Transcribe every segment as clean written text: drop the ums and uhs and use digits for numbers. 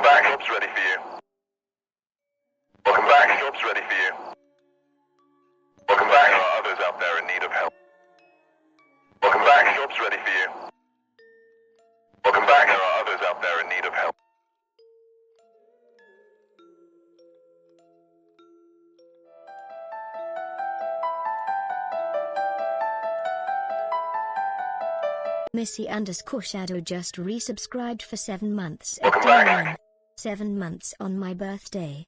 Welcome back, job's ready for you. Welcome back, job's ready for you. Welcome back, there are others out there in need of help. Welcome back, job's ready for you. Welcome back, there are others out there in need of help. Missy_Shadow just resubscribed for 7 months at Welcome day back. 1. 7 months on my birthday.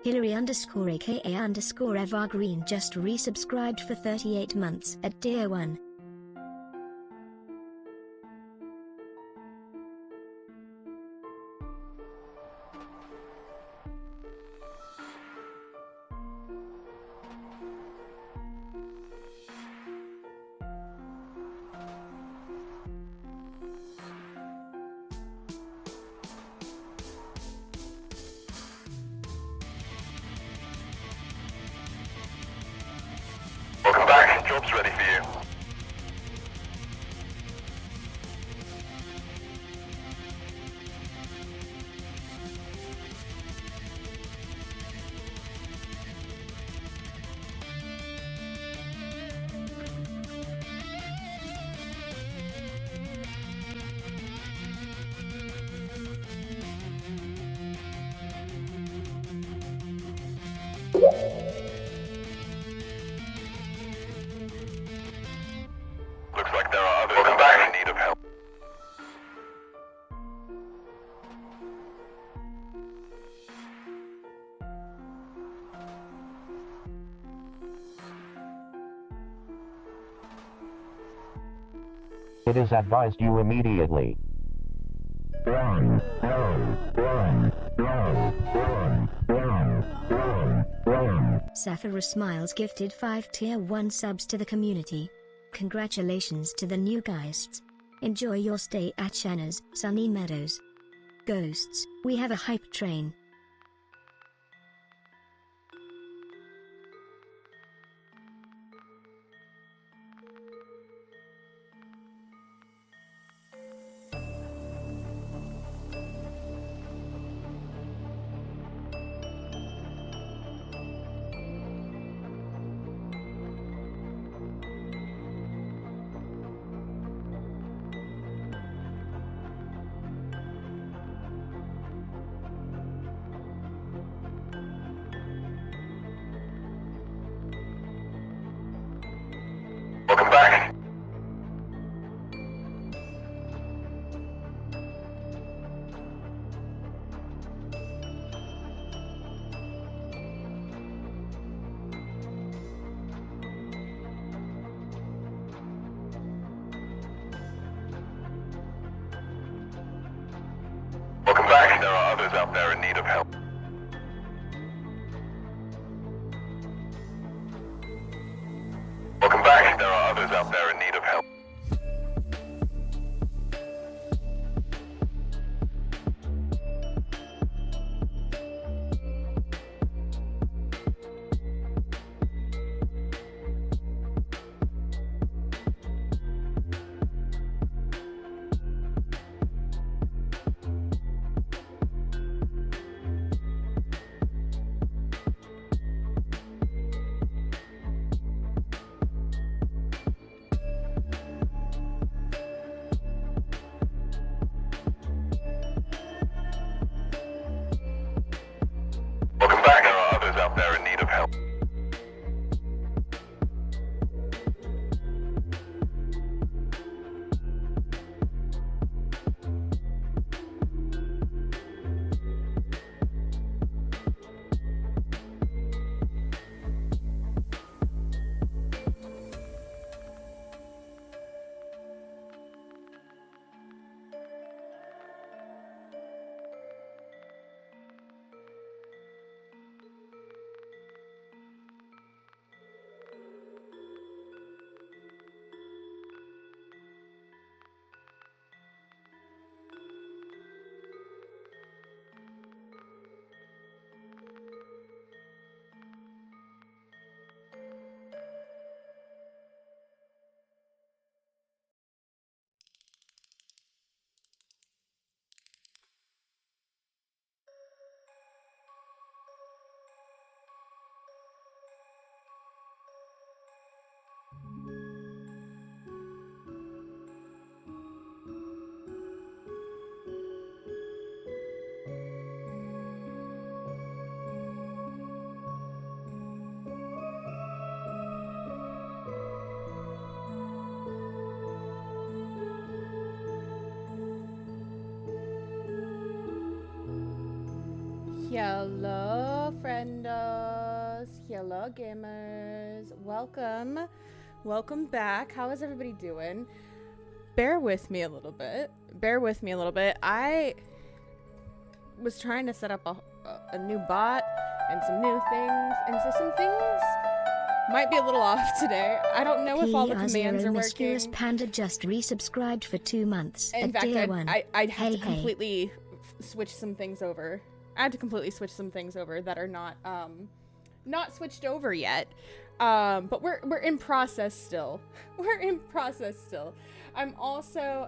Hillary_aka_evergreen just resubscribed for 38 months at tier 1. Welcome back, job's ready for you. Looks like there are others out there in need of help. It is advised you immediately. Run. Saphira Smiles gifted 5 tier 1 subs to the community. Congratulations to the new Geists. Enjoy your stay at Shana's Sunny Meadows. Ghosts, we have a hype train. Welcome back. Welcome back, there are others out there in need of help. Welcome back, there are others out there in need of help. Hello, friendos. Hello, gamers. Welcome. Welcome back. How is everybody doing? Bear with me a little bit. I was trying to set up a new bot and some new things, and so some things might be a little off today. I don't know if all the commands are Mysterious working. Panda just resubscribed for 2 months. In fact, I'd have to Hey. completely switch some things over. I had to completely switch some things over that are not switched over yet. But we're in process still. We're in process still. I'm also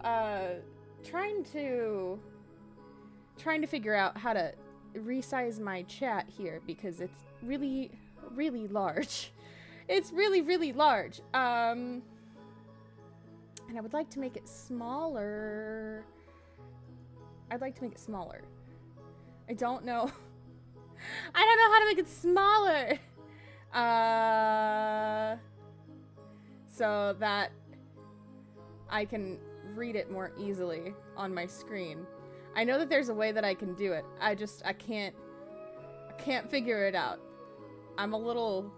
trying to figure out how to resize my chat here because it's really, really large. It's really, really large. And I would like to make it smaller. I don't know. I don't know how to make it smaller. So that I can read it more easily on my screen. I know that there's a way that I can do it. I can't figure it out. I'm a little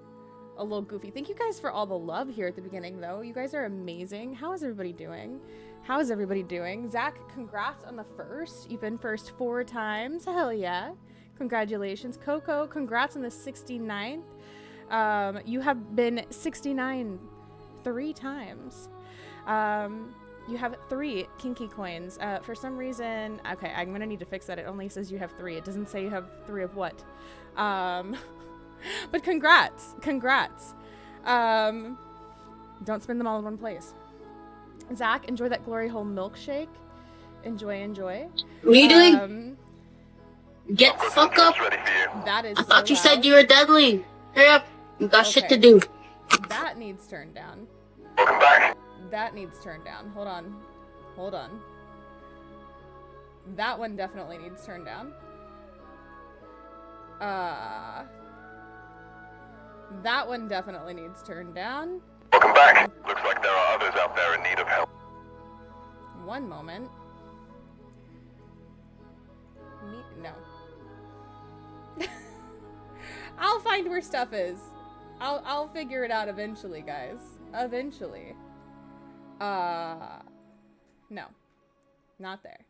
goofy. Thank you guys for all the love here at the beginning, though. You guys are amazing. How is everybody doing? Zach, congrats on the first. You've been first 4 times. Hell yeah. Congratulations. Coco, congrats on the 69th. You have been 69 3 times. You have 3 kinky coins. For some reason, okay, I'm gonna need to fix that. It only says you have 3. It doesn't say you have 3 of what. But congrats. Don't spend them all in one place. Zach, enjoy that glory hole milkshake. Enjoy. What are you doing? Get the fuck up. That is I thought you said you were deadly. Hurry up. You got shit to do. That needs turned down. Welcome back. That needs turned down. Hold on. That one definitely needs turned down. That one definitely needs turned down. Welcome back. Looks like there are others out there in need of help. One moment. No. I'll find where stuff is. I'll figure it out eventually, guys. Eventually. No. Not there.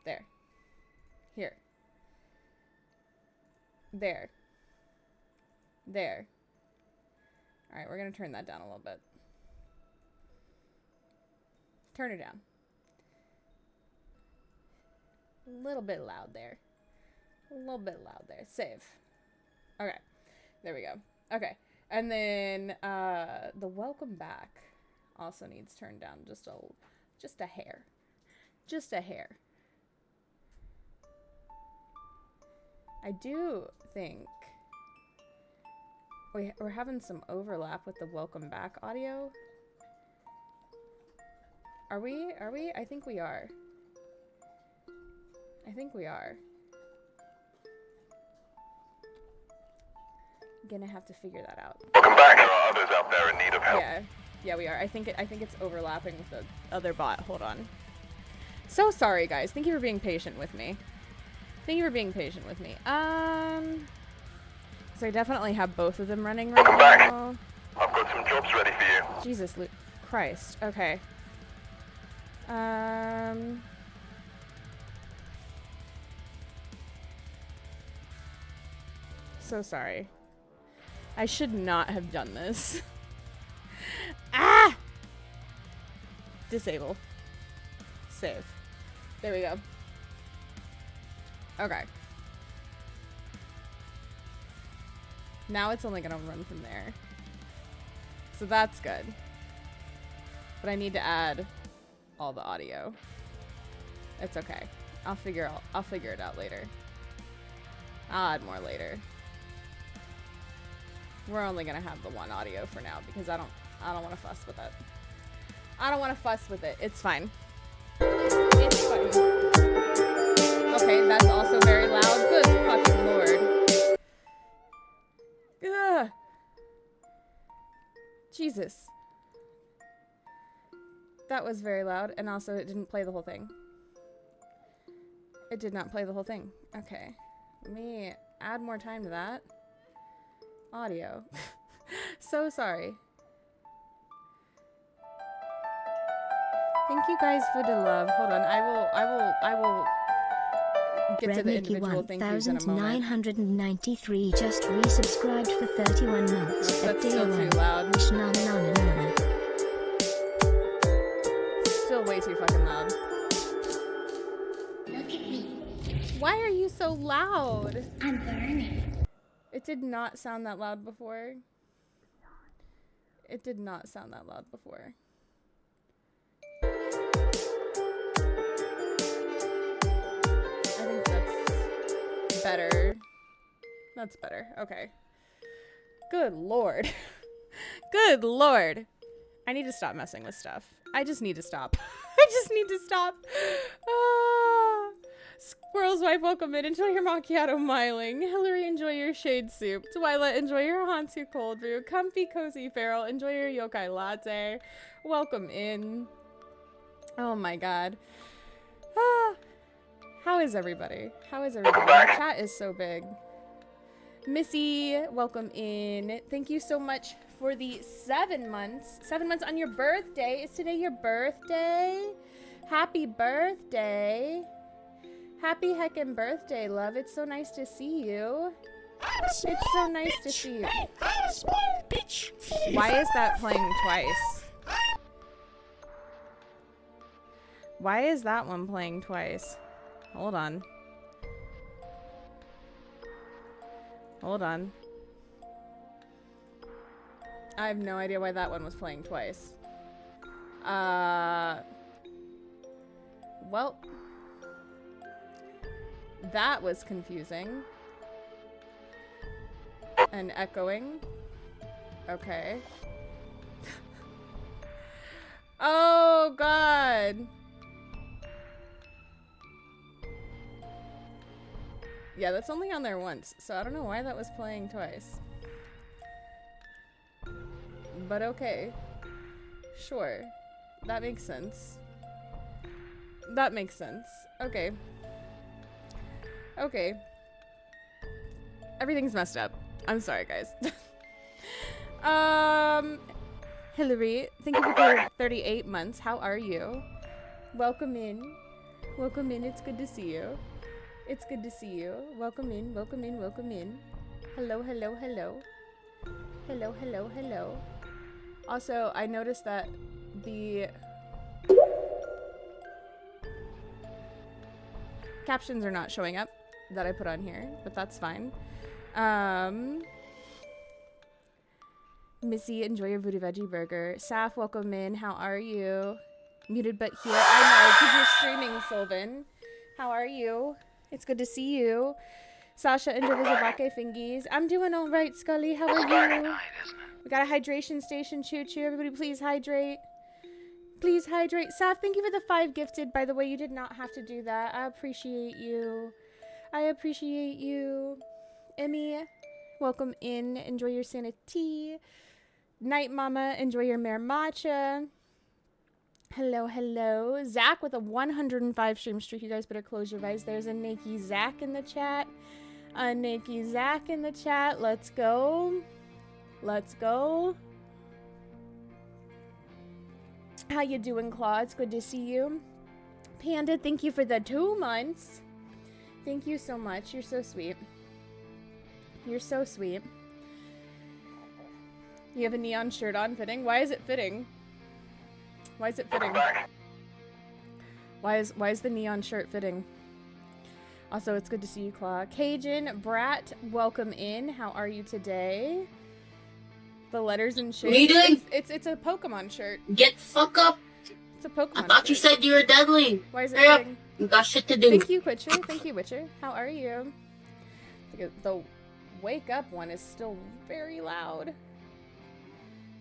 There. Here. There. Alright, we're gonna turn that down a little bit. Turn it down. A little bit loud there. Save. Okay. There we go. Okay. And then the welcome back also needs turned down just a hair. Just a hair. I do think we're having some overlap with the welcome back audio. Are we? I think we are. Gonna have to figure that out. Welcome back. There are others out there in need of help. Yeah, we are. I think it's overlapping with the other bot. Hold on. So sorry, guys. Thank you for being patient with me. So I definitely have both of them running right now. I've got some jobs ready for you. Jesus Christ. Okay. So sorry. I should not have done this. Ah! Disable. Save. There we go. Okay. Now it's only gonna run from there. So that's good. But I need to add all the audio. It's okay. I'll figure it out later. I'll add more later. We're only gonna have the one audio for now because I don't want to fuss with it. It's fine. Okay, that's also very loud. Good fucking lord. Ugh. Jesus. That was very loud, and also it didn't play the whole thing. It did not play the whole thing. Okay. Let me add more time to that. Audio. So sorry. Thank you guys for the love. Hold on. I will get to the individual thank yous in a moment. 1993 just resubscribed for 31 months. That's still too loud. Still way too fucking loud. Look at me. Why are you so loud? I'm burning. It did not sound that loud before. It did not sound that loud before. I think that's better. That's better. Okay. Good lord. Good lord. I need to stop messing with stuff. I just need to stop. I just need to stop. Ah. Squirrel's wife, welcome in. Enjoy your macchiato miling. Hillary, enjoy your shade soup. Twyla, enjoy your Hansu cold brew. Comfy, cozy feral, enjoy your yokai latte. Welcome in. Oh my god. Ah. How is everybody? How is everybody? My chat is so big. Missy, welcome in. Thank you so much for the 7 months. 7 months on your birthday. Is today your birthday? Happy birthday. Happy heckin' birthday, love. It's so nice to see you. It's so nice to see you. Why is that playing twice? Why is that one playing twice? Hold on. Hold on. I have no idea why that one was playing twice. Well, that was confusing. And echoing. Okay. Oh, God. Yeah, that's only on there once, so I don't know why that was playing twice. But okay. Sure. That makes sense. That makes sense. Okay. Okay. Everything's messed up. I'm sorry, guys. Hillary, thank you for 38 months. How are you? Welcome in. Welcome in. It's good to see you. It's good to see you. Welcome in, welcome in, welcome in. Hello, hello, hello. Hello, hello, hello. Also, I noticed that the captions are not showing up that I put on here, but that's fine. Missy, enjoy your Voodoo Veggie Burger. Saf, welcome in. How are you? Muted but here. I know, because you're streaming, Sylvan. How are you? It's good to see you. Sasha, enjoy the Zabake fingies. I'm doing all right, Scully. How are you? We got a hydration station. Choo choo. Everybody, please hydrate. Please hydrate. Saf, thank you for the 5 gifted. By the way, you did not have to do that. I appreciate you. I appreciate you. Emmy, welcome in. Enjoy your sanity. Night Mama, enjoy your mare matcha. Hello, hello. Zach with a 105 stream streak. You guys better close your eyes. There's a Nakey Zach in the chat. A Nakey Zach in the chat. Let's go. Let's go. How you doing, Claw? It's good to see you. Panda, thank you for the 2 months. Thank you so much. You're so sweet. You're so sweet. You have a neon shirt on fitting? Why is it fitting? Why is it fitting? Why is the neon shirt fitting? Also, it's good to see you, Claw. Cajun, Brat, welcome in. How are you today? The letters and shit. What are you doing? It's a Pokemon shirt. Get the fuck up. It's a Pokemon I thought shirt. you said you were deadly. Why is it Hurry up. fitting? You got shit to do. Thank you, Witcher. Thank you, Witcher. How are you? The wake up one is still very loud.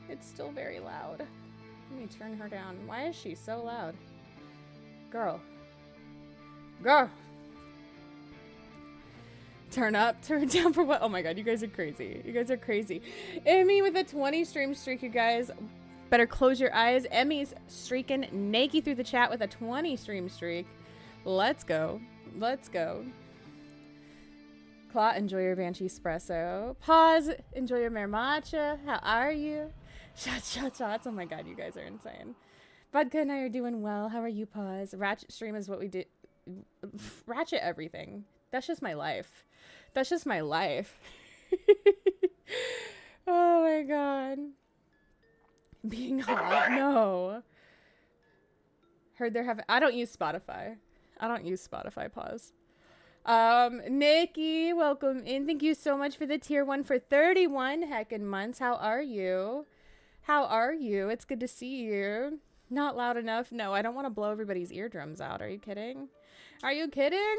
It's still very loud. Let me turn her down. Why is she so loud? Girl. Girl. Turn up, turn down for what? Oh my god, you guys are crazy. You guys are crazy. Emmy with a 20 stream streak, you guys. Better close your eyes. Emmy's streaking naked through the chat with a 20 stream streak. Let's go. Let's go. Claw, enjoy your Banshee Espresso. Pause, enjoy your Mermacha. How are you? Shots, shots, shots. Oh my god, you guys are insane. Vodka and I are doing well. How are you, Pause? Ratchet stream is what we do. Ratchet everything. That's just my life. That's just my life. Oh my god. Being hot? No. Heard they're having... I don't use Spotify. Pause. Nikki, welcome in. Thank you so much for the tier 1 for 31 heckin' months. How are you? How are you? It's good to see you. Not loud enough. No, I don't want to blow everybody's eardrums out. Are you kidding? Are you kidding?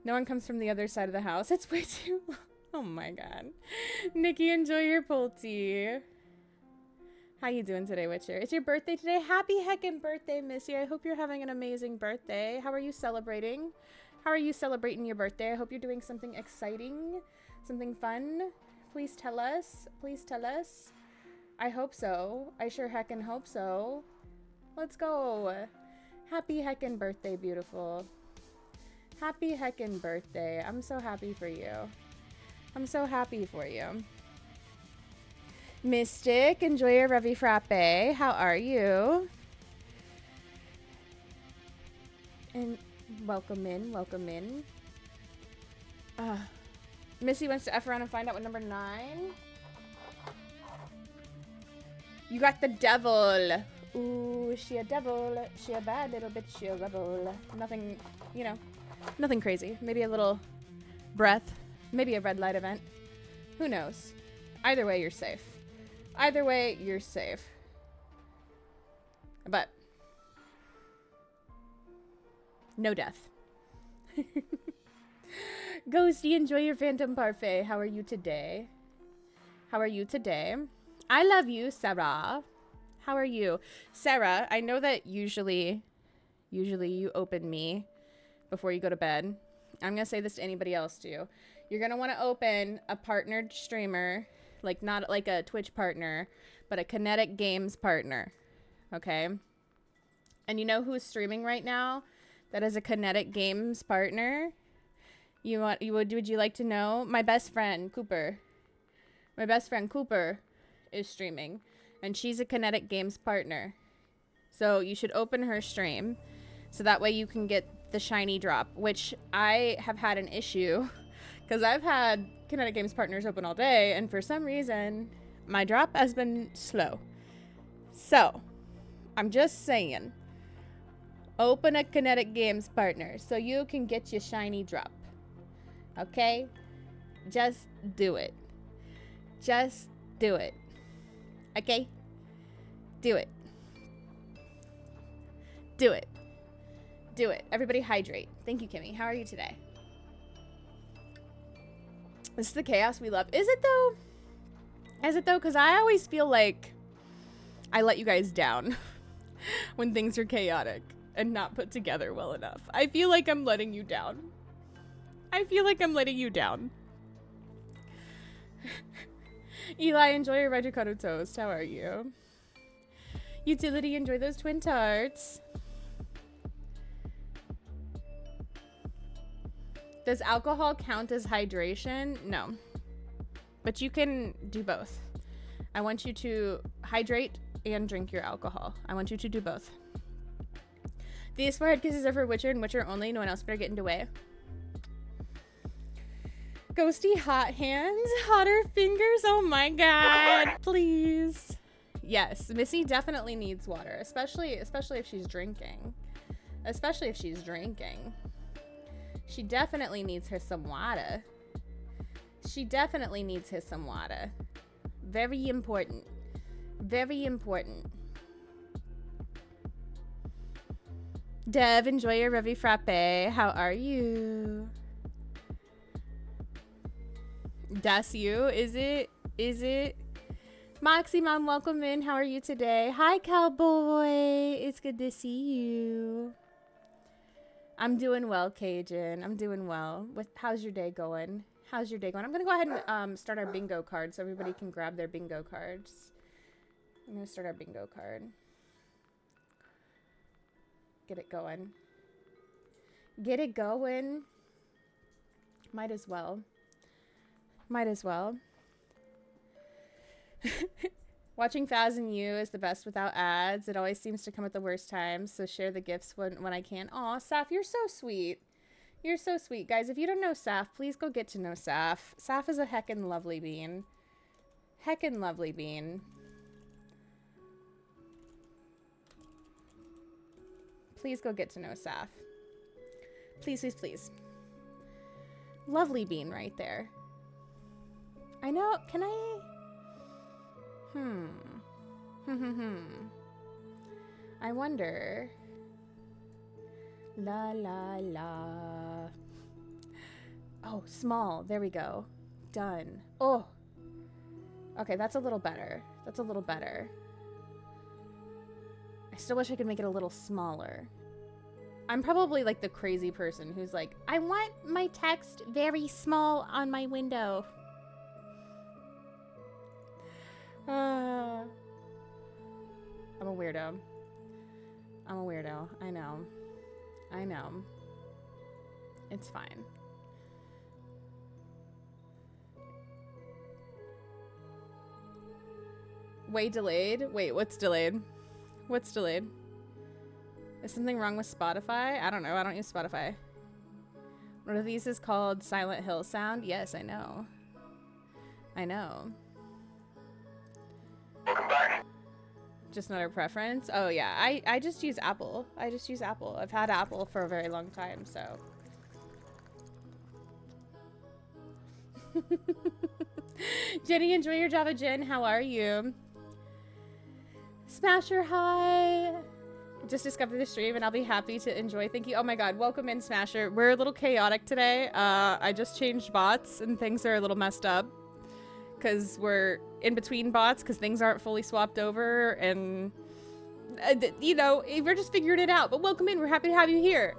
No one comes from the other side of the house. It's way too long. Oh my god. Nikki, enjoy your Pulte. How you doing today, Witcher? It's your birthday today. Happy heckin' birthday, Missy. I hope you're having an amazing birthday. How are you celebrating? How are you celebrating your birthday? I hope you're doing something exciting, something fun. Please tell us. Please tell us. I hope so. I sure heckin' hope so. Let's go. Happy heckin' birthday, beautiful. Happy heckin' birthday. I'm so happy for you. I'm so happy for you. Mystic, enjoy your Revi Frappe. How are you? And welcome in, welcome in. Missy wants to F around and find out what number 9. You got the devil. Ooh, she a devil. She a bad little bitch. She a rebel. Nothing, you know, nothing crazy. Maybe a little breath. Maybe a red light event. Who knows? Either way, you're safe. Either way, you're safe. But no death. Ghosty, enjoy your Phantom Parfait. How are you today? How are you today? I love you, Sarah. How are you? Sarah, I know that usually you open me before you go to bed. I'm going to say this to anybody else too. You're going to want to open a partnered streamer, like not like a Twitch partner, but a Kinetic Games partner. Okay? And you know who's streaming right now that is a Kinetic Games partner? Would you like to know? My best friend, Cooper. My best friend, Cooper, is streaming. And she's a Kinetic Games partner. So you should open her stream. So that way you can get the shiny drop. Which I have had an issue. Because I've had Kinetic Games partners open all day. And for some reason, my drop has been slow. So, I'm just saying. Open a Kinetic Games partner. So you can get your shiny drop. Okay? Just do it. Just do it. Okay? Do it. Do it. Do it. Everybody hydrate. Thank you, Kimmy. How are you today? This is the chaos we love. Is it though? Is it though? Because I always feel like I let you guys down when things are chaotic and not put together well enough. I feel like I'm letting you down. I feel like I'm letting you down. Eli, enjoy your Regicato toast. How are you? Utility, enjoy those twin tarts. Does alcohol count as hydration? No. But you can do both. I want you to hydrate and drink your alcohol. I want you to do both. These forehead kisses are for Witcher and Witcher only. No one else better get in the way. Ghosty, hot hands, hotter fingers. Oh my god, please. Yes, Missy definitely needs water, especially if she's drinking. Especially if she's drinking. She definitely needs her some water. She definitely needs her some water. Very important. Very important. Dev, enjoy your Revi Frappe. How are you? That's you? Is it? Is it? Moxie Mom, welcome in. How are you today? Hi, Cowboy. It's good to see you. I'm doing well, Cajun. I'm doing well. How's your day going? How's your day going? I'm going to go ahead and start our bingo card so everybody can grab their bingo cards. I'm going to start our bingo card. Get it going. Get it going. Might as well. Might as well. Watching Phaz and you is the best without ads. It always seems to come at the worst times, so share the gifts when I can. Aw, Saf, you're so sweet. You're so sweet. Guys, if you don't know Saf, please go get to know Saf. Saf is a heckin' lovely bean. Heckin' lovely bean. Please go get to know Saf. Please, please, please. Lovely bean right there. I know, can I... I wonder. La la la. Oh, small. There we go. Done. Oh. Okay, that's a little better. That's a little better. I still wish I could make it a little smaller. I'm probably like the crazy person who's like, I want my text very small on my window. I'm a weirdo. I'm a weirdo. I know. I know. It's fine. Way delayed? Wait, what's delayed? What's delayed? Is something wrong with Spotify? I don't know. I don't use Spotify. One of these is called Silent Hill Sound. Yes, I know. I know. Welcome back. Just not our preference? Oh, yeah. I just use Apple. I just use Apple. I've had Apple for a very long time, so. Jenny, enjoy your Java Gin. How are you? Smasher, hi. Just discovered the stream and I'll be happy to enjoy. Thank you. Oh my god, welcome in, Smasher. We're a little chaotic today. I just changed bots and things are a little messed up because we're in between bots because things aren't fully swapped over and you know, we're just figuring it out. But welcome in. We're happy to have you here.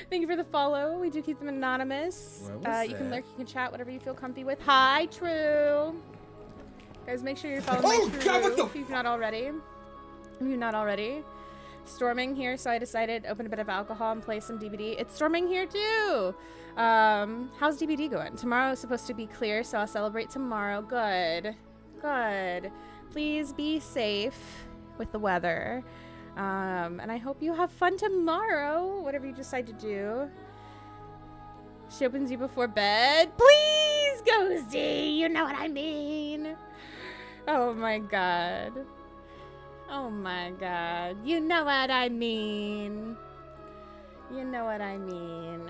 Thank you for the follow. We do keep them anonymous. You can lurk, you can chat, whatever you feel comfy with. Hi, True. Guys, make sure you're following my True if you've not already. If you're not already. Storming here, so I decided to open a bit of alcohol and play some DBD. It's storming here too. How's DBD going? Tomorrow is supposed to be clear, so I'll celebrate tomorrow. Good. Good. Please be safe with the weather. And I hope you have fun tomorrow, whatever you decide to do. She opens you before bed. Please, Ghosty, you know what I mean. Oh my god. Oh my god. You know what I mean. You know what I mean.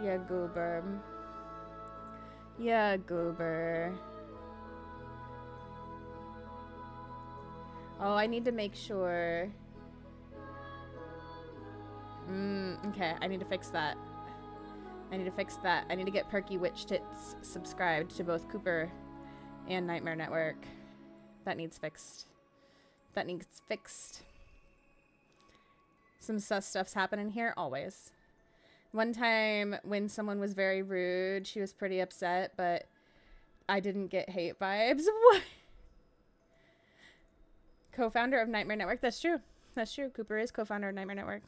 Yeah, goober. Yeah, goober. Oh, I need to make sure. Okay, I need to fix that. I need to fix that. I need to get Perky Witch Tits subscribed to both Cooper and Nightmare Network. That needs fixed. That needs fixed. Some sus stuff's happening here, always. One time when someone was very rude, she was pretty upset, but I didn't get hate vibes. What? Co-founder of Nightmare Network. That's true. That's true. Cooper is co-founder of Nightmare Network.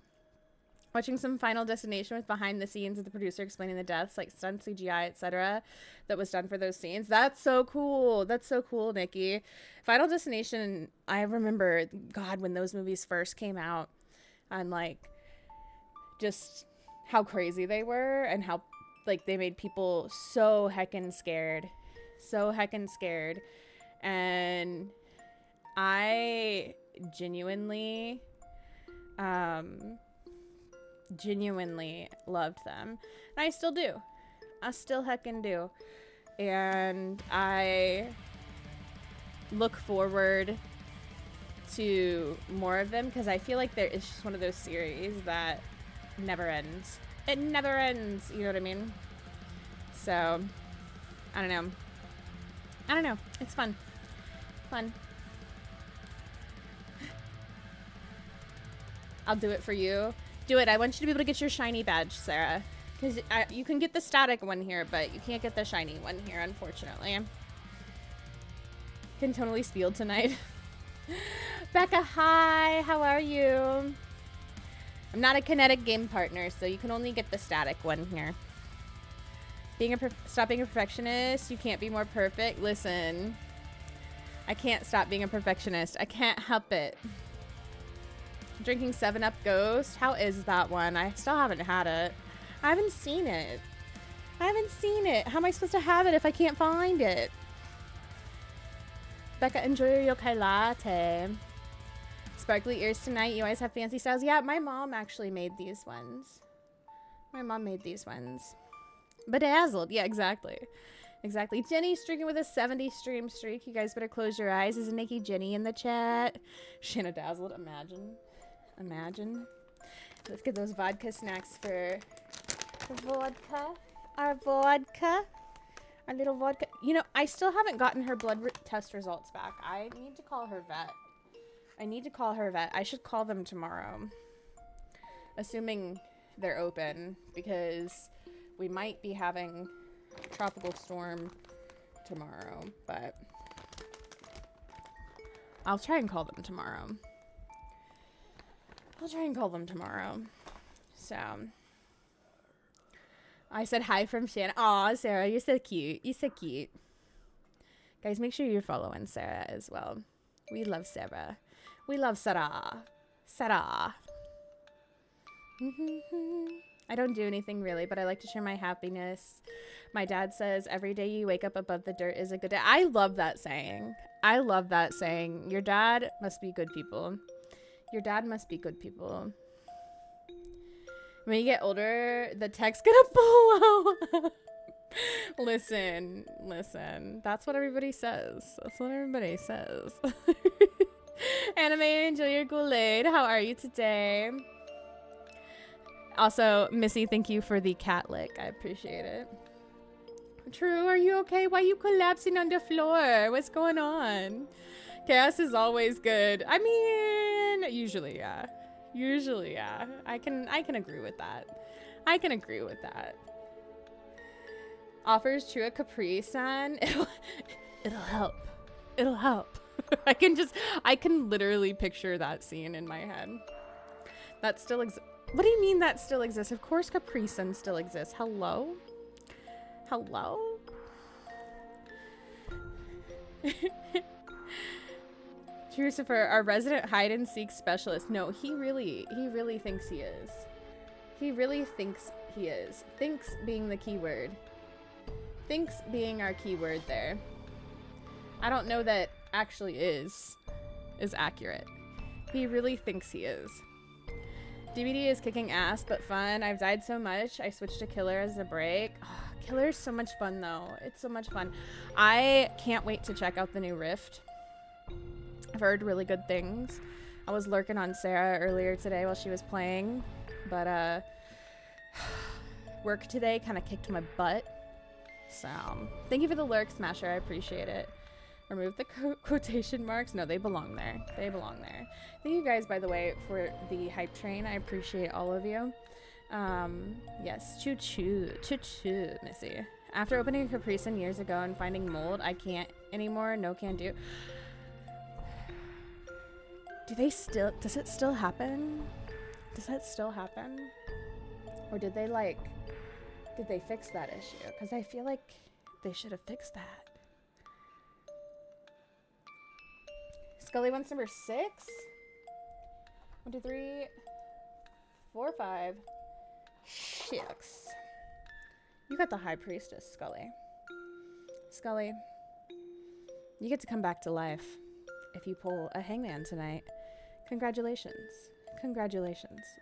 Watching some Final Destination with behind the scenes of the producer explaining the deaths, like stunt CGI, etc., that was done for those scenes. That's so cool. That's so cool, Nikki. Final Destination, I remember, God, when those movies first came out, and like just how crazy they were and how like they made people so heckin' scared. So heckin' scared. And I genuinely loved them, and I still do. I still heckin' do. And I look forward to more of them because I feel like there is just one of those series that never ends. It never ends, you know what I mean? So I don't know, it's fun. I'll do it for you. Do it. I want you to be able to get your shiny badge, Sarah. Because you can get the static one here, but you can't get the shiny one here, unfortunately. Can totally spiel tonight. Becca, hi. How are you? I'm not a kinetic game partner, so you can only get the static one here. Stop being a perfectionist. You can't be more perfect. Listen, I can't stop being a perfectionist. I can't help it. Drinking 7-Up Ghost. How is that one? I still haven't had it. I haven't seen it. I haven't seen it. How am I supposed to have it if I can't find it? Becca, enjoy your yokai latte. Sparkly ears tonight. You always have fancy styles. Yeah, my mom actually made these ones. My mom made these ones. Bedazzled. Yeah, exactly. Exactly. Jenny streaking with a 70 stream streak. You guys better close your eyes. Is Nikki Jenny in the chat? Shana Dazzled. Imagine. Imagine. Let's get those vodka snacks for vodka. Our vodka. Our little vodka. You know, I still haven't gotten her blood test results back. I need to call her vet. I should call them tomorrow. Assuming they're open, because we might be having a tropical storm tomorrow, but I'll try and call them tomorrow. So I said hi from Shana. Aw, Sarah, you're so cute. You're so cute. Guys, make sure you're following Sarah as well. We love Sarah. We love Sarah. Sarah. I don't do anything really, but I like to share my happiness. My dad says every day you wake up above the dirt is a good day. I love that saying. I love that saying. Your dad must be good people. Your dad must be good people. When you get older, the tech's gonna blow. Listen. That's what everybody says. Anime, enjoy your Kool-Aid. How are you today? Also, Missy, thank you for the cat lick. I appreciate it. True, are you okay? Why are you collapsing on the floor? What's going on? Chaos is always good. I mean, usually, yeah. I can agree with that. Offers True a Capri Sun. It'll help. I can literally picture that scene in my head. That still exists. What do you mean that still exists? Of course Capri Sun still exists. Hello? Trucifer, our resident hide and seek specialist. No, he really thinks he is. Thinks being the keyword. Thinks being our keyword there. I don't know that actually is accurate. He really thinks he is. DVD is kicking ass, but fun. I've died so much. I switched to Killer as a break. Oh, Killer is so much fun, though. It's so much fun. I can't wait to check out the new Rift. I've heard really good things. I was lurking on Sarah earlier today while she was playing, but work today kind of kicked my butt. So, thank you for the lurk, Smasher. I appreciate it. Remove the quotation marks. No, they belong there. Thank you guys, by the way, for the hype train. I appreciate all of you. Yes, choo-choo, Missy. After opening a Capri Sun years ago and finding mold, I can't anymore. No can do. Does it still happen? Or did they fix that issue? Because I feel like they should have fixed that. Scully wants number 6. 1, 2, 3, 4, 5, 6. You got the High Priestess, Scully. Scully, you get to come back to life if you pull a hangman tonight. Congratulations.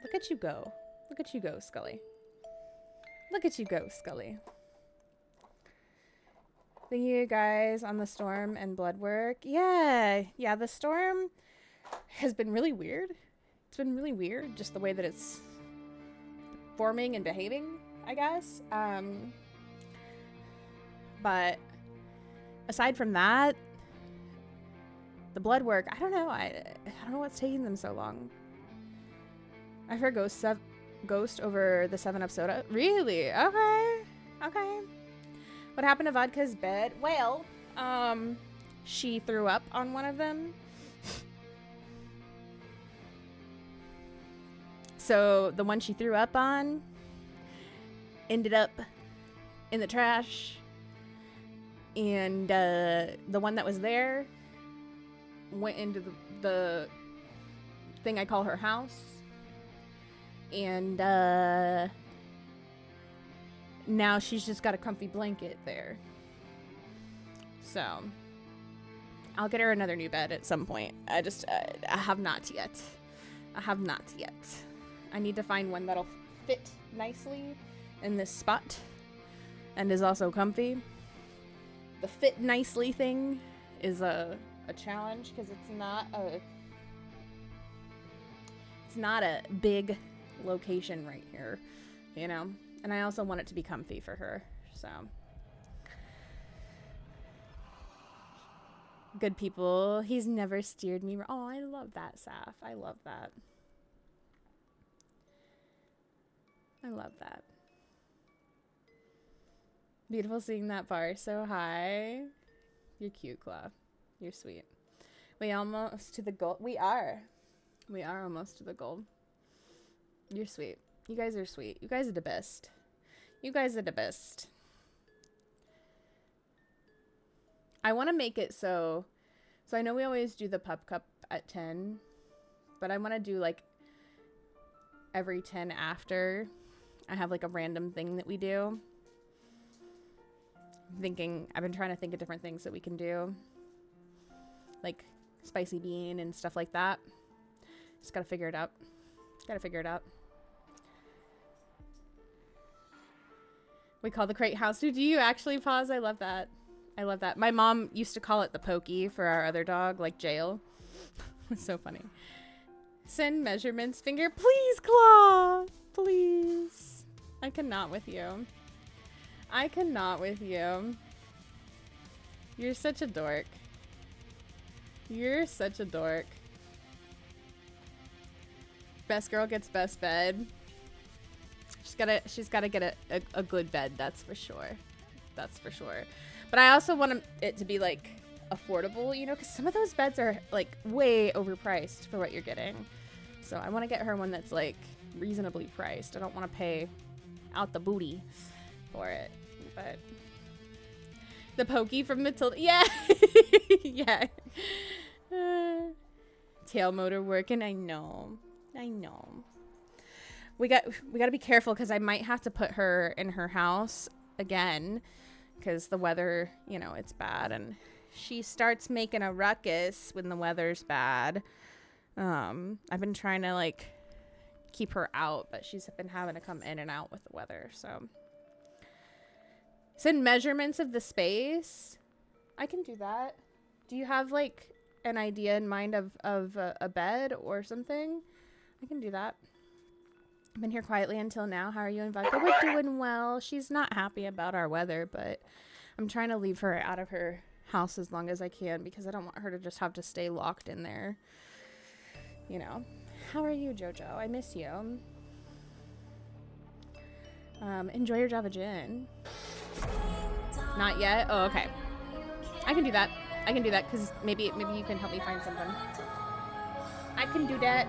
Look at you go, Scully. Thank you guys on the storm and blood work. Yeah, the storm has been really weird. It's been really weird, just the way that it's forming and behaving, I guess. But aside from that, the blood work, I don't know. I don't know what's taking them so long. I've heard Ghost over the 7-Up soda. Really? Okay. What happened to Vodka's bed? Well, she threw up on one of them. So the one she threw up on ended up in the trash. And the one that was there went into the thing I call her house. And now she's just got a comfy blanket there. So I'll get her another new bed at some point. I have not yet. I need to find one that'll fit nicely in this spot and is also comfy. The fit nicely thing is a challenge because it's not a big location right here, you know? And I also want it to be comfy for her, so. Good people. He's never steered me wrong. Oh, I love that, Saf. I love that. I love that. Beautiful seeing that bar so high. You're cute, Claw. You're sweet. We almost to the goal. We are almost to the goal. You're sweet. You guys are sweet. You guys are the best. You guys are the best. I want to make it so I know we always do the pup cup at 10, but I want to do like every 10 after. I have like a random thing that we do. I've been trying to think of different things that we can do. Like spicy bean and stuff like that. Just gotta figure it out. We call the crate house. Do you actually pause? I love that. My mom used to call it the pokey for our other dog, like jail. It's so funny. Send measurements finger. Please, Claw. Please. I cannot with you. You're such a dork. Best girl gets best bed. She's gotta get a good bed, that's for sure. But I also want it to be like affordable, you know, because some of those beds are like way overpriced for what you're getting. So I want to get her one that's like reasonably priced. I don't want to pay out the booty for it. But the pokey from Matilda, yeah. Yeah. Tail motor working. I know. We got to be careful because I might have to put her in her house again because the weather, you know, it's bad and she starts making a ruckus when the weather's bad. I've been trying to like keep her out, but she's been having to come in and out with the weather. So send measurements of the space. I can do that. Do you have like an idea in mind of a bed or something? I can do that. I've been here quietly until now. How are you and Vodka? We're doing well. She's not happy about our weather, but I'm trying to leave her out of her house as long as I can because I don't want her to just have to stay locked in there. You know. How are you, Jojo? I miss you. Enjoy your Java Gin. Not yet? Oh, okay. I can do that. Because maybe you can help me find something. I can do that.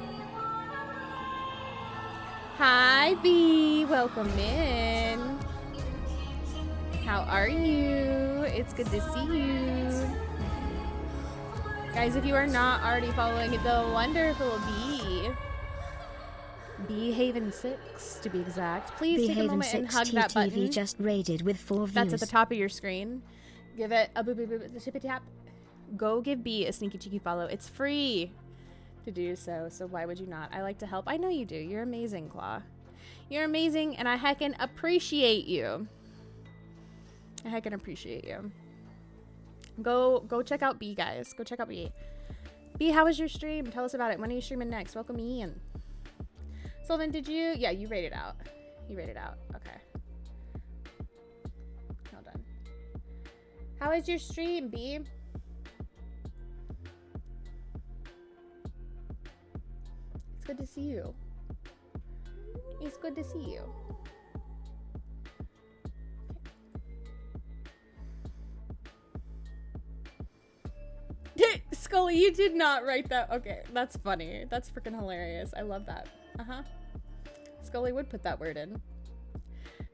Hi, B. Welcome in. How are you? It's good to see you. Guys, if you are not already following the wonderful B Haven 6 to be exact, please take a moment and hug that button. Just rated with 4 views. That's at the top of your screen. Give it a boop, boop, boop, the tippy tap. Go give B a sneaky cheeky follow. It's free to do so, so why would you not? I like to help. I know you do. You're amazing, Claw. You're amazing, and I heckin' appreciate you. Go check out B, guys. Go check out B. B, how was your stream? Tell us about it. When are you streaming next? Welcome me in. Sylvan, did you? Yeah, you rated out. Okay. Well done. How was your stream, B? It's good to see you. Scully, you did not write that. Okay, that's funny. That's freaking hilarious. I love that. Scully would put that word in.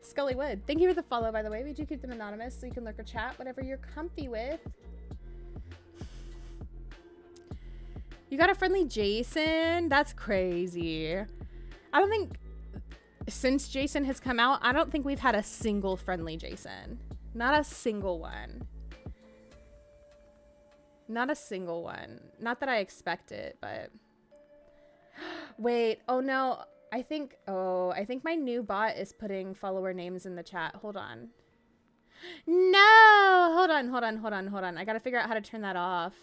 Scully would. Thank you for the follow, by the way. We do keep them anonymous, so you can lurk or chat, whatever you're comfy with. You got a friendly Jason? That's crazy. I don't think, since Jason has come out, I don't think we've had a single friendly Jason. Not a single one. Not a single one. Not that I expect it, but... Wait, oh no. I think my new bot is putting follower names in the chat. Hold on. No! Hold on. I gotta figure out how to turn that off.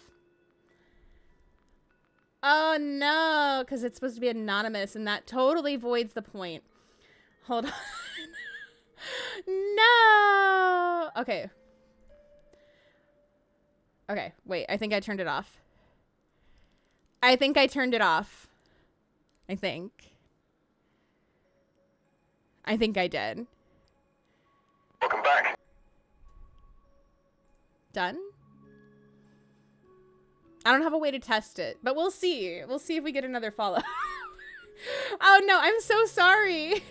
Oh no, because it's supposed to be anonymous and that totally voids the point. Hold on. No! Okay. Okay, wait, I think I turned it off. I think I turned it off. I think I did. Welcome back. Done? I don't have a way to test it, but we'll see. We'll see if we get another follow. Oh no, I'm so sorry.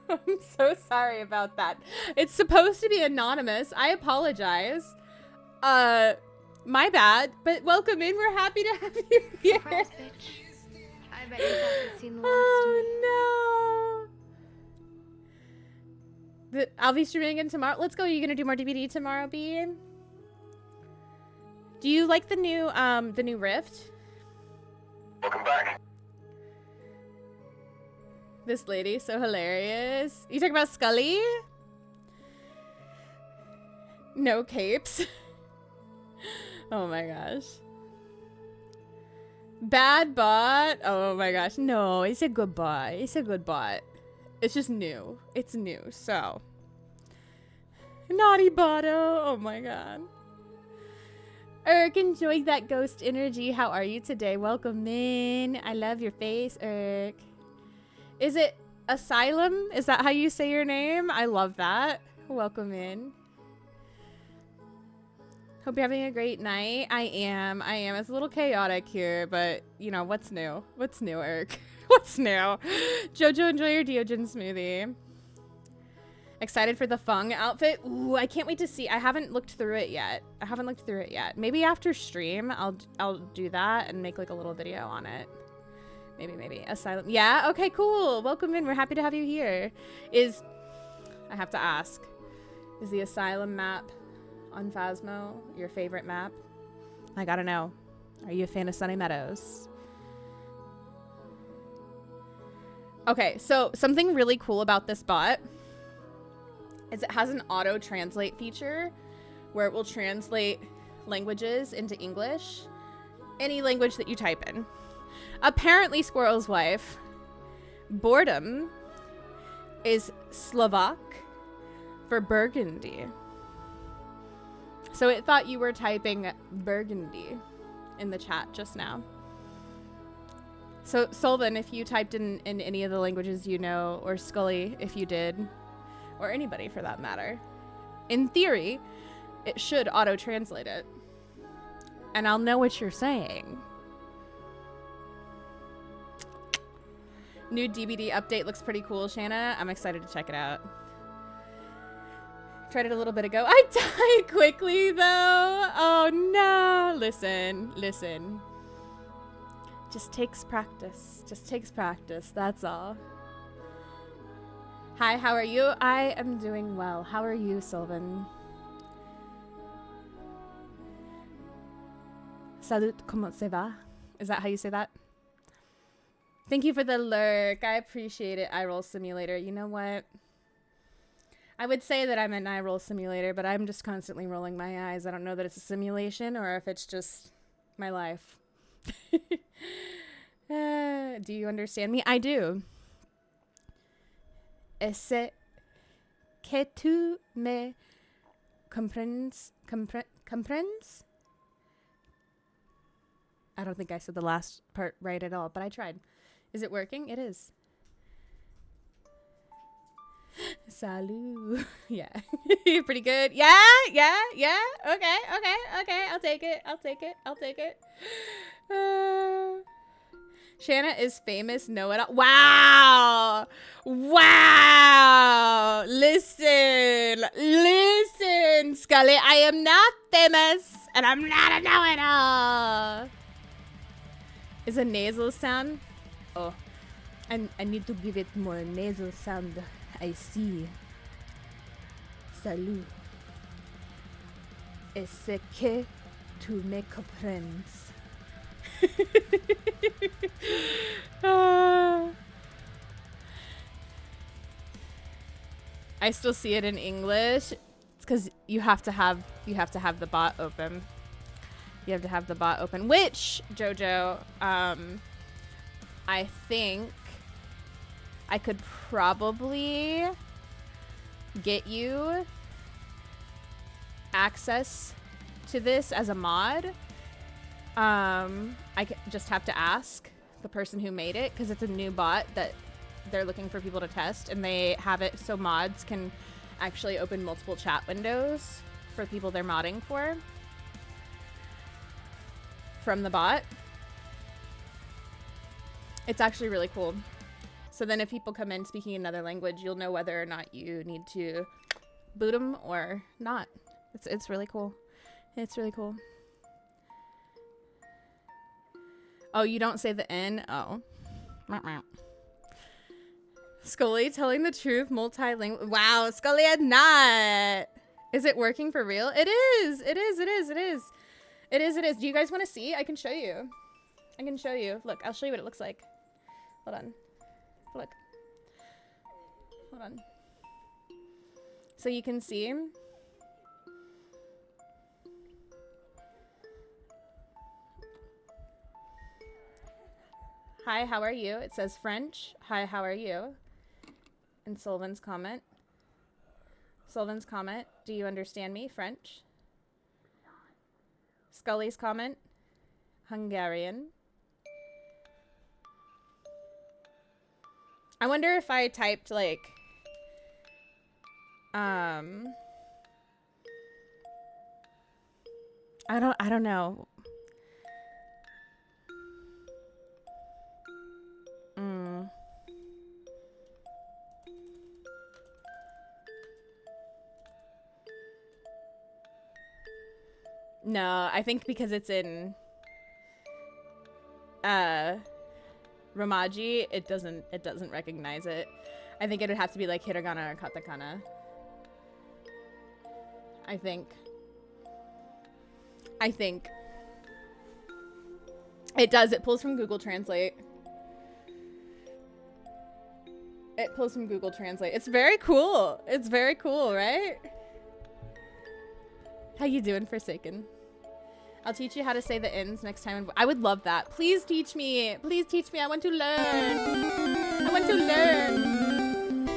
I'm so sorry about that. It's supposed to be anonymous. I apologize. My bad, but welcome in. We're happy to have you here. Surprise, bitch. I bet you haven't seen the last Oh no. I'll be streaming again tomorrow. Let's go. Are you gonna do more DVD tomorrow, B? Do you like the new Rift? Welcome back. This lady, so hilarious. You talking about Scully? No capes. Oh my gosh. Bad bot. Oh my gosh. No, it's a good bot. It's a good bot. It's just new. It's new, so. Naughty botto. Oh my god. Erk, enjoy that ghost energy. How are you today? Welcome in. I love your face, Erk. Is it Asylum? Is that how you say your name? I love that. Welcome in. Hope you're having a great night. I am. It's a little chaotic here, but, you know, what's new? What's new, Erk? What's new? Jojo, enjoy your Deogen smoothie. Excited for the Fung outfit? Ooh, I can't wait to see. I haven't looked through it yet. Maybe after stream, I'll do that and make like a little video on it. Maybe. Asylum. Yeah? Okay, cool. Welcome in. We're happy to have you here. I have to ask, is the Asylum map on Phasmo your favorite map? I gotta know. Are you a fan of Sunny Meadows? Okay, so something really cool about this bot is it has an auto translate feature where it will translate languages into English, any language that you type in. Apparently, Squirrel's wife, boredom, is Slovak for burgundy. So it thought you were typing burgundy in the chat just now. So Solvin, if you typed in any of the languages you know, or Scully, if you did, or anybody for that matter, in theory, it should auto-translate it. And I'll know what you're saying. New DVD update looks pretty cool, Shana. I'm excited to check it out. Tried it a little bit ago. I died quickly, though. Oh, no. Listen. Just takes practice. That's all. Hi, how are you? I am doing well. How are you, Sylvan? Salut, comment ça va? Is that how you say that? Thank you for the lurk. I appreciate it, iRoll Simulator. You know what? I would say that I'm an iRoll Simulator, but I'm just constantly rolling my eyes. I don't know that it's a simulation or if it's just my life. Do you understand me? I do. Est-ce que tu me comprends? Comprends? I don't think I said the last part right at all, but I tried. Is it working? It is. Salut. Yeah. Pretty good. Yeah. Okay. I'll take it. Shana is famous know-it-all. Wow! Wow! Listen! Listen, Scully. I am not famous, and I'm not a know-it-all. Is a nasal sound? Oh. I need to give it more nasal sound. I see. Salut. Est-ce que tu me comprends? I still see it in English. It's because you have to have the bot open. You have to have the bot open. Which, Jojo, I think I could probably get you access to this as a mod. I just have to ask the person who made it, because it's a new bot that they're looking for people to test, and they have it so mods can actually open multiple chat windows for people they're modding for from the bot. It's actually really cool. So then if people come in speaking another language, you'll know whether or not you need to boot them or not. It's really cool. It's really cool. Oh, you don't say the N? Oh. Scully telling the truth, multilingual. Wow, Scully had not. Is it working for real? It is. It is. It is. It is. It is. It is. Do you guys want to see? I can show you. I can show you. Look, I'll show you what it looks like. Hold on. Look. Hold on. So you can see. Hi, how are you? It says French. Hi, how are you? And Sullivan's comment. Sullivan's comment. Do you understand me? French. Scully's comment. Hungarian. I wonder if I typed like I don't know. No, I think because it's in Romaji, it doesn't recognize it. I think it would have to be like hiragana or katakana. I think it does. It pulls from Google Translate. It pulls from Google Translate. It's very cool. It's very cool, right? How you doing, Forsaken? I'll teach you how to say the ends next time. I would love that. Please teach me. Please teach me. I want to learn. I want to learn.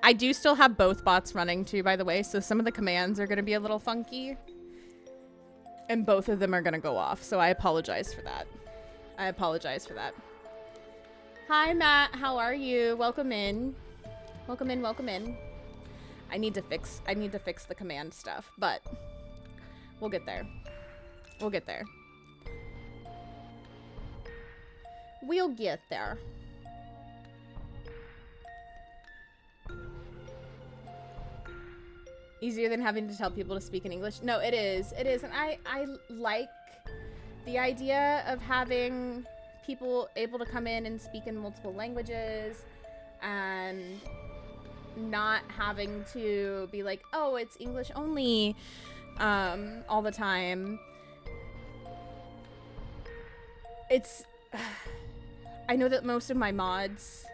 I do still have both bots running too, by the way, so some of the commands are going to be a little funky. And both of them are going to go off, so I apologize for that. I apologize for that. Hi, Matt. How are you? Welcome in. Welcome in, welcome in. I need to fix the command stuff, but we'll get there. We'll get there. We'll get there. Easier than having to tell people to speak in English? No, it is. It is. And I like the idea of having people able to come in and speak in multiple languages and not having to be like, oh, it's English only all the time. It's I know that most of my mods,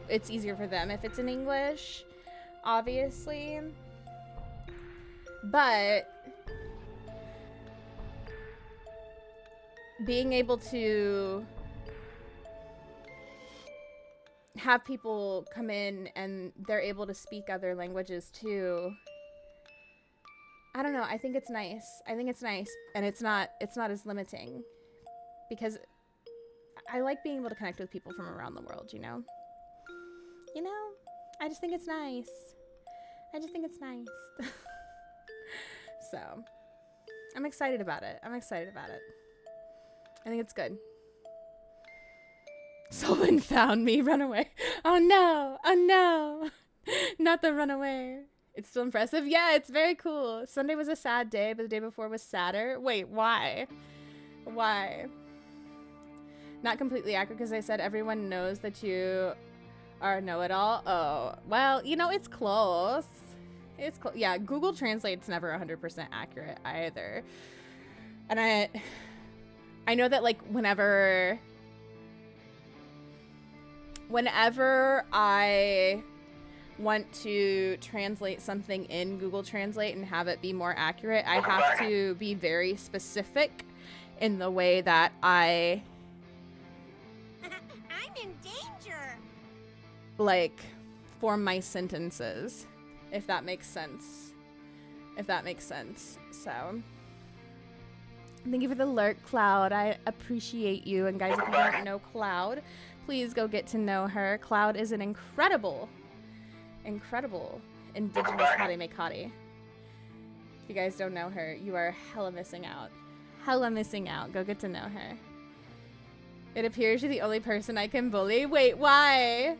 it's easier for them if it's in English, obviously, but being able to have people come in and they're able to speak other languages too. I don't know. I think it's nice. I think it's nice, and it's not as limiting, because I like being able to connect with people from around the world, you know? You know? I just think it's nice. I just think it's nice. So I'm excited about it. I'm excited about it. I think it's good. Someone found me. Run away. Oh no. Oh no. Not the runaway. It's still impressive. Yeah, it's very cool. Sunday was a sad day, but the day before was sadder. Wait, why? Why? Not completely accurate because I said everyone knows that you are know-it-all. Oh, well, you know, it's close. It's close. Yeah, Google Translate's never 100% accurate either. And I know that, like, whenever I want to translate something in Google Translate and have it be more accurate, I have to be very specific in the way that I'm in danger. Like, form my sentences, if that makes sense. If that makes sense. So, thank you for the lurk, Cloud. I appreciate you. And guys, if you don't know Cloud, please go get to know her. Cloud is an incredible indigenous hottie make hottie. If you guys don't know her, you are hella missing out. Hella missing out. Go get to know her. It appears you're the only person I can bully. Wait, why?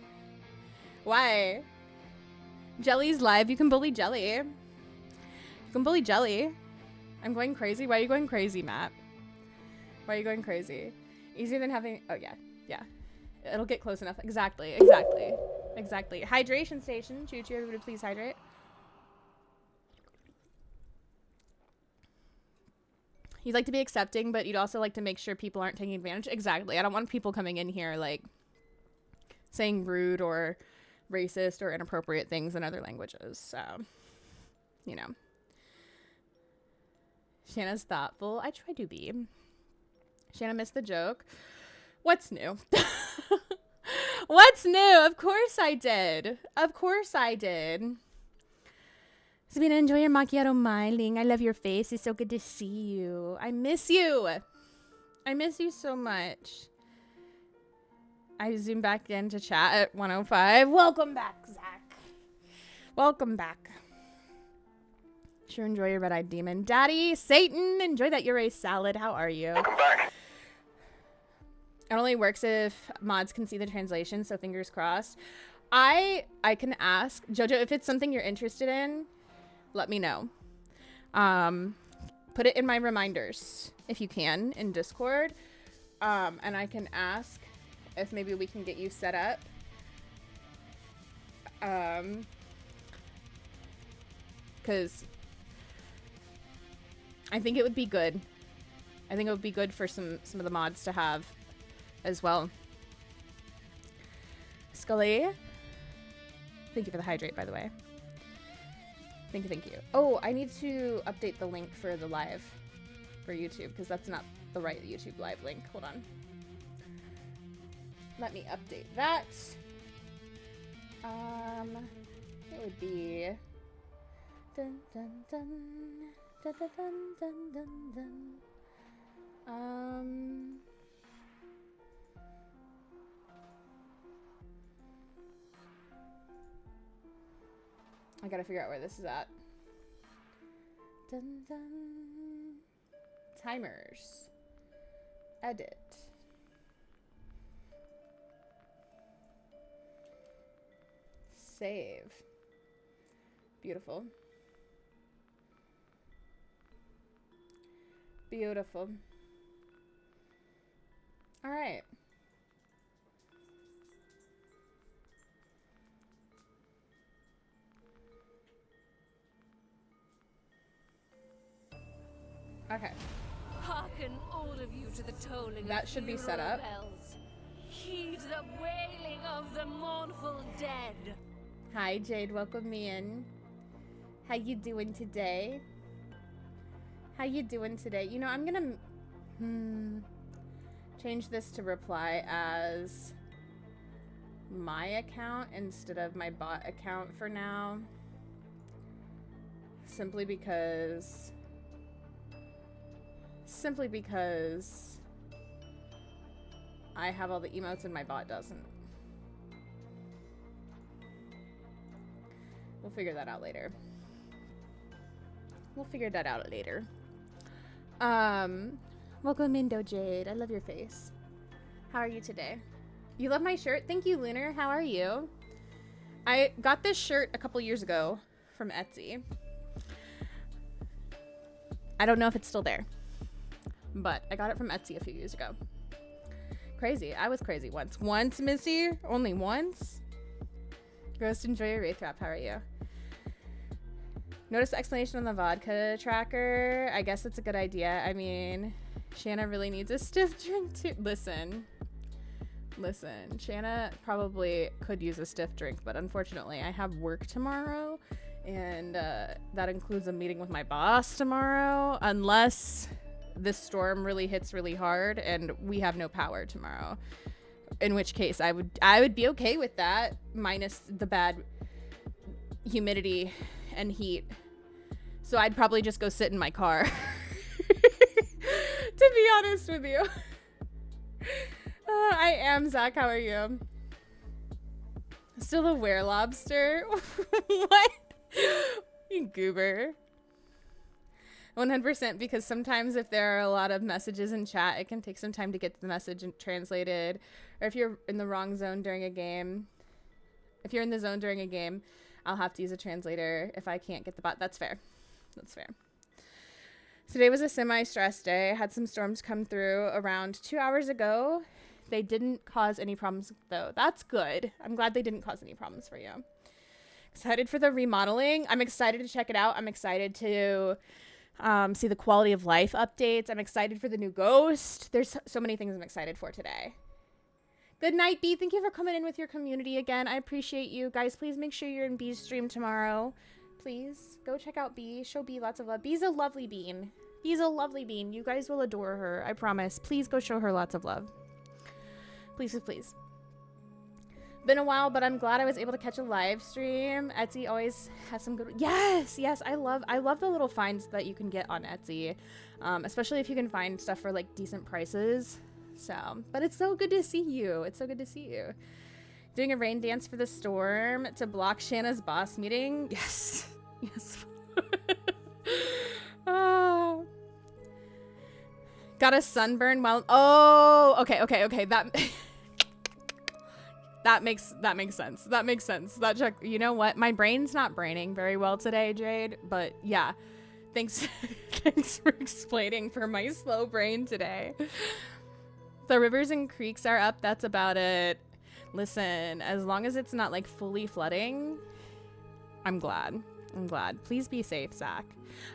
Why? Jelly's live. You can bully Jelly. You can bully Jelly. I'm going crazy. Why are you going crazy, Matt? Why are you going crazy? Easier than having... Oh, yeah. Yeah. It'll get close enough. Exactly. Exactly. Exactly. Hydration station. Choo-choo. Everybody please hydrate. You'd like to be accepting, but you'd also like to make sure people aren't taking advantage. Exactly. I don't want people coming in here, like, saying rude or racist or inappropriate things in other languages. So, you know. Shana's thoughtful. I try to be. Shana missed the joke. What's new? What's new? Of course I did. Of course I did. Sabina, enjoy your macchiato miling. I love your face. It's so good to see you. I miss you. I miss you so much. I zoom back into chat at 105. Welcome back, Zach. Welcome back. Sure enjoy your red-eyed demon. Daddy, Satan, enjoy that Ure salad. How are you? Welcome back. It only works if mods can see the translation, so fingers crossed. I can ask Jojo if it's something you're interested in. Let me know. Put it in my reminders if you can in Discord, and I can ask if maybe we can get you set up. Because I think it would be good. I think it would be good for some of the mods to have as well. Scully, thank you for the hydrate, by the way. Thank you. Oh, I need to update the link for the live for YouTube because that's not the right YouTube live link. Hold on. Let me update that. It would be dun dun dun dun dun dun dun dun dun. I gotta figure out where this is at. Dun dun. Timers. Edit. Save. Beautiful. Beautiful. All right. Okay. Hearken, all of you, to the tolling That of should be set funeral up. bells. Heed the wailing of the mournful dead. Hi, Jade. Welcome me in. How you doing today? How you doing today? You know, I'm gonna change this to reply as my account instead of my bot account for now. Simply because I have all the emotes and my bot doesn't. We'll figure that out later. We'll figure that out later. Welcome Indo Jade. I love your face. How are you today? You love my shirt? Thank you, Lunar. How are you? I got this shirt a couple years ago from Etsy. I don't know if it's still there, but I got it from Etsy a few years ago. Crazy. I was crazy once. Once, Missy? Only once? Ghost, enjoy your Wraith Wrap. How are you? Notice the explanation on the vodka tracker. I guess it's a good idea. I mean, Shana really needs a stiff drink too. Listen. Shana probably could use a stiff drink, but unfortunately I have work tomorrow, and that includes a meeting with my boss tomorrow, unless this storm really hits really hard and we have no power tomorrow, in which case I would be okay with that, minus the bad humidity and heat. So I'd probably just go sit in my car. To be honest with you. I am Zach. How are you? Still a were-lobster? What? You goober. 100%, because sometimes if there are a lot of messages in chat, it can take some time to get the message translated. Or if you're in the wrong zone during a game. If you're in the zone during a game, I'll have to use a translator if I can't get the bot. That's fair. That's fair. Today was a semi-stressed day. I had some storms come through around 2 hours ago. They didn't cause any problems, though. That's good. I'm glad they didn't cause any problems for you. Excited for the remodeling. I'm excited to check it out. I'm excited to see the quality of life updates. I'm excited for the new ghost. There's so many things I'm excited for today. Good night, B. Thank you for coming in with your community again. I appreciate you. Guys, please make sure you're in B's stream tomorrow. Please go check out B. Show B lots of love. B's a lovely bean. B's a lovely bean. You guys will adore her. I promise. Please go show her lots of love. Please, please, please. Been a while, but I'm glad I was able to catch a live stream. Etsy always has some good... Yes! I love the little finds that you can get on Etsy. Especially if you can find stuff for, like, decent prices. So, but it's so good to see you. It's so good to see you. Doing a rain dance for the storm to block Shana's boss meeting. Yes. Yes. Oh. Got a sunburn while... Oh, okay. That makes sense. That makes sense. That check. You know what? My brain's not braining very well today, Jade. But yeah, thanks for explaining for my slow brain today. The rivers and creeks are up. That's about it. Listen, as long as it's not like fully flooding, I'm glad. Please be safe, Zach.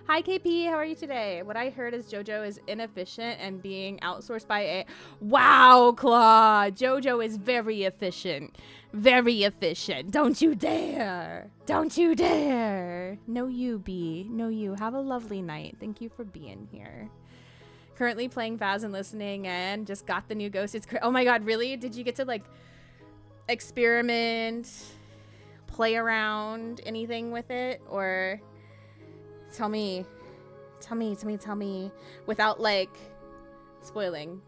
Hi, KP. How are you today? What I heard is JoJo is inefficient and being outsourced by a... Wow, Claw. JoJo is very efficient. Very efficient. Don't you dare. Don't you dare. No, you, B. No, you. Have a lovely night. Thank you for being here. Currently playing Phas and listening, and just got the new ghost. It's oh my god, really? Did you get to, like, experiment, play around, anything with it? Or tell me without, like, spoiling.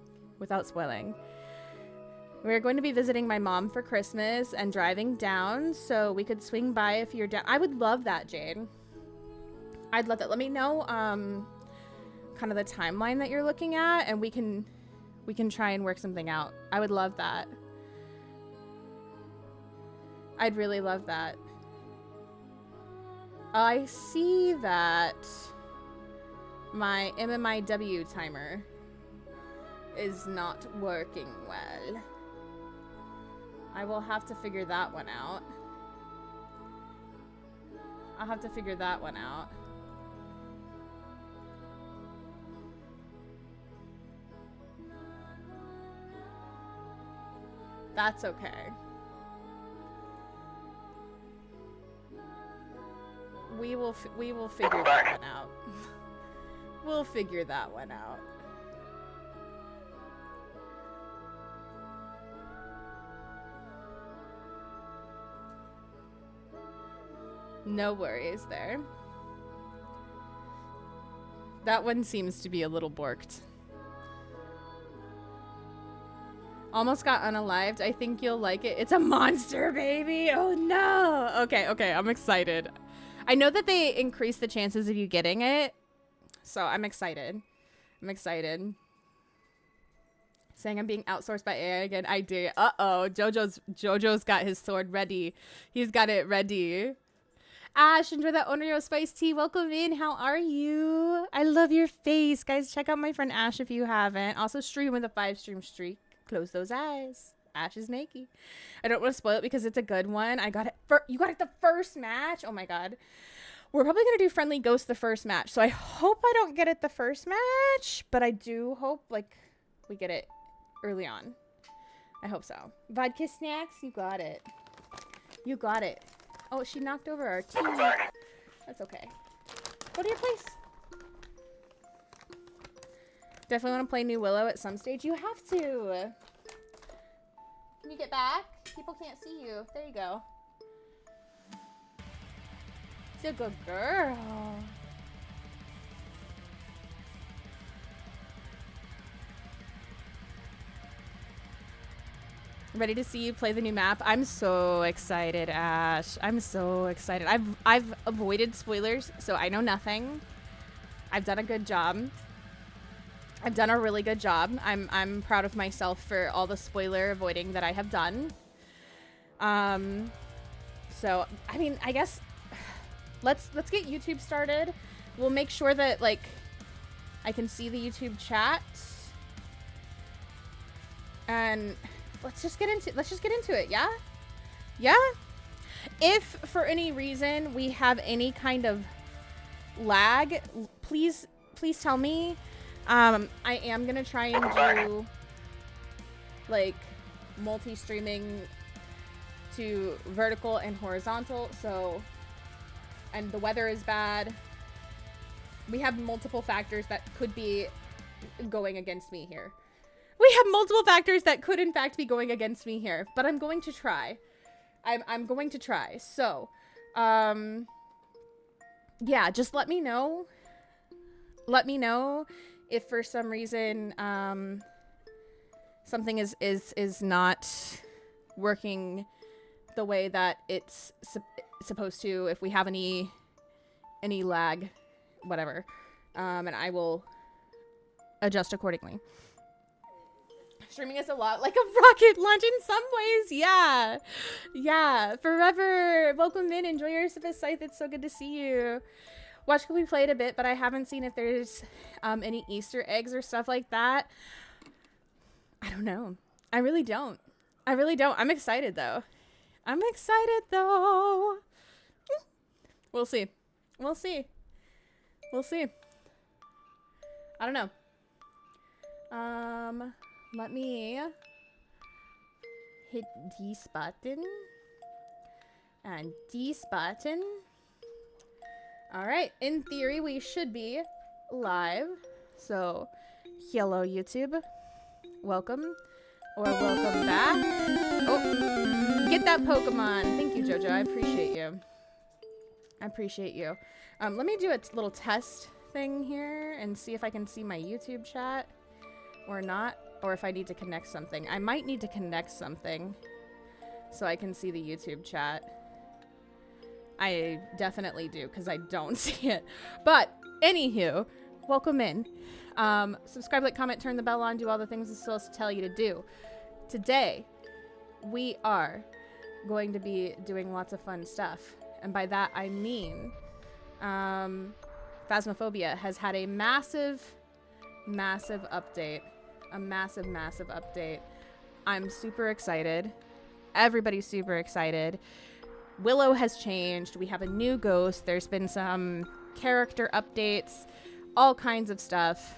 We're going to be visiting my mom for Christmas and driving down, so we could swing by if you're down. I would love that, Jade. I'd love that. Let me know kind of the timeline that you're looking at, and we can try and work something out. I would love that. I'd really love that. I see that my MMIW timer is not working well. I will have to figure that one out. I'll have to figure that one out. That's okay. We will figure that one out. We'll figure that one out. No worries there. That one seems to be a little borked. Almost got unalived. I think you'll like it. It's a monster, baby. Oh no. Okay, I'm excited. I know that they increase the chances of you getting it, so I'm excited. I'm excited. Saying I'm being outsourced by AI again. I do. Uh-oh. Jojo's got his sword ready. He's got it ready. Ash, enjoy that Onryo spice tea. Welcome in. How are you? I love your face. Guys, check out my friend Ash if you haven't. Also stream with a 5-stream streak. Close those eyes. Ash is naked. I don't want to spoil it because it's a good one. I got it. You got it the first match? Oh my god. We're probably going to do Friendly Ghost the first match. So I hope I don't get it the first match. But I do hope, like, we get it early on. I hope so. Vodka snacks, you got it. You got it. Oh, she knocked over our tea. That's okay. Go to your place. Definitely want to play New Willow at some stage. You have to. Can you get back? People can't see you. There you go. She's a good girl. Ready to see you play the new map. I'm so excited, Ash. I'm so excited. I've avoided spoilers, so I know nothing. I've done a good job. I've done a really good job. I'm proud of myself for all the spoiler avoiding that I have done. So I mean, I guess let's get YouTube started. We'll make sure that like I can see the YouTube chat. And let's just get into it, yeah? Yeah? If for any reason we have any kind of lag, please tell me. I am gonna try and do like multi-streaming to vertical and horizontal, so, and the weather is bad. We have multiple factors that could be going against me here. We have multiple factors that could in fact be going against me here, but I'm going to try. I'm going to try. So, yeah, just let me know. Let me know if for some reason something is not working the way that it's supposed to. If we have any lag, whatever, and I will adjust accordingly. Streaming is a lot like a rocket launch in some ways. Yeah. Yeah. Forever. Welcome in. Enjoy your sip of scythe. It's so good to see you. Watch Could We Play it a bit, but I haven't seen if there's any Easter eggs or stuff like that. I don't know. I really don't. I really don't. I'm excited, though. I'm excited, though. We'll see. We'll see. We'll see. I don't know. Let me hit this button and this button. All right, in theory, we should be live. So, hello, YouTube. Welcome or welcome back. Oh, get that Pokemon. Thank you, Jojo. I appreciate you. I appreciate you. Let me do a little test thing here and see if I can see my YouTube chat or not. Or if I need to connect something. I might need to connect something so I can see the YouTube chat. I definitely do because I don't see it. But anywho, welcome in. Subscribe, like, comment, turn the bell on, do all the things it's supposed to tell you to do. Today, we are going to be doing lots of fun stuff. And by that, I mean Phasmophobia has had a massive update. A massive update. I'm super excited. Everybody's super excited. Willow has changed. We have a new ghost. There's been some character updates, all kinds of stuff.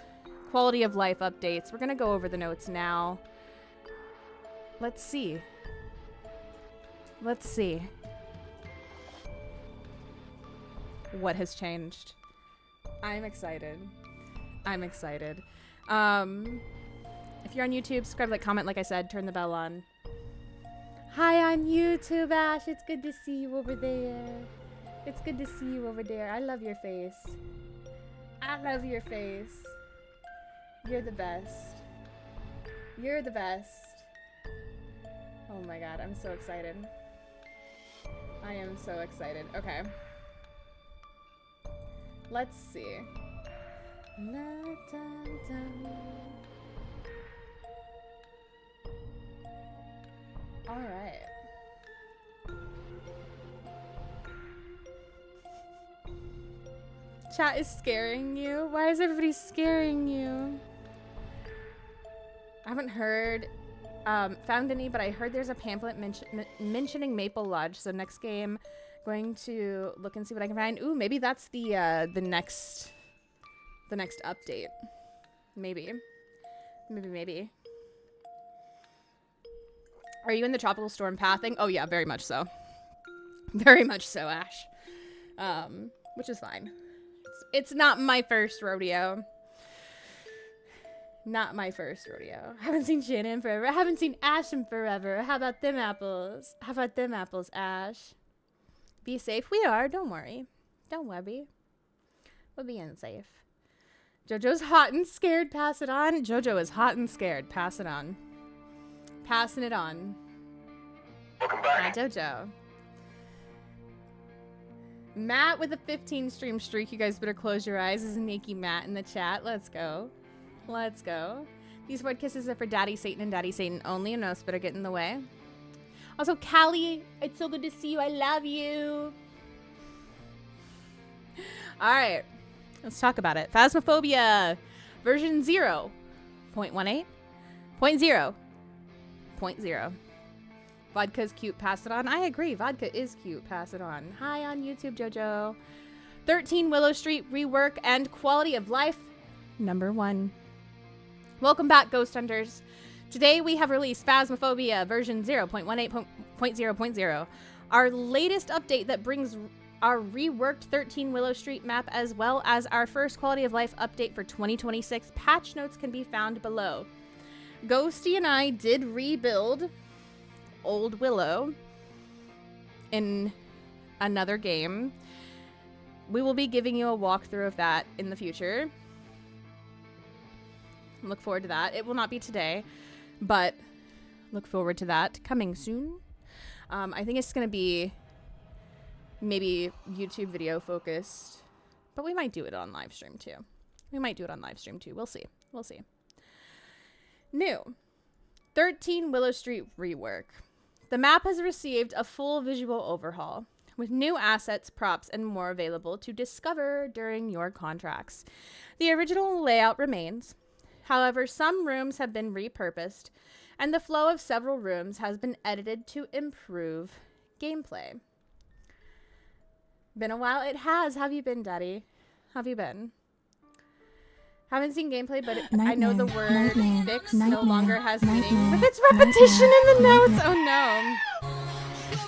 Quality of life updates. We're gonna go over the notes now. Let's see. Let's see. What has changed? I'm excited. I'm excited. If you're on YouTube, subscribe, like, comment, like I said, turn the bell on. Hi on YouTube, Ash. It's good to see you over there. It's good to see you over there. I love your face. I love your face. You're the best. You're the best. Oh my god, I'm so excited. I am so excited. Okay. Let's see. La, dun, dun. All right. Chat is scaring you. Why is everybody scaring you? I haven't heard, found any, but I heard there's a pamphlet mentioning Maple Lodge. So next game, going to look and see what I can find. Ooh, maybe that's the next update. Maybe. Are you in the tropical storm pathing? Oh yeah, very much so. Very much so, Ash. Which is fine. It's not my first rodeo. Not my first rodeo. Haven't seen Shana in forever. I haven't seen Ash in forever. How about them apples? How about them apples, Ash? Be safe. We are. Don't worry. Don't worry. We're being safe. Jojo's hot and scared. Pass it on. Jojo is hot and scared. Pass it on. Passing it on. Welcome Hi, back. Jojo. Matt with a 15 stream streak. You guys better close your eyes. This is Nikki Matt in the chat. Let's go. Let's go. These word kisses are for Daddy Satan and Daddy Satan only. And no better get in the way. Also, Callie, it's so good to see you. I love you. All right. Let's talk about it. Phasmophobia version 0.18.0.0. Vodka's cute, pass it on. I agree. Vodka is cute, pass it on. Hi on YouTube, Jojo. 13 Willow Street rework and quality of life #1. Welcome back, Ghost Hunters. Today we have released Phasmophobia version 0.18.0.0. Our latest update that brings our reworked 13 Willow Street map as well as our first quality of life update for 2026. Patch notes can be found below. Ghosty and I did rebuild Old Willow in another game. We will be giving you a walkthrough of that in the future. Look forward to that. It will not be today, but look forward to that coming soon. I think it's going to be maybe YouTube video focused, but we might do it on live stream too. We'll see. New 13 Willow Street rework. The map has received a full visual overhaul with new assets, props, and more available to discover during your contracts. The original layout remains. However, some rooms have been repurposed, and the flow of several rooms has been edited to improve gameplay. Been a while? It has. Have you been, Daddy? Have you been? Haven't seen gameplay, but I know the word fix no longer has meaning with its repetition in the notes. Oh no.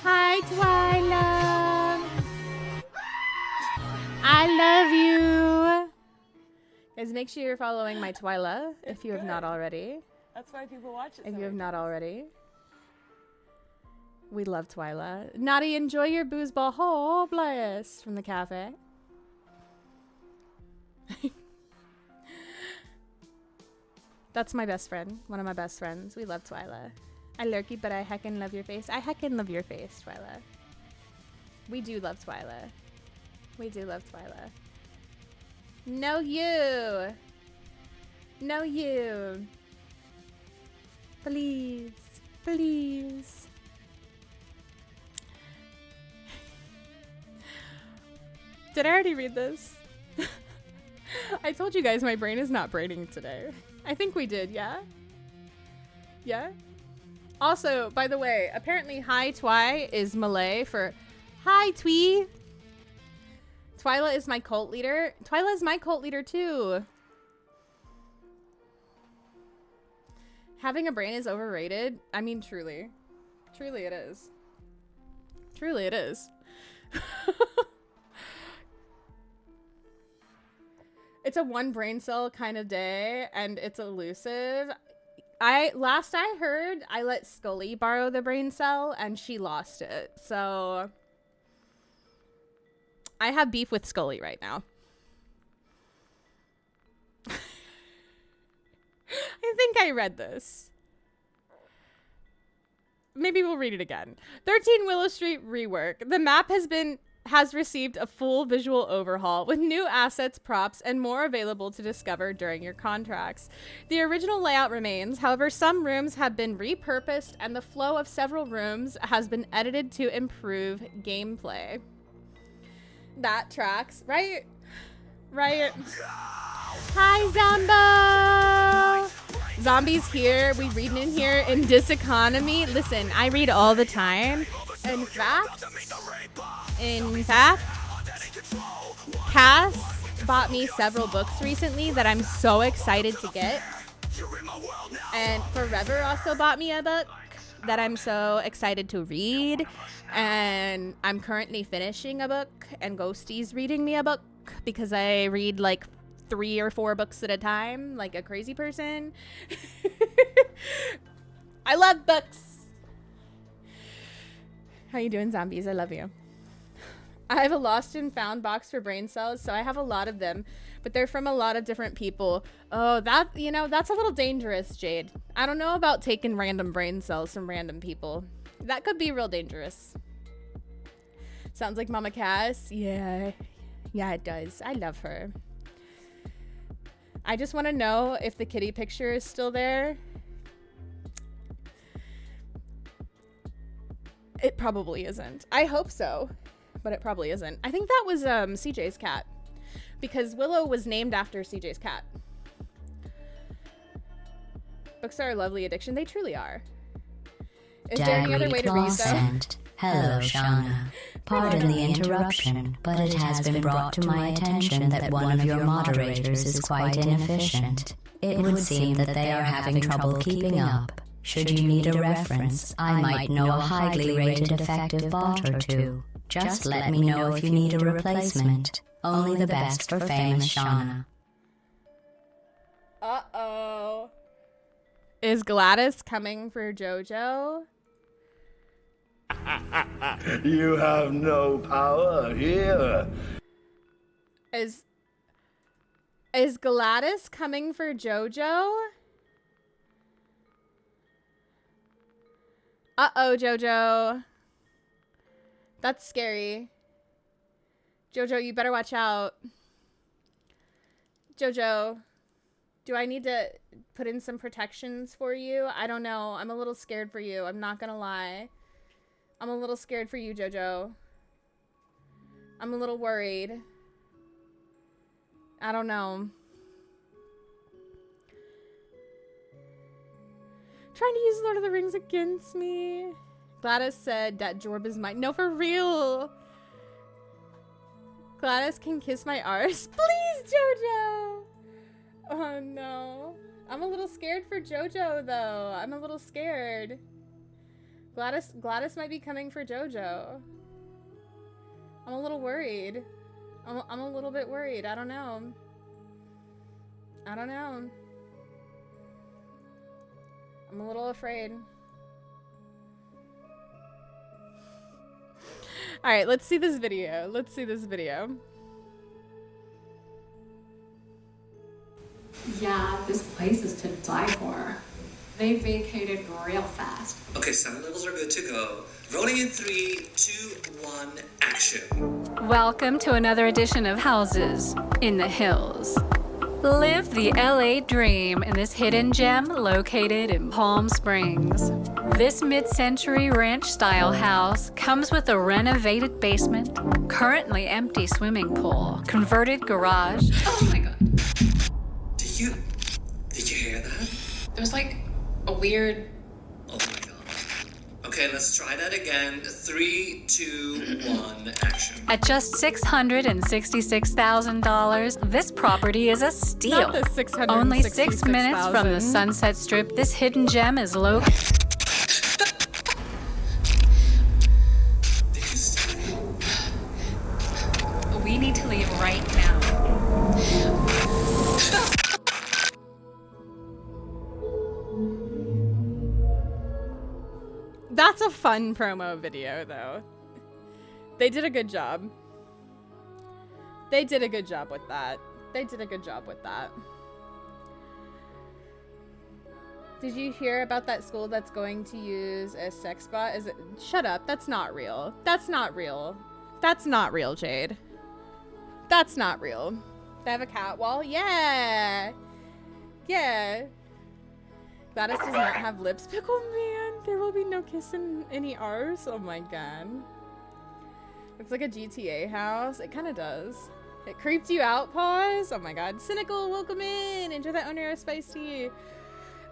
Hi, Twyla. I love you. Guys, make sure you're following my Twyla if you have not already. That's why people watch it. If you have not already. We love Twyla. Naughty, enjoy your booze ball. Oh, bless. From the cafe. That's my best friend. One of my best friends. We love Twyla. I lurky, but I heckin' love your face. I heckin' love your face, Twyla. We do love Twyla. We do love Twyla. No you. No you. Please. Please. Did I already read this? I told you guys my brain is not braining today. I think we did, yeah? Yeah? Also, by the way, apparently hi Twy is Malay for hi Twee. Twyla is my cult leader. Twyla is my cult leader too. Having a brain is overrated. I mean, truly. Truly it is. Truly it is. It's a one brain cell kind of day, and it's elusive. Last I heard, I let Scully borrow the brain cell, and she lost it. So I have beef with Scully right now. I think I read this. Maybe we'll read it again. 13 Willow Street rework. The map has been has received a full visual overhaul with new assets, props, and more available to discover during your contracts. The original layout remains, however, some rooms have been repurposed and the flow of several rooms has been edited to improve gameplay. That tracks, right? Right. Hi, Zombo! Zombies here. We reading in here in this economy. Listen, I read all the time. In fact, Cass bought me several books recently that I'm so excited to get. And Forever also bought me a book that I'm so excited to read. And I'm currently finishing a book, and Ghosty's reading me a book because I read like 3 or 4 books at a time, like a crazy person. I love books. How you doing, zombies? I love you. I have a lost and found box for brain cells, so I have a lot of them, but they're from a lot of different people. Oh, that, you know, that's a little dangerous, Jade. I don't know about taking random brain cells from random people. That could be real dangerous. Sounds like Mama Cass. Yeah, it does. I love her. I just want to know if the kitty picture is still there. It probably isn't. I hope so, but it probably isn't. I think that was CJ's cat, because Willow was named after CJ's cat. Books are a lovely addiction. They truly are. Is there any other way to read them? Hello, Shana. Pardon the interruption, but it has been brought to my attention that one of your moderators is quite inefficient. It would seem that they are having trouble keeping up. Should you need a reference, I might know a highly rated effective bot or two. Just let me know if you need a replacement. Only the best for famous Shana. Uh-oh. Is Gladys coming for JoJo? You have no power here. Is Gladys coming for JoJo? Uh-oh, JoJo. That's scary. JoJo, you better watch out. JoJo, do I need to put in some protections for you? I don't know. I'm a little scared for you. I'm not gonna lie. I'm a little scared for you, JoJo. I'm a little worried. I don't know. Trying to use Lord of the Rings against me. Gladys said that Jorb is mine. No, for real. Gladys can kiss my arse. Please, JoJo. Oh, no. I'm a little scared for JoJo, though. I'm a little scared. Gladys might be coming for JoJo. I'm a little worried. I'm a little bit worried. I don't know. I don't know. I'm a little afraid. All right, let's see this video. Let's see this video. Yeah, this place is to die for. They vacated real fast. Okay, sound levels are good to go. Rolling in 3, 2, 1, action. Welcome to another edition of Houses in the Hills. Live the LA dream in this hidden gem located in Palm Springs. This mid-century ranch-style house comes with a renovated basement, currently empty swimming pool, converted garage. Oh my god. Did you hear that? There's like a weird... Oh my god. Okay, let's try that again. 3, 2, 1, action. At just $666,000, this property is a steal. Not the $666,000. Only 6 minutes from the Sunset Strip, this hidden gem is located. We need to leave right now. That's a fun promo video, though. They did a good job. They did a good job with that. They did a good job with that. Did you hear about that school that's going to use a sex bot? Is it? Shut up. That's not real. That's not real. That's not real, Jade. That's not real. They have a cat wall? Yeah. Yeah. Gladys does not have lips. Pickle man. There will be no kissing any R's. Oh my god. Looks like a GTA house. It kind of does. It creeped you out, pause. Oh my god. Cynical, welcome in. Enjoy that owner spicy.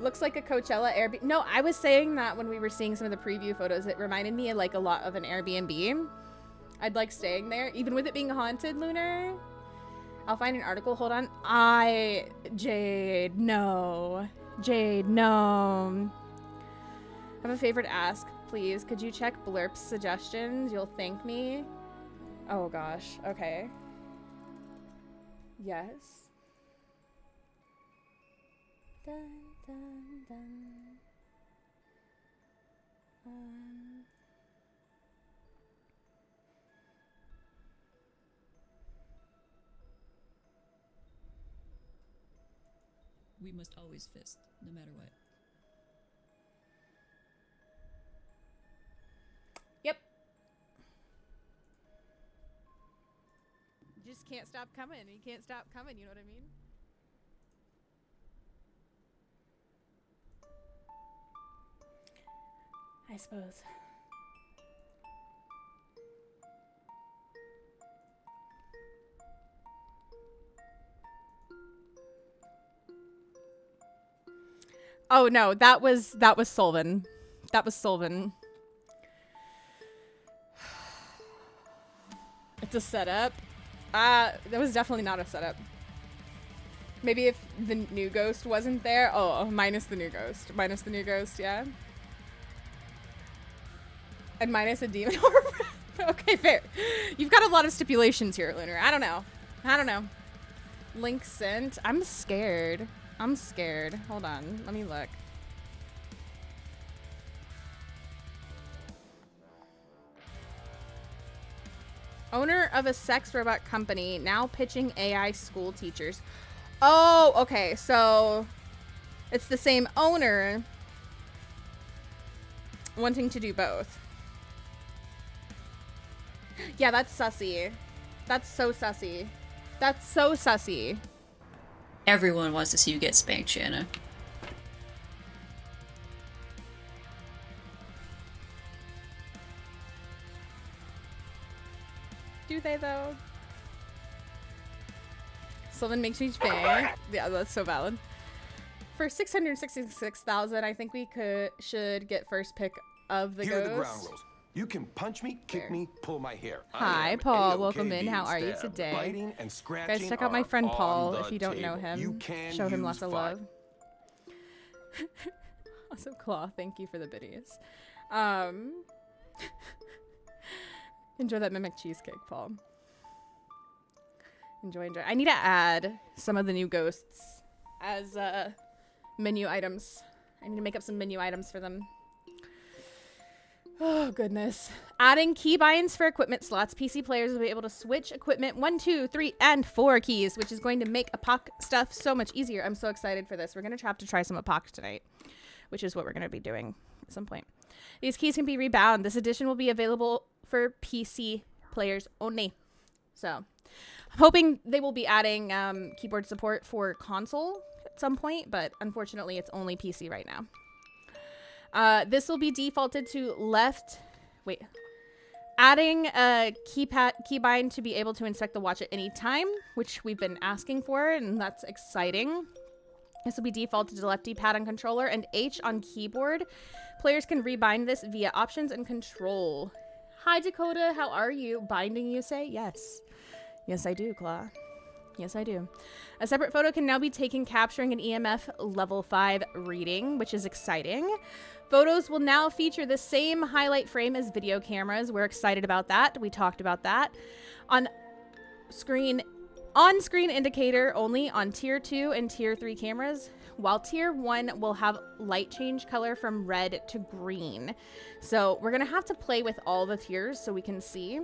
Looks like a Coachella Airbnb. No, I was saying that when we were seeing some of the preview photos. It reminded me of like a lot of an Airbnb. I'd like staying there, even with it being haunted, Lunar. I'll find an article. Hold on. Jade, no. Jade, no. I have a favorite ask, please. Could you check Blurp's suggestions? You'll thank me. Oh gosh. Okay. Yes. Dun, dun, dun. We must always fist, no matter what. Yep. You just can't stop coming. You can't stop coming, you know what I mean? I suppose. Oh no, that was Solvin. That was Solvin. It's a setup. That was definitely not a setup. Maybe if the new ghost wasn't there. Oh, minus the new ghost. Minus the new ghost, yeah. And minus a demon orb. Okay, fair. You've got a lot of stipulations here, Lunar. I don't know. I don't know. Link sent. I'm scared. I'm scared. Hold on. Let me look. Owner of a sex robot company now pitching AI school teachers. Oh, okay. So it's the same owner wanting to do both. Yeah, that's sussy. That's so sussy. That's so sussy. Everyone wants to see you get spanked, Shana. Do they though? Sylvan makes me spank. Yeah, that's so valid. For 666,000, I think we should get first pick of the Here are the ghost. ground rules. You can punch me, kick me, pull my hair. Hi, Paul. Welcome in. How are you today? Biting and scratching Guys, check out my friend are Paul on if the you don't know table. him. You can Show him use lots of fire. love. Awesome Claw, thank you for the biddies. Enjoy that mimic cheesecake, Paul. Enjoy, enjoy. I need to add some of the new ghosts as menu items. I need to make up some menu items for them. Oh, goodness. Adding keybinds for equipment slots. PC players will be able to switch equipment 1, 2, 3, and 4 keys, which is going to make APOC stuff so much easier. I'm so excited for this. We're going to have to try some APOC tonight, which is what we're going to be doing at some point. These keys can be rebound. This edition will be available for PC players only. So I'm hoping they will be adding keyboard support for console at some point, but unfortunately it's only PC right now. This will be defaulted to left. Wait. Adding a keybind to be able to inspect the watch at any time, which we've been asking for, and that's exciting. This will be defaulted to left D-pad on controller and H on keyboard. Players can rebind this via options and control. Hi, Dakota. How are you? Binding, you say? Yes. Yes, I do, Claw. Yes, I do. A separate photo can now be taken capturing an EMF level 5 reading, which is exciting. Photos will now feature the same highlight frame as video cameras. We're excited about that. We talked about that. On-screen indicator only on Tier 2 and Tier 3 cameras, while Tier 1 will have light change color from red to green. So we're going to have to play with all the tiers so we can see.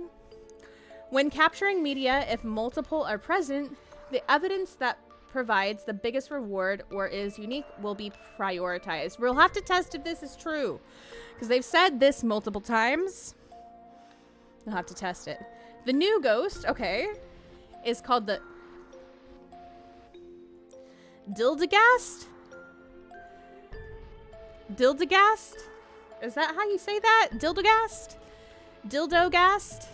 When capturing media, if multiple are present, the evidence that provides the biggest reward or is unique will be prioritized. We'll have to test if this is true, because they've said this multiple times. We'll have to test it. The new ghost, okay, is called the Deildegast? Deildegast? Is that how you say that? Deildegast? Deildegast?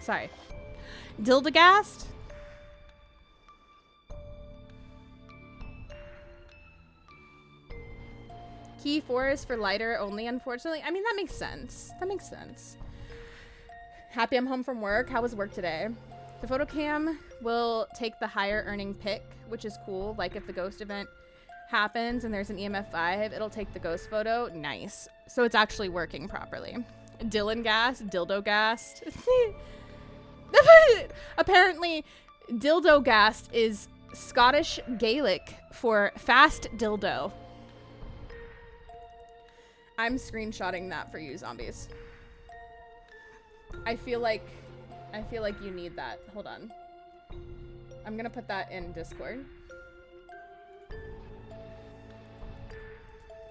Sorry. Deildegast? Key 4 is for lighter only, unfortunately. I mean, that makes sense. That makes sense. Happy I'm home from work. How was work today? The photo cam will take the higher earning pick, which is cool. Like if the ghost event happens and there's an EMF 5, it'll take the ghost photo. Nice. So it's actually working properly. Deildegast. Apparently, Deildegast is Scottish Gaelic for fast dildo. I'm screenshotting that for you, zombies. I feel like you need that. Hold on. I'm gonna put that in Discord.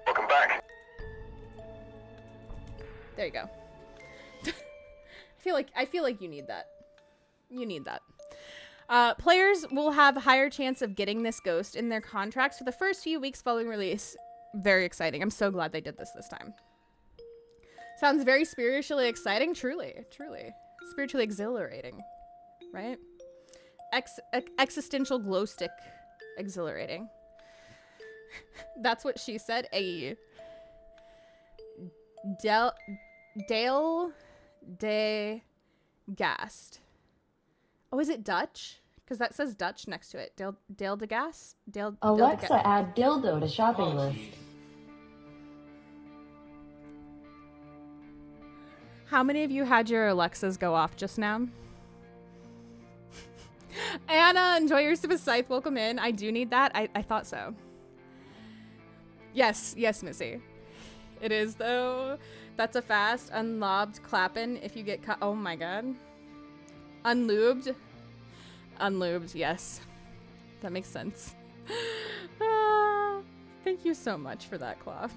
Welcome back. There you go. I feel like you need that. You need that. Players will have a higher chance of getting this ghost in their contracts for the first few weeks following release. Very exciting. I'm so glad they did this time. Sounds very spiritually exciting. Truly. Spiritually exhilarating. Right? Existential glow stick exhilarating. That's what she said. A Deildegast. Oh, is it Dutch? Because that says Dutch next to it. Deildegast? Alexa, add dildo to shopping list. How many of you had your Alexas go off just now? Anna, enjoy your super scythe. Welcome in. I do need that. I thought so. Yes, Missy. It is, though. That's a fast, unlobbed clappin' if you get cut. Oh my god. Unlubed. Unlubed, yes. That makes sense. Thank you so much for that, Claw.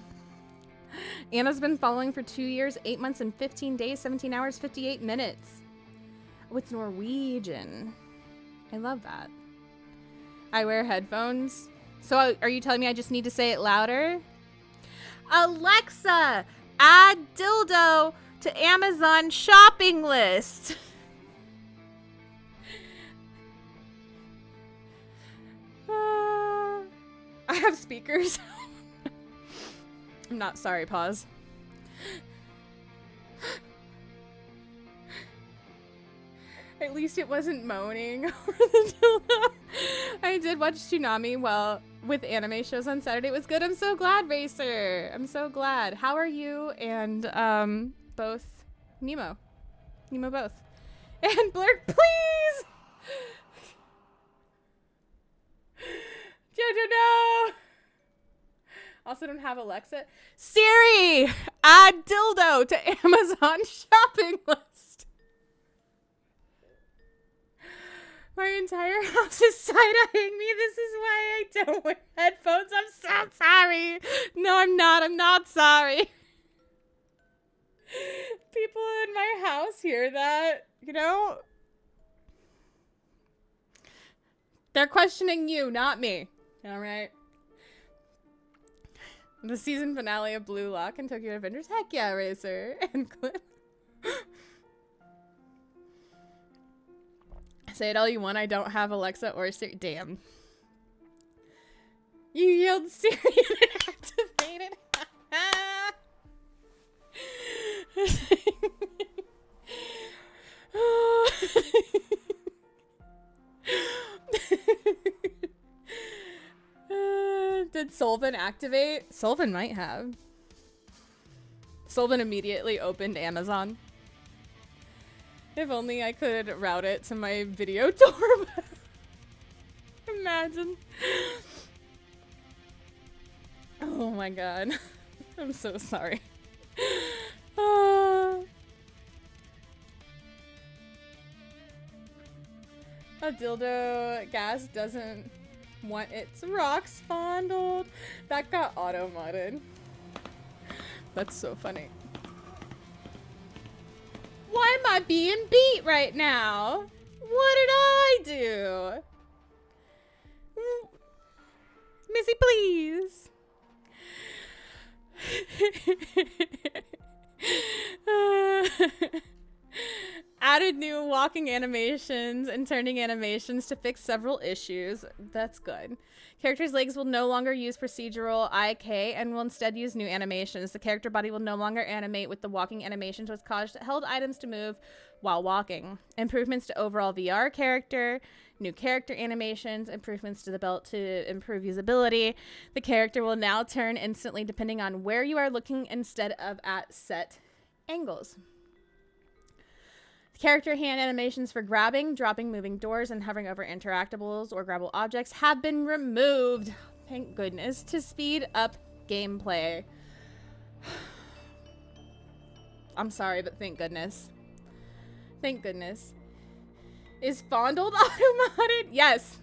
Anna's been following for 2 years, 8 months, and 15 days, 17 hours, 58 minutes. Oh, it's Norwegian. I love that. I wear headphones. So are you telling me I just need to say it louder? Alexa, add dildo to Amazon shopping list. I have speakers. I'm not sorry, pause. At least it wasn't moaning over the dildo. I did watch Tsunami with anime shows on Saturday. It was good. I'm so glad, Racer. I'm so glad. How are you and both Nemo both. And Blurk, please! Jojo, no! Also don't have Alexa. Siri! Add dildo to Amazon shopping list. My entire house is side-eyeing me. This is why I don't wear headphones. I'm so sorry. No, I'm not. I'm not sorry. People in my house hear that, you know? They're questioning you, not me. All right. The season finale of Blue Lock and Tokyo Avengers. Heck yeah, Racer and Clip. Say it all you want. I don't have Alexa or Siri. Damn. You yelled Siri and activated. Did Solvin activate? Solvin might have. Solvin immediately opened Amazon. If only I could route it to my video doorbell. Imagine. Oh my god. I'm so sorry. A dildo gas doesn't want its rocks fondled. That got auto-modded. That's so funny. Why am I being beat right now? What did I do? Missy, please. Added new walking animations and turning animations to fix several issues. That's good. Characters' legs will no longer use procedural IK and will instead use new animations. The character body will no longer animate with the walking animations, which caused held items to move while walking. Improvements to overall VR character, new character animations, improvements to the belt to improve usability. The character will now turn instantly depending on where you are looking instead of at set angles. Character hand animations for grabbing, dropping moving doors, and hovering over interactables or grabbable objects have been removed. Thank goodness, to speed up gameplay. I'm sorry, but thank goodness. Thank goodness. Is fondled auto-modded? Yes.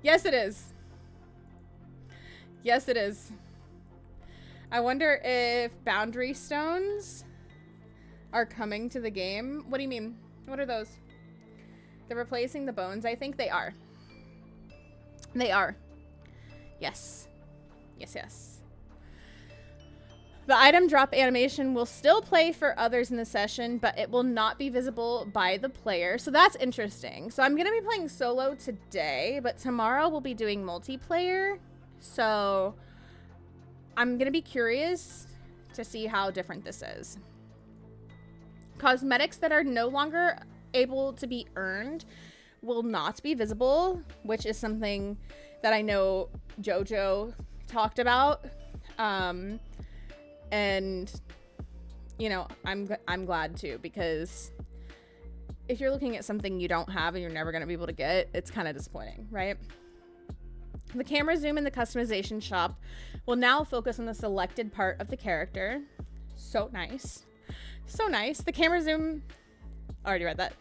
Yes, it is. Yes, it is. I wonder if boundary stones are coming to the game. What do you mean? What are those? They're replacing the bones. I think they are. They are. Yes. Yes, yes. The item drop animation will still play for others in the session, but it will not be visible by the player. So that's interesting. So I'm going to be playing solo today, but tomorrow we'll be doing multiplayer. So I'm going to be curious to see how different this is. Cosmetics that are no longer able to be earned will not be visible, which is something that I know JoJo talked about. And you know, I'm glad too, because if you're looking at something you don't have and you're never going to be able to get, it's kind of disappointing, right? The camera zoom in the customization shop will now focus on the selected part of the character. So nice. So nice. The camera zoom, already read that.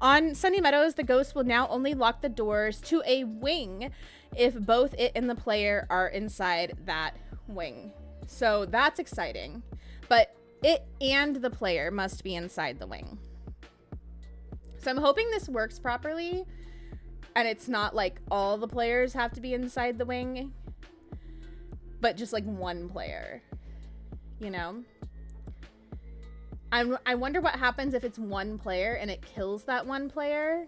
On Sunny Meadows, the ghost will now only lock the doors to a wing if both it and the player are inside that wing. So that's exciting. But it and the player must be inside the wing. So I'm hoping this works properly and it's not like all the players have to be inside the wing, but just like one player, you know? I wonder what happens if it's one player and it kills that one player.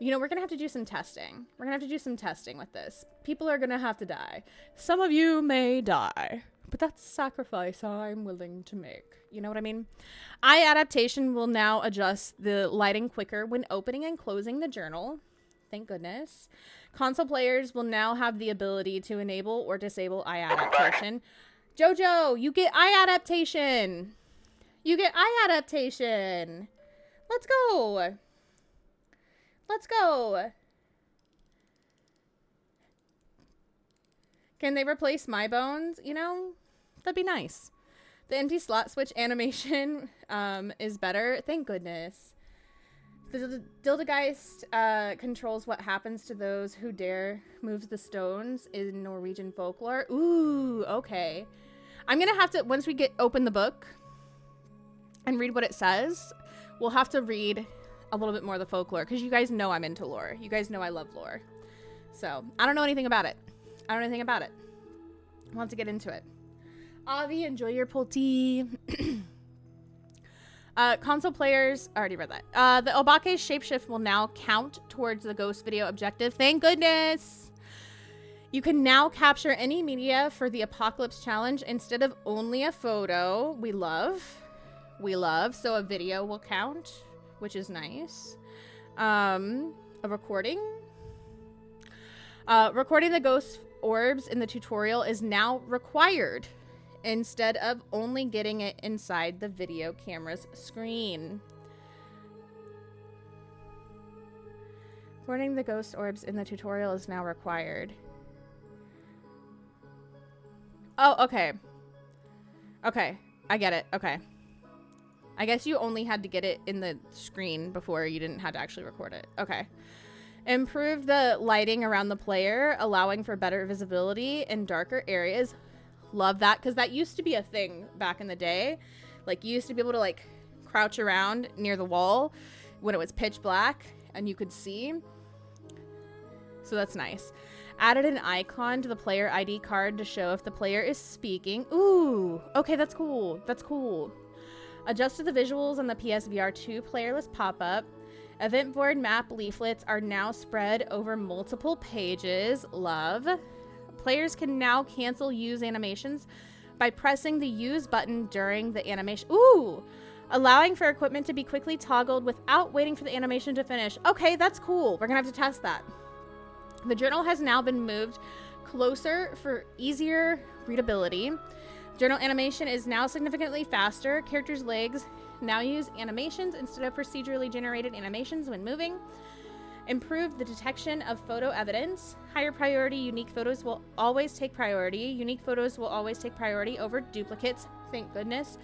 You know, we're going to have to do some testing. We're going to have to do some testing with this. People are going to have to die. Some of you may die, but that's a sacrifice I'm willing to make. You know what I mean? Eye adaptation will now adjust the lighting quicker when opening and closing the journal. Thank goodness. Console players will now have the ability to enable or disable eye adaptation. JoJo, you get eye adaptation. You get eye adaptation. Let's go. Let's go. Can they replace my bones? You know, that'd be nice. The empty slot switch animation is better. Thank goodness. The Deildegast controls what happens to those who dare move the stones in Norwegian folklore. Ooh, okay. I'm going to have to, once we open the book and read what it says, we'll have to read a little bit more of the folklore, because you guys know I'm into lore. You guys know I love lore. So, I don't know anything about it. I don't know anything about it. I want to get into it. Avi, enjoy your polti. Console players, I already read that. The Obake shapeshift will now count towards the ghost video objective. Thank goodness! You can now capture any media for the Apocalypse Challenge instead of only a photo. We love. We love. So a video will count, which is nice. A recording. Recording the ghost orbs in the tutorial is now required instead of only getting it inside the video camera's screen. Recording the ghost orbs in the tutorial is now required. Oh, okay. Okay, I get it. Okay. I guess you only had to get it in the screen before you didn't have to actually record it. Okay. Improve the lighting around the player, allowing for better visibility in darker areas. Love that, because that used to be a thing back in the day. Like, you used to be able to, like, crouch around near the wall when it was pitch black and you could see. So that's nice. Added an icon to the player ID card to show if the player is speaking. Ooh, okay, that's cool. That's cool. Adjusted the visuals on the PSVR 2 player list pop-up. Event board map leaflets are now spread over multiple pages. Love. Players can now cancel use animations by pressing the use button during the animation. Ooh! Allowing for equipment to be quickly toggled without waiting for the animation to finish. Okay, that's cool. We're gonna have to test that. The journal has now been moved closer for easier readability. Journal animation is now significantly faster. Characters' legs now use animations instead of procedurally generated animations when moving. Improved the detection of photo evidence. Higher priority unique photos will always take priority. Unique photos will always take priority over duplicates. Thank goodness.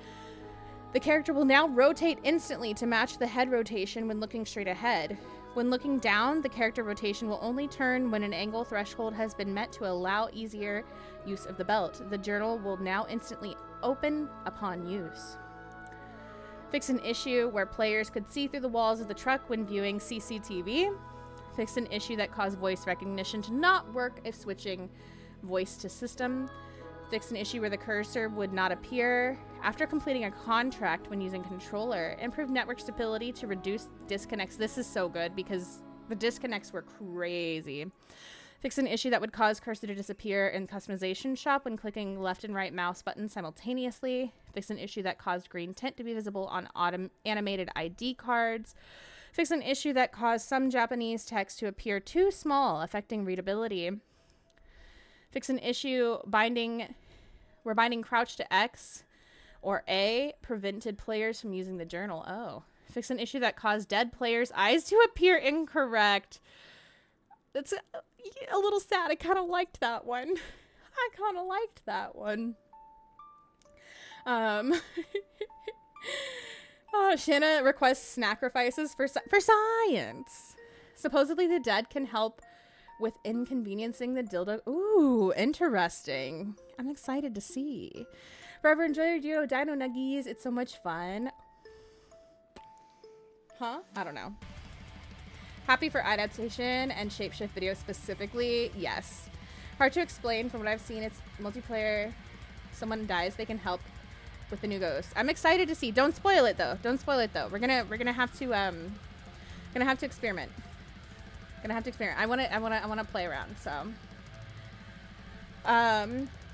The character will now rotate instantly to match the head rotation when looking straight ahead. When looking down, the character rotation will only turn when an angle threshold has been met to allow easier use of the belt. The journal will now instantly open upon use. Fix an issue where players could see through the walls of the truck when viewing CCTV. Fix an issue that caused voice recognition to not work if switching voice to system. Fix an issue where the cursor would not appear after completing a contract when using controller. Improve network stability to reduce disconnects. This is so good because the disconnects were crazy. Fix an issue that would cause cursor to disappear in customization shop when clicking left and right mouse buttons simultaneously. Fix an issue that caused green tint to be visible on animated ID cards. Fix an issue that caused some Japanese text to appear too small, affecting readability. Fix an issue where binding crouch to X or A prevented players from using the journal. Oh. Fix an issue that caused dead players' eyes to appear incorrect. That's a little sad. I kind of liked that one. Oh, Shana requests sacrifices for science. Supposedly the dead can help with inconveniencing the dildo. Ooh, interesting. I'm excited to see. Forever enjoy your Dino Nuggies. It's so much fun. Huh? I don't know. Happy for adaptation and shapeshift video specifically. Yes. Hard to explain. From what I've seen, it's multiplayer. Someone dies, they can help with the new ghost. I'm excited to see. Don't spoil it though. We're gonna have to experiment. I wanna play around. So,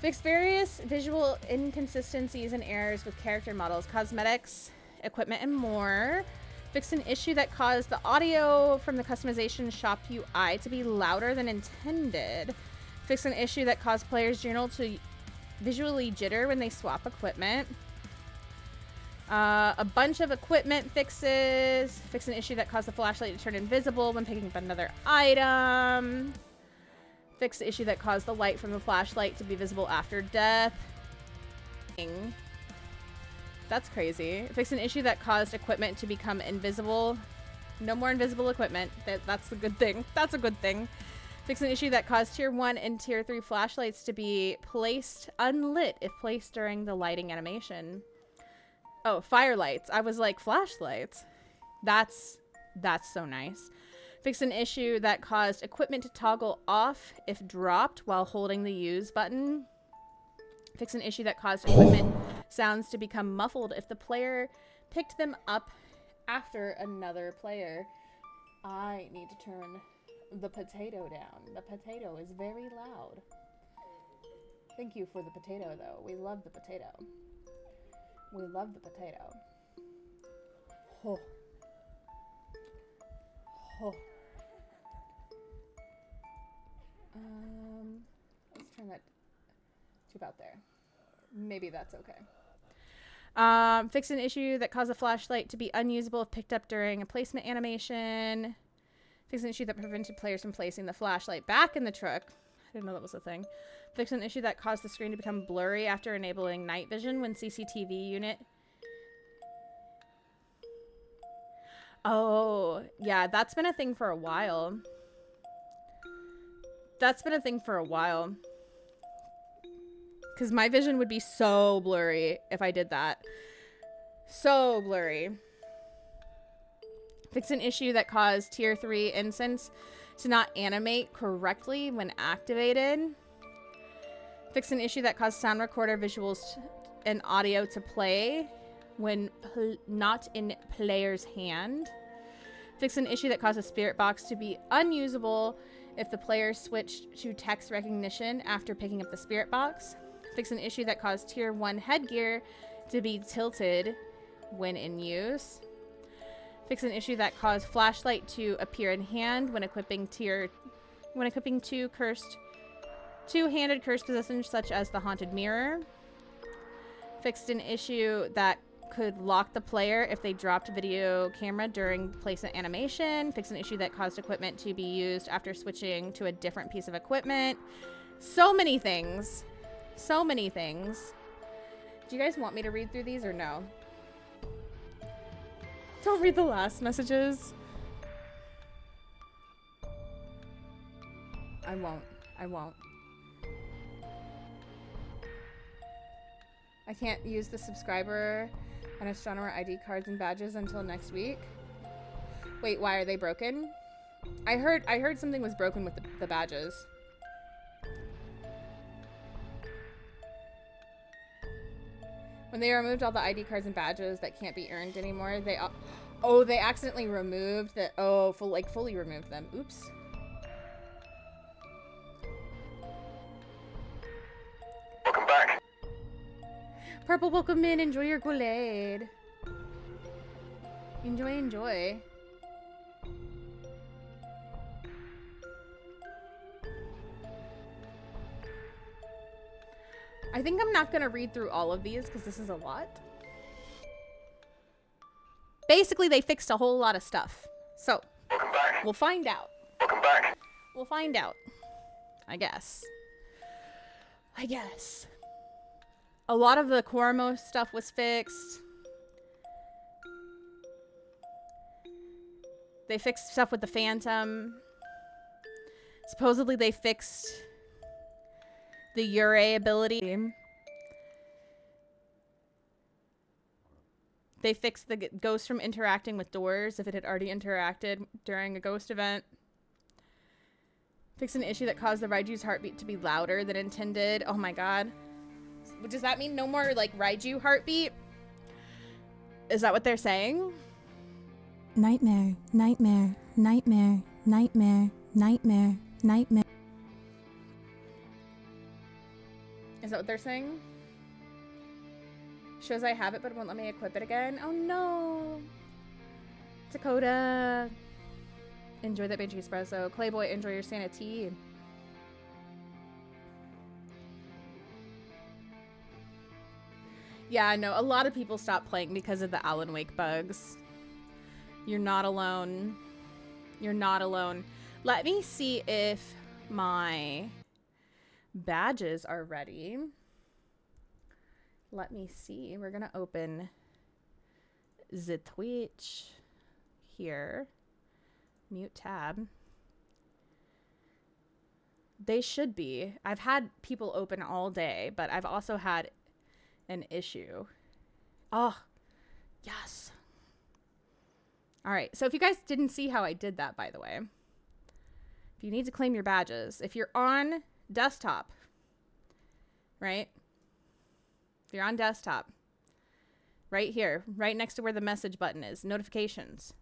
fix various visual inconsistencies and errors with character models, cosmetics, equipment, and more. Fix an issue that caused the audio from the customization shop UI to be louder than intended. Fix an issue that caused players' journal to visually jitter when they swap equipment. A bunch of equipment fixes. Fix an issue that caused the flashlight to turn invisible when picking up another item. Fix the issue that caused the light from the flashlight to be visible after death. That's crazy. Fix an issue that caused equipment to become invisible. No more invisible equipment. That's a good thing. That's a good thing. Fix an issue that caused tier 1 and tier 3 flashlights to be placed unlit if placed during the lighting animation. Oh, firelights. I was like, flashlights? That's so nice. Fix an issue that caused equipment to toggle off if dropped while holding the use button. Fix an issue that caused equipment sounds to become muffled if the player picked them up after another player. I need to turn the potato down. The potato is very loud. Thank you for the potato, though. We love the potato. We love the potato. Oh. Oh. Let's turn that to about there. Maybe that's okay. Fix an issue that caused a flashlight to be unusable if picked up during a placement animation. Fix an issue that prevented players from placing the flashlight back in the truck. I didn't know that was a thing. Fix an issue that caused the screen to become blurry after enabling night vision when CCTV unit. Oh, yeah, that's been a thing for a while. Because my vision would be so blurry if I did that. So blurry. Fix an issue that caused Tier 3 incense to not animate correctly when activated. Fix an issue that caused sound recorder visuals and audio to play when not in player's hand. Fix an issue that caused a spirit box to be unusable if the player switched to text recognition after picking up the spirit box. Fix an issue that caused Tier 1 headgear to be tilted when in use. Fix an issue that caused flashlight to appear in hand when equipping two two-handed cursed possessions such as the haunted mirror. Fixed an issue that could lock the player if they dropped video camera during placement animation. Fixed an issue that caused equipment to be used after switching to a different piece of equipment. So many things. So many things. Do you guys want me to read through these or no? Don't read the last messages. I won't. I won't. I can't use the subscriber and astronomer ID cards and badges until next week. Wait, why are they broken? I heard something was broken with the badges. When they removed all the ID cards and badges that can't be earned anymore, they accidentally removed the fully removed them. Oops. Welcome back. Purple, welcome in. Enjoy your Kool-Aid. Enjoy. I think I'm not gonna read through all of these because this is a lot. Basically, they fixed a whole lot of stuff. So, Welcome back. we'll find out. Welcome back. We'll find out. I guess. A lot of the Cormos stuff was fixed. They fixed stuff with the Phantom. Supposedly they fixed the Ure ability. They fixed the ghost from interacting with doors if it had already interacted during a ghost event. Fixed an issue that caused the Raiju's heartbeat to be louder than intended. Oh my god. Does that mean no more, like, Raiju heartbeat? Is that what they're saying? Nightmare, nightmare, nightmare, nightmare, nightmare, nightmare. Is that what they're saying? Shows I have it, but it won't let me equip it again. Oh no! Dakota! Enjoy that Banshee Espresso. Clayboy, enjoy your sanity. Yeah, I know. A lot of people stopped playing because of the Alan Wake bugs. You're not alone. You're not alone. Let me see if my badges are ready. Let me see. We're going to open the Twitch here. Mute tab. They should be. I've had people open all day, but I've also had an issue. Oh, yes. All right. So if you guys didn't see how I did that, by the way, if you need to claim your badges, if you're on desktop, right? If you're on desktop, right here, right next to where the message button is, notifications,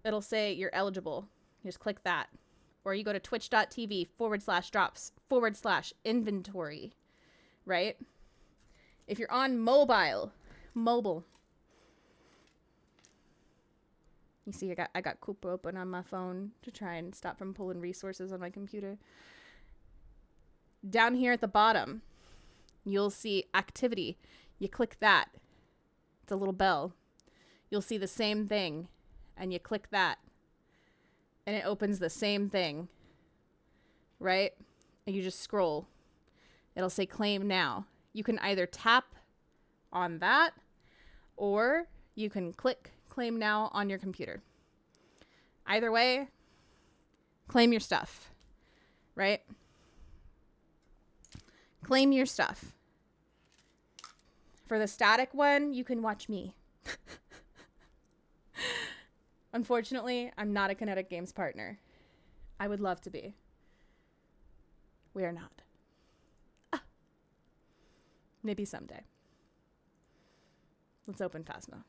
it'll say you're eligible. You just click that. Or you go to twitch.tv/drops/inventory, right? If you're on mobile, you see I got Koopa open on my phone to try and stop from pulling resources on my computer. Down here at the bottom, you'll see activity. You click that. It's a little bell. You'll see the same thing, and you click that, and it opens the same thing, right? And you just scroll. It'll say claim now. You can either tap on that, or you can click claim now on your computer. Either way, claim your stuff, right? Claim your stuff. For the static one, you can watch me. Unfortunately, I'm not a Kinetic Games partner. I would love to be. We are not. Maybe someday. Let's open Phasmo.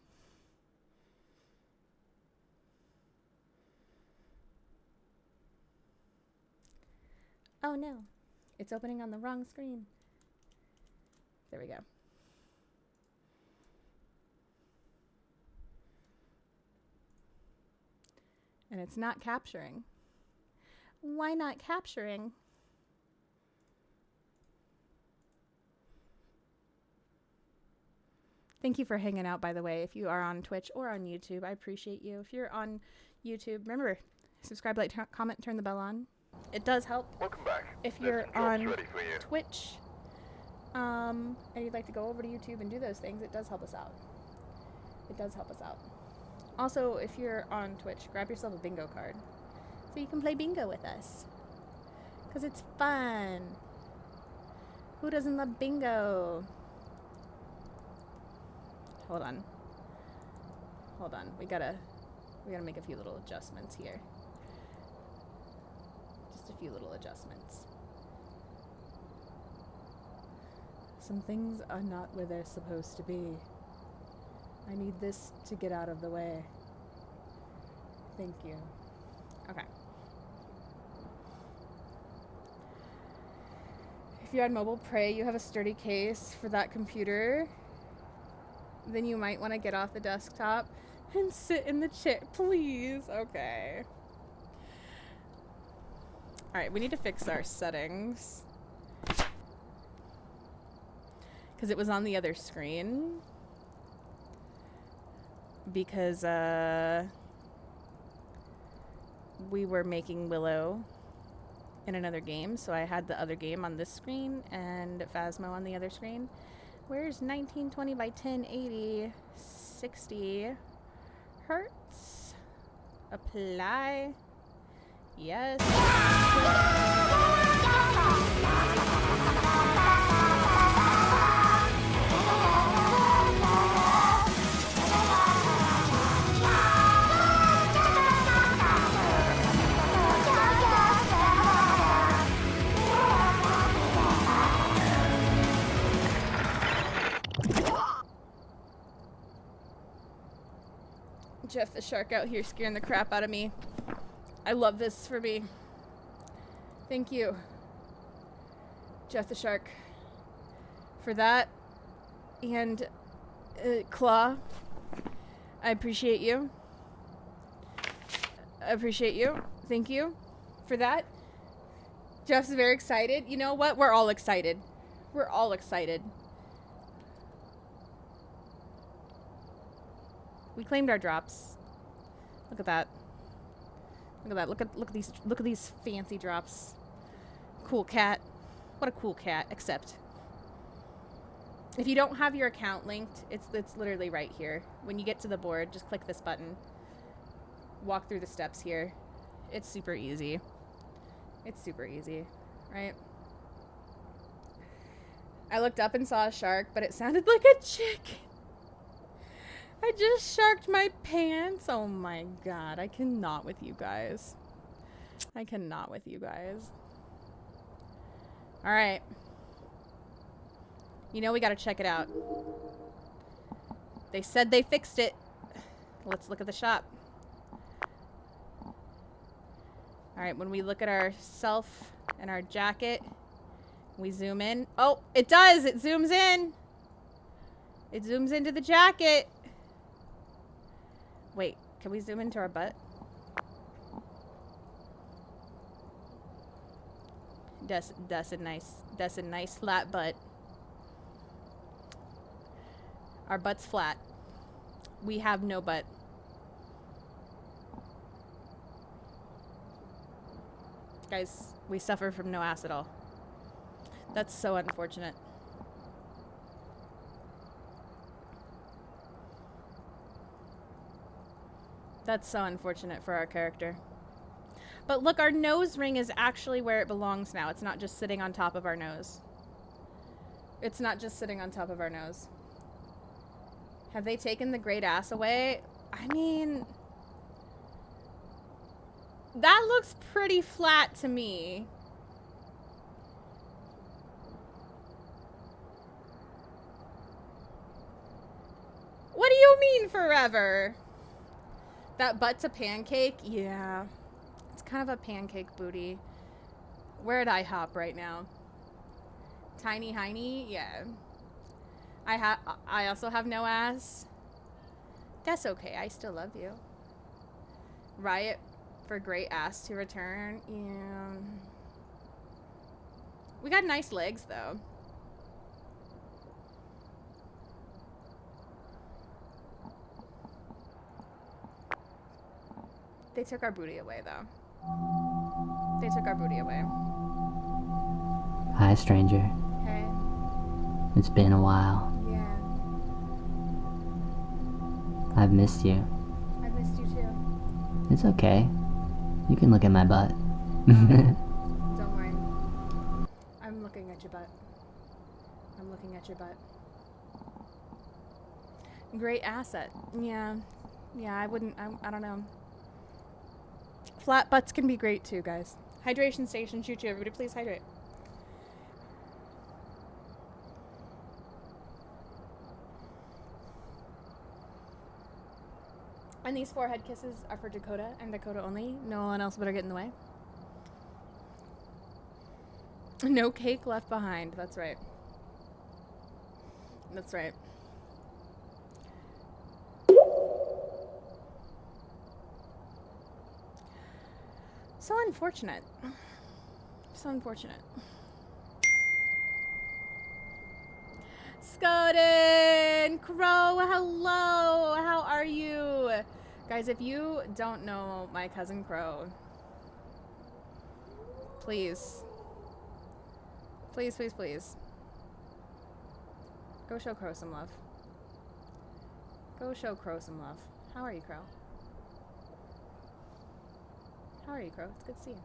Oh no, it's opening on the wrong screen. There we go. And it's not capturing. Why not capturing? Thank you for hanging out, by the way. If you are on Twitch or on YouTube, I appreciate you. If you're on YouTube, remember, subscribe, like, comment, turn the bell on. It does help. Welcome back. If you're on Twitch, and you'd like to go over to YouTube and do those things, it does help us out. It does help us out. Also, if you're on Twitch, grab yourself a bingo card so you can play bingo with us. Because it's fun. Who doesn't love bingo? Hold on. Hold on. We gotta make a few little adjustments here. Just a few little adjustments. Some things are not where they're supposed to be. I need this to get out of the way. Thank you. Okay. If you're on mobile, pray you have a sturdy case for that computer. Then you might want to get off the desktop and sit in the chair, please. Okay. Alright, we need to fix our settings. Because it was on the other screen. Because, we were making Willow in another game, so I had the other game on this screen and Phasmo on the other screen. Where's 1920 by 1080? 60 hertz. Apply. Yes. Jeff the shark out here scaring the crap out of me. I love this for me. Thank you, Jeff the shark, for that. And Claw, I appreciate you. I appreciate you. Thank you for that. Jeff's very excited. You know what? We're all excited. We're all excited. We claimed our drops. Look at that. Look at that. Look at these fancy drops. Cool cat. What a cool cat. Except if you don't have your account linked, it's literally right here. When you get to the board, just click this button. Walk through the steps here. It's super easy. It's super easy, right? I looked up and saw a shark, but it sounded like a chicken. I just sharked my pants. Oh my god. I cannot with you guys. I cannot with you guys. Alright. You know we gotta check it out. They said they fixed it. Let's look at the shop. Alright, when we look at our self and our jacket, we zoom in. Oh, it does! It zooms in! It zooms into the jacket! Wait, can we zoom into our butt? That's a nice flat butt. Our butt's flat. We have no butt. Guys, we suffer from no ass at all. That's so unfortunate. That's so unfortunate for our character. But look, our nose ring is actually where it belongs now. It's not just sitting on top of our nose. It's not just sitting on top of our nose. Have they taken the great ass away? I mean, That looks pretty flat to me. What do you mean forever? That butt's a pancake? Yeah. It's kind of a pancake booty. Where'd I hop right now? Tiny Heiny? Yeah. I also have no ass. That's okay. I still love you. Riot for great ass to return. Yeah. We got nice legs though. They took our booty away though. They took our booty away. Hi, stranger. Hey. It's been a while. Yeah. I've missed you. I missed you too. It's okay. You can look at my butt. Don't worry. I'm looking at your butt. I'm looking at your butt. Great asset. Yeah. Yeah, I don't know. Flat butts can be great too, guys. Hydration station, shoot you. Everybody please hydrate. And these forehead kisses are for Dakota and Dakota only. No one else better get in the way. No cake left behind. That's right. That's right. So unfortunate. So unfortunate. Scoden! Crow, hello! How are you? Guys, if you don't know my cousin Crow, please. Please, please, please. Go show Crow some love. Go show Crow some love. How are you, Crow? How are you, Crow? It's good to see you.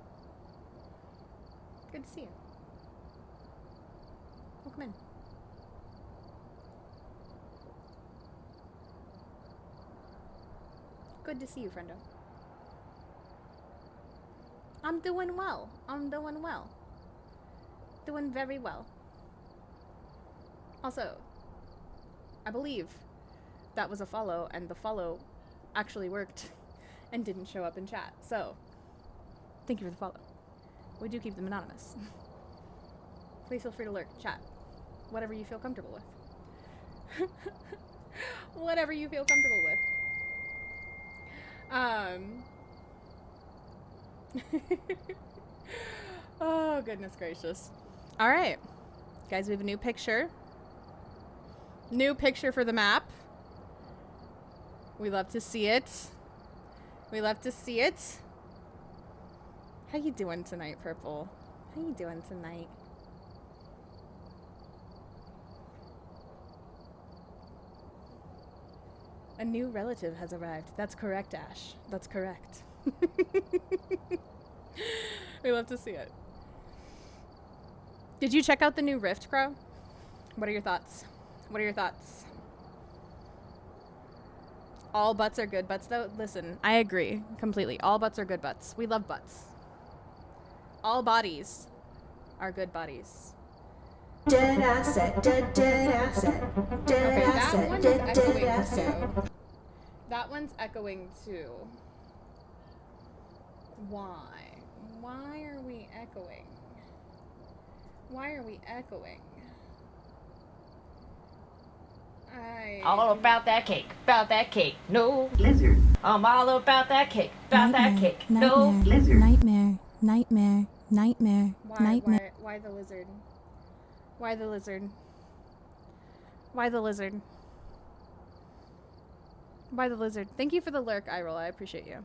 Good to see you. Welcome in. Good to see you, friendo. I'm doing well. I'm doing well. Doing very well. Also, I believe that was a follow, and the follow actually worked and didn't show up in chat. So, thank you for the follow. We do keep them anonymous. Please feel free to lurk, chat. Whatever you feel comfortable with. Whatever you feel comfortable with. Oh, goodness gracious. All right. Guys, we have a new picture. New picture for the map. We love to see it. We love to see it. How you doing tonight, Purple? How you doing tonight? A new relative has arrived. That's correct, Ash. That's correct. We love to see it. Did you check out the new Rift, Crow? What are your thoughts? What are your thoughts? All butts are good butts, though. Listen, I agree completely. All butts are good butts. We love butts. All bodies are good bodies. Dead asset, dead asset, dead asset, dead asset. That one's echoing too. Why? Why are we echoing? Why are we echoing? All about that cake, no lizard. I'm all about that cake, no lizard. Nightmare, nightmare, nightmare, nightmare. Why the lizard? Why the lizard? Why the lizard? Why the lizard? Thank you for the lurk, Iroll. I appreciate you.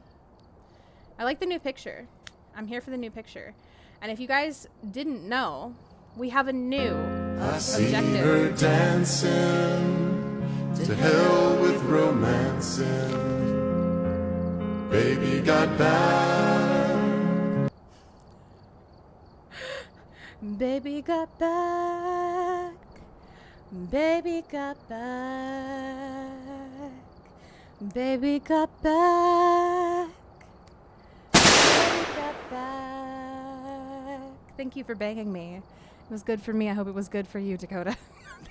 I like the new picture. I'm here for the new picture. And if you guys didn't know, we have a new I see her dancing, to hell with romancing. Baby got back. Baby got back. Baby got back. Baby got back. Baby back. Thank you for banging me. It was good for me. I hope it was good for you, Dakota.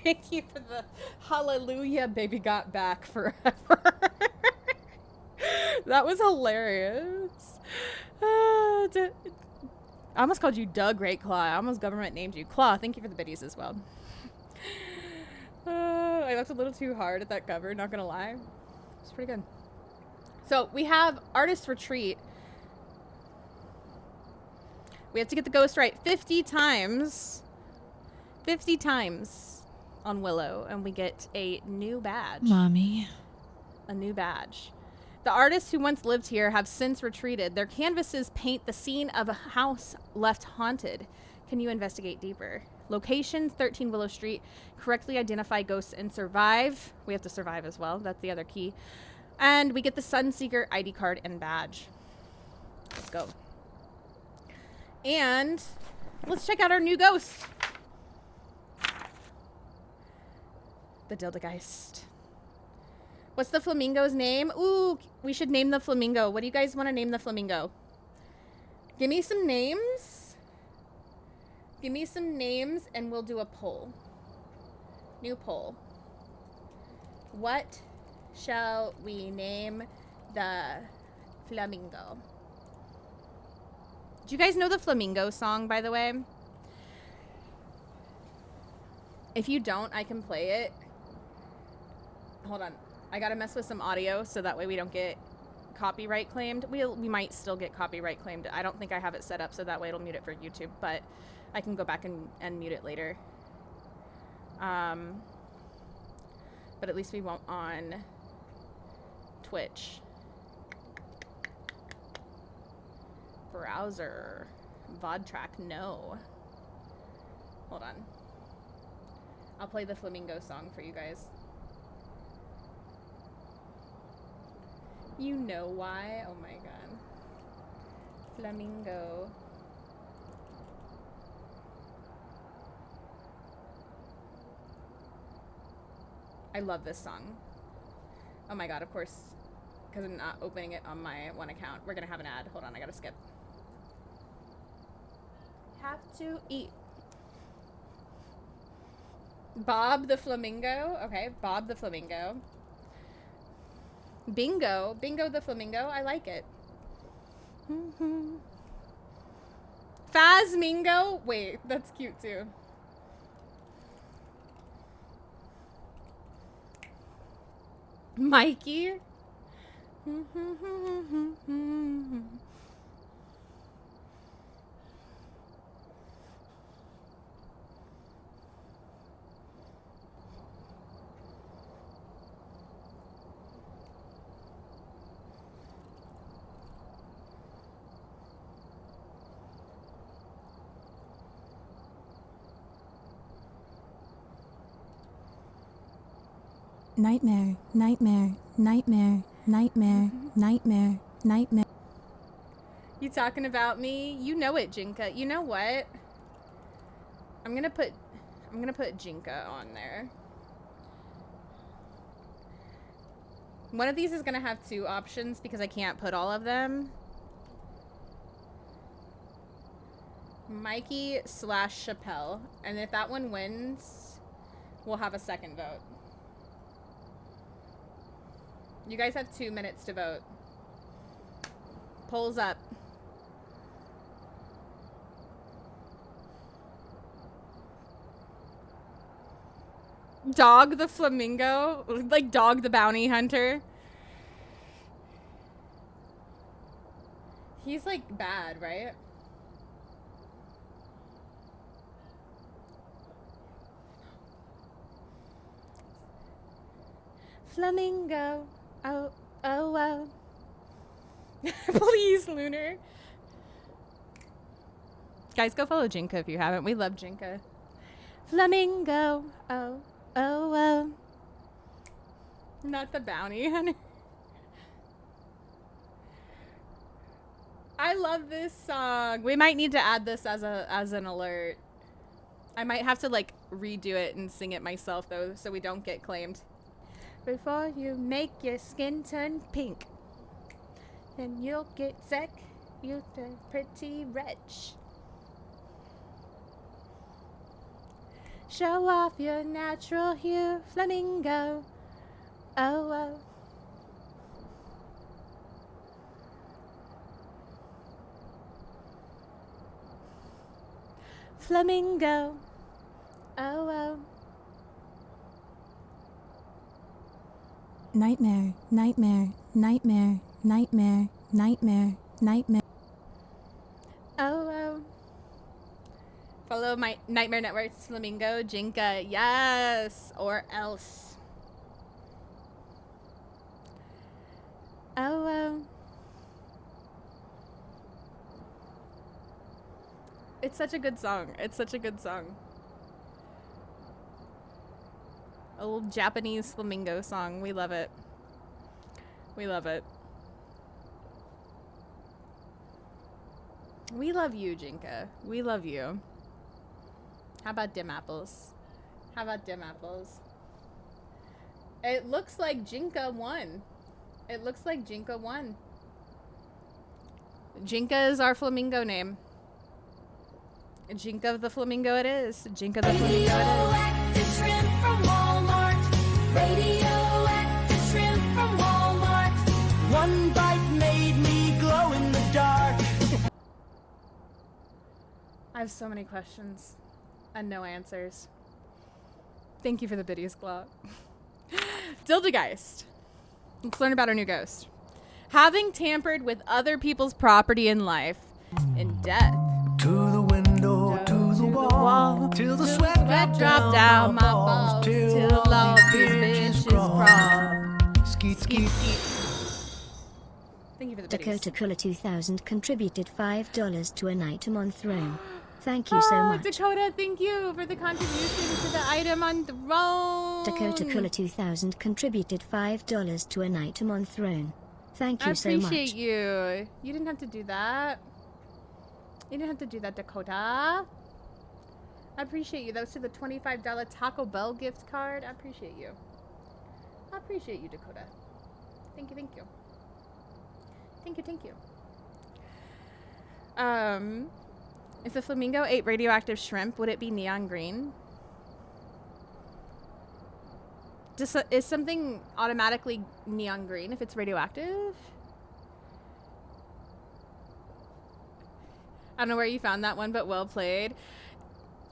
Thank you for the hallelujah, baby got back forever. That was hilarious. I almost called you Doug Great Claw. I almost government named you Claw. Thank you for the biddies as well. I laughed a little too hard at that cover, not gonna lie. It's pretty good. So we have Artist Retreat. We have to get the ghost right 50 times. 50 times on Willow, and we get a new badge. Mommy. A new badge. The artists who once lived here have since retreated. Their canvases paint the scene of a house left haunted. Can you investigate deeper? Location, 13 Willow Street. Correctly identify ghosts and survive. We have to survive as well. That's the other key. And we get the Sunseeker ID card and badge. Let's go. And let's check out our new ghost. The Deildegast. What's the flamingo's name? Ooh, we should name the flamingo. What do you guys want to name the flamingo? Give me some names. Give me some names and we'll do a poll. New poll. What shall we name the flamingo? Do you guys know the flamingo song, by the way? If you don't, I can play it. Hold on. I gotta mess with some audio so that way we don't get copyright claimed. We might still get copyright claimed. I don't think I have it set up so that way it'll mute it for YouTube, but I can go back and mute it later. But at least we won't on Twitch. Browser. VOD track, no. Hold on. I'll play the flamingo song for you guys. You know why? Oh my god. Flamingo. I love this song. Oh my god, of course. Because I'm not opening it on my one account. We're gonna have an ad. Hold on, I gotta skip. Have to eat. Bob the Flamingo. Okay, Bob the Flamingo. Bingo. Bingo the Flamingo. I like it. Phasmingo. Wait, that's cute too. Mikey. Nightmare, nightmare, nightmare, nightmare, nightmare, nightmare. You talking about me? You know it, Jinka. You know what? I'm gonna put Jinka on there. One of these is gonna have two options because I can't put all of them. Mikey / Chappelle. And if that one wins, we'll have a second vote. You guys have 2 minutes to vote. Polls up. Dog the Flamingo? Like Dog the Bounty Hunter? He's like bad, right? Flamingo. Oh, oh, oh. Please, Lunar. Guys, go follow Jinka if you haven't. We love Jinka. Flamingo. Oh, oh, oh. Not the bounty hunter. I love this song. We might need to add this as an alert. I might have to like redo it and sing it myself though, so we don't get claimed. Before you make your skin turn pink, then you'll get sick. you pretty wretch. Show off your natural hue, flamingo. Oh, oh. Flamingo. Oh, oh. Nightmare, nightmare, nightmare, nightmare, nightmare, nightmare. Oh, oh. Follow my Nightmare Network's Flamingo, Jinka. Yes, or else. Oh, oh. It's such a good song. It's such a good song. A little Japanese flamingo song. We love it. We love it. We love you, Jinka. We love you. How about dim apples? How about dim apples? It looks like Jinka won. It looks like Jinka won. Jinka is our flamingo name. Jinka the flamingo it is. Jinka the flamingo it is. Radioactive shrimp from Walmart. Radioactive shrimp from Walmart. One bite made me glow in the dark. I have so many questions and no answers. Thank you for the biddies, Claw. Deildegast. Let's learn about our new ghost. Having tampered with other people's property in life, in death. To the window, to the wall, till the sweat dropped down my balls, till all these bitches crawl. Skeet, skeet. Thank you for the biddies. Dakota Cooler 2000 contributed $5 to an item on Throne. Thank you so much. Dakota, thank you for the contribution to the item on Throne. Dakota Cooler 2000 contributed $5 to an item on Throne. Thank you so much. I appreciate you. You didn't have to do that. You didn't have to do that, Dakota. I appreciate you. That was to the $25 Taco Bell gift card. I appreciate you. I appreciate you, Dakota. Thank you, thank you. Thank you, thank you. If the flamingo ate radioactive shrimp, would it be neon green? Is something automatically neon green if it's radioactive? I don't know where you found that one, but well played.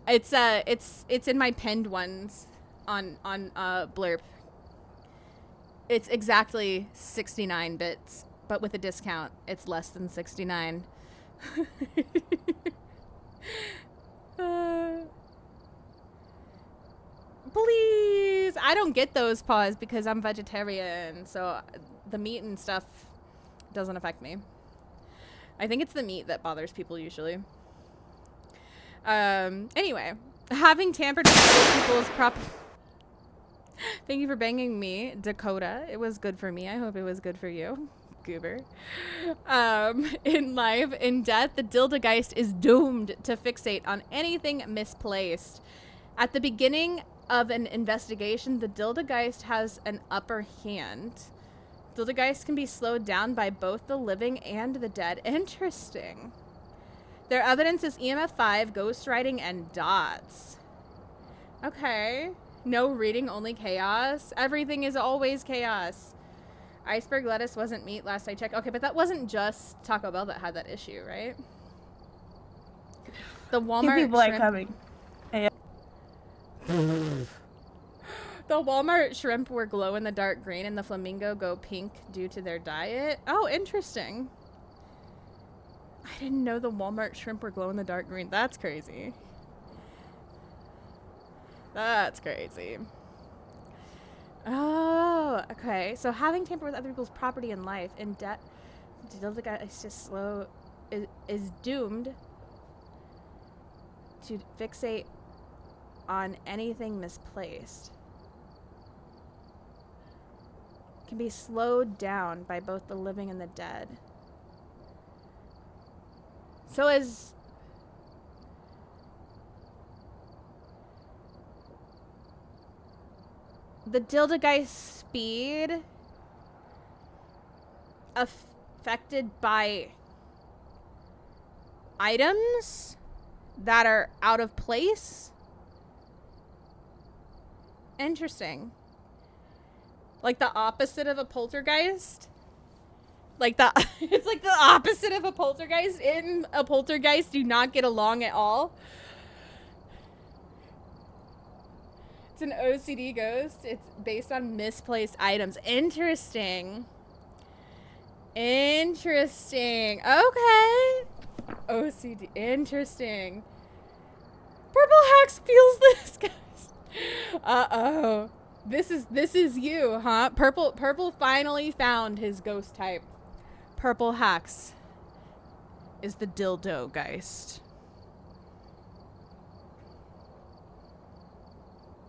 It's in my pinned ones on Blurp. It's exactly 69 bits, but with a discount, it's less than 69. Please, I don't get those paws because I'm vegetarian, so the meat and stuff doesn't affect me. I think it's the meat that bothers people usually. Anyway, having tampered with other people's property. Thank you for banging me, Dakota. It was good for me. I hope it was good for you, Goober. In life, in death, the Deildegast is doomed to fixate on anything misplaced. At the beginning of an investigation, the Deildegast has an upper hand. Deildegast can be slowed down by both the living and the dead. Interesting. Their evidence is EMF 5, ghostwriting, and dots. Okay. No reading, only chaos. Everything is always chaos. Iceberg lettuce wasn't meat last I checked. Okay, but that wasn't just Taco Bell that had that issue, right? The Walmart people are shrimp... coming. Hey. The Walmart shrimp were glow-in-the-dark green and the flamingo go pink due to their diet. Oh, interesting. I didn't know the Walmart shrimp were glow-in-the-dark green. That's crazy. That's crazy. Oh, okay. So having tampered with other people's property and life in debt, Deildegast is slow, is doomed to fixate on anything misplaced. Can be slowed down by both the living and the dead. So is the Deildegast speed affected by items that are out of place. Interesting. Like the opposite of a poltergeist. Like it's like the opposite of a poltergeist. In a poltergeist, do not get along at all. It's an OCD ghost. It's based on misplaced items. Interesting. Interesting. Okay. OCD. Interesting. Purple Hacks feels this, guys. Uh-oh. This is you, huh? Purple finally found his ghost type. Purple Hacks is the Deildegast.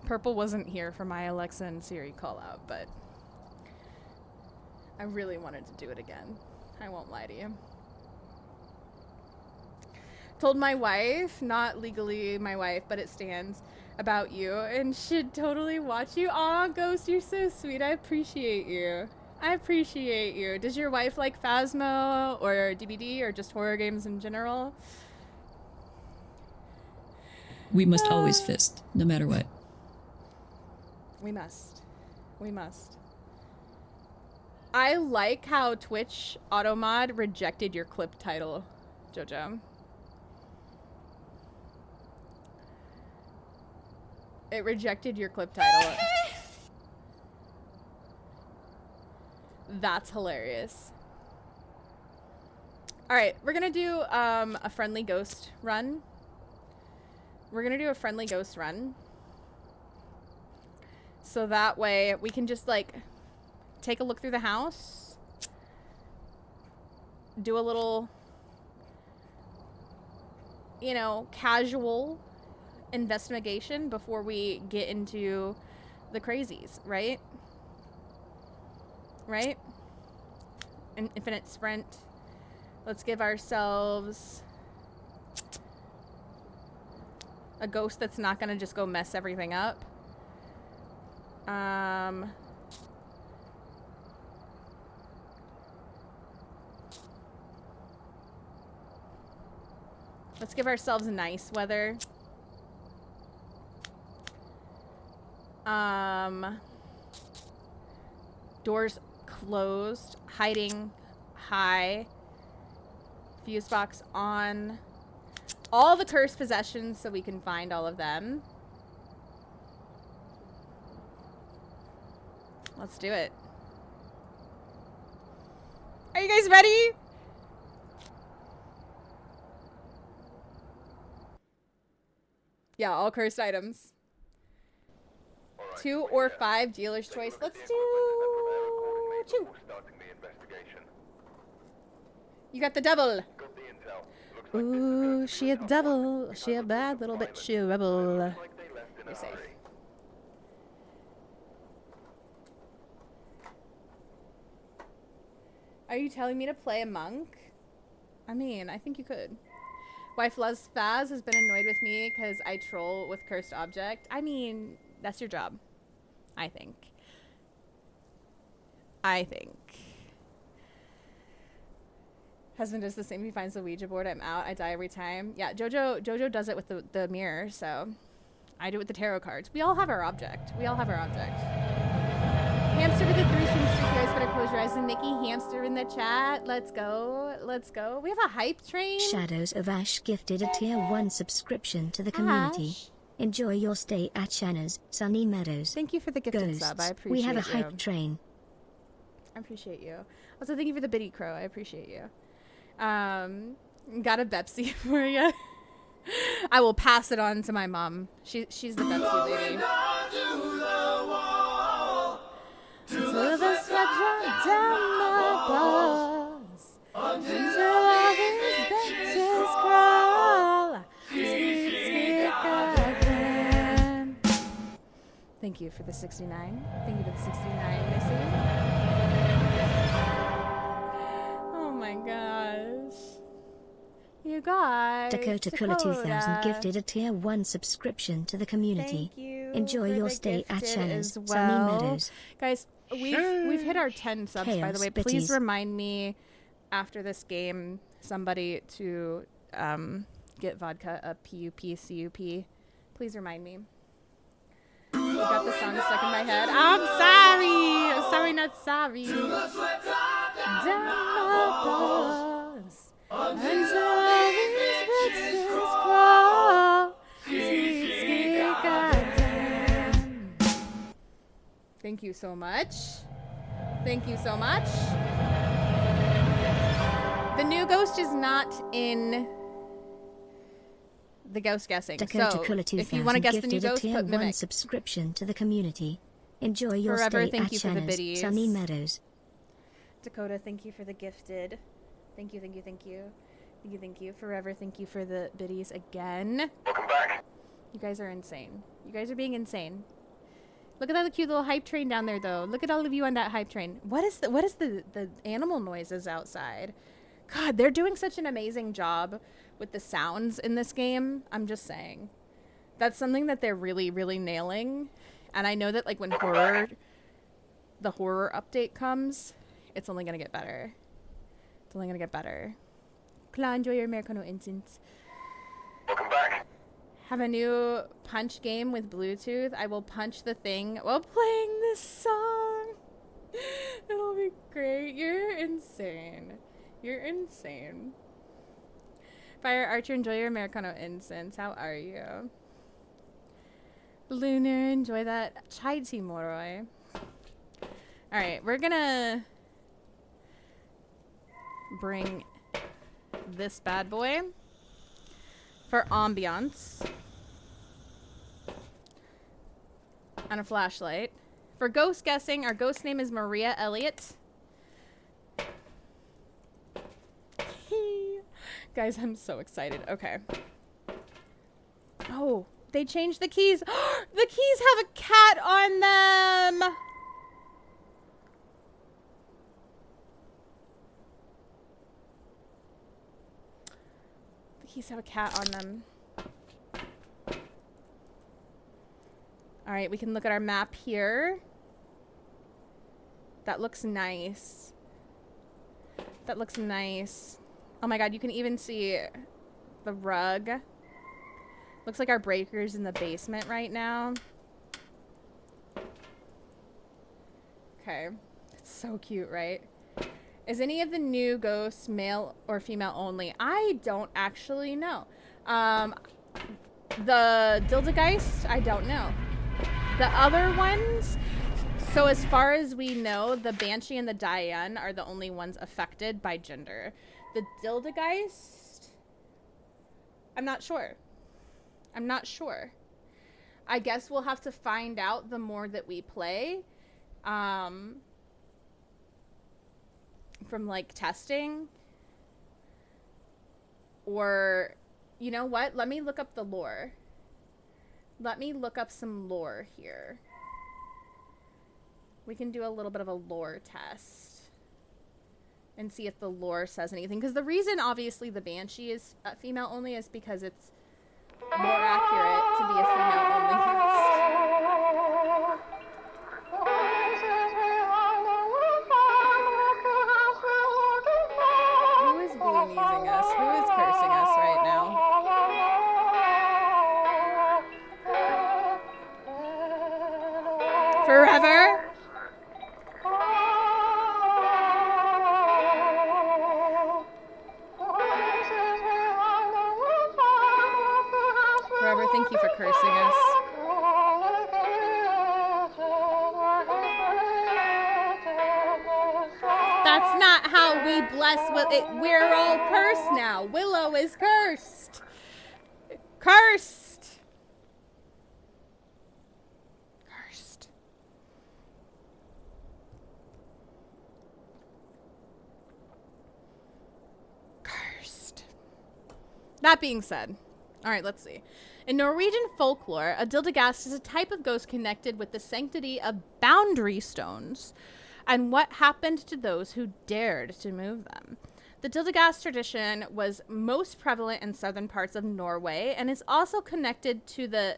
Purple wasn't here for my Alexa and Siri call out, but I really wanted to do it again. I won't lie to you. Told my wife, not legally my wife, but it stands, about you, and should totally watch you. Aw, Ghost, you're so sweet. I appreciate you. I appreciate you. Does your wife like Phasmo or DBD or just horror games in general? We must always fist, no matter what. We must. We must. I like how Twitch Automod rejected your clip title, Jojo. It rejected your clip title. That's hilarious. Alright, we're gonna do a friendly ghost run. We're gonna do a friendly ghost run. So that way we can just like take a look through the house. Do a little, you know, casual investigation before we get into the crazies, right? Right? An infinite sprint. Let's give ourselves a ghost that's not gonna just go mess everything up. Let's give ourselves nice weather. Doors closed, hiding high, fuse box on, all the cursed possessions so we can find all of them. Let's do it. Are you guys ready? Yeah, all cursed items. 2 or 5 dealer's choice. Let's do 2. You got the devil. Ooh, she a devil. She a bad little bitch. She a rebel. You're safe. Are you telling me to play a monk? I mean, I think you could. Wife loves Faz has been annoyed with me because I troll with cursed object. I mean, that's your job. I think. Husband does the same. He finds the Ouija board. I'm out. I die every time. Yeah, Jojo does it with the mirror, so I do it with the tarot cards. We all have our object. Hamster with the 3 streams, 3 guys better close your eyes. And Nikki Hamster in the chat. Let's go. We have a hype train. Shadows of Ash gifted a tier 1 subscription to the community. Ash. Enjoy your stay at Shana's Sunny Meadows. Thank you for the gifted Ghosts. sub. I appreciate We have a you. hype train. I appreciate you. Also, thank you for the Biddy Crow. I appreciate you. Got a Bepsi for you. I will pass it on to my mom. She's the Bepsi lady. To the structure down the bus, until all these benches crawl. Thank you for the 69. Thank you for the 69, Missy. Oh my gosh. You guys. Dakota Cooler 2000 gifted a tier 1 subscription to the community. Thank you. Enjoy your stay at gifted Shana's as Sunny well. Meadows. Guys, we've hit our 10 subs, by the way. Please Bitties. remind me after this game somebody to get vodka a PUP. Please remind me. I got the song stuck in my head. I'm sorry. I'm sorry, not sorry. Down my bus until these bitches crawl. Sweet goddamn. Thank you so much. Thank you so much. The new ghost is not in the ghost guessing. Dakota So, Kula if you want to guess the new gifted a ghost, tier put 1 Mimic. subscription to the community. Enjoy your Forever, stay thank at you for the Shana's, biddies. Sunny Meadows. Dakota, thank you for the gifted. Thank you, thank you, thank you. Thank you, thank you. Forever, thank you for the biddies again. Welcome back. You guys are insane. You guys are being insane. Look at that cute little hype train down there, though. Look at all of you on that hype train. What is the animal noises outside? God, they're doing such an amazing job with the sounds in this game. I'm just saying. That's something that they're really, really nailing. And I know that, like, when the horror update comes, it's only gonna get better. It's only gonna get better. Kla, enjoy your Americano incense. Welcome back. Have a new punch game with Bluetooth. I will punch the thing while playing this song. It'll be great. You're insane. You're insane. Fire Archer, enjoy your Americano incense. How are you? Lunar, enjoy that chai tea, Moroi. Alright, we're gonna bring this bad boy for ambiance. And a flashlight. For ghost guessing, our ghost name is Maria Elliott. Guys, I'm so excited. Okay. Oh, they changed the keys. The keys have a cat on them. The keys have a cat on them. All right, we can look at our map here. That looks nice. That looks nice. Oh my god, you can even see the rug. Looks like our breaker's in the basement right now. Okay. It's so cute, right? Is any of the new ghosts male or female only? I don't actually know. The Deildegast, I don't know. The other ones, so as far as we know, the Banshee and the Diane are the only ones affected by gender. The Deildegast, I'm not sure. I'm not sure. I guess we'll have to find out the more that we play. From like testing. Or, you know what? Let me look up the lore. Let me look up some lore here. We can do a little bit of a lore test. And see if the lore says anything. Because the reason, obviously, the Banshee is female only is because it's more accurate to be a female only cast. Who is boomies-ing us? Who is cursing us right now? Forever? Forever, thank you for cursing us. That's not how we bless with it. We're all cursed now. Willow is cursed. Cursed. Cursed. Cursed. That being said, all right, let's see. In Norwegian folklore, a Deildegast is a type of ghost connected with the sanctity of boundary stones and what happened to those who dared to move them. The Deildegast tradition was most prevalent in southern parts of Norway and is also connected to the...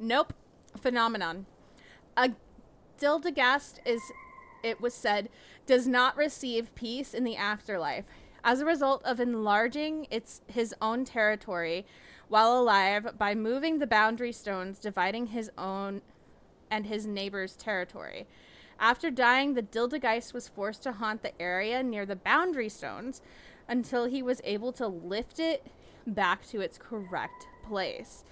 Nope. Phenomenon. A Deildegast is it was said, does not receive peace in the afterlife. As a result of enlarging his own territory while alive by moving the boundary stones dividing his own and his neighbor's territory. After dying, the Deildegast was forced to haunt the area near the boundary stones until he was able to lift it back to its correct place.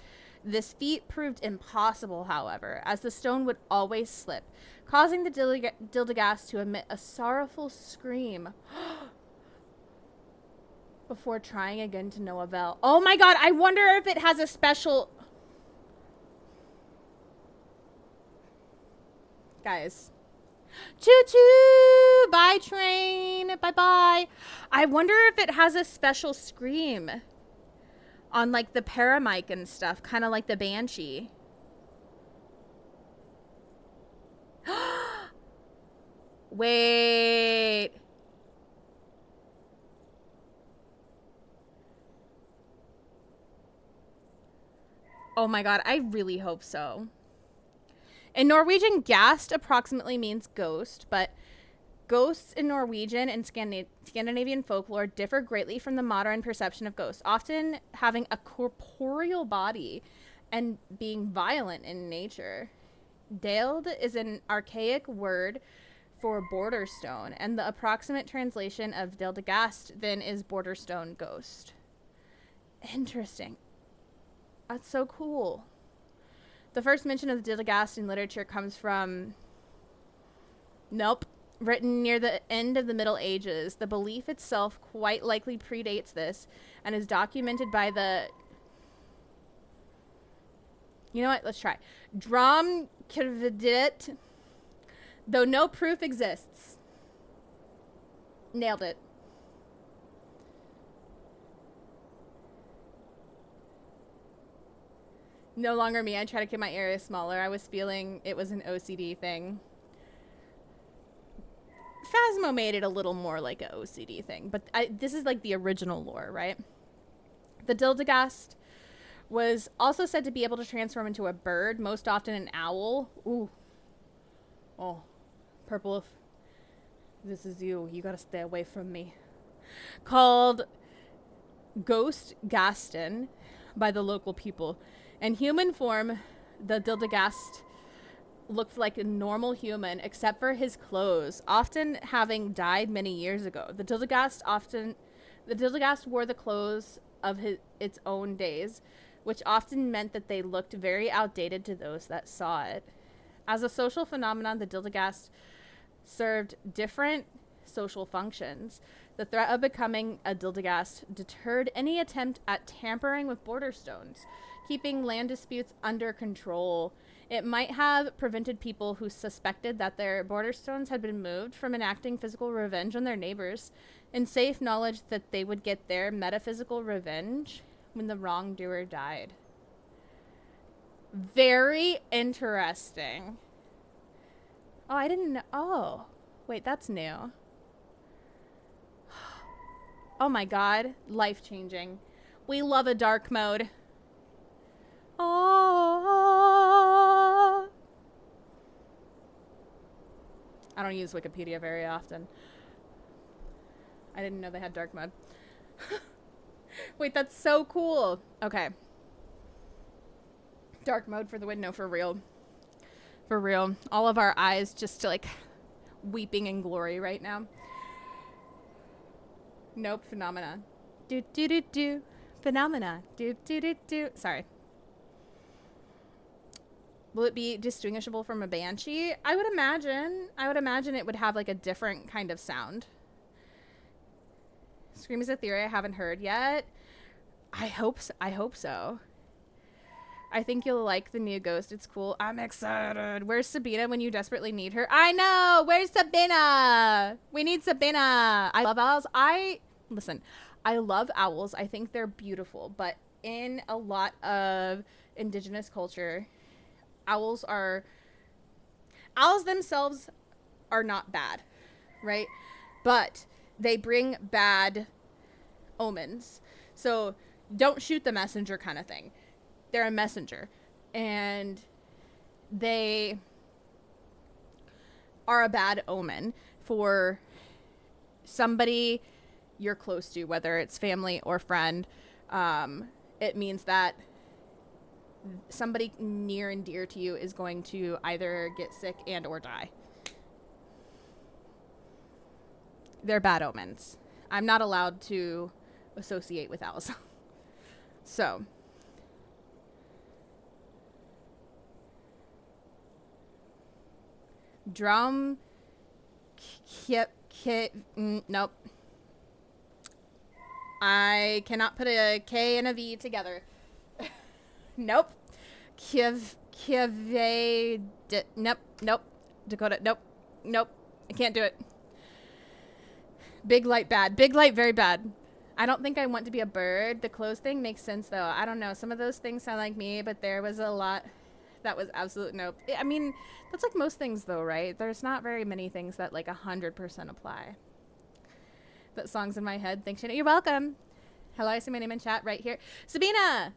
This feat proved impossible, however, as the stone would always slip, causing the Deildegast to emit a sorrowful scream before trying again to no avail. Oh my god, I wonder if it has a special... Guys. Choo-choo! Bye, train! Bye-bye! I wonder if it has a special scream on, like, the paramic and stuff, kind of like the Banshee. Wait. Oh my god, I really hope so. In Norwegian, gast approximately means ghost, but ghosts in Norwegian and Scandinavian folklore differ greatly from the modern perception of ghosts, often having a corporeal body and being violent in nature. Deild is an archaic word for border stone, and the approximate translation of Deildegast then is border stone ghost. Interesting. That's so cool. The first mention of the Deildegast in literature comes from... Nope. Written near the end of the Middle Ages. The belief itself quite likely predates this and is documented by the... You know what? Let's try. Dromkirvidit, though no proof exists. Nailed it. No longer me. I try to keep my area smaller. I was feeling it was an OCD thing. Phasmo made it a little more like an OCD thing, but this is like the original lore, right? The Deildegast was also said to be able to transform into a bird, most often an owl. Ooh. Oh. Purple, if this is you, you gotta stay away from me. Called Ghost Gaston by the local people. In human form, the Deildegast looked like a normal human except for his clothes, often having died many years ago. The Deildegast wore the clothes of its own days, which often meant that they looked very outdated to those that saw it. As a social phenomenon, the Deildegast served different social functions. The threat of becoming a Deildegast deterred any attempt at tampering with border stones, keeping land disputes under control. It might have prevented people who suspected that their border stones had been moved from enacting physical revenge on their neighbors, in safe knowledge that they would get their metaphysical revenge when the wrongdoer died. Very interesting. Oh, I didn't know. Oh, wait, that's new. Oh my god, life-changing. We love a dark mode. Oh. I don't use Wikipedia very often. I didn't know they had dark mode. Wait, that's so cool. Okay. Dark mode for the win. No, for real. For real. All of our eyes just like weeping in glory right now. Nope. Phenomena. Do do do do. Phenomena. Do do do do. Sorry. Will it be distinguishable from a banshee? I would imagine. I would imagine it would have like a different kind of sound. Scream is a theory I haven't heard yet. I hope so. I hope so. I think you'll like the new Ghost. It's cool. I'm excited. Where's Sabina when you desperately need her? I know. Where's Sabina? We need Sabina. I love owls. Listen, I love owls. I think they're beautiful. But in a lot of indigenous culture, owls themselves are not bad, right? But they bring bad omens. So don't shoot the messenger kind of thing. They're a messenger. And they are a bad omen for somebody you're close to, whether it's family or friend. It means that somebody near and dear to you is going to either get sick and or die. They're bad omens. I'm not allowed to associate with owls. So. Drum. Nope. I cannot put a K and a V together. Nope. Nope. Dakota, nope. I can't do it. Big light bad. Big light very bad. I don't think I want to be a bird. The clothes thing makes sense though. I don't know. Some of those things sound like me, but there was a lot that was absolute nope. I mean, that's like most things though, right? There's not very many things that like 100% apply. But songs in my head. Thanks, Shana. You're welcome. Hello, I see my name in chat right here. Sabina!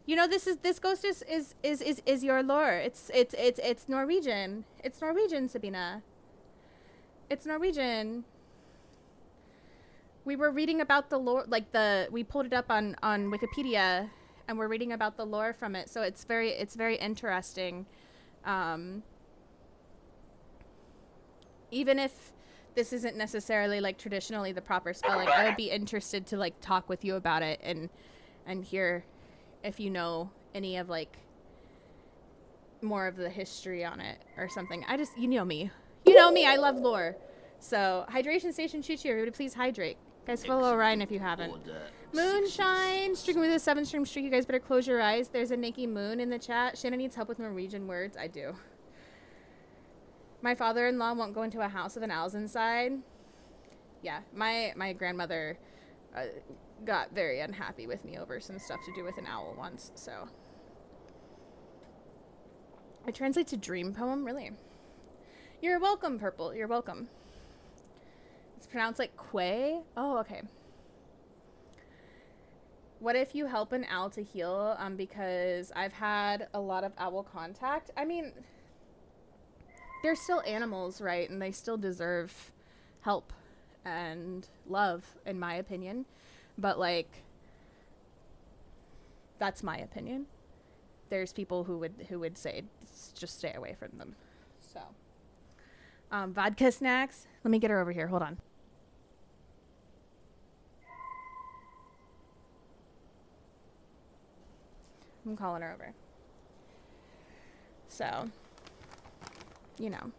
You know this ghost is your lore. It's Norwegian. It's Norwegian, Sabina. It's Norwegian. We were reading about the lore, like we pulled it up on Wikipedia, and we're reading about the lore from it. So it's very interesting. Even if this isn't necessarily like traditionally the proper spelling, I would be interested to like talk with you about it and hear if you know any of like more of the history on it or something. You know me, I love lore. So hydration station shoots you. Everybody please hydrate. Guys, follow Orion if you haven't. Moonshine streaking with a 7-stream streak. You guys better close your eyes. There's a Nikki Moon in the chat. Shana needs help with Norwegian words. I do. My father-in-law won't go into a house with an owls inside. Yeah, my grandmother got very unhappy with me over some stuff to do with an owl once, so. I translate to dream poem, really. You're welcome, Purple. You're welcome. It's pronounced like quay. Oh, okay. What if you help an owl to heal? Because I've had a lot of owl contact. I mean, they're still animals, right? And they still deserve help and love, in my opinion. But like, that's my opinion. There's people who would say just stay away from them. So, vodka snacks. Let me get her over here. Hold on. I'm calling her over. So, you know.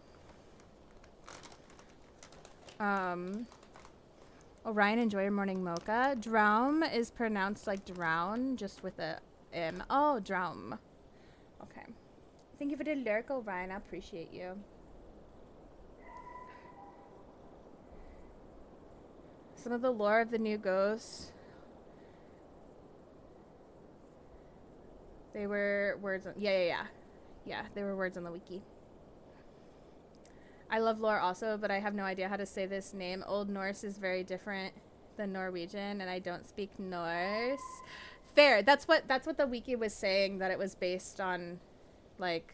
Orion, enjoy your morning mocha. Drown is pronounced like drown, just with a M. Oh, drown. Okay. Thank you for the lyric, Orion. I appreciate you. Some of the lore of the new ghosts. They were words on, yeah, they were words on the wiki. I love lore also, but I have no idea how to say this name. Old Norse is very different than Norwegian, and I don't speak Norse. Fair. That's what the wiki was saying, that it was based on, like,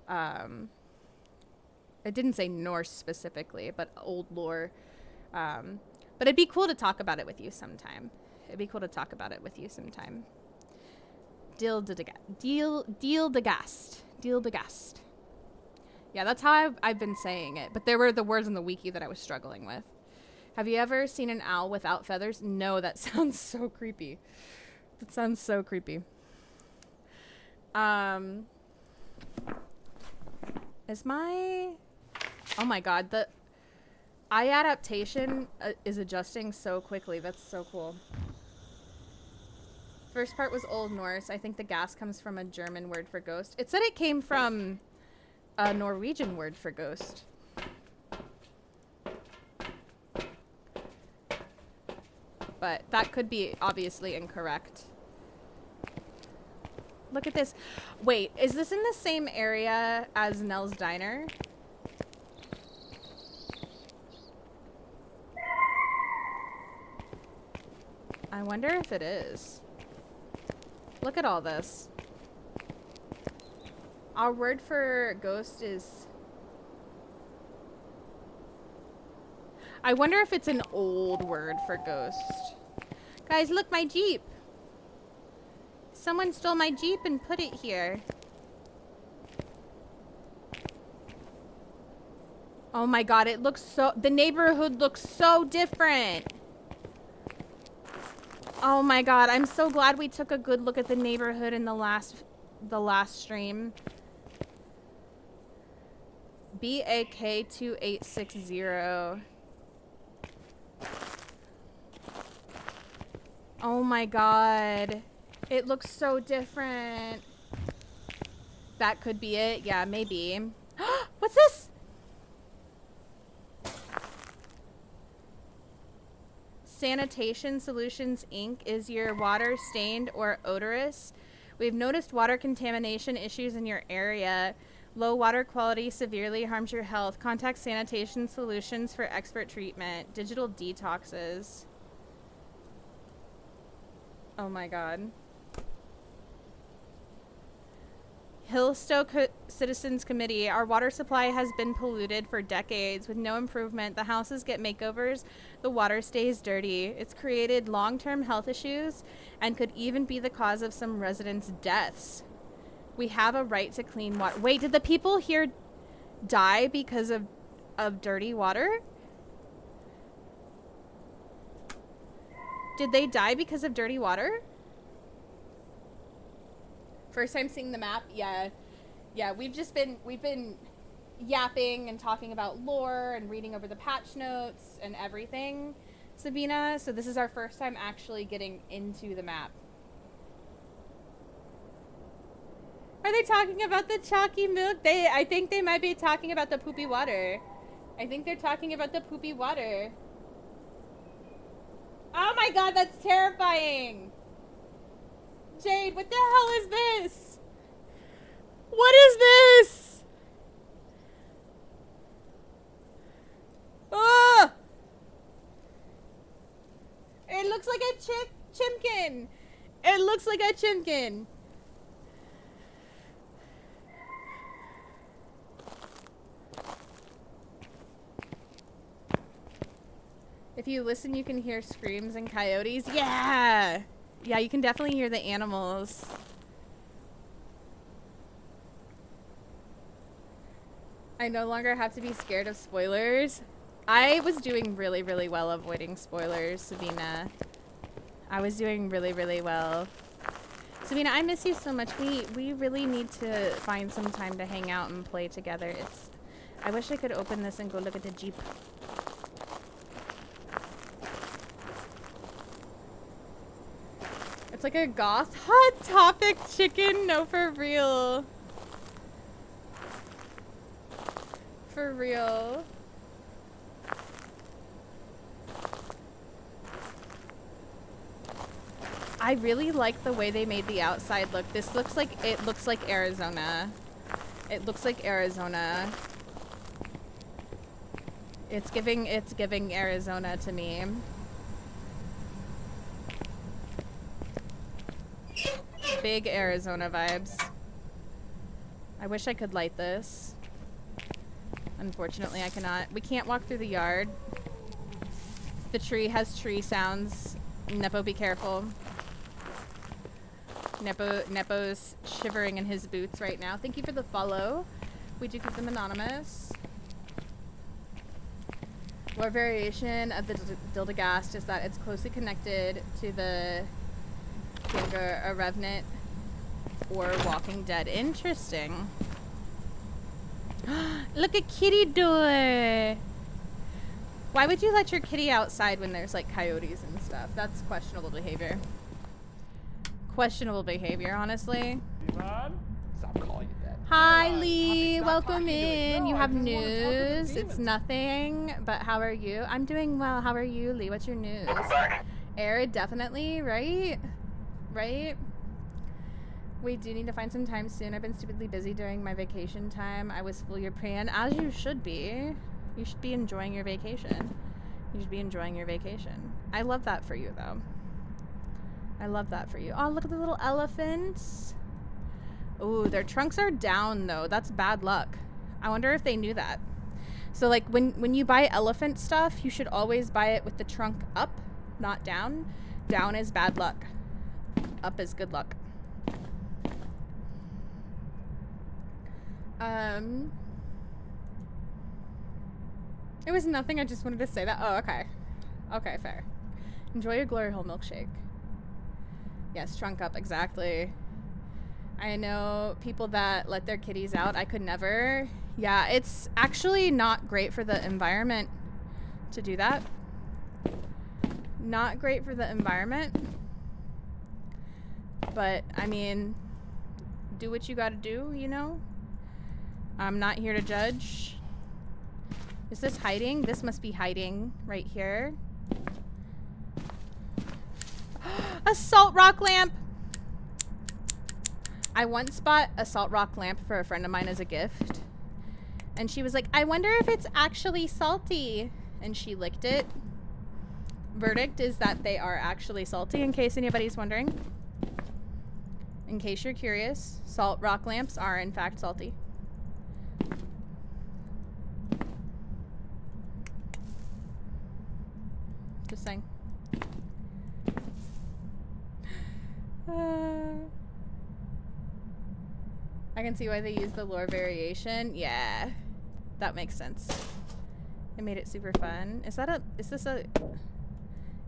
it didn't say Norse specifically, but old lore. But it'd be cool to talk about it with you sometime. Deildegast. Yeah, that's how I've been saying it. But there were the words in the wiki that I was struggling with. Have you ever seen an owl without feathers? No, that sounds so creepy. Is my... Oh my god, the eye adaptation is adjusting so quickly. That's so cool. First part was Old Norse. I think the gas comes from a German word for ghost. It said it came from a Norwegian word for ghost. But that could be obviously incorrect. Look at this. Wait, is this in the same area as Nell's Diner? I wonder if it is. Look at all this. Our word for ghost is I wonder if it's an old word for ghost. Guys, look, my Jeep. Someone stole my Jeep and put it here. Oh my god, it looks so... The neighborhood looks so different. Oh my god, I'm so glad we took a good look at the neighborhood in the last stream. BAK2860. Oh my god. It looks so different. That could be it. Yeah, maybe. What's this? Sanitation Solutions Inc. Is your water stained or odorous? We've noticed water contamination issues in your area. Low water quality severely harms your health. Contact Sanitation Solutions for expert treatment. Digital detoxes. Oh my god. Hillstoke Citizens Committee. Our water supply has been polluted for decades with no improvement. The houses get makeovers. The water stays dirty. It's created long-term health issues and could even be the cause of some residents' deaths. We have a right to clean water. Wait, did the people here die because of dirty water? Did they die because of dirty water? First time seeing the map? Yeah. Yeah, we've been yapping and talking about lore and reading over the patch notes and everything, Sabina. So this is our first time actually getting into the map. Are they talking about the chalky milk? I think they might be talking about the poopy water. I think they're talking about the poopy water. Oh my god, that's terrifying! Jade, what the hell is this? What is this? Oh! It looks like a chimkin. It looks like a chimkin. If you listen, you can hear screams and coyotes. Yeah! Yeah, you can definitely hear the animals. I no longer have to be scared of spoilers. I was doing really, really well avoiding spoilers, Sabina. I was doing really, really well. Sabina, I miss you so much. We really need to find some time to hang out and play together. I wish I could open this and go look at the Jeep. It's like a goth hot topic chicken. No, for real. For real. I really like the way they made the outside look. This looks like, it looks like Arizona. It looks like Arizona. It's giving Arizona to me. Big Arizona vibes. I wish I could light this. Unfortunately, I cannot. We can't walk through the yard. The tree has tree sounds. Nepo, be careful. Nepo's shivering in his boots right now. Thank you for the follow. We do keep them anonymous. Lore variation of the Deildegast is that it's closely connected to the Younger, a Revenant, or Walking Dead. Interesting. Look at kitty door. Why would you let your kitty outside when there's like coyotes and stuff? That's questionable behavior. Questionable behavior, honestly. Stop calling it that. Hi, Leigh. Welcome in. You have news. It's nothing, but how are you? I'm doing well. How are you, Leigh? What's your news? Air, definitely, right? Right? We do need to find some time soon. I've been stupidly busy during my vacation time. I was full your plan, as you should be. You should be enjoying your vacation. You should be enjoying your vacation. I love that for you, though. I love that for you. Oh, look at the little elephants. Ooh, their trunks are down, though. That's bad luck. I wonder if they knew that. So like when you buy elephant stuff, you should always buy it with the trunk up, not down. Down is bad luck. Up is good luck. It was nothing, I just wanted to say that. Oh, okay. Okay, fair. Enjoy your glory hole milkshake. Yes, trunk up, exactly. I know people that let their kitties out. I could never. Yeah, it's actually not great for the environment to do that. Not great for the environment. But, I mean, do what you gotta do, you know? I'm not here to judge. Is this hiding? This must be hiding right here. A salt rock lamp! I once bought a salt rock lamp for a friend of mine as a gift. And she was like, I wonder if it's actually salty. And she licked it. Verdict is that they are actually salty, in case anybody's wondering. In case you're curious, salt rock lamps are in fact salty. Just saying. I can see why they use the lore variation. Yeah, that makes sense. It made it super fun. Is this a...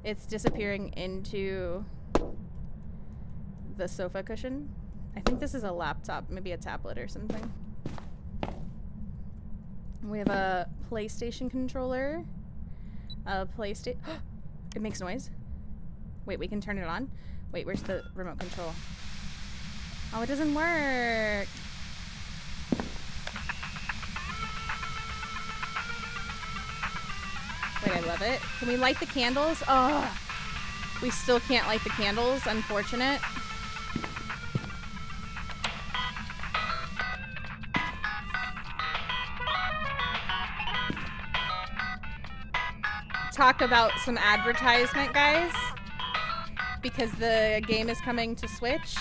It's disappearing into the sofa cushion. I think this is a laptop, maybe a tablet or something. We have a PlayStation controller. A PlayStation... It makes noise. Wait, we can turn it on? Wait, where's the remote control? Oh, it doesn't work. Wait, I love it. Can we light the candles? Oh, we still can't light the candles. Unfortunate. Talk about some advertisement, guys, because the game is coming to Switch.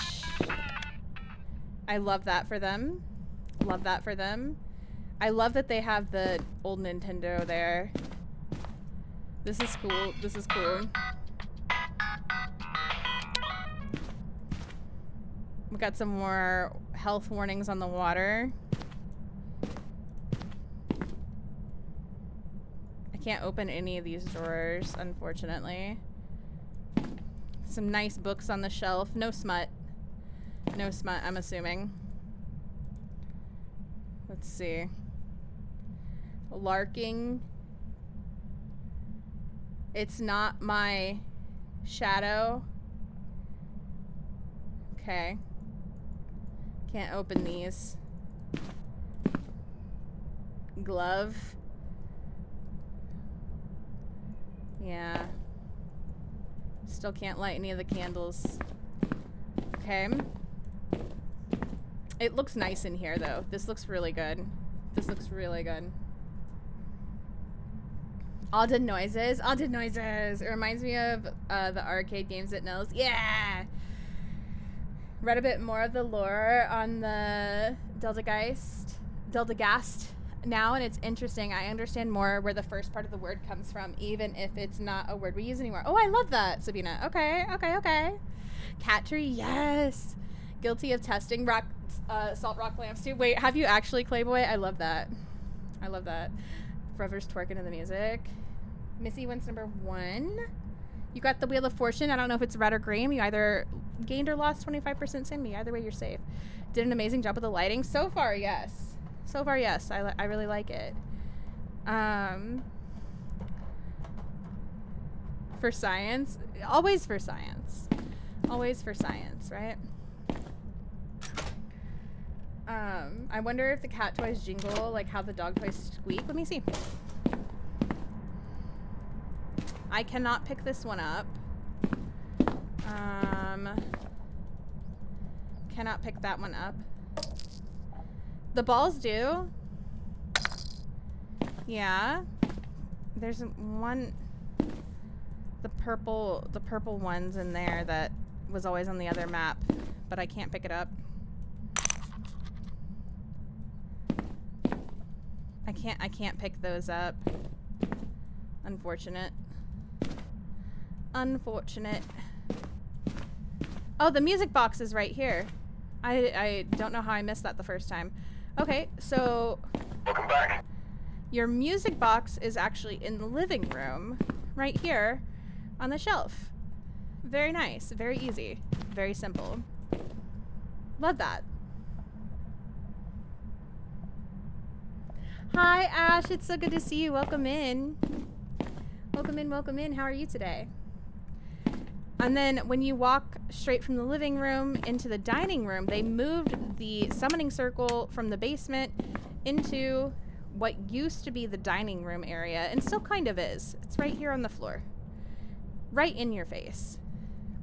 I love that for them. Love that for them. I love that they have the old Nintendo there. This is cool. This is cool. We got some more health warnings on the water. I can't open any of these drawers, unfortunately. Some nice books on the shelf. No smut. No smut, I'm assuming. Let's see. Larking. It's not my shadow. Okay. Can't open these. Glove. Yeah. Still can't light any of the candles. Okay. It looks nice in here, though. This looks really good. This looks really good. All did noises. All did noises. It reminds me of the arcade games at Nils. Yeah! Read a bit more of the lore on the Deildegast now, and it's interesting. I understand more where the first part of the word comes from, even if it's not a word we use anymore. Oh, I love that, Sabina. Okay, okay, okay. Cat tree, yes. Guilty of testing salt rock lamps too. Wait, have you actually, Clayboy? I love that. I love that. Forever's twerking to the music. Missy wins number 1. You got the Wheel of Fortune. I don't know if it's red or green. You either gained or lost 25% sanity. Either way, you're safe. Did an amazing job with the lighting. So far, yes. So far, yes. I really like it. For science. Always for science. Always for science, right? I wonder if the cat toys jingle like how the dog toys squeak. Let me see. I cannot pick this one up. Cannot pick that one up. The balls do. Yeah. There's one, the purple one's in there that was always on the other map, but I can't pick it up. I can't pick those up. Unfortunate. Unfortunate. Oh, the music box is right here. I don't know how I missed that the first time. Okay, so Welcome back. your music box is actually in the living room, right here on the shelf. Very nice, very easy, very simple. Love that. Hi, Ash. It's so good to see you. Welcome in. Welcome in, welcome in. How are you today? And then when you walk straight from the living room into the dining room, they moved the summoning circle from the basement into what used to be the dining room area, and still kind of is. It's right here on the floor. Right in your face.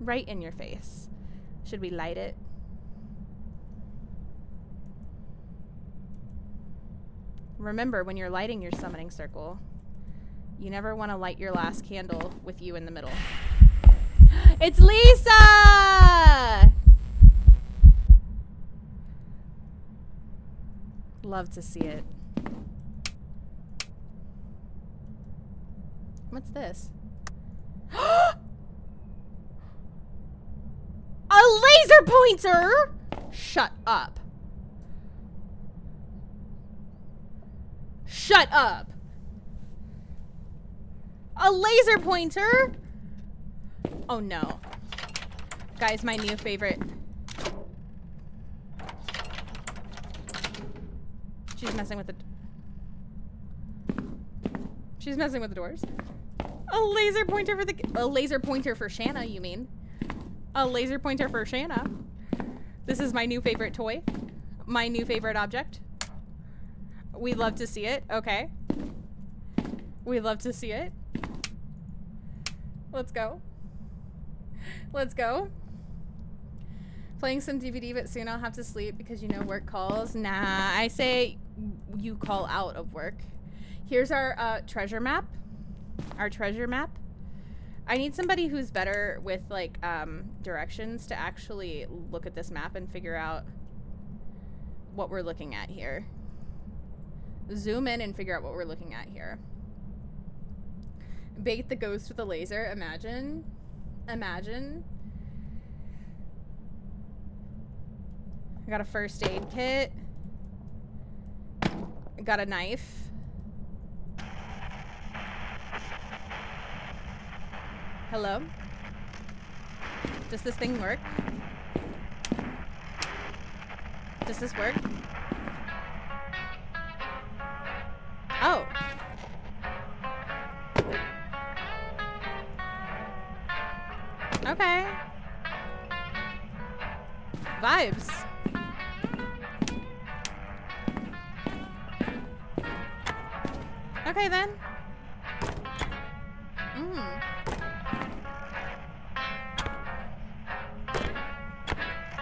Right in your face. Should we light it? Remember, when you're lighting your summoning circle, you never want to light your last candle with you in the middle. It's Lisa! Love to see it. What's this? A laser pointer! Shut up. Shut up. A laser pointer? Oh no. Guys, my new favorite. She's messing with the... She's messing with the doors. A laser pointer for the... A laser pointer for Shana, you mean? A laser pointer for Shana. This is my new favorite toy. My new favorite object. We love to see it. Okay. We love to see it. Let's go. Let's go. Playing some DVD, but soon I'll have to sleep because, you know, work calls. Nah, I say you call out of work. Here's our treasure map. Our treasure map. I need somebody who's better with, like, directions to actually look at this map and figure out what we're looking at here. Zoom in and figure out what we're looking at here. Bait the ghost with a laser. Imagine. Imagine. I got a first aid kit. I got a knife. Hello? Does this thing work? Does this work? Oh. Okay. Vibes. Okay then.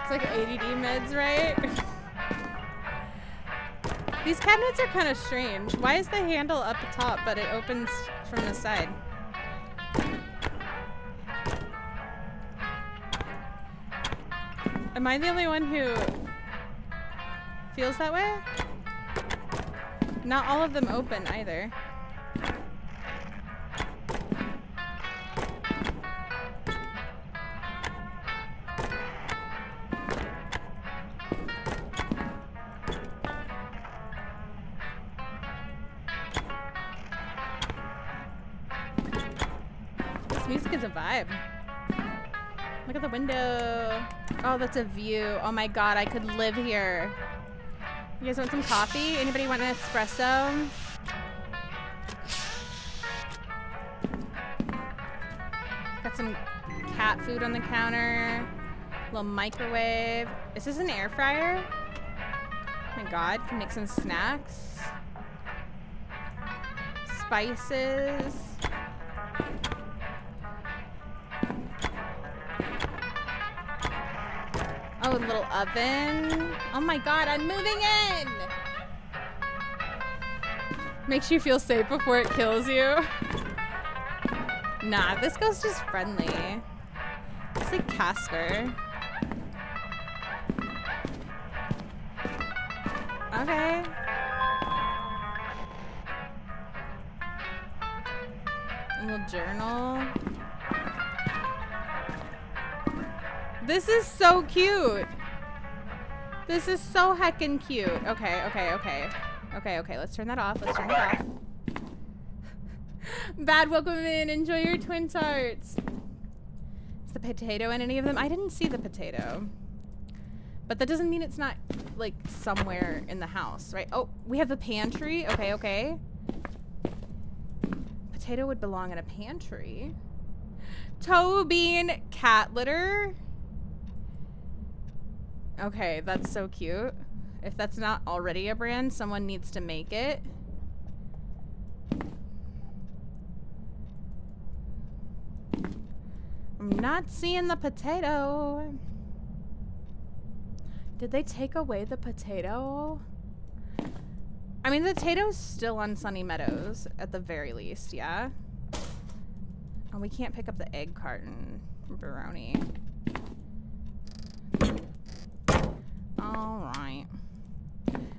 It's like ADD meds, right? These cabinets are kind of strange. Why is the handle up the top, but it opens from the side? Am I the only one who feels that way? Not all of them open either. This music is a vibe. Look at the window. Oh, that's a view. Oh my god, I could live here. You guys want some coffee? Anybody want an espresso? Got some cat food on the counter. Little microwave. Is this an air fryer? Oh my god, can make some snacks. Spices. Oh, a little oven. Oh my god, I'm moving in! Makes you feel safe before it kills you. Nah, this ghost is friendly. It's like Casper. Okay. A little journal. This is so cute. This is so heckin' cute. Okay, okay, okay. Okay, okay, let's turn that off. Let's turn it off. Bad, welcome in. Enjoy your twin tarts. Is the potato in any of them? I didn't see the potato. But that doesn't mean it's not, like, somewhere in the house, right? Oh, we have the pantry. Okay, okay. Potato would belong in a pantry. Toe bean cat litter. Okay, that's so cute. If that's not already a brand, someone needs to make it. I'm not seeing the potato. Did they take away the potato? I mean, the potato's still on Sunny Meadows, at the very least, yeah? Oh, we can't pick up the egg carton. Baroni. Alright.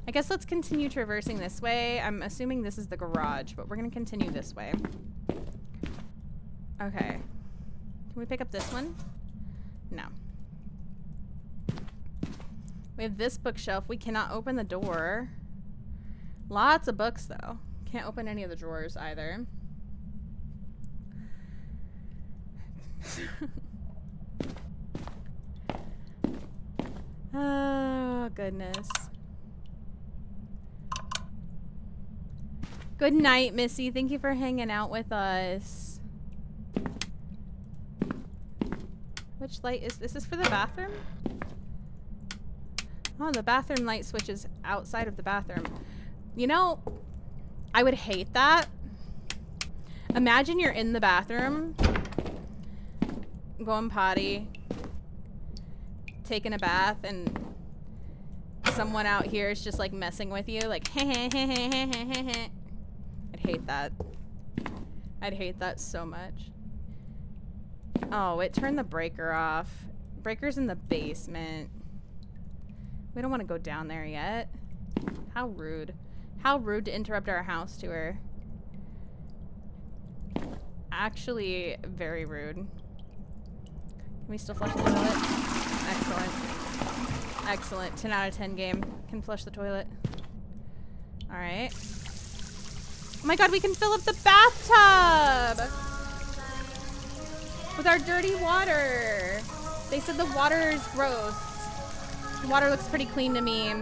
I guess let's continue traversing this way. I'm assuming this is the garage, but we're gonna continue this way. Okay. Can we pick up this one? No. We have this bookshelf. We cannot open the door. Lots of books, though. Can't open any of the drawers either. Oh, goodness. Good night, Missy. Thank you for hanging out with us. Which light is this? Is for the bathroom? Oh, the bathroom light switch is outside of the bathroom. You know, I would hate that. Imagine you're in the bathroom, going potty, taking a bath, and someone out here is just like messing with you, like I'd hate that. I'd hate that so much. Oh, it turned the breaker off. Breaker's in the basement. We don't want to go down there yet. How rude. How rude to interrupt our house tour. Actually, very rude. Can we still flush the toilet? Excellent. Excellent. 10 out of 10 game. Can flush the toilet. Alright. Oh my god, we can fill up the bathtub! With our dirty water. They said the water is gross. The water looks pretty clean to me.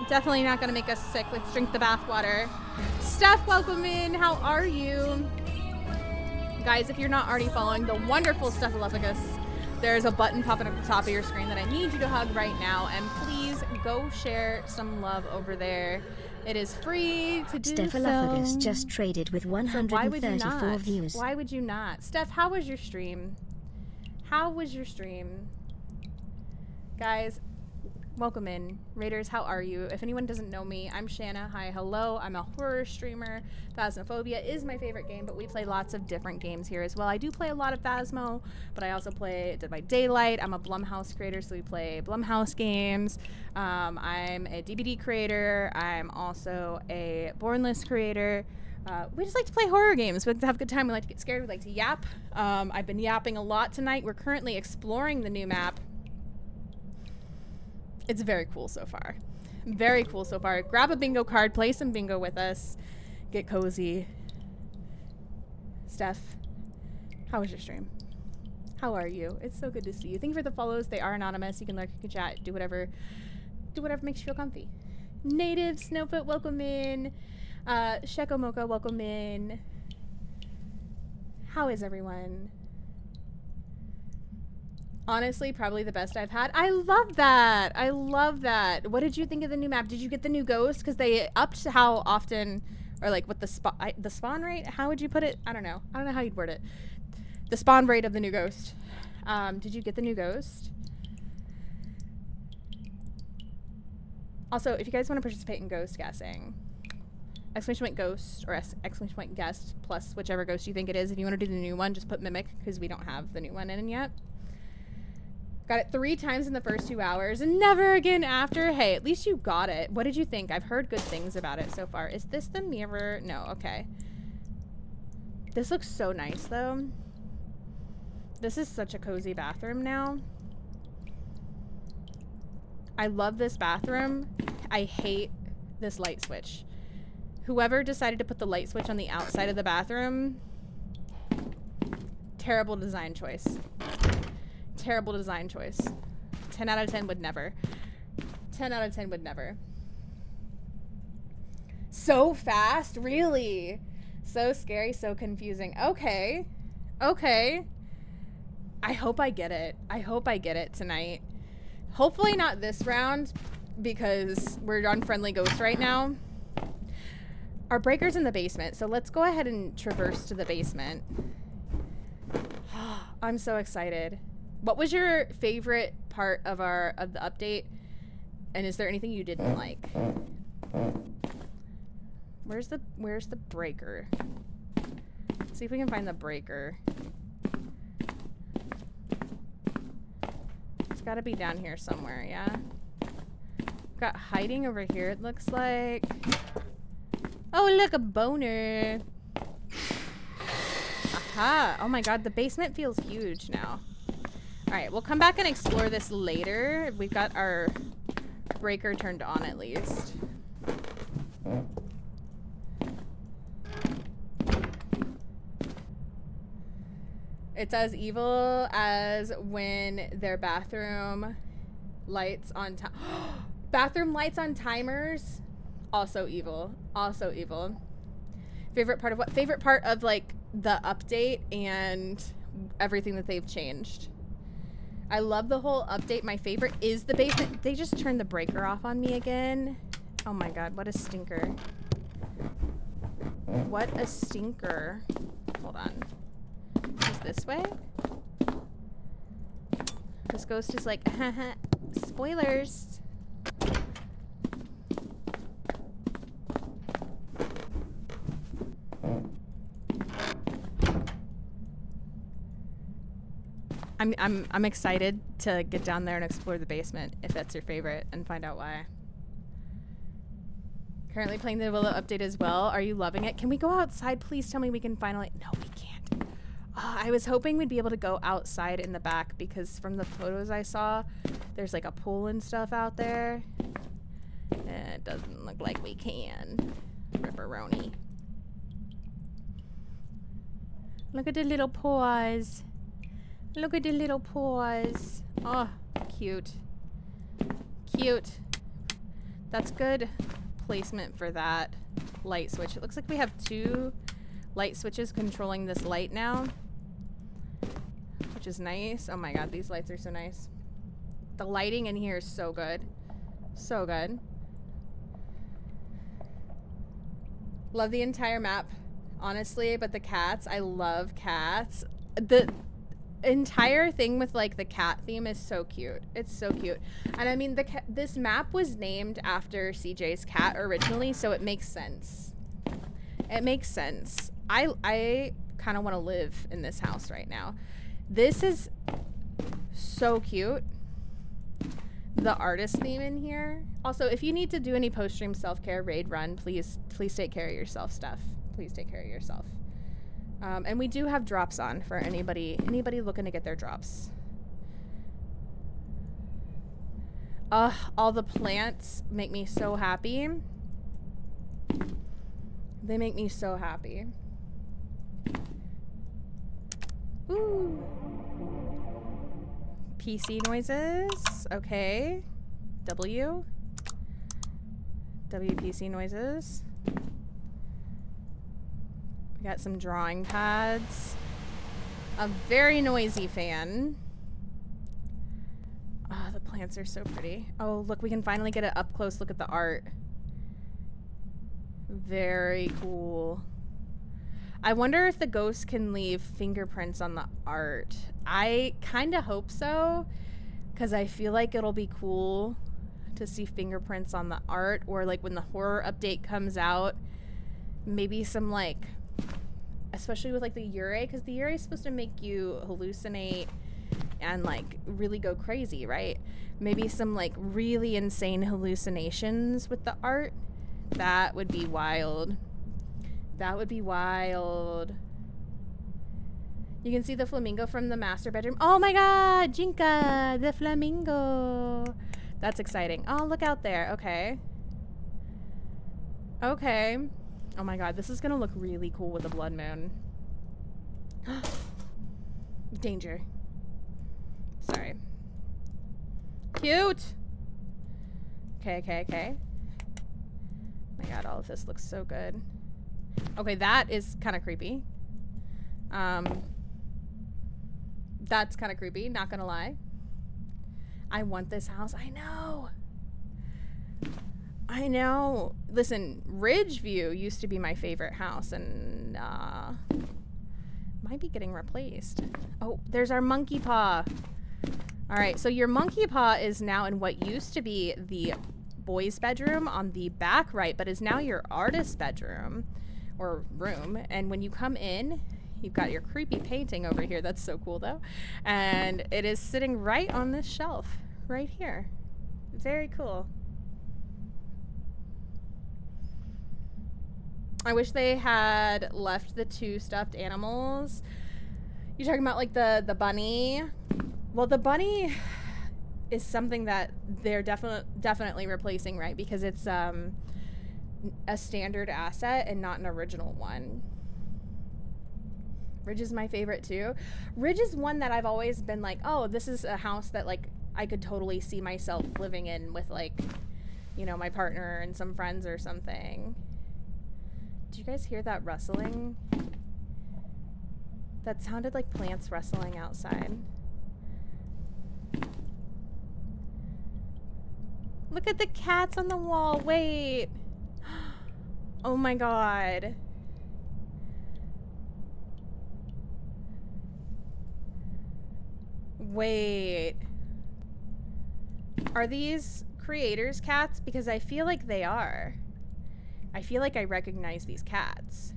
Definitely not gonna make us sick. Let's drink the bath water. Steph, welcome in. How are you? Guys, if you're not already following the wonderful Stephalopagus, there's a button popping up at the top of your screen that I need you to hug right now. And please go share some love over there. It is free to do Stephalopagus so. just traded with So why would you 134 not? views. Why would you not? Steph, how was your stream? How was your stream? Guys, welcome in. Raiders, how are you? If anyone doesn't know me, I'm Shana. Hi, hello. I'm a horror streamer. Phasmophobia is my favorite game, but we play lots of different games here as well. I do play a lot of Phasmo, but I also play Dead by Daylight. I'm a Blumhouse creator, so we play Blumhouse games. I'm a DVD creator. I'm also a Bornless creator. We just like to play horror games. We like to have a good time. We like to get scared. We like to yap. I've been yapping a lot tonight. We're currently exploring the new map. It's very cool so far. Very cool so far. Grab a bingo card, play some bingo with us, get cozy. Steph, how was your stream? How are you? It's so good to see you. Thank you for the follows. They are anonymous. You can lurk, you can chat, do whatever makes you feel comfy. Native Snowfoot, welcome in. Sheko Mocha, welcome in. How is everyone? Honestly, probably the best I've had. I love that. I love that. What did you think of the new map? Did you get the new ghost? Because they upped how often, or like what the spawn rate? How would you put it? I don't know. I don't know how you'd word it. The spawn rate of the new ghost. Did you get the new ghost? Also, if you guys want to participate in ghost guessing, ! ghost or ! guest plus whichever ghost you think it is. If you want to do the new one, just put mimic because we don't have the new one in yet. Got it 3 times in the first 2 hours and never again after. Hey, at least you got it. What did you think? I've heard good things about it so far. Is this the mirror? No, okay. This looks so nice though. This is such a cozy bathroom now. I love this bathroom. I hate this light switch. Whoever decided to put the light switch on the outside of the bathroom, terrible design choice. Terrible design choice. 10 out of 10 would never. 10 out of 10 would never. So fast, really? So scary, so confusing. Okay. Okay. I hope I get it. I hope I get it tonight. Hopefully not this round, because we're on Friendly Ghost right now. Our breaker's in the basement, so let's go ahead and traverse to the basement. I'm so excited. What was your favorite part of the update? And is there anything you didn't like? Where's the breaker? Let's see if we can find the breaker. It's gotta be down here somewhere, yeah? Got hiding over here, it looks like. Oh, look, a boner. Aha. Oh my god, the basement feels huge now. Alright, we'll come back and explore this later. We've got our breaker turned on at least. It's as evil as when their bathroom lights on time. Bathroom lights on timers. Also evil. Also evil. Favorite part of what? Favorite part of like the update and everything that they've changed. I love the whole update. My favorite is the basement. They just turned the breaker off on me again. Oh my god, what a stinker. What a stinker. Hold on. Is this way? This ghost is like, haha, spoilers. I'm excited to get down there and explore the basement if that's your favorite and find out why. Currently playing the Willow update as well. Are you loving it? Can we go outside? Please tell me we can finally. No, we can't. I was hoping we'd be able to go outside in the back because from the photos I saw, there's like a pool and stuff out there. It doesn't look like we can. Ripperoni. Look at the little paws. Look at the little paws. Oh, cute. Cute. That's good placement for that light switch. It looks like we have 2 light switches controlling this light now, which is nice. Oh my god, these lights are so nice. The lighting in here is so good. So good. Love the entire map, honestly, but the cats, I love cats. The entire thing with like the cat theme is so cute. It's so cute. And I mean, this map was named after CJ's cat originally, so it makes sense. It makes sense. I kind of want to live in this house right now. This is so cute. The artist theme in here. Also, if you need to do any post-stream self-care raid run, please take care of yourself, Steph. Please take care of yourself. And we do have drops on for anybody looking to get their drops. All the plants make me so happy. They make me so happy. Ooh. PC noises. Okay. WPC noises. We got some drawing pads. A very noisy fan. Oh, the plants are so pretty. Oh, look, we can finally get an up-close look at the art. Very cool. I wonder if the ghost can leave fingerprints on the art. I kind of hope so, because I feel like it'll be cool to see fingerprints on the art, or like when the horror update comes out, maybe some like, especially with like the Ure, because the Ure is supposed to make you hallucinate and like really go crazy, right? Maybe some like really insane hallucinations with the art. That would be wild. That would be wild. You can see the flamingo from the master bedroom. Oh my god, Jinka, the flamingo. That's exciting. Oh, look out there. Okay. Okay. Oh my god, this is gonna look really cool with the blood moon. Danger. Sorry. Cute! Okay, okay, okay. Oh my god, all of this looks so good. Okay, that is kind of creepy. That's kind of creepy, not gonna lie. I want this house. I know. I know. Listen, Ridgeview used to be my favorite house, and might be getting replaced. Oh, there's our monkey paw. All right, so your monkey paw is now in what used to be the boys' bedroom on the back right, but is now your artist's bedroom or room. And when you come in, you've got your creepy painting over here. That's so cool, though. And it is sitting right on this shelf right here. Very cool. I wish they had left the 2 stuffed animals. You're talking about like the bunny? Well, the bunny is something that they're definitely replacing, right? Because it's a standard asset and not an original one. Ridge is my favorite too. Ridge is one that I've always been like, oh, this is a house that like I could totally see myself living in with like, you know, my partner and some friends or something. Did you guys hear that rustling? That sounded like plants rustling outside. Look at the cats on the wall. Wait. Oh my god. Wait. Are these creators' cats? Because I feel like they are. I feel like I recognize these cats.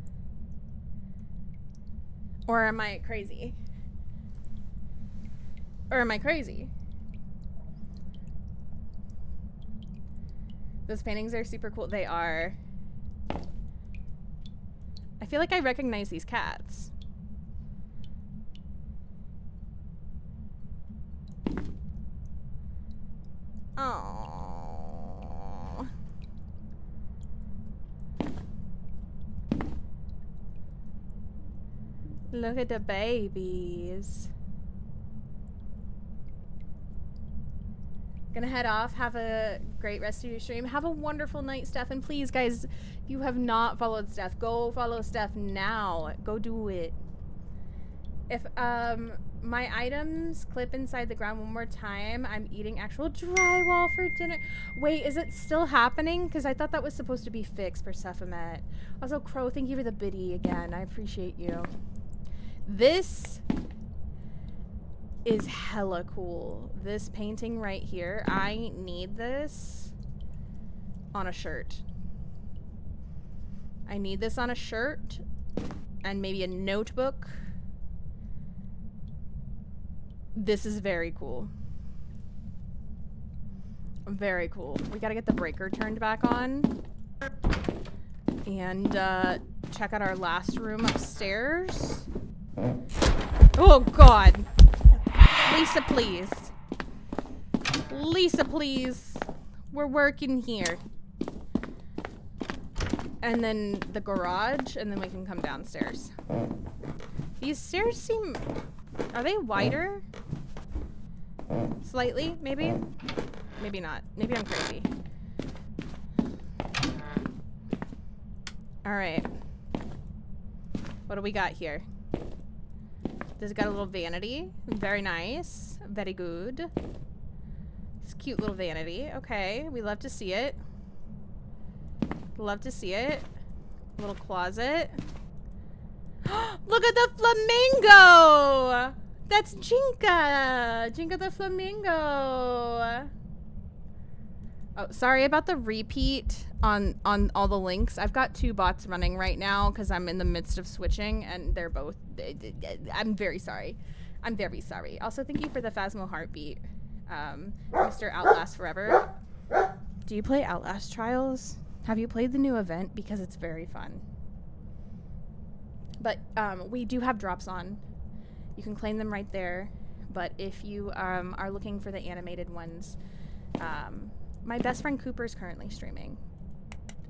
Or am I crazy? Or am I crazy? Those paintings are super cool. They are. I feel like I recognize these cats. Oh. Look at the babies. Gonna head off. Have a great rest of your stream. Have a wonderful night, Steph. And please, guys, if you have not followed Steph, go follow Steph now. Go do it. If my items clip inside the ground one more time, I'm eating actual drywall for dinner. Wait, is it still happening? Because I thought that was supposed to be fixed for Sephimet. Also, Crow, thank you for the biddy again. I appreciate you. This is hella cool. This painting right here, I need this on a shirt. I need this on a shirt and maybe a notebook. This is very cool. Very cool. We gotta get the breaker turned back on and check out our last room upstairs. Oh god. Lisa, please. Lisa, please. We're working here. And then the garage, and then we can come downstairs. These stairs seem... Are they wider? Slightly, maybe? Maybe not. Maybe I'm crazy. Alright. What do we got here? This got a little vanity. Very nice. Very good. It's a cute little vanity. Okay, we love to see it. Love to see it. Little closet. Look at the flamingo! That's Jinka! Jinka the flamingo! Oh, sorry about the repeat on all the links. I've got 2 bots running right now because I'm in the midst of switching, and they're both... I'm very sorry. I'm very sorry. Also, thank you for the Phasmo heartbeat, Mr. Outlast Forever. Do you play Outlast Trials? Have you played the new event? Because it's very fun. But we do have drops on You can claim them right there. But if you are looking for the animated ones, my best friend Cooper is currently streaming.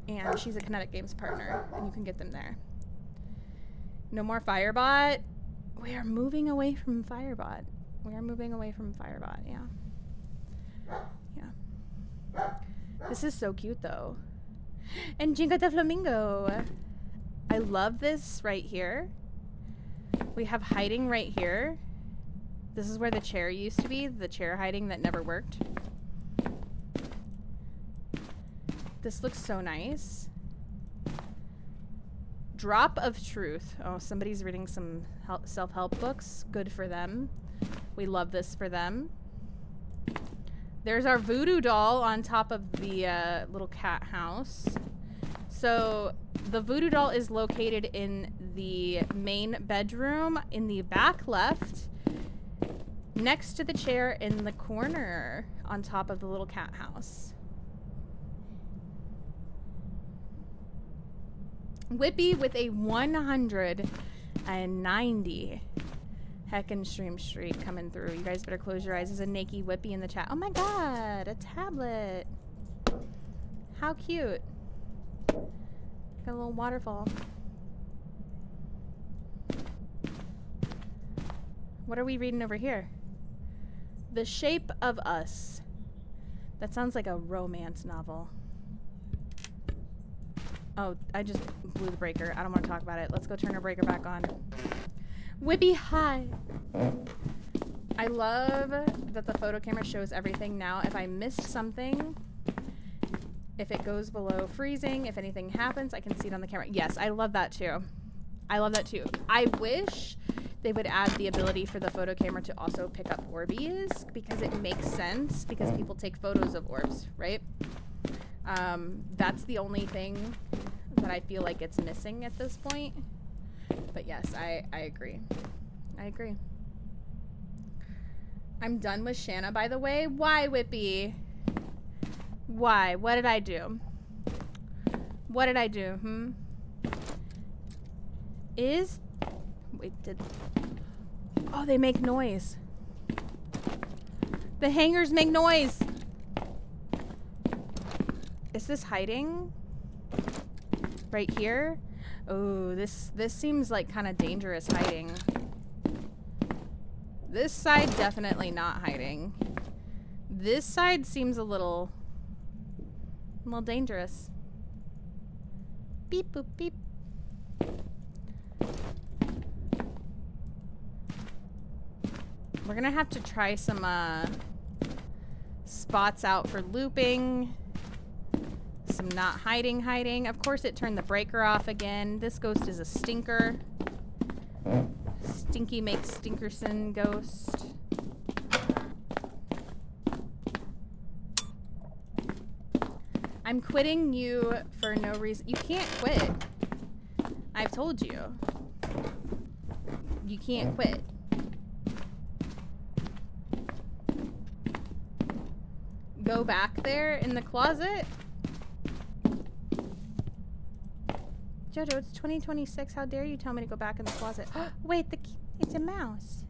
And she's a Kinetic Games partner, and you can get them there. No more Firebot. We are moving away from Firebot. We are moving away from Firebot, yeah. Yeah. This is so cute, though. And Jinga de Flamingo. I love this right here. We have hiding right here. This is where the chair used to be. The chair hiding that never worked. This looks so nice. Drop of Truth. Oh, somebody's reading some self-help books. Good for them. We love this for them. There's our voodoo doll on top of the little cat house. So the voodoo doll is located in the main bedroom in the back left, next to the chair in the corner on top of the little cat house. Whippy with a 190 heckin' stream streak coming through. You guys better close your eyes. There's a naked Whippy in the chat. Oh my god, a tablet. How cute. Got a little waterfall. What are we reading over here? The Shape of Us. That sounds like a romance novel. Oh, I just blew the breaker. I don't want to talk about it. Let's go turn our breaker back on. Whippy, hi. I love that the photo camera shows everything now. If I missed something, if it goes below freezing, if anything happens, I can see it on the camera. Yes, I love that too. I love that too. I wish they would add the ability for the photo camera to also pick up Orbeez, because it makes sense, because people take photos of orbs, right? That's the only thing that I feel like it's missing at this point. But yes, I agree. I agree. I'm done with Shana, by the way. Why, Whippy? Why? What did I do? What did I do, Wait, oh, they make noise. The hangers make noise. Is this hiding? Right here? Oh, this seems like kind of dangerous hiding. This side definitely not hiding. This side seems a little dangerous. Beep boop beep. We're gonna have to try some spots out for looping. Some not hiding. Of course it turned the breaker off again. This ghost is a stinker. Stinky makes Stinkerson ghost. I'm quitting you for no reason. You can't quit. I've told you. You can't quit. Go back there in the closet. Jojo, it's 2026. How dare you tell me to go back in the closet? Wait, it's a mouse.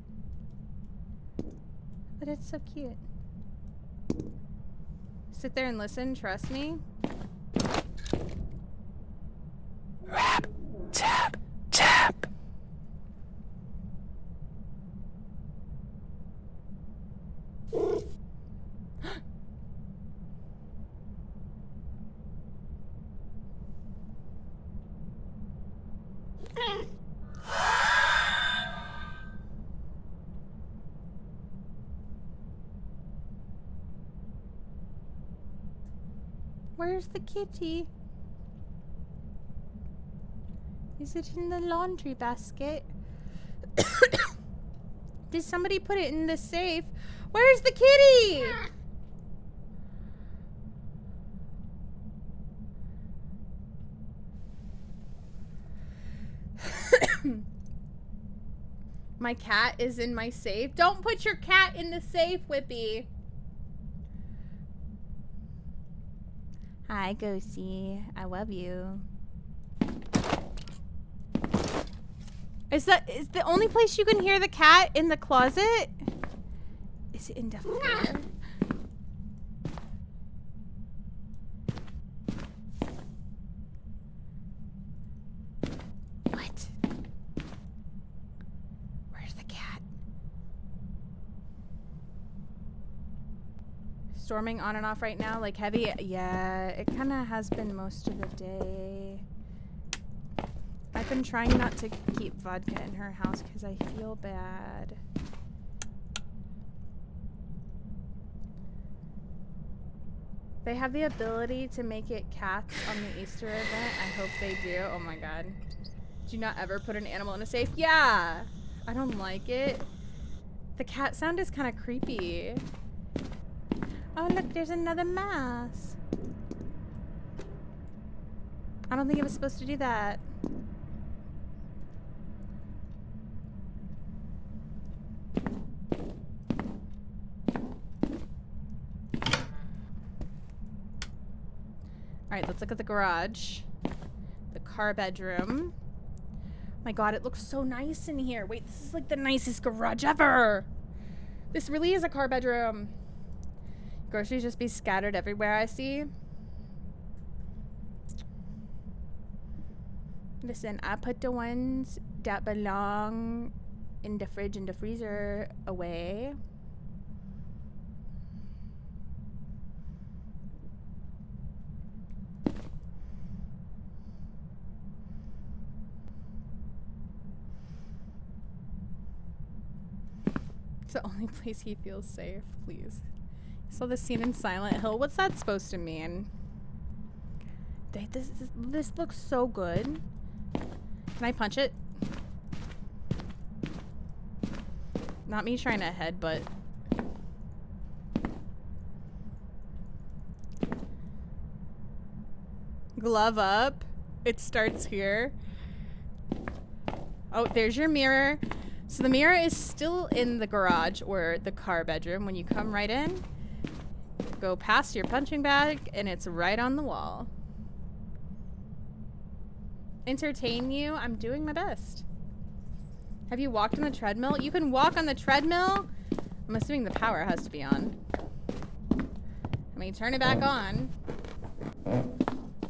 But it's so cute. Sit there and listen. Trust me. Rap, tap, tap. Where's the kitty? Is it in the laundry basket? Did somebody put it in the safe? Where's the kitty? My cat is in my safe. Don't put your cat in the safe, Whippy. Hi, Ghosty. I love you. Is the only place you can hear the cat in the closet? Is it in the floor? What? Where's the cat? Storming on and off right now, like heavy? Yeah, it kind of has been most of the day. I've been trying not to keep vodka in her house because I feel bad. They have the ability to make it cats on the Easter event. I hope they do. Oh my god. Do not ever put an animal in a safe. Yeah! I don't like it. The cat sound is kind of creepy. Oh look, there's another mouse. I don't think it was supposed to do that. Alright, let's look at the garage. The car bedroom. My god, it looks so nice in here. Wait, this is like the nicest garage ever. This really is a car bedroom. Groceries just be scattered everywhere, I see. Listen, I put the ones that belong in the fridge and the freezer away. It's the only place he feels safe, please. So the scene in Silent Hill, what's that supposed to mean? This looks so good. Can I punch it? Not me trying to headbutt. Glove up. It starts here. Oh, there's your mirror. So the mirror is still in the garage or the car bedroom. When you come right in, go past your punching bag and it's right on the wall. Entertain you? I'm doing my best. Have you walked on the treadmill? You can walk on the treadmill? I'm assuming the power has to be on. Let me turn it back on.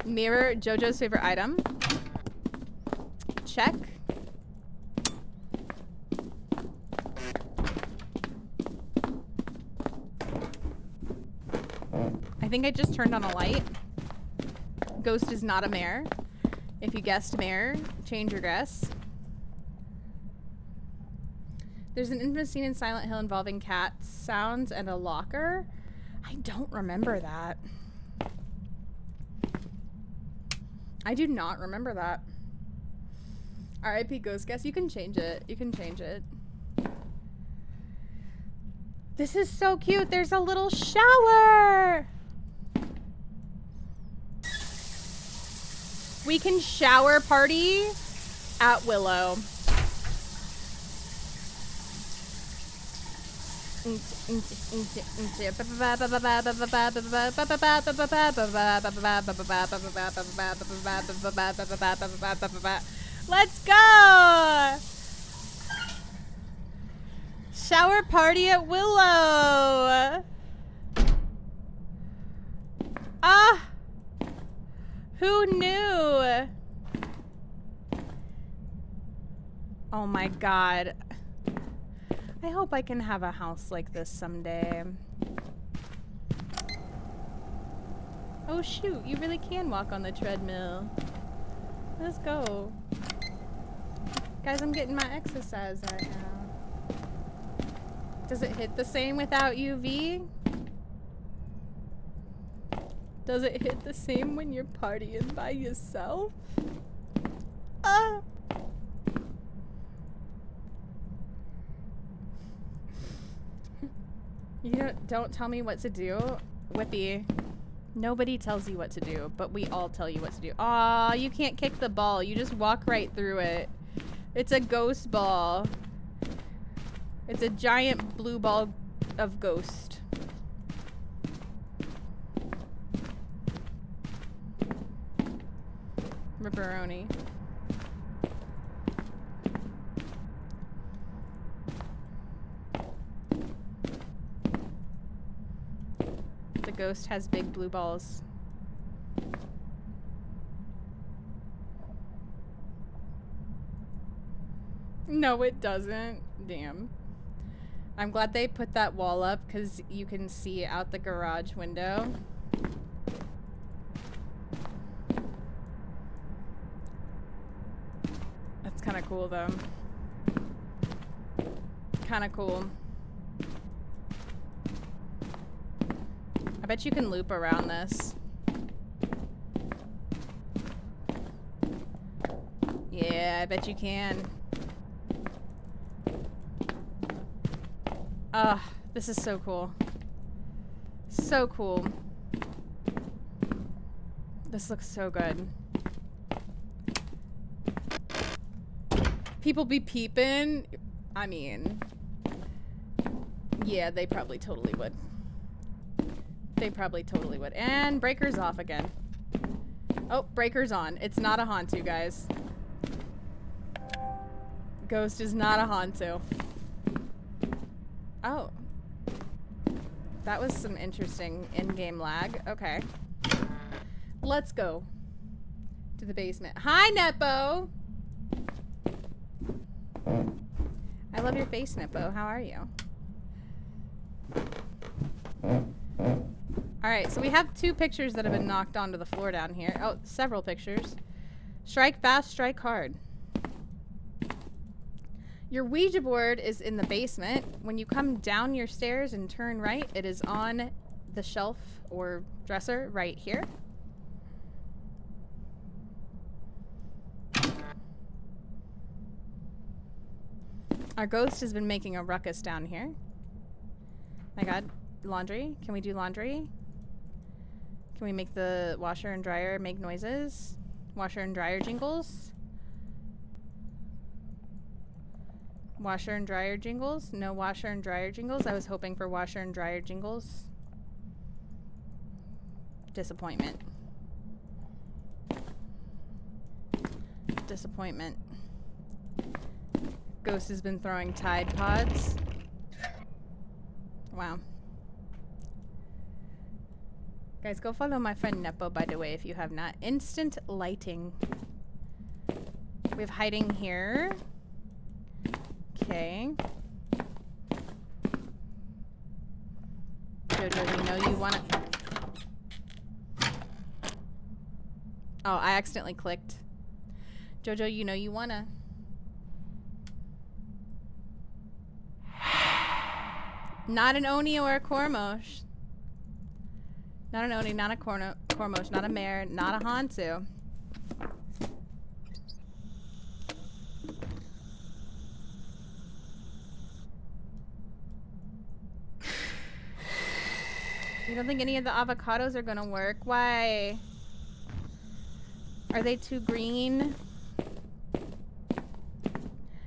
Mirror, JoJo's favorite item. Check. I think I just turned on a light. Ghost is not a mare. If you guessed mare, change your guess. There's an infamous scene in Silent Hill involving cats, sounds, and a locker. I don't remember that. I do not remember that. R.I.P. Ghost Guess. You can change it. You can change it. This is so cute. There's a little shower. We can shower party at Willow. Let's go! Shower party at Willow. Ah! Who knew? Oh my god. I hope I can have a house like this someday. Oh shoot, you really can walk on the treadmill. Let's go. Guys, I'm getting my exercise right now. Does it hit the same without UV? Does it hit the same when you're partying by yourself? Ah! You don't tell me what to do, Whippy. Nobody tells you what to do, but we all tell you what to do. Aw, you can't kick the ball. You just walk right through it. It's a ghost ball. It's a giant blue ball of ghost. Ripperoni. ghost has big blue balls. No, it doesn't. Damn. I'm glad they put that wall up because you can see out the garage window. That's kind of cool, though. Kind of cool. I bet you can loop around this. Yeah, I bet you can. Ah, this is so cool. So cool. This looks so good. People be peeping. I mean, yeah, they probably totally would. They probably totally would. And breaker's off again. Oh, breaker's on. It's not a Hantu, guys. Ghost is not a Hantu. Oh. That was some interesting in-game lag. Okay. Let's go to the basement. Hi, Nepo! I love your face, Nepo. How are you? Alright, so we have 2 pictures that have been knocked onto the floor down here. Oh, several pictures. Strike fast, strike hard. Your Ouija board is in the basement. When you come down your stairs and turn right, it is on the shelf or dresser right here. Our ghost has been making a ruckus down here. My god. Laundry? Can we do laundry? Can we make the washer and dryer make noises? Washer and dryer jingles? Washer and dryer jingles? No washer and dryer jingles? I was hoping for washer and dryer jingles. Disappointment. Disappointment. Ghost has been throwing Tide Pods. Wow. Guys, go follow my friend Nepo, by the way, if you have not. Instant lighting. We have hiding here. Okay. Jojo, you know you want to... Oh, I accidentally clicked. Jojo, you know you want to... Not an Oni or a Cormosh. Not an Oni, not a Cormosh, not a Mare, not a Hantu. You don't think any of the avocados are gonna work? Why? Are they too green?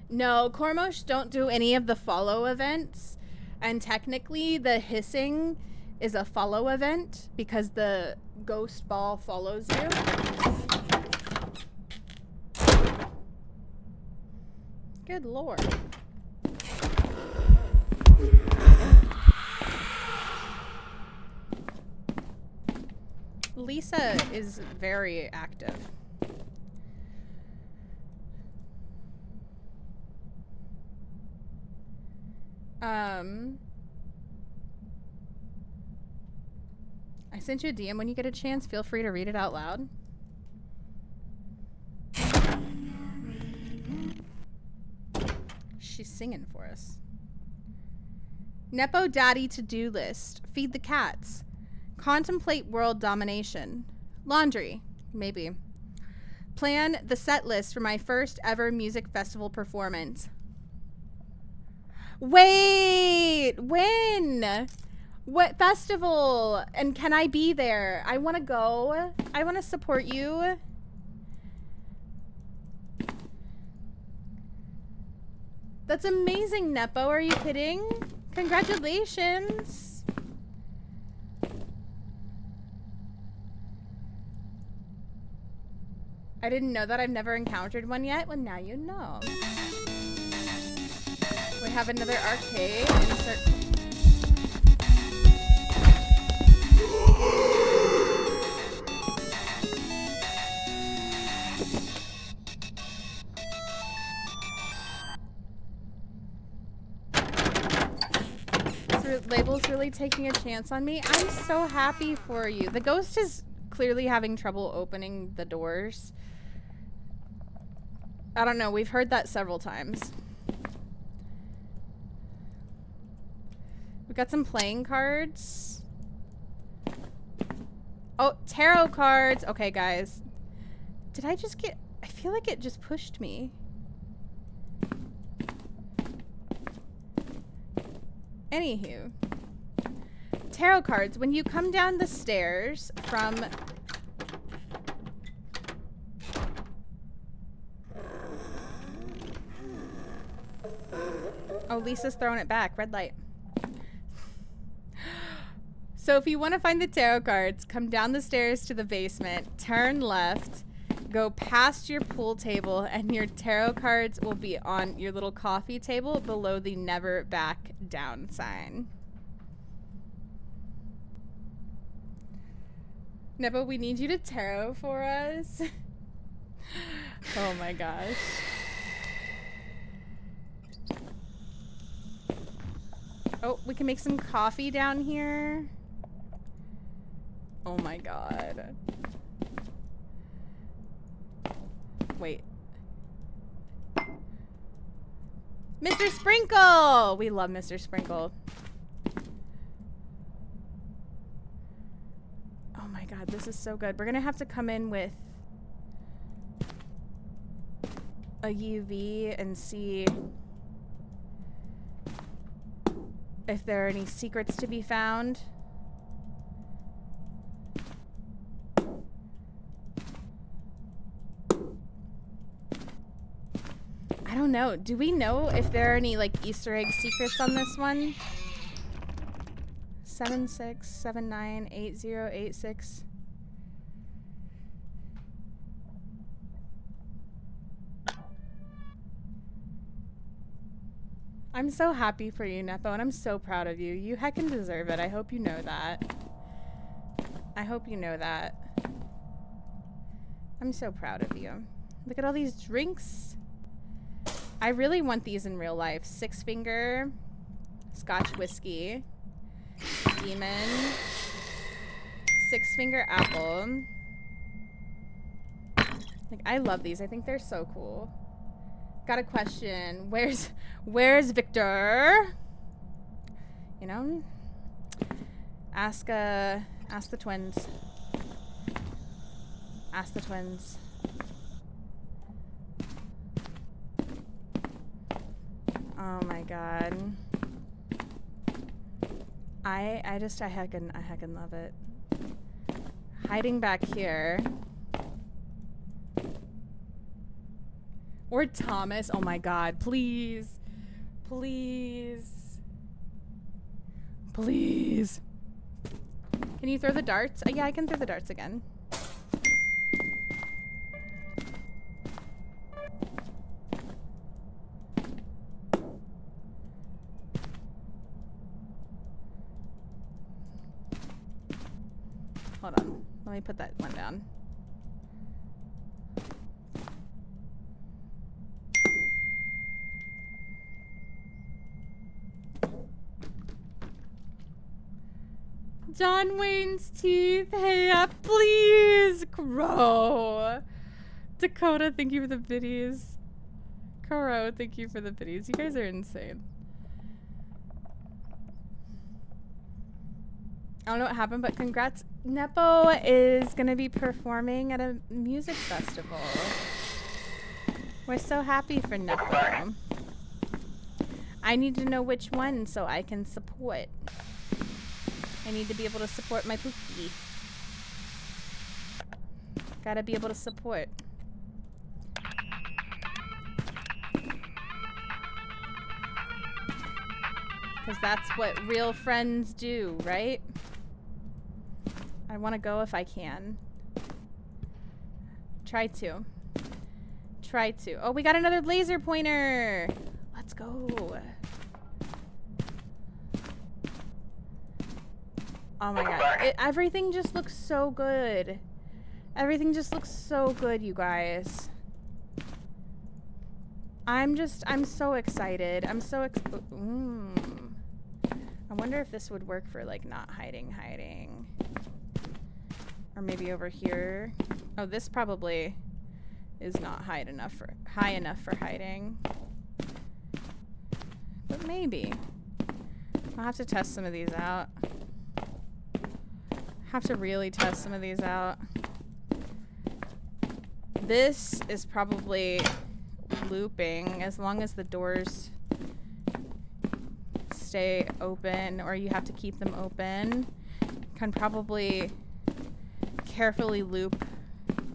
No, Cormosh don't do any of the follow events. And technically, the hissing is a follow event because the ghost ball follows you. Good lord. Lisa is very active. I sent you a DM. When you get a chance, feel free to read it out loud. She's singing for us. Nepo Daddy to-do list. Feed the cats. Contemplate world domination. Laundry. Maybe. Plan the set list for my first ever music festival performance. Wait! When? What festival? And can I be there? I want to go. I want to support you. That's amazing, Nepo. Are you kidding? Congratulations. I didn't know that. I've never encountered one yet. Well, now you know. We have another arcade. Insert. Label's really taking a chance on me. I'm so happy for you. The ghost is clearly having trouble opening the doors. I don't know. We've heard that several times. We've got some playing cards. Oh, tarot cards. Okay, guys. Did I just get... I feel like it just pushed me. Anywho. Tarot cards. When you come down the stairs from... Oh, Lisa's throwing it back. Red light. So if you want to find the tarot cards, come down the stairs to the basement, turn left, go past your pool table, and your tarot cards will be on your little coffee table below the never back down sign. Nepo, we need you to tarot for us. Oh my gosh. Oh, we can make some coffee down here. Oh my god. Wait. Mr. Sprinkle! We love Mr. Sprinkle. Oh my god, this is so good. We're gonna have to come in with a UV and see if there are any secrets to be found. I don't know. Do we know if there are any like Easter egg secrets on this one? 76798086. I'm so happy for you, Nepo, and I'm so proud of you. You heckin' deserve it. I hope you know that. I hope you know that. I'm so proud of you. Look at all these drinks. I really want these in real life. 6 Finger, Scotch Whiskey, Demon, 6 Finger Apple. Like, I love these. I think they're so cool. Got a question. Where's Victor? You know? Ask the twins. Ask the twins. Oh my god. I heckin' love it. Hiding back here. Or Thomas. Oh my god. Please. Please. Please. Can you throw the darts? Yeah, I can throw the darts again. Hold on. Let me put that one down. John Wayne's teeth. Hey up, please grow. Dakota, thank you for the biddies. Koro, thank you for the biddies. You guys are insane. I don't know what happened, but congrats. Nepo is gonna be performing at a music festival. We're so happy for Nepo. I need to know which one so I can support. I need to be able to support my Pookie. Gotta be able to support. Because that's what real friends do, right? I want to go if I can. Try to. Try to. Oh, we got another laser pointer. Let's go. Oh my god. Everything just looks so good. Everything just looks so good, you guys. I'm so excited. I'm so I wonder if this would work for like not hiding. Or maybe over here. Oh, this probably is not high enough for hiding. But maybe. I'll have to test some of these out. Have to really test some of these out. This is probably looping as long as the doors stay open, or you have to keep them open. Can probably carefully loop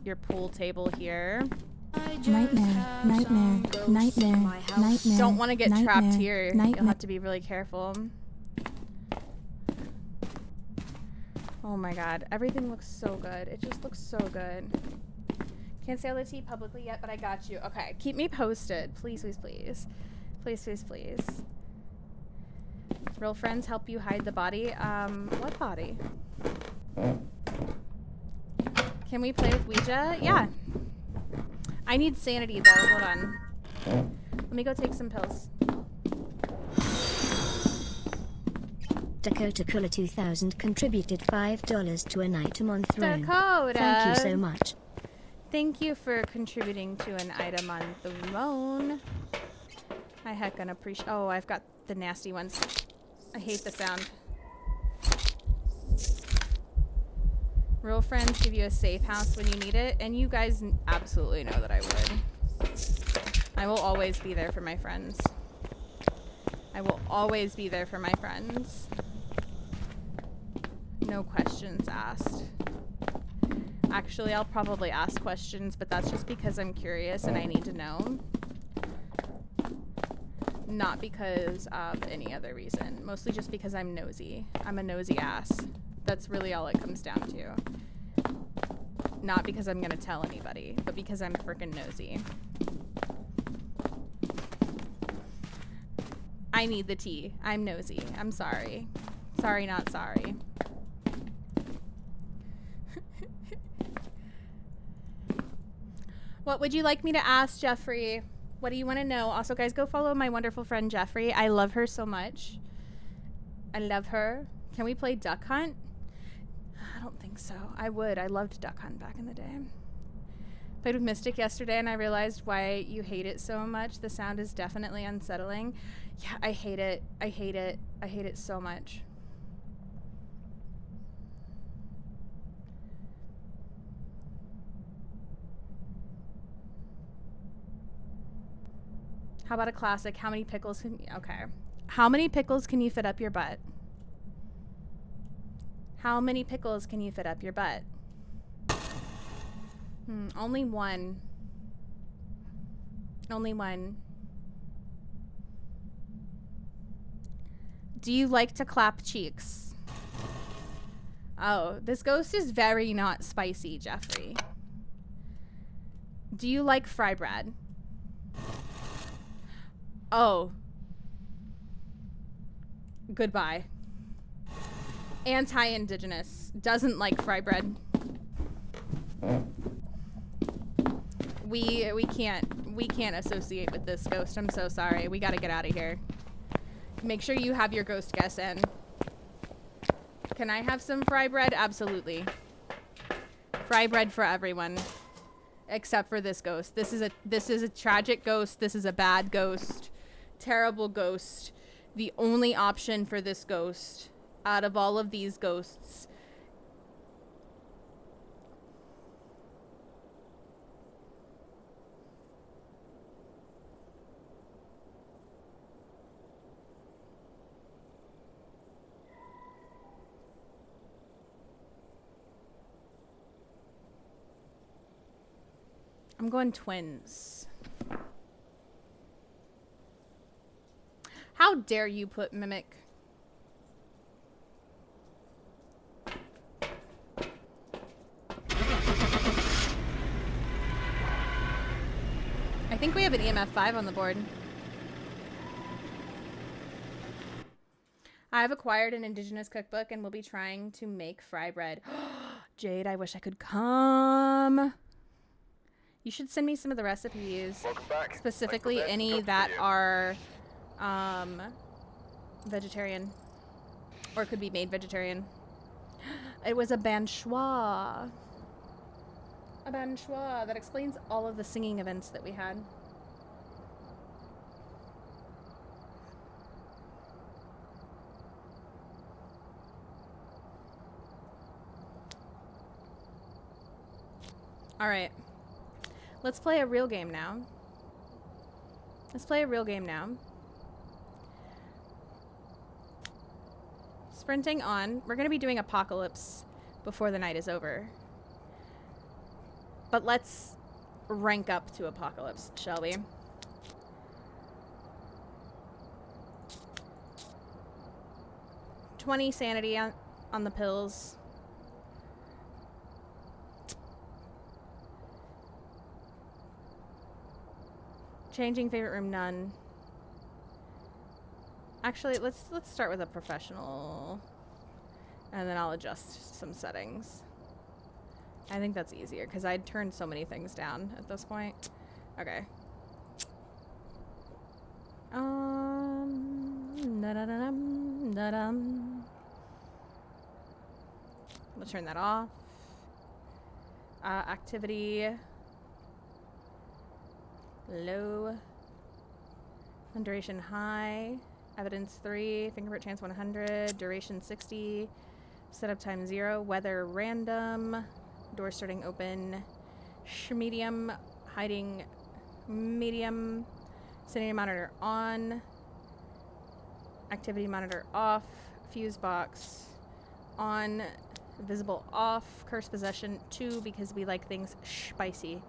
your pool table here. Nightmare. Don't want to get trapped here. Nightmare. You'll have to be really careful. Oh my god, everything looks so good. It just looks so good. Can't say all the tea publicly yet, but I got you. Okay, keep me posted. Please. Real friends help you hide the body. What body? Can we play with Ouija? Yeah. I need sanity though. Hold on. Let me go take some pills. Dakota Cooler 2000 contributed $5 to an item on Throne. Dakota! Thank you so much. Thank you for contributing to an item on Throne. I heckin' appreciate. Oh, I've got the nasty ones. I hate the sound. Real friends give you a safe house when you need it, and you guys absolutely know that I would. I will always be there for my friends. No questions asked. Actually, I'll probably ask questions, but that's just because I'm curious and I need to know. Not because of any other reason. Mostly just because I'm nosy. I'm a nosy ass. That's really all it comes down to. Not because I'm gonna tell anybody, but because I'm freaking nosy. I need the tea. I'm nosy. I'm sorry. Sorry, not sorry. What would you like me to ask, Jeffrey? What do you want to know? Also, guys, go follow my wonderful friend, Jeffrey. I love her so much. I love her. Can we play Duck Hunt? I don't think so. I would. I loved Duck Hunt back in the day. Played with Mystic yesterday, and I realized why you hate it so much. The sound is definitely unsettling. Yeah, I hate it. I hate it. I hate it so much. How about a classic? How many pickles can you... Okay. How many pickles can you fit up your butt? How many pickles can you fit up your butt? Only one. Only one. Do you like to clap cheeks? Oh, this ghost is very not spicy, Jeffrey. Do you like fry bread? Oh. Goodbye. Anti-indigenous. Doesn't like fry bread. We can't associate with this ghost. I'm so sorry. We gotta get out of here. Make sure you have your ghost guess in. Can I have some fry bread? Absolutely. Fry bread for everyone. Except for this ghost. This is a tragic ghost. This is a bad ghost. Terrible ghost. The only option for this ghost out of all of these ghosts . I'm going twins. How dare you put mimic? I think we have an EMF 5 on the board. I have acquired an indigenous cookbook and will be trying to make fry bread. Jade, I wish I could come. You should send me some of the recipes. Specifically any that are vegetarian. Or it could be made vegetarian. It was a banchois. A banchois. That explains all of the singing events that we had. Alright. Let's play a real game now. Let's play a real game now. Sprinting on. We're going to be doing Apocalypse before the night is over. But let's rank up to Apocalypse, shall we? $20 sanity on the pills. Changing favorite room, none. Actually, let's start with a professional, and then I'll adjust some settings. I think that's easier because I'd turned so many things down at this point. Okay. We'll turn that off. Activity. Low. Duration high. Evidence 3. Fingerprint chance 100. Duration 60. Setup time 0. Weather random. Door starting open. Medium. Hiding medium. Sanity monitor on. Activity monitor off. Fuse box on. Visible off. Curse possession 2 because we like things spicy.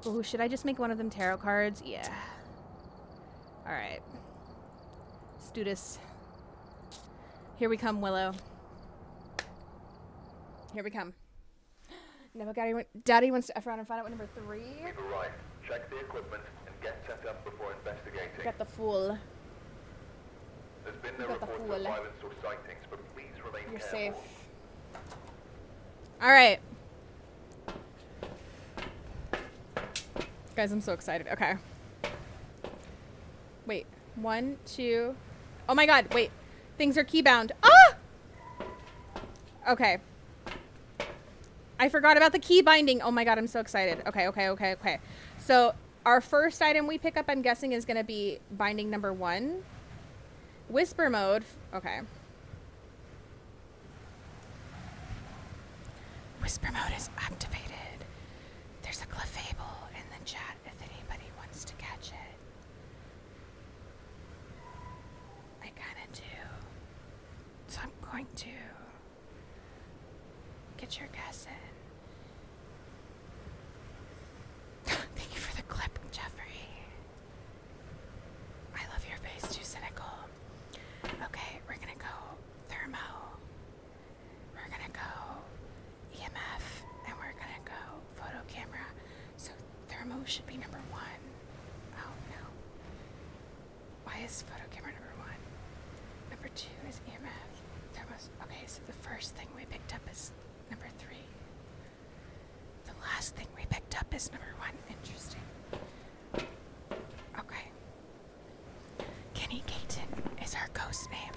Ooh, should I just make one of them tarot cards? Yeah. Alright. Let's do this. Here we come, Willow. Here we come. Never Daddy wants to F around and find out what number 3. We've arrived. Check the equipment and get set up before investigating. Got the fool. There's been no reports of violence or sightings, but please remain You're careful. safe. Alright. Guys, I'm so excited. Okay. Wait. 1, 2. Oh my god, wait. Things are keybound. Ah! Okay. I forgot about the key binding. Oh my god, I'm so excited. Okay. So, our first item we pick up, I'm guessing, is going to be binding number 1. Whisper mode. Okay. Whisper mode is activated. There's a clefable in the chat if anybody wants to catch it. I kind of do. So I'm going to get your guess in. Thank you for the clip, Jeffrey. I love your face, too cynical. Okay, we're gonna go thermo. We're gonna go EMF, and we're gonna go photo camera. So thermo should be number 1. Oh no. Why is photo camera number 1? Number 2 is EMF. Thermos. Okay, so the first thing we picked up is number 3. The last thing we picked up is number 1. Interesting. Okay. Kenny Gayton is our ghost name.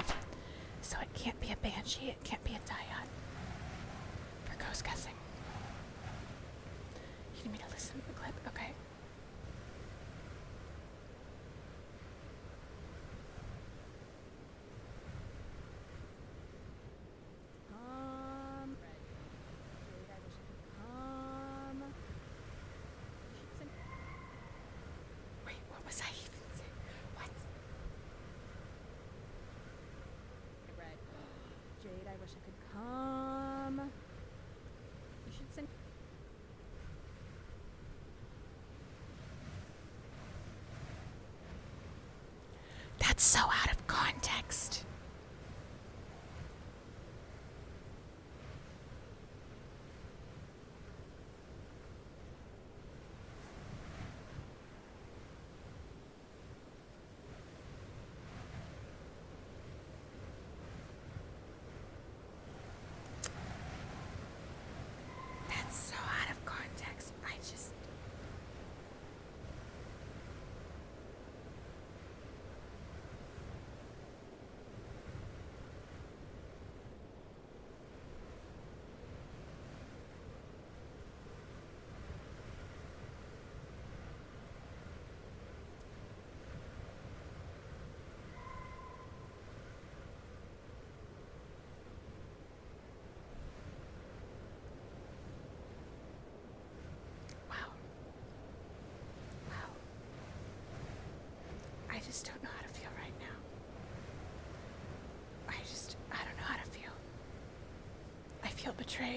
So it can't be a banshee, it can't be a Dion. For ghost guessing. You need me to listen to the clip? Okay. Wait, what was I even saying? What? Red. Jade, I wish I could come. You should send. That's so out of context. That's so out of context. I just.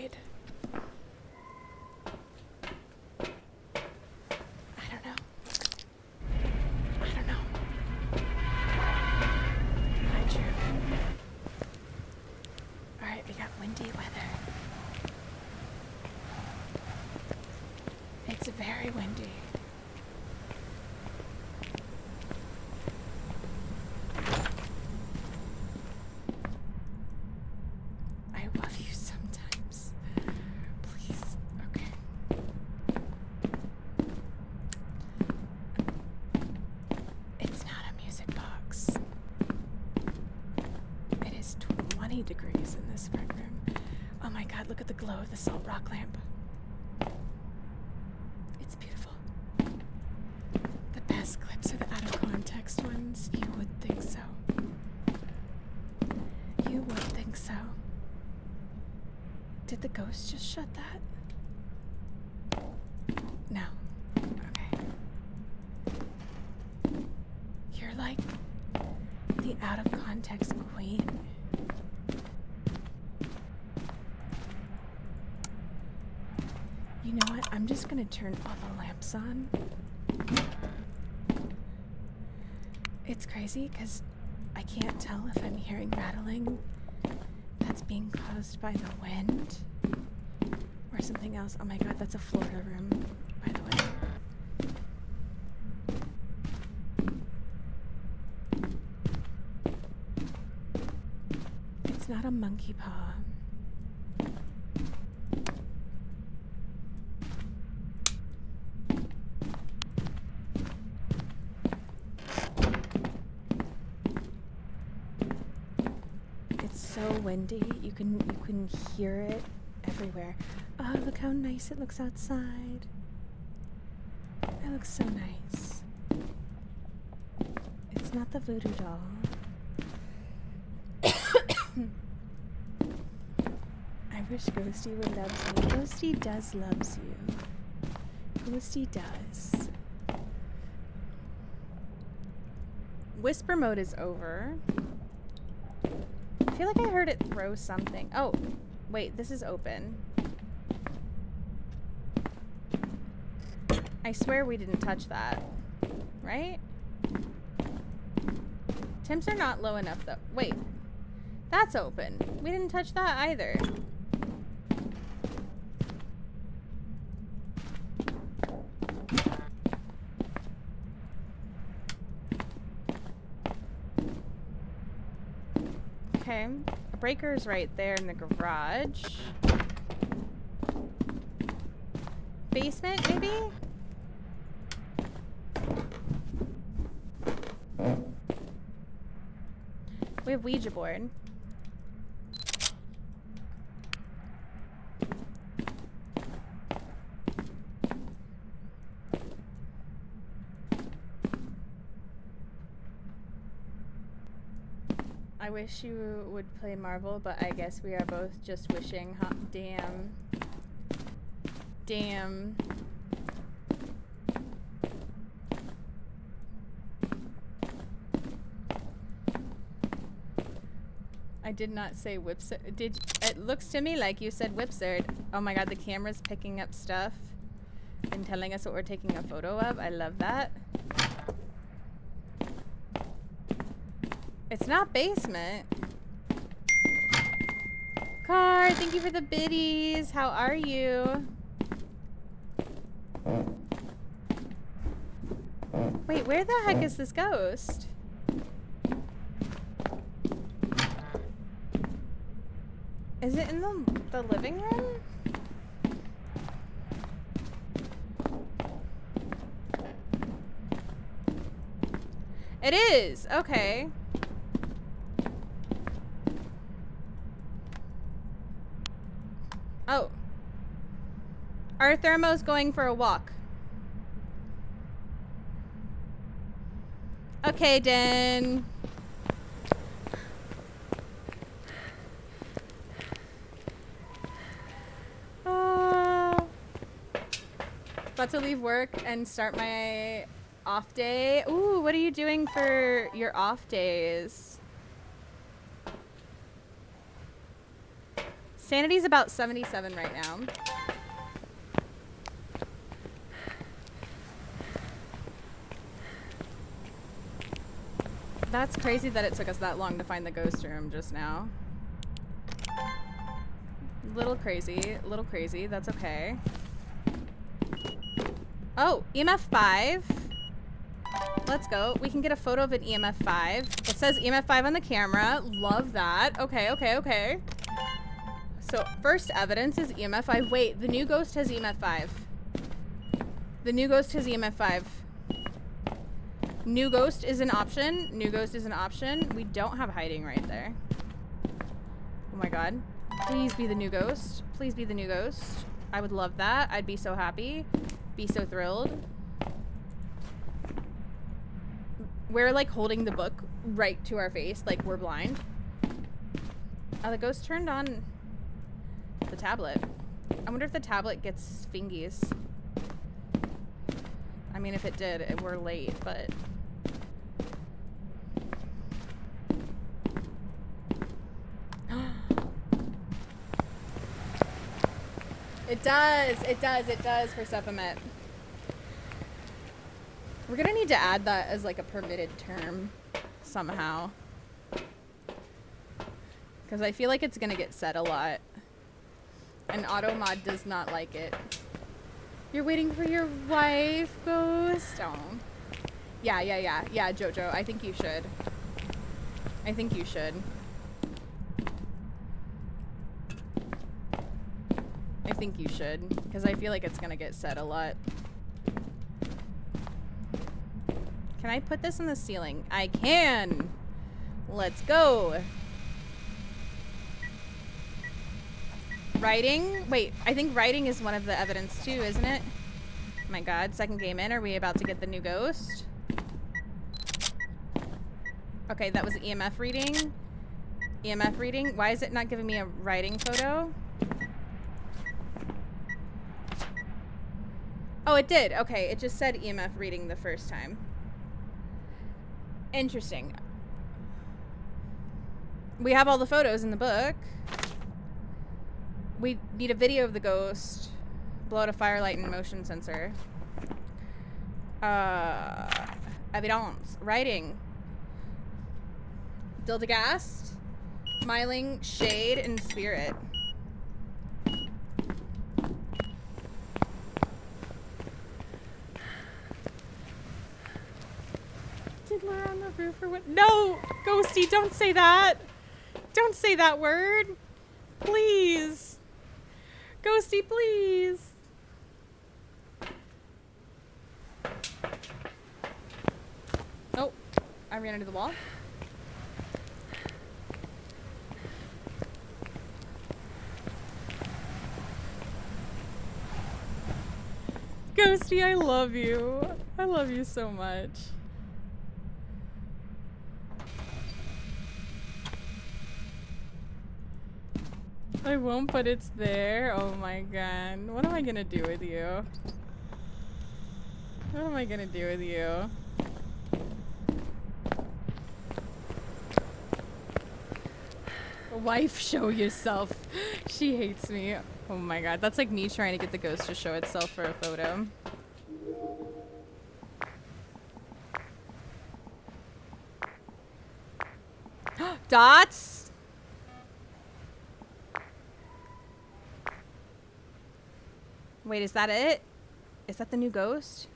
afraid. I don't know. Hi, Drew. Alright, we got windy weather. It's very windy. I love you sometimes. Please. Okay. It's not a music box. It is 20 degrees in this front room. Oh my god, look at the glow of the salt rock lamp. It's beautiful. The best clips are the out of context ones. You would think so. You would think so. Did the ghost just shut that? No. Okay. You're like the out of context queen. You know what? I'm just gonna turn all the lamps on. It's crazy because I can't tell if I'm hearing rattling that's being caused by the wind or something else. Oh my god, that's a Florida room, by the way. It's not a monkey paw. So windy, you can hear it everywhere. Oh, look how nice it looks outside. It looks so nice. It's not the voodoo doll. I wish Ghosty would love me. Ghosty does loves you. Ghosty does. Whisper mode is over. I feel like I heard it throw something. Oh, wait, this is open. I swear we didn't touch that. Right? Temps are not low enough though. Wait, that's open. We didn't touch that either. Okay, a breaker's right there in the garage. Basement, maybe? We have Ouija board. I wish you would play Marvel, but I guess we are both just wishing. Huh? Damn. Damn. I did not say whipsard. It looks to me like you said whipsard. Oh my god, the camera's picking up stuff and telling us what we're taking a photo of. I love that. It's not basement. Car, thank you for the biddies. How are you? Wait, where the heck is this ghost? Is it in the living room? It is. Okay. Oh. Our thermo's going for a walk. Okay, Den. About to leave work and start my off day. Ooh, what are you doing for your off days? Sanity's about 77 right now. That's crazy that it took us that long to find the ghost room just now. Little crazy, that's okay. Oh, EMF 5. Let's go. We can get a photo of an EMF 5. It says EMF 5 on the camera. Love that. Okay, okay, okay. So, first evidence is EMF 5. Wait, the new ghost has EMF 5. The new ghost has EMF 5. New ghost is an option. New ghost is an option. We don't have hiding right there. Oh my god. Please be the new ghost. Please be the new ghost. I would love that. I'd be so happy. Be so thrilled. We're like holding the book right to our face, like we're blind. Oh, the ghost turned on the tablet. I wonder if the tablet gets fingies. I mean, if it did, we're late, but... It does for Sephimet. We're gonna need to add that as like a permitted term somehow. Because I feel like it's gonna get said a lot. And Automod does not like it. You're waiting for your wife, Ghost? Oh. Yeah, Jojo. I think you should. I think you should. I think you should. Because I feel like it's gonna get said a lot. Can I put this in the ceiling? I can! Let's go! Writing? Wait, I think writing is one of the evidence too, isn't it? Oh my god, second game in. Are we about to get the new ghost? Okay, that was EMF reading. EMF reading. Why is it not giving me a writing photo? Oh, it did. Okay, it just said EMF reading the first time. Interesting. We have all the photos in the book. We need a video of the ghost. Blow out a firelight and motion sensor. Evidence. Writing. Deildegast. Smiling, shade, and spirit. Diddler on the roof or what? No! Ghosty, don't say that! Don't say that word! Please! Ghosty, please! Oh, I ran into the wall. Ghosty, I love you. I love you so much. I won't, but it's there. Oh my god. What am I gonna do with you? What am I gonna do with you? Wife, show yourself. She hates me. Oh my god. That's like me trying to get the ghost to show itself for a photo. Dots? Wait, is that it? Is that the new ghost?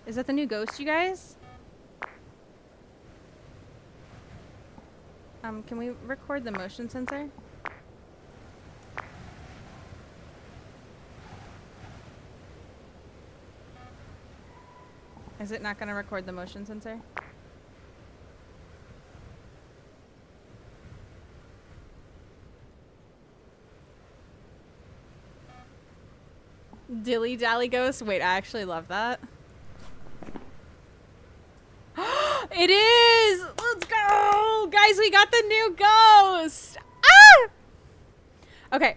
Is that the new ghost, you guys? Can we record the motion sensor? Is it not gonna record the motion sensor? Dilly Dally Ghost? Wait, I actually love that. It is! Let's go! Guys, we got the new ghost! Ah! Okay.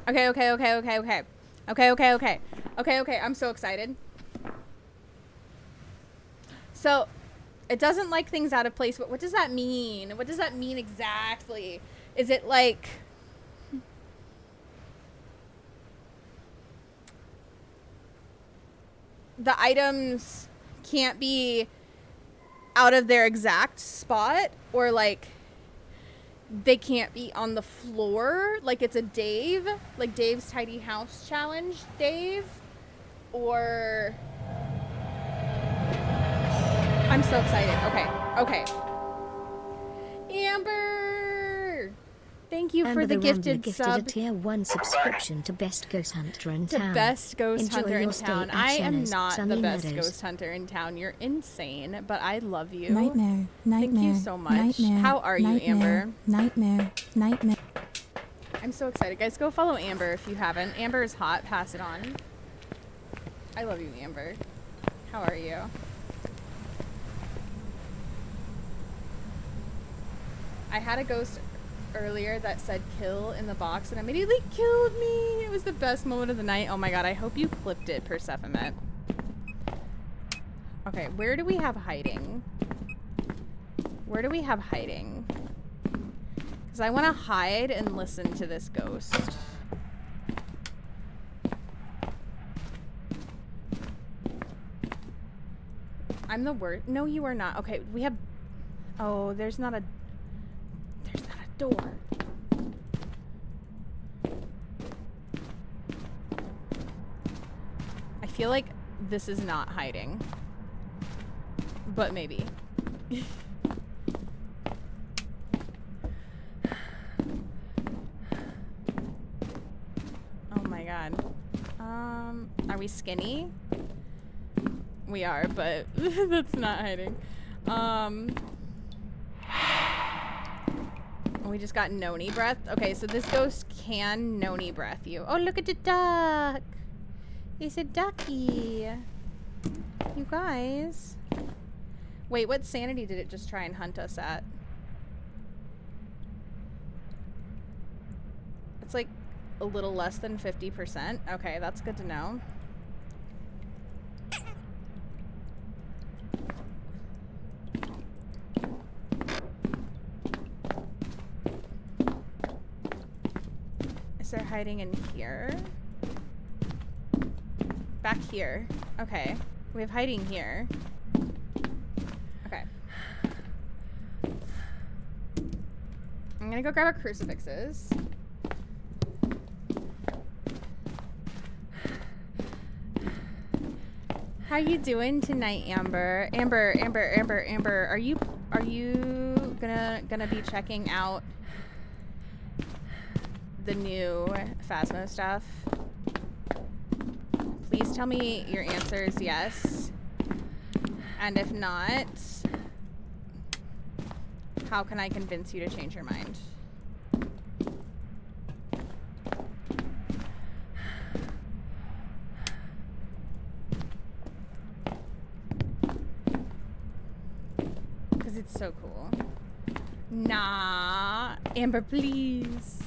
Okay, I'm so excited. So, it doesn't like things out of place, but what does that mean? What does that mean exactly? Is it like... the items can't be out of their exact spot, or like they can't be on the floor, like it's a Dave, like Dave's Tidy House Challenge Dave, or I'm so excited. Okay. Amber! Thank you for the gifted sub. A tier 1 subscription to Best Ghost Hunter in Town. The best ghost Enjoy hunter in your stay town. at I am Shana's not Sunny the best Meadows. ghost hunter in town. You're insane, but I love you. Nightmare. Thank you so much. How are you, Amber? Nightmare. I'm so excited. Guys, go follow Amber if you haven't. Amber is hot. Pass it on. I love you, Amber. How are you? I had a ghost earlier that said kill in the box and immediately killed me. It was the best moment of the night. Oh my god, I hope you clipped it, Persephomet. Okay, where do we have hiding? Where do we have hiding? Because I want to hide and listen to this ghost. I'm the worst. No, you are not. Okay, we have... Oh, there's not a door. I feel like this is not hiding. But maybe. Oh my god. Are we skinny? We are, but that's not hiding. We just got Noni breath. Okay, so this ghost can Noni breath you. Oh, look at the duck. It's a ducky. You guys. Wait, what sanity did it just try and hunt us at? It's like a little less than 50%. Okay, that's good to know. They're hiding in here. Back here. Okay. We have hiding here. Okay. I'm gonna go grab our crucifixes. How you doing tonight, Amber? Amber, are you gonna be checking out the new Phasmo stuff? Please tell me your answer is yes. And if not, how can I convince you to change your mind? Because it's so cool. Nah, Amber, please.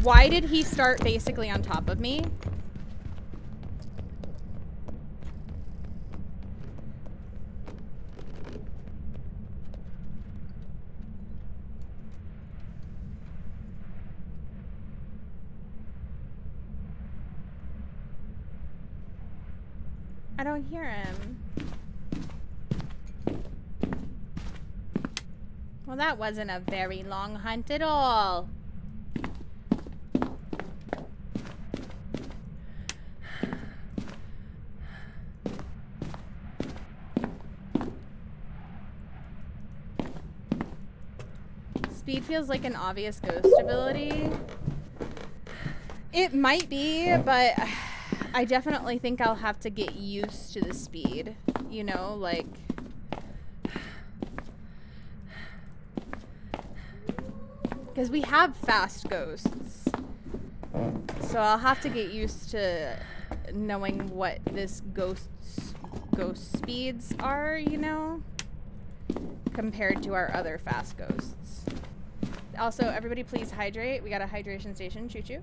Why did he start basically on top of me? I don't hear him. Well, that wasn't a very long hunt at all. Speed feels like an obvious ghost ability. It might be, but I definitely think I'll have to get used to the speed. You know, like... Because we have fast ghosts. So I'll have to get used to knowing what this ghost speeds are, you know? Compared to our other fast ghosts. Also, everybody please hydrate. We got a hydration station. Choo-choo.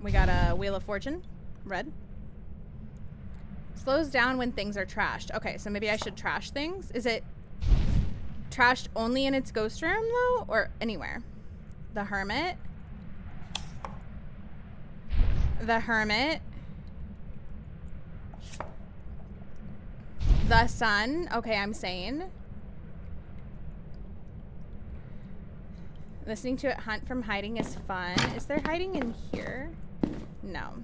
We got a Wheel of Fortune. Red. slows down when things are trashed. Okay, so maybe I should trash things. Is it trashed only in its ghost room though, or anywhere? The hermit. The hermit. The sun. Okay, I'm sane. Listening to it hunt from hiding is fun. Is there hiding in here? No.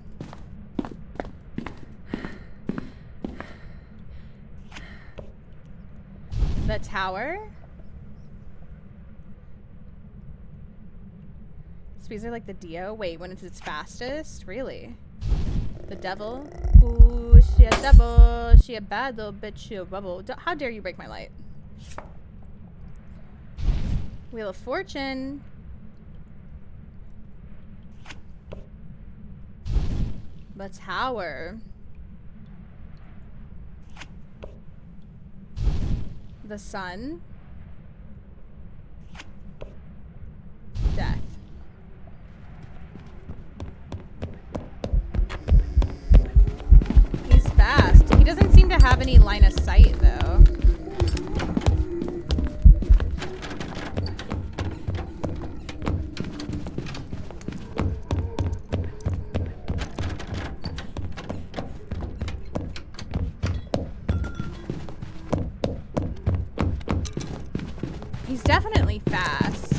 The tower. Speeds are like the Dio. Wait, when it's its fastest? Really? The devil. Ooh, she a devil. She a bad little bitch. She a bubble. How dare you break my light? Wheel of Fortune. The tower. The sun. Death. He's fast. He doesn't seem to have any line of sight though. He's definitely fast.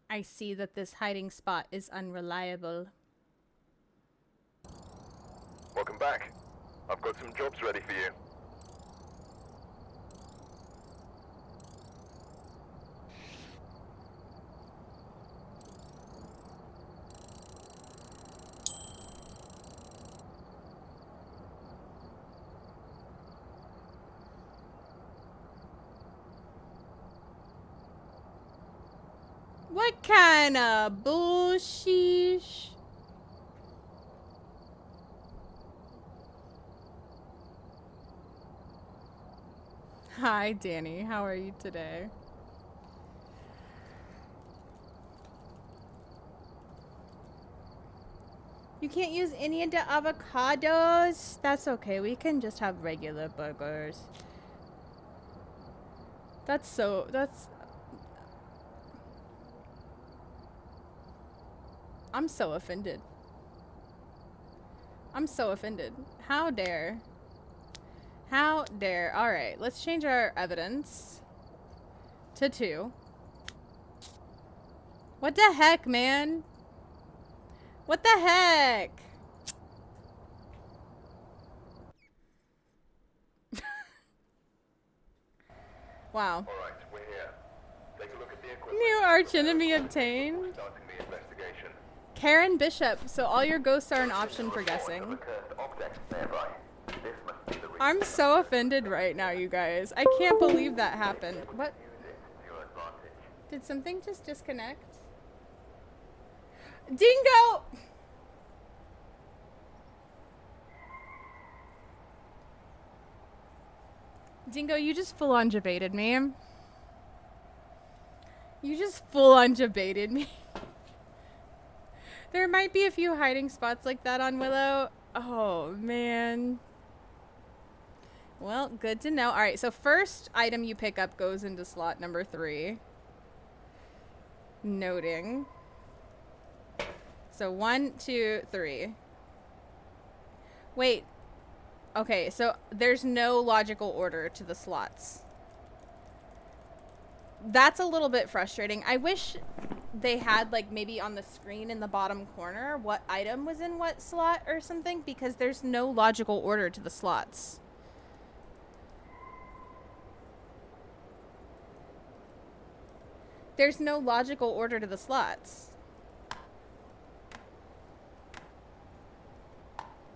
I see that this hiding spot is unreliable. Welcome back. I've got some jobs ready for you. What kind of bullshit? Hi, Danny. How are you today? You can't use any of the avocados? That's okay. We can just have regular burgers. That's I'm so offended. I'm so offended. How dare? How dare? Alright, let's change our evidence to 2. What the heck, man? What the heck? Wow. Alright, we're here. Take a look at the equipment. New archenemy obtained. Starting the investigation. Karen Bishop, so all your ghosts are an option for guessing. I'm so offended right now, you guys. I can't believe that happened. What? Did something just disconnect? Dingo! Dingo, you just full-on jebaited me. You just full-on jebaited me. There might be a few hiding spots like that on Willow. Oh, man. Well, good to know. Alright, so first item you pick up goes into slot number 3. Noting. So 1, 2, 3. Wait. Okay, so there's no logical order to the slots. That's a little bit frustrating. I wish they had, like, maybe on the screen in the bottom corner what item was in what slot or something, because there's no logical order to the slots. There's no logical order to the slots.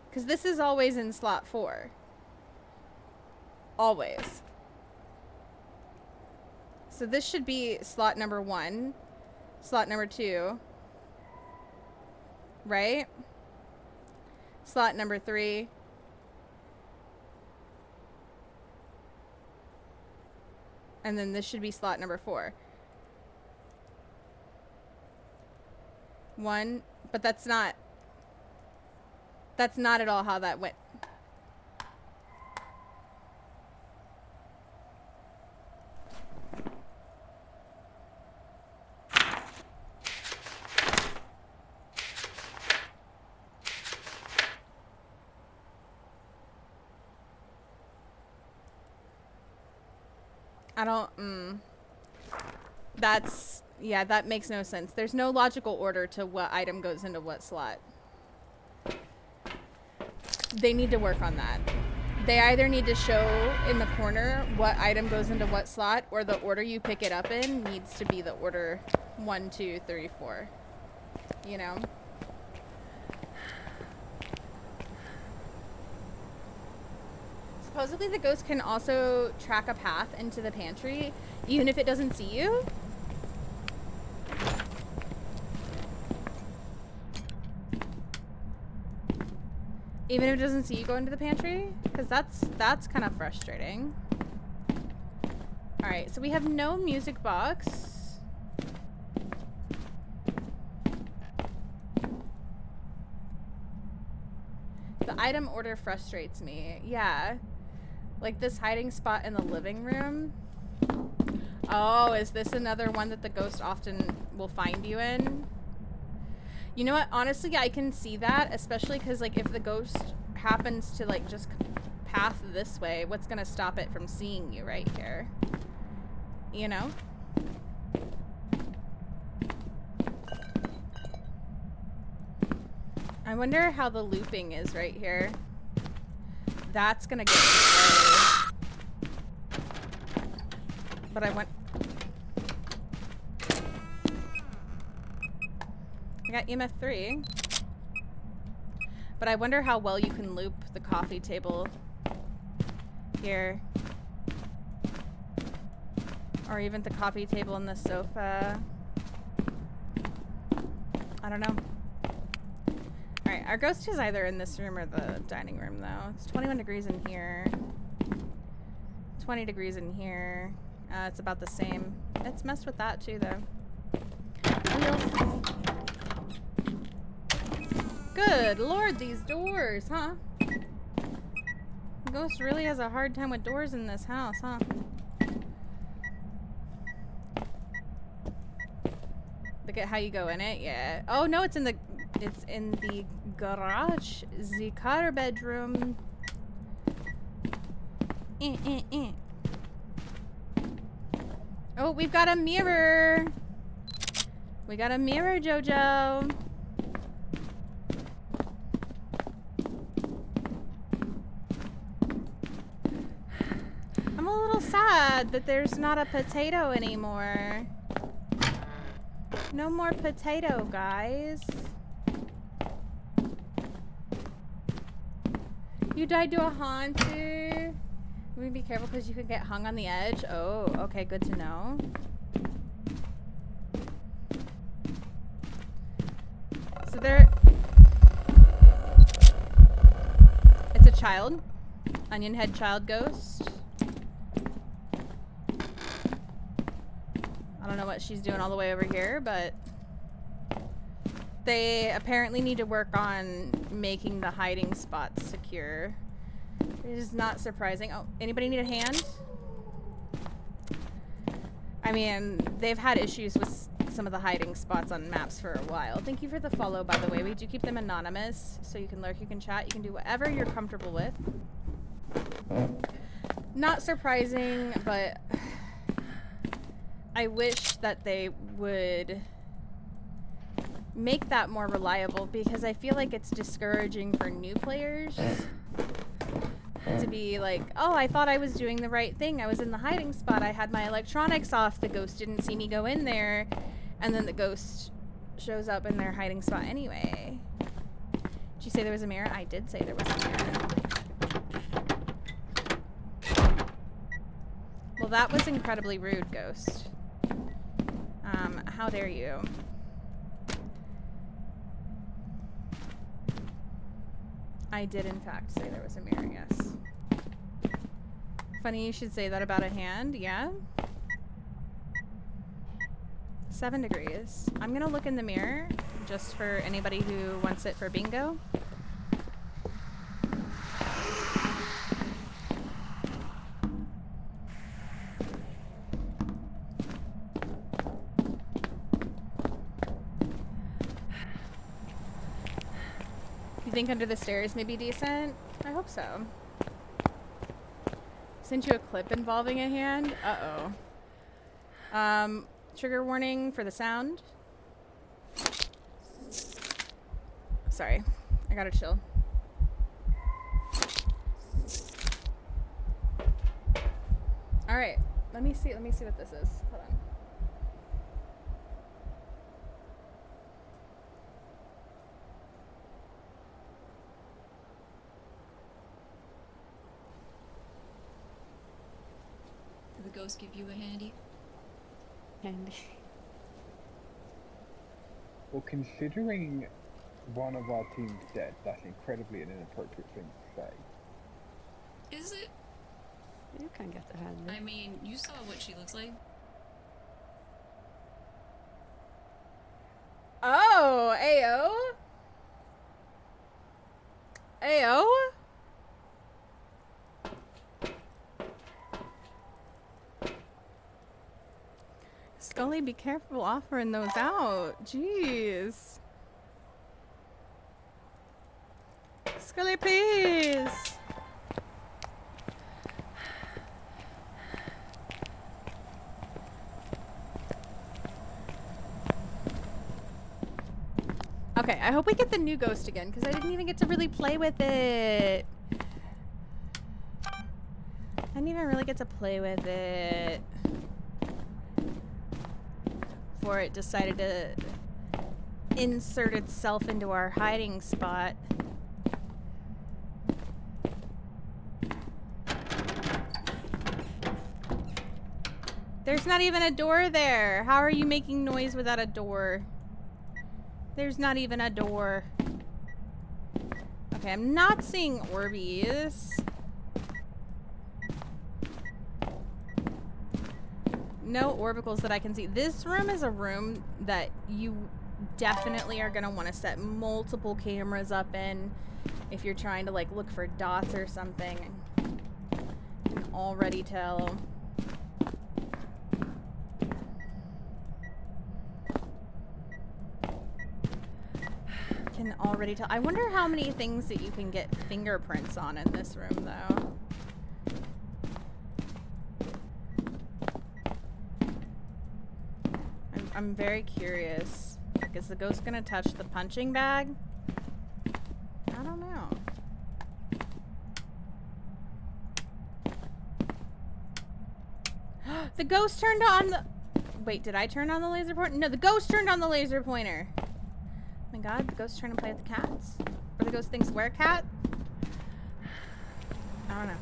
Because this is always in slot 4. Always. So this should be slot number 1, slot number 2, right? Slot number 3. And then this should be slot number 4. 1, but that's not at all how that went. I don't, yeah, that makes no sense. There's no logical order to what item goes into what slot. They need to work on that. They either need to show in the corner what item goes into what slot, or the order you pick it up in needs to be the order 1, 2, 3, 4. You know? Supposedly the ghost can also track a path into the pantry, even if it doesn't see you. Even if it doesn't see you go into the pantry? Because that's kind of frustrating. Alright, so we have no music box. The item order frustrates me. Yeah. Like this hiding spot in the living room. Oh, is this another one that the ghost often will find you in? You know what? Honestly, I can see that, especially because, like, if the ghost happens to, like, just path this way, what's gonna stop it from seeing you right here? You know? I wonder how the looping is right here. That's gonna get me. But I want... I got EMF 3. But I wonder how well you can loop the coffee table here. Or even the coffee table and the sofa. I don't know. Alright, our ghost is either in this room or the dining room, though. It's 21 degrees in here. 20 degrees in here. It's about the same. It's messed with that, too, though. Good lord, these doors, huh? The ghost really has a hard time with doors in this house, huh? Look at how you go in it, yeah. Oh no, it's in the garage, the car bedroom. Oh, we've got a mirror. We got a mirror, Jojo. I'm a little sad that there's not a potato anymore. No more potato, guys. You died to a haunter. We be careful because you could get hung on the edge. Oh, okay, good to know. So it's a child. Onion head child ghost. I don't know what she's doing all the way over here, but they apparently need to work on making the hiding spots secure. It is not surprising. Oh, anybody need a hand? I mean, they've had issues with some of the hiding spots on maps for a while. Thank you for the follow, by the way. We do keep them anonymous, so you can lurk, you can chat, you can do whatever you're comfortable with. Not surprising, but I wish that they would make that more reliable, because I feel like it's discouraging for new players to be like, oh, I thought I was doing the right thing. I was in the hiding spot. I had my electronics off. The ghost didn't see me go in there. And then the ghost shows up in their hiding spot anyway. Did you say there was a mirror? I did say there was a mirror. Well, that was incredibly rude, ghost. How dare you? I did in fact say there was a mirror, yes. Funny you should say that about a hand, yeah? 7 degrees. I'm gonna look in the mirror, just for anybody who wants it for bingo. You think under the stairs may be decent? I hope so. Sent you a clip involving a hand? Uh-oh. Trigger warning for the sound. Sorry. I gotta chill. Alright. Let me see what this is. Hold on. Did the ghost give you a handy? Handy. Well, considering one of our team's dead, that's incredibly an inappropriate thing to say. Is it? You can get the handy. I mean, you saw what she looks like. Oh, Ayo. Ayo. Scully, be careful offering those out. Jeez. Scully, please. Okay, I hope we get the new ghost again, because I didn't even get to really play with it. I didn't even really get to play with it before it decided to insert itself into our hiding spot. There's not even a door there. How are you making noise without a door? There's not even a door. Okay, I'm not seeing Orbeez. No orbicals that I can see. This room is a room that you definitely are gonna want to set multiple cameras up in if you're trying to like look for dots or something. I can already tell. Can already tell. I wonder how many things that you can get fingerprints on in this room though. I'm very curious. Like, is the ghost gonna touch the punching bag? I don't know. The ghost turned on the... Wait, did I turn on the laser pointer? No, the ghost turned on the laser pointer. Oh my god, the ghost trying to play with the cats? Or the ghost thinks we're a cat? I don't know.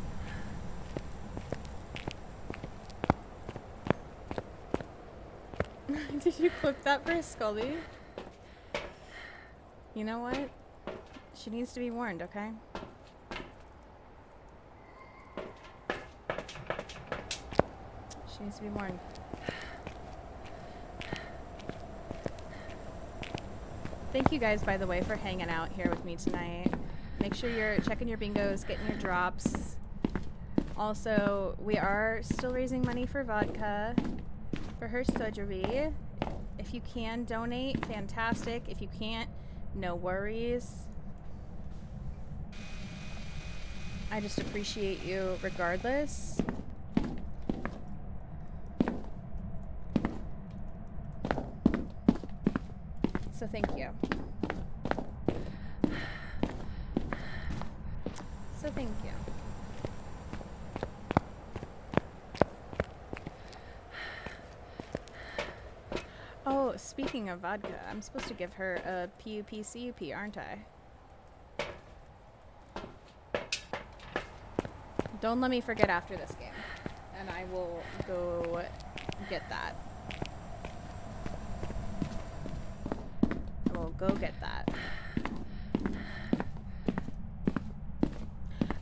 Did you clip that for Scully? You know what? She needs to be warned, okay? She needs to be warned. Thank you guys, by the way, for hanging out here with me tonight. Make sure you're checking your bingos, getting your drops. Also, we are still raising money for vodka for her surgery. If you can donate, fantastic. If you can't, no worries. I just appreciate you regardless. So thank you. So thank you. Oh, speaking of vodka, I'm supposed to give her a PUP-CUP, aren't I? Don't let me forget after this game, and I will go get that. go get that.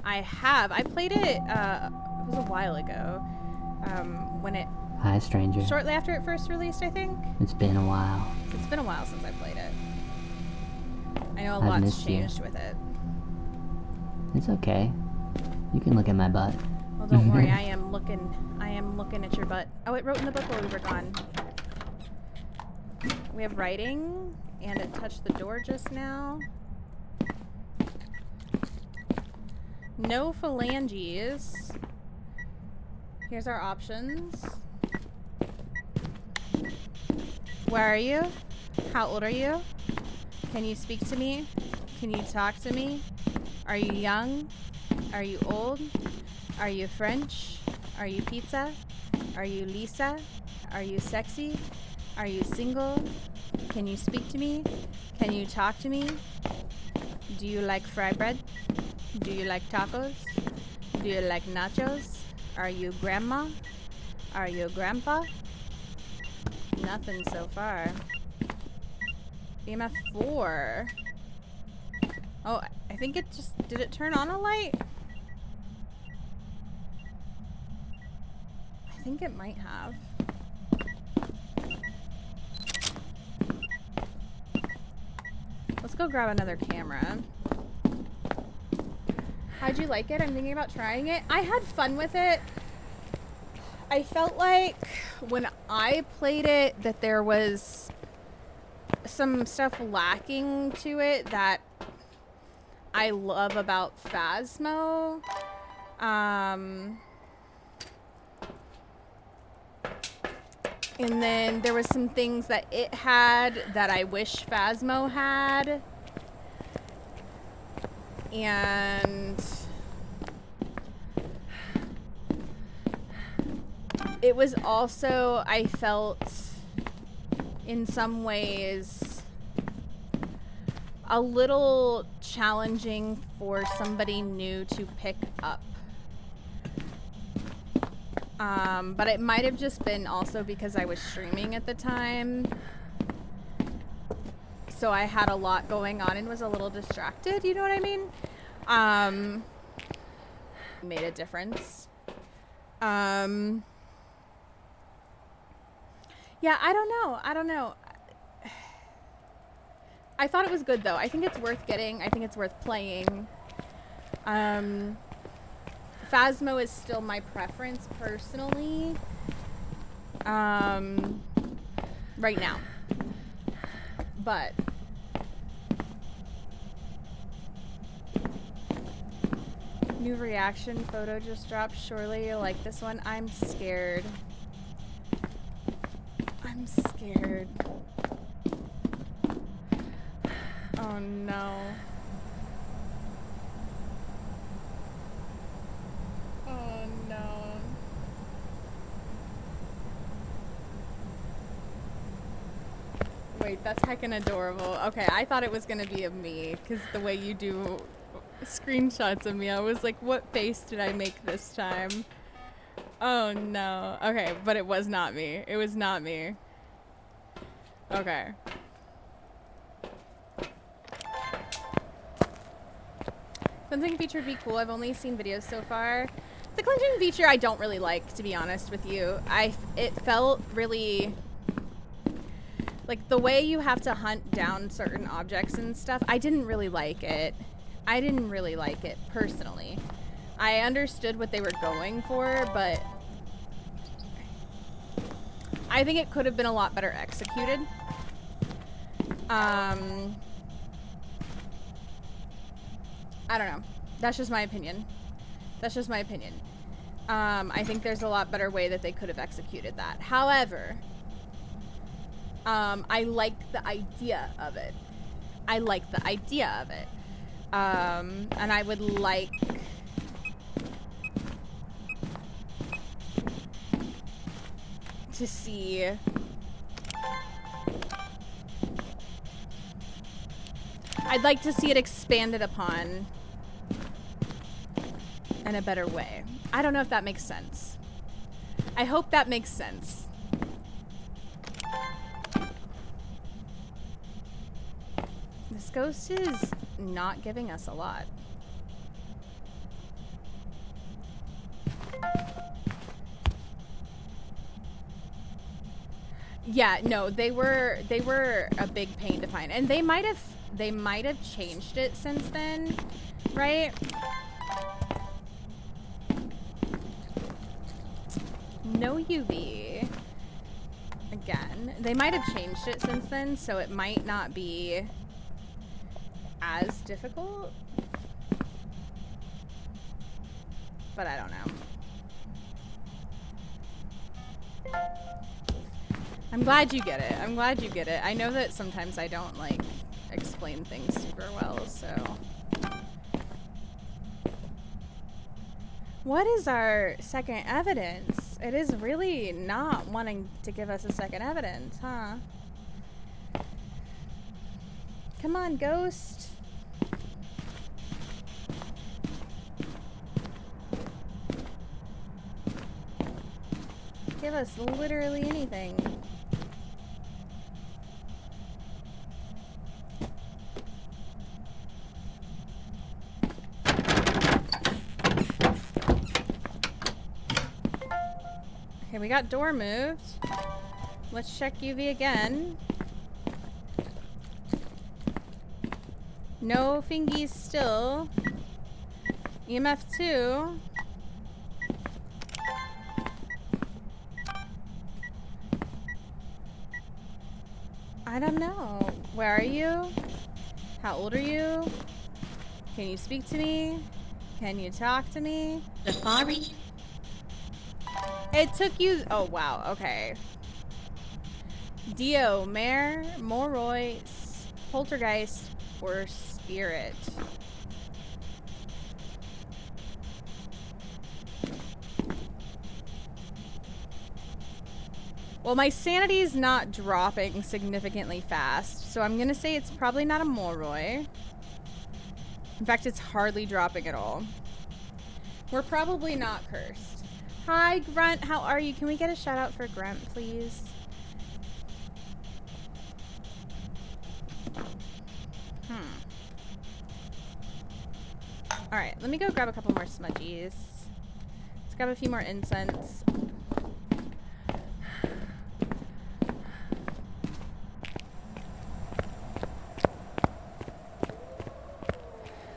I have. I played it, it was a while ago. When it... Hi, stranger. Shortly after it first released, I think. It's been a while. It's been a while since I played it. I know a I've lot's missed you. changed with it. It's okay. You can look at my butt. Well, don't worry. I am looking at your butt. Oh, it wrote in the book while we were gone. We have writing, and it touched the door just now. No phalanges. Here's our options. Where are you? How old are you? Can you speak to me? Can you talk to me? Are you young? Are you old? Are you French? Are you pizza? Are you Lisa? Are you sexy? Are you single? Can you speak to me? Can you talk to me? Do you like fry bread? Do you like tacos? Do you like nachos? Are you grandma? Are you grandpa? Nothing so far. EMF 4. Oh, I think it just... Did it turn on a light? I think it might have. Let's go grab another camera. How'd you like it? I'm thinking about trying it. I had fun with it. I felt like when I played it that there was some stuff lacking to it that I love about Phasmo. And then there was some things that it had that I wish Phasmo had. And it was also, I felt, in some ways, a little challenging for somebody new to pick up. But it might have just been also because I was streaming at the time. So I had a lot going on and was a little distracted, you know what I mean? Made a difference. Yeah, I don't know. I thought it was good though. I think it's worth getting. I think it's worth playing. Phasmo is still my preference personally. Right now. But new reaction photo just dropped. Surely you like this one. I'm scared. I'm scared. Oh no. Oh no. Wait, that's heckin' adorable. Okay, I thought it was gonna be of me, because the way you do screenshots of me, I was like, what face did I make this time? Oh no. Okay, but it was not me. It was not me. Okay. Cleansing feature would be cool. I've only seen videos so far. The cleansing feature I don't really like, to be honest with you. It felt really... like the way you have to hunt down certain objects and stuff, I didn't really like it. I didn't really like it, personally. I understood what they were going for, but I think it could have been a lot better executed. I don't know. That's just my opinion. That's just my opinion. I think there's a lot better way that they could have executed that. However, I like the idea of it. I like the idea of it. And I would like to see I'd like to see it expanded upon in a better way. I don't know if that makes sense. I hope that makes sense. This ghost is not giving us a lot. Yeah, no, they were a big pain to find, and they might have changed it since then, right? No UV. Again, they might have changed it since then, so it might not be as difficult. But I don't know. I'm glad you get it. I'm glad you get it. I know that sometimes I don't, like, explain things super well, so. What is our second evidence? It is really not wanting to give us a second evidence, huh? Come on, ghost. Give us literally anything. Okay, we got door moved. Let's check UV again. No fingies still. EMF 2. I don't know. Where are you? How old are you? Can you speak to me? Can you talk to me? The Barbie? It took you. Oh, wow. Okay. Dio, Mare, Moroi, Poltergeist, or Spirit? Well, my sanity is not dropping significantly fast, so I'm gonna say it's probably not a Moroi. In fact, it's hardly dropping at all. We're probably not cursed. Hi, Grunt. How are you? Can we get a shout out for Grunt, please? Alright, let me go grab a couple more smudgies. Let's grab a few more incense.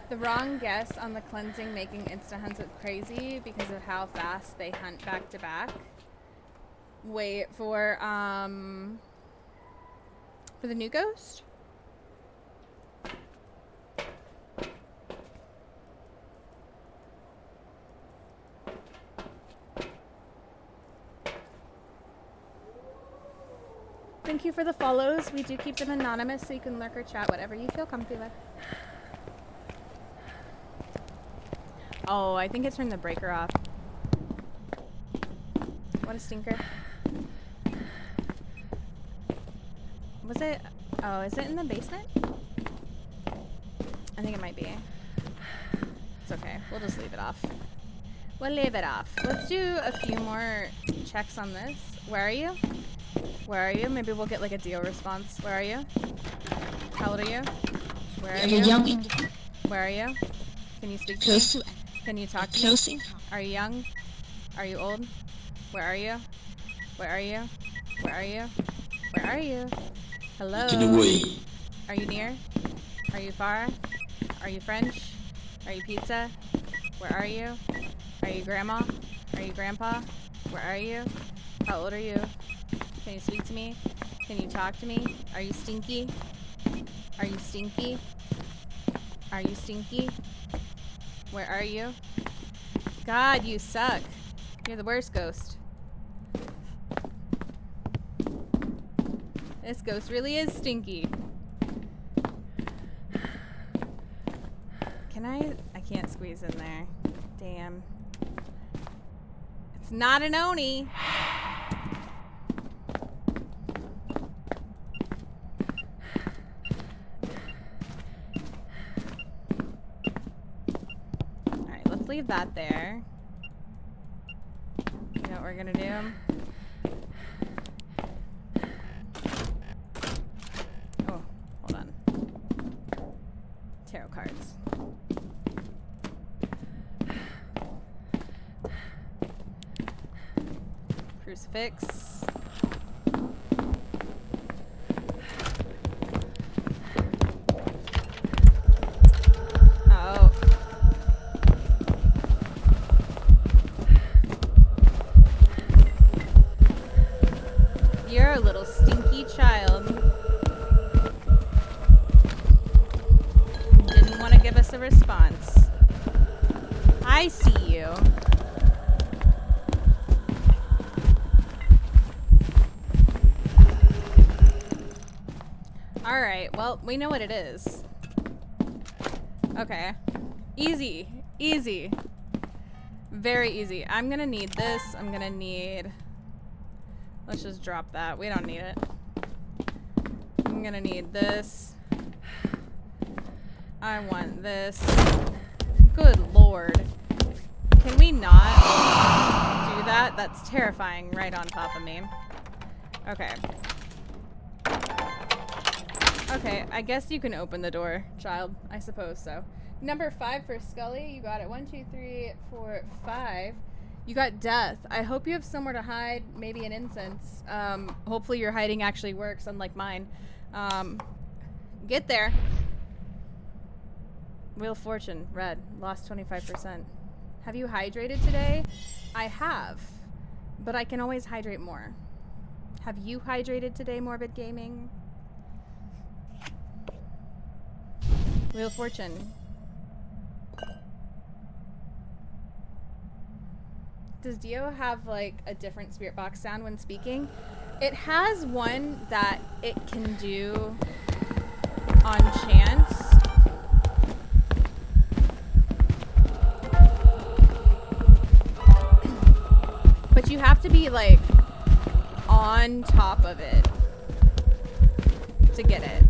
The wrong guess on the cleansing making insta hunts look crazy because of how fast they hunt back to back. Wait for the new ghost? Thank you for the follows. We do keep them anonymous so you can lurk or chat whatever you feel comfy with. Oh, I think it turned the breaker off. What a stinker. Was it? Oh, is it in the basement? I think it might be. It's okay. We'll just leave it off. We'll leave it off. Let's do a few more checks on this. Where are you? Where are you? Maybe we'll get like a deal response. Where are you? How old are you? Where are you? Where are you? Can you speak to me? Can you talk to me? Are you young? Are you old? Where are you? Where are you? Where are you? Where are you? Hello? Are you near? Are you far? Are you French? Are you pizza? Where are you? Are you grandma? Are you grandpa? Where are you? How old are you? Can you speak to me? Can you talk to me? Are you stinky? Are you stinky? Are you stinky? Where are you? God, you suck. You're the worst ghost. This ghost really is stinky. Can I can't squeeze in there. Damn. It's not an Oni. Leave that there. You know what we're gonna do? Oh, hold on. Tarot cards. Crucifix. Oh. You're a little stinky child. Didn't want to give us a response. I see you. Alright, well, we know what it is. Okay. Easy. Easy. Very easy. I'm gonna need this. I'm gonna need... Let's just drop that. We don't need it. I'm gonna need this. I want this. Good lord. Can we not do that? That's terrifying right on top of me. Okay. Okay, I guess you can open the door, child. I suppose so. Number 5 for Scully. You got it. 1, 2, 3, 4, 5. You got death. I hope you have somewhere to hide. Maybe an incense. Hopefully your hiding actually works, unlike mine. Get there. Wheel of Fortune. Red. Lost 25%. Have you hydrated today? I have. But I can always hydrate more. Have you hydrated today, Morbid Gaming? Wheel of Fortune. Does Dio have like a different spirit box sound when speaking? It has one that it can do on chance. But you have to be like on top of it to get it.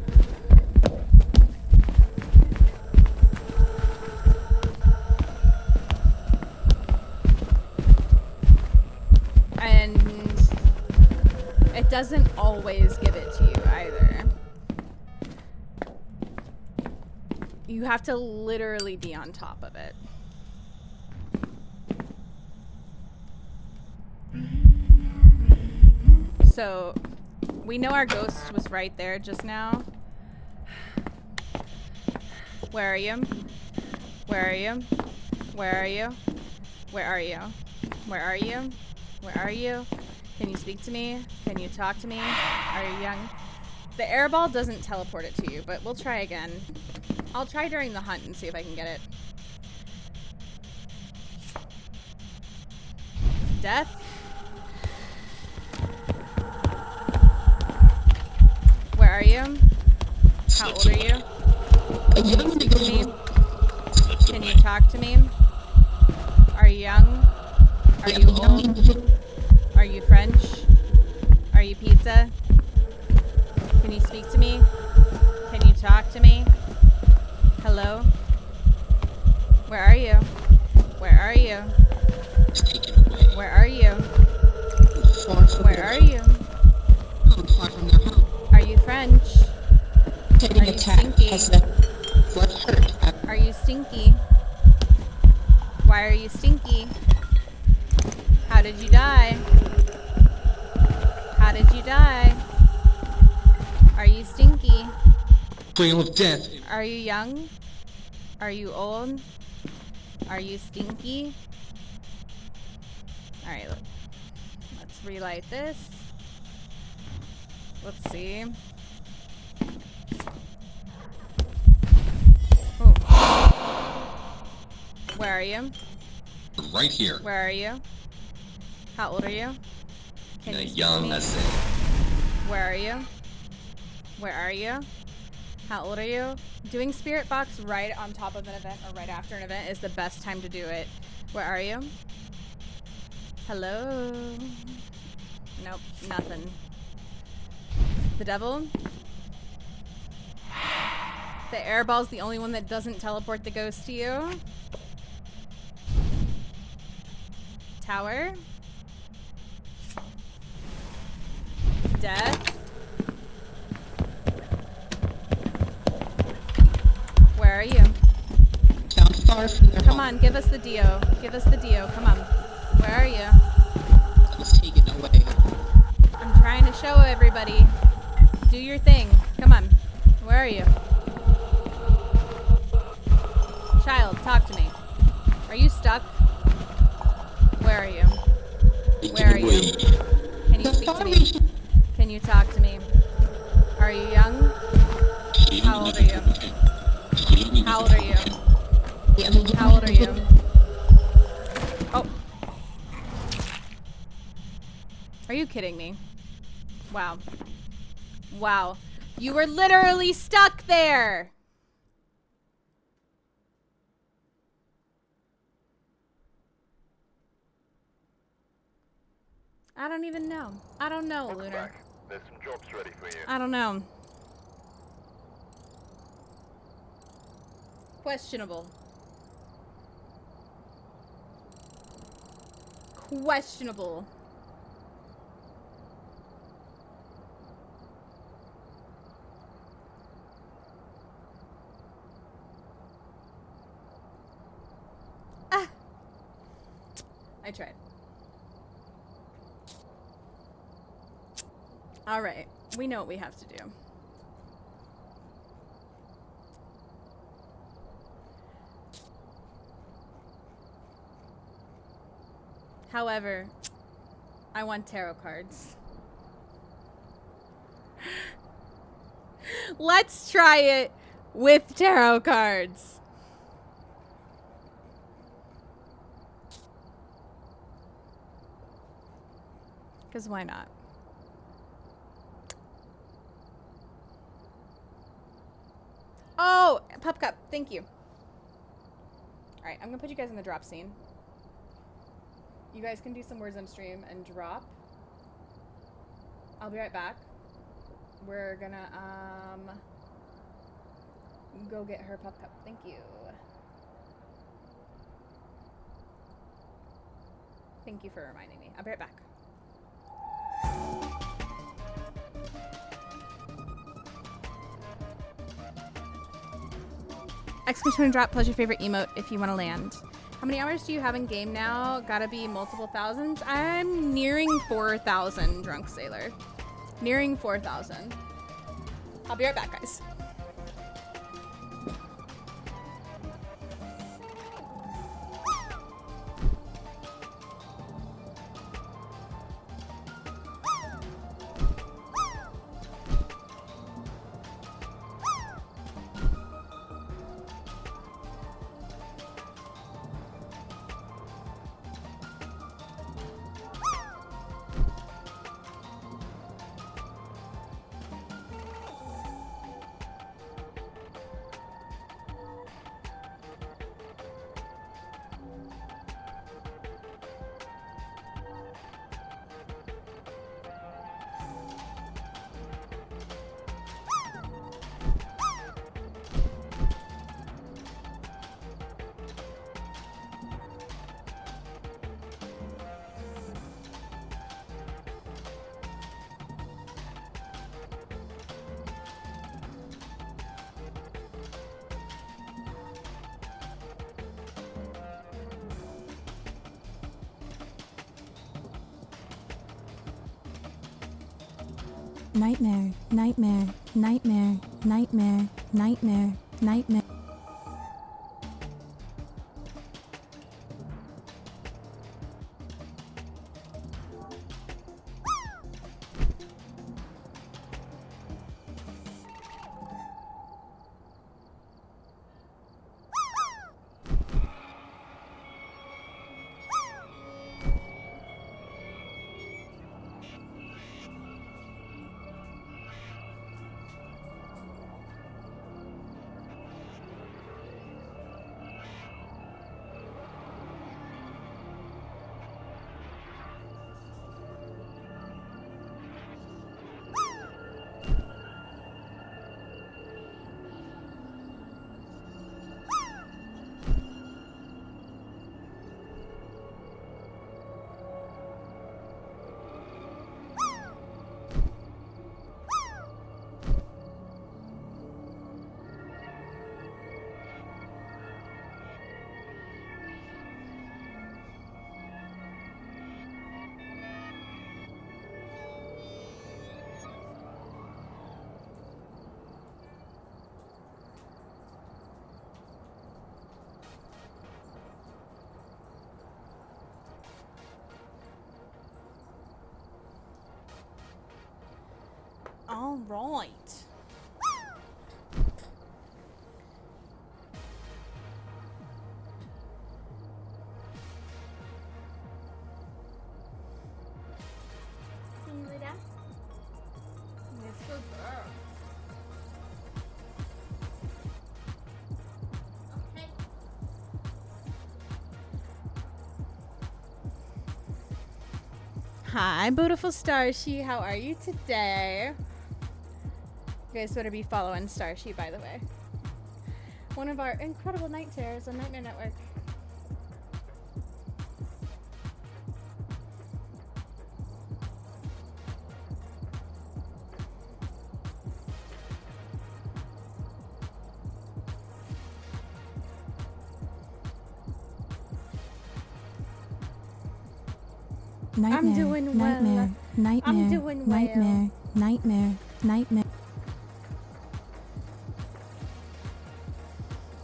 And it doesn't always give it to you either. You have to literally be on top of it. So, we know our ghost was right there just now. Where are you? Where are you? Where are you? Where are you? Where are you? Where are you? Can you speak to me? Can you talk to me? Are you young? The airball doesn't teleport it to you, but we'll try again. I'll try during the hunt and see if I can get it. Death? Where are you? How old are you? Can you speak to me? Can you talk to me? Are you young? Are you old? Are you French? Are you pizza? Can you speak to me? Can you talk to me? Hello? Where are you? Where are you? Where are you? Where are you? Are you French? Are you stinky? Are you stinky? Why are you stinky? How did you die? How did you die? Are you stinky? Trail of death. Are you young? Are you old? Are you stinky? Alright, let's relight this. Let's see. Ooh. Where are you? Right here. Where are you? How old are you? Can you speak to Young, me? that's it. Where are you? Where are you? How old are you? Doing Spirit Box right on top of an event or right after an event is the best time to do it. Where are you? Hello? Nope, nothing. The devil? The airball's the only one that doesn't teleport the ghost to you. Tower? Death? Where are you? Come on, give us the Dio. Give us the Dio. Come on. Where are you? Take it away. I'm trying to show everybody. Do your thing. Come on. Where are you? Child, talk to me. Are you stuck? Where are you? Where are you? Can you speak to me? Can you talk to me? Are you young? How old are you? How old are you? How old are you? Oh. Are you kidding me? Wow. Wow. You were literally stuck there! I don't even know. I don't know, Lunar. There's some jobs ready for you. I don't know. Questionable. Questionable. Ah! I tried. All right, we know what we have to do. However, I want tarot cards. Let's try it with tarot cards. Because why not? Oh, Pup Cup, thank you. Alright, I'm gonna put you guys in the drop scene. You guys can do some words on stream and drop. I'll be right back. We're gonna, go get her Pup Cup. Thank you. Thank you for reminding me. I'll be right back. Exclamation drop plus your favorite emote if you want to land. How many hours do you have in game now? Gotta be multiple thousands. I'm nearing 4,000, Drunk Sailor. Nearing 4,000. I'll be right back, guys. Nightmare, nightmare, nightmare, nightmare, nightmare, nightmare. All right. Can you lay down? Yes, good girl. Okay. Hi, beautiful Starshie. How are you today? You guys better be following Starshie, by the way. One of our incredible night terrors on Nightmare Network. Nightmare, I'm doing well. nightmare, nightmare, I'm doing well. nightmare, nightmare, nightmare.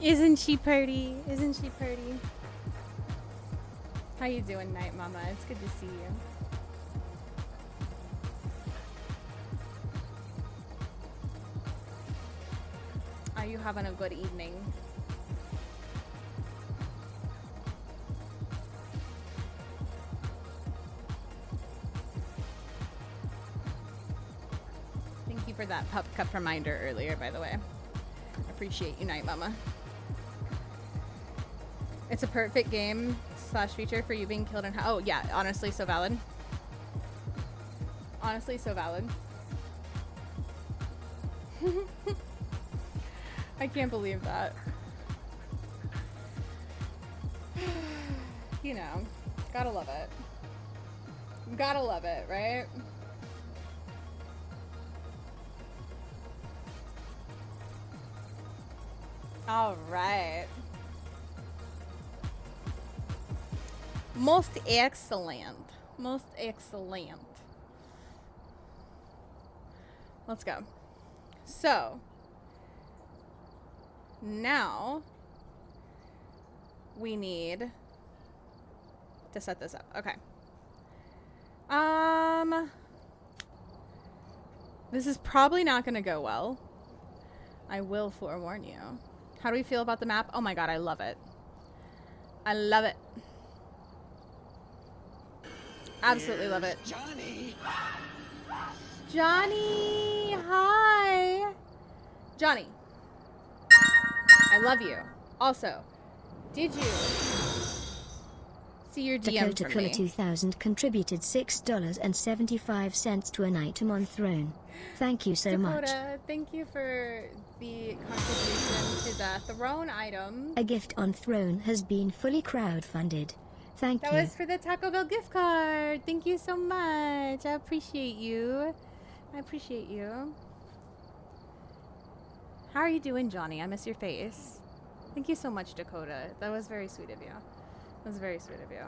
Isn't she pretty? Isn't she pretty? How you doing, Night Mama? It's good to see you. Are you having a good evening? Thank you for that Pup Cup reminder earlier, by the way. Appreciate you, Night Mama. It's a perfect game / feature for you being killed in oh yeah, honestly so valid. Honestly so valid. I can't believe that. You know, gotta love it. Gotta love it, right? All right. Most excellent. Most excellent. Let's go. So, now we need to set this up. Okay. This is probably not going to go well. I will forewarn you. How do we feel about the map? Oh my god, I love it. I love it. Absolutely love it. Johnny! Johnny! Hi! Johnny. I love you. Also, did you see your DM Dakota from Cooler me? 2000 contributed $6.75 to an item on Throne. Thank you so much. Dakota, thank you for the contribution to the Throne item. A gift on Throne has been fully crowdfunded. Thank That you. was for the Taco Bell gift card. Thank you so much. I appreciate you. I appreciate you. How are you doing, Johnny? I miss your face. Thank you so much, Dakota. That was very sweet of you. That was very sweet of you.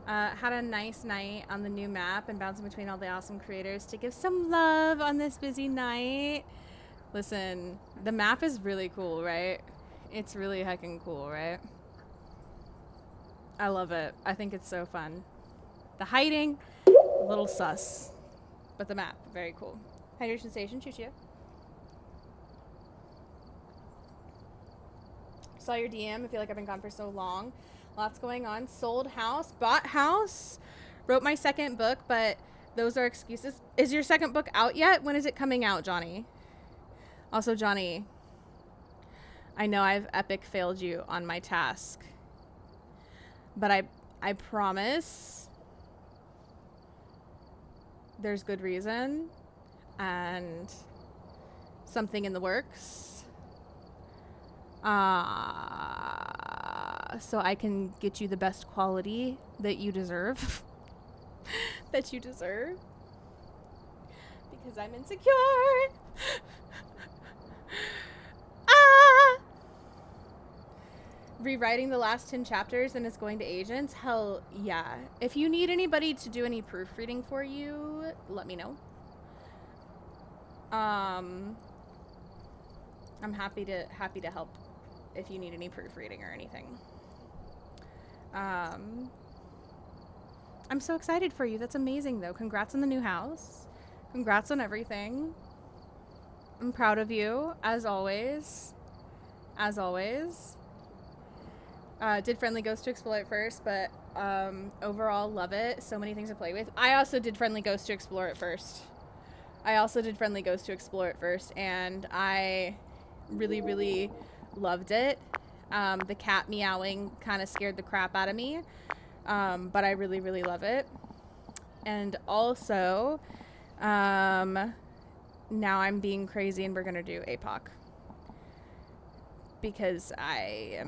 Had a nice night on the new map and bouncing between all the awesome creators to give some love on this busy night. Listen, the map is really cool, right? It's really heckin' cool, right? I love it. I think it's so fun. The hiding, a little sus. But the map, very cool. Hydration station, choo-choo. Saw your DM. I feel like I've been gone for so long. Lots going on. Sold house, bought house, wrote my second book, but those are excuses. Is your second book out yet? When is it coming out, Johnny? Also, Johnny, I know I've epic failed you on my task, but I promise there's good reason and something in the works. So I can get you the best quality that you deserve. That you deserve. Because I'm insecure. Rewriting the last 10 chapters and it's going to agents? Hell yeah. If you need anybody to do any proofreading for you, let me know. I'm happy to help if you need any proofreading or anything. I'm so excited for you. That's amazing though. Congrats on the new house. Congrats on everything. I'm proud of you, as always. As always. Did Friendly Ghost to explore it first, but overall love it. So many things to play with. I also did Friendly Ghost to explore it first. And I really, really loved it. The cat meowing kind of scared the crap out of me, but I really, really love it. And also, now I'm being crazy and we're gonna do APOC. Because I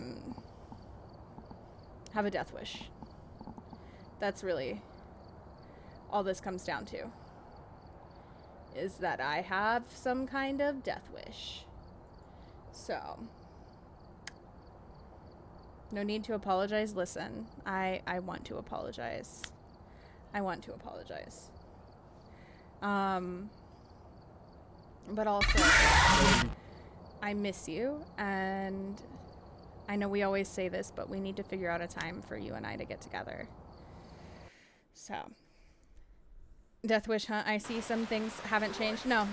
have a death wish. That's really all this comes down to. Is that I have some kind of death wish. So, no need to apologize. Listen, I want to apologize. But also, I miss you, and I know we always say this, but we need to figure out a time for you and I to get together. So, Death Wish Hunt, I see some things haven't changed. No,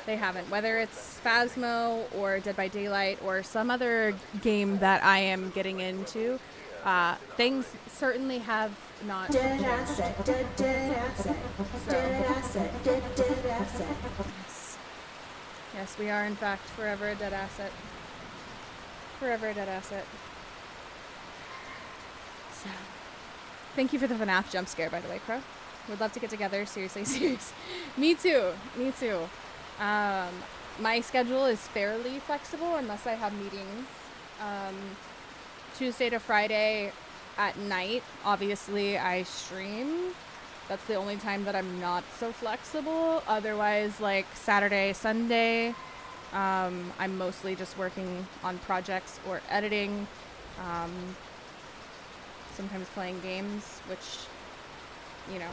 they haven't. Whether it's Phasmo or Dead by Daylight or some other game that I am getting into, things certainly have not Dead changed. asset, dead asset, dead asset, dead asset. Yes, we are in fact forever a dead asset. Forever a dead asset. So, thank you for the FNAF jump scare, by the way, Crow. Would love to get together. Seriously, serious. Me too. My schedule is fairly flexible unless I have meetings. Tuesday to Friday at night, obviously, I stream. That's the only time that I'm not so flexible. Otherwise, like Saturday, Sunday, I'm mostly just working on projects or editing. Sometimes playing games, which, you know,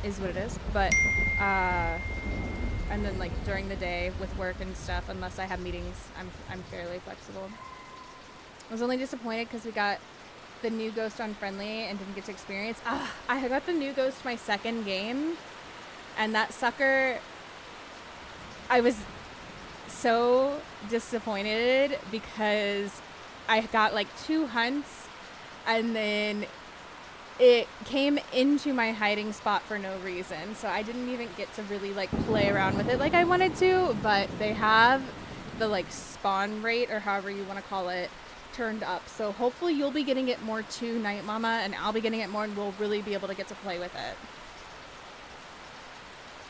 is what it is. But, and then like during the day with work and stuff, unless I have meetings, I'm fairly flexible. I was only disappointed because we got the new Ghost on Friendly and didn't get to experience. I got the new Ghost my second game, and that sucker, I was so disappointed because I got like 2 hunts and then it came into my hiding spot for no reason, so I didn't even get to really like play around with it like I wanted to. But they have the like spawn rate, or however you want to call it, turned up, so hopefully you'll be getting it more too, Night Mama, and I'll be getting it more, and we'll really be able to get to play with it.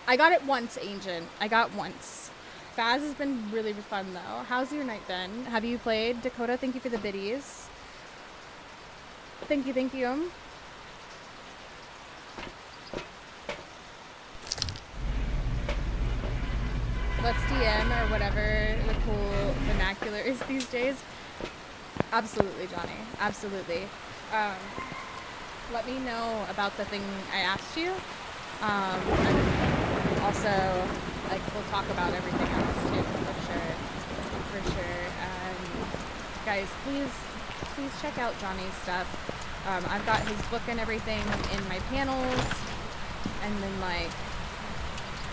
I got it once, Ancient. I got once. Faz has been really fun though. How's your night been? Have you played? Dakota, thank you for the biddies. Thank you. Let's DM or whatever the cool vernacular is these days. Absolutely, Johnny. Absolutely. Let me know about the thing I asked you. And also, like, we'll talk about everything else too, for sure. Guys, please check out Johnny's stuff. I've got his book and everything in my panels, and then like,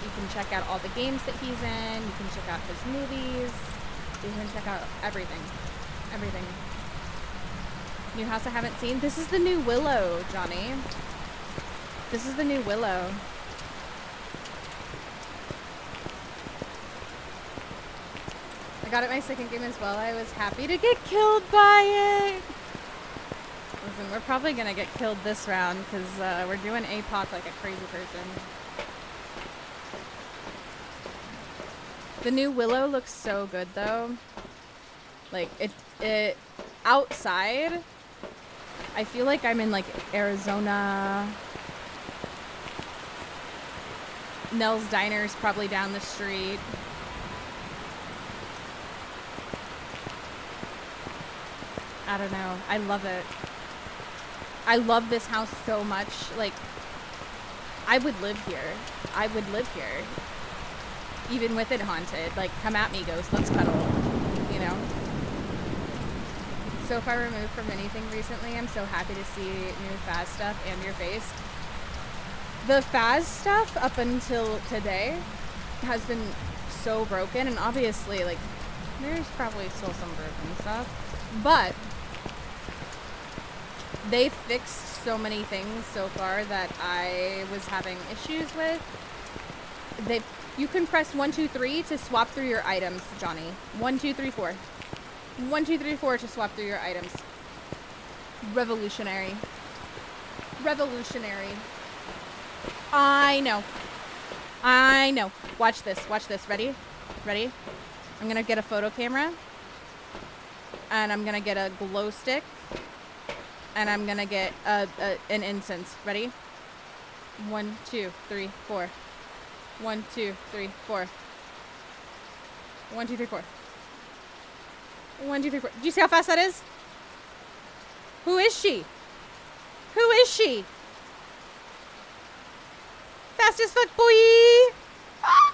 you can check out all the games that he's in. You can check out his movies. You can check out everything. New house I haven't seen. This is the new Willow, Johnny. This is the new Willow. I got it my second game as well. I was happy to get killed by it. Listen, we're probably gonna get killed this round because we're doing APOC like a crazy person. The new Willow looks so good though. Like it outside, I feel like I'm in like Arizona. Nell's Diner's probably down the street. I don't know. I love it. I love this house so much. Like, I would live here. Even with it haunted. Like, come at me, ghost. Let's cuddle. You know? So far removed from anything recently. I'm so happy to see new Faz stuff and your face. The Phas stuff up until today has been so broken, and obviously, like, there's probably still some broken stuff, but they fixed so many things so far that I was having issues with. You can press 1, 2, 3 to swap through your items, Johnny. 1, 2, 3, 4. 1, 2, 3, 4 to swap through your items. Revolutionary. Revolutionary. I know. I know. Watch this. Watch this. Ready? Ready? I'm gonna get a photo camera. And I'm gonna get a glow stick. And I'm gonna get an incense. Ready? 1, 2, 3, 4. 1, 2, 3, 4. 1, 2, 3, 4. 1, 2, 3, 4. Do you see how fast that is? Who is she? Who is she? Fast as fuck, boy! Ah!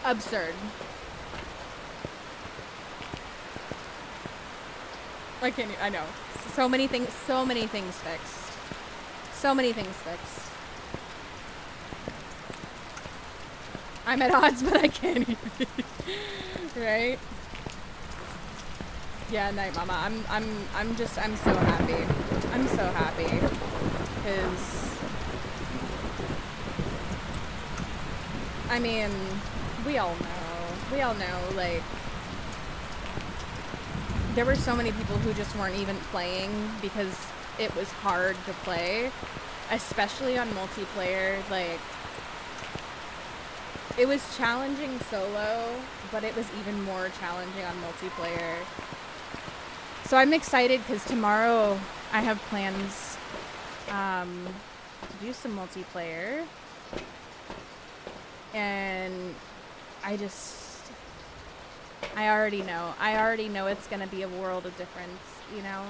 Absurd. I can't. I know. So many things. So many things fixed. So many things fixed. I'm at odds, but I can't even. Right? Yeah, Night Mama. I'm so happy. I'm so happy. Cause I mean, we all know, like, there were so many people who just weren't even playing because it was hard to play, especially on multiplayer. Like, it was challenging solo, but it was even more challenging on multiplayer. So I'm excited because tomorrow I have plans to do some multiplayer. And I already know it's gonna be a world of difference, you know?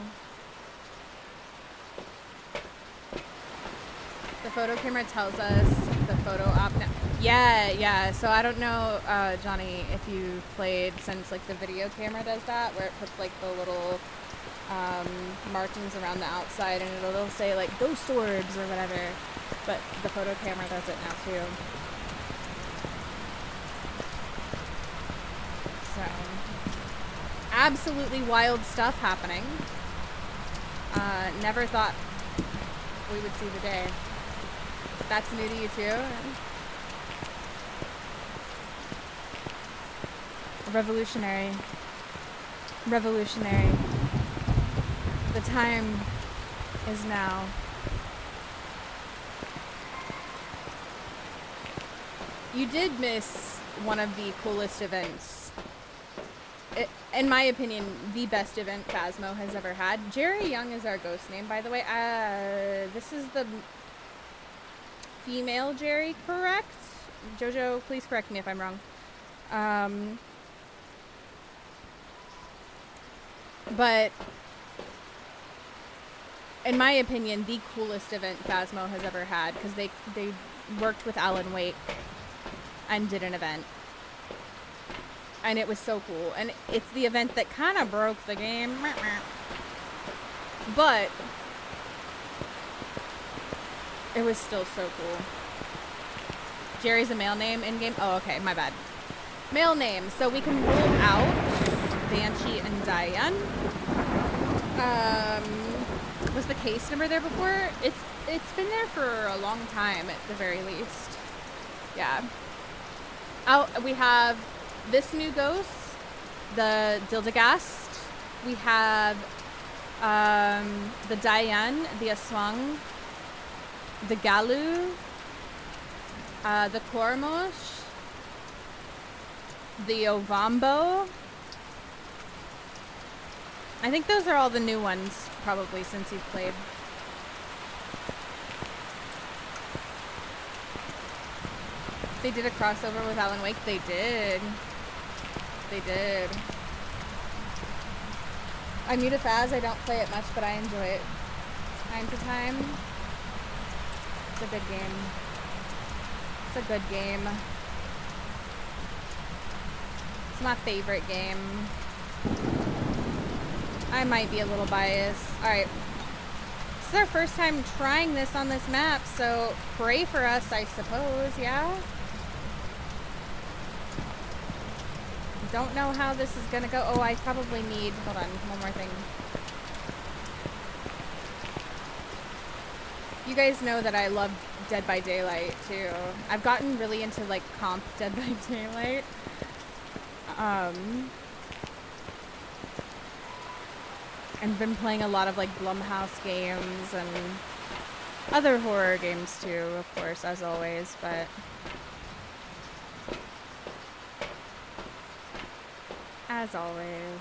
The photo camera tells us the photo op now. Yeah, so I don't know, Johnny, if you played since, like, the video camera does that, where it puts, like, the little markings around the outside, and it'll say, like, ghost orbs or whatever, but the photo camera does it now too. So, absolutely wild stuff happening. Never thought we would see the day. That's new to you too? Revolutionary. Revolutionary. The time is now. You did miss one of the coolest events. In my opinion, the best event Phasmo has ever had. Jerry Young is our ghost name, by the way. This is the female Jerry, correct? Jojo, please correct me if I'm wrong. But in my opinion, the coolest event Phasmo has ever had, because they worked with Alan Wake and did an event. And it was so cool. And it's the event that kind of broke the game. But it was still so cool. Jerry's a male name in game? Oh, okay, my bad. Male name. So we can rule out Banshee and Diane. Was the case number there before? It's been there for a long time at the very least. Yeah. We have this new ghost, the Deildegast. We have the Diane, the Aswang, the Galu, the Kormosh, the Ovambo. I think those are all the new ones, probably, since you've played. They did a crossover with Alan Wake. They did. They did. I'm new to Phas. I don't play it much, but I enjoy it time to time. It's a good game. It's a good game. It's my favorite game. I might be a little biased. Alright. is our first time trying this on this map, so pray for us, I suppose, yeah? Don't know how this is gonna go. Oh, I probably need, hold on, one more thing. You guys know that I love Dead by Daylight, too. I've gotten really into, like, comp Dead by Daylight. And been playing a lot of, like, Blumhouse games and other horror games, too, of course, as always, but... As always.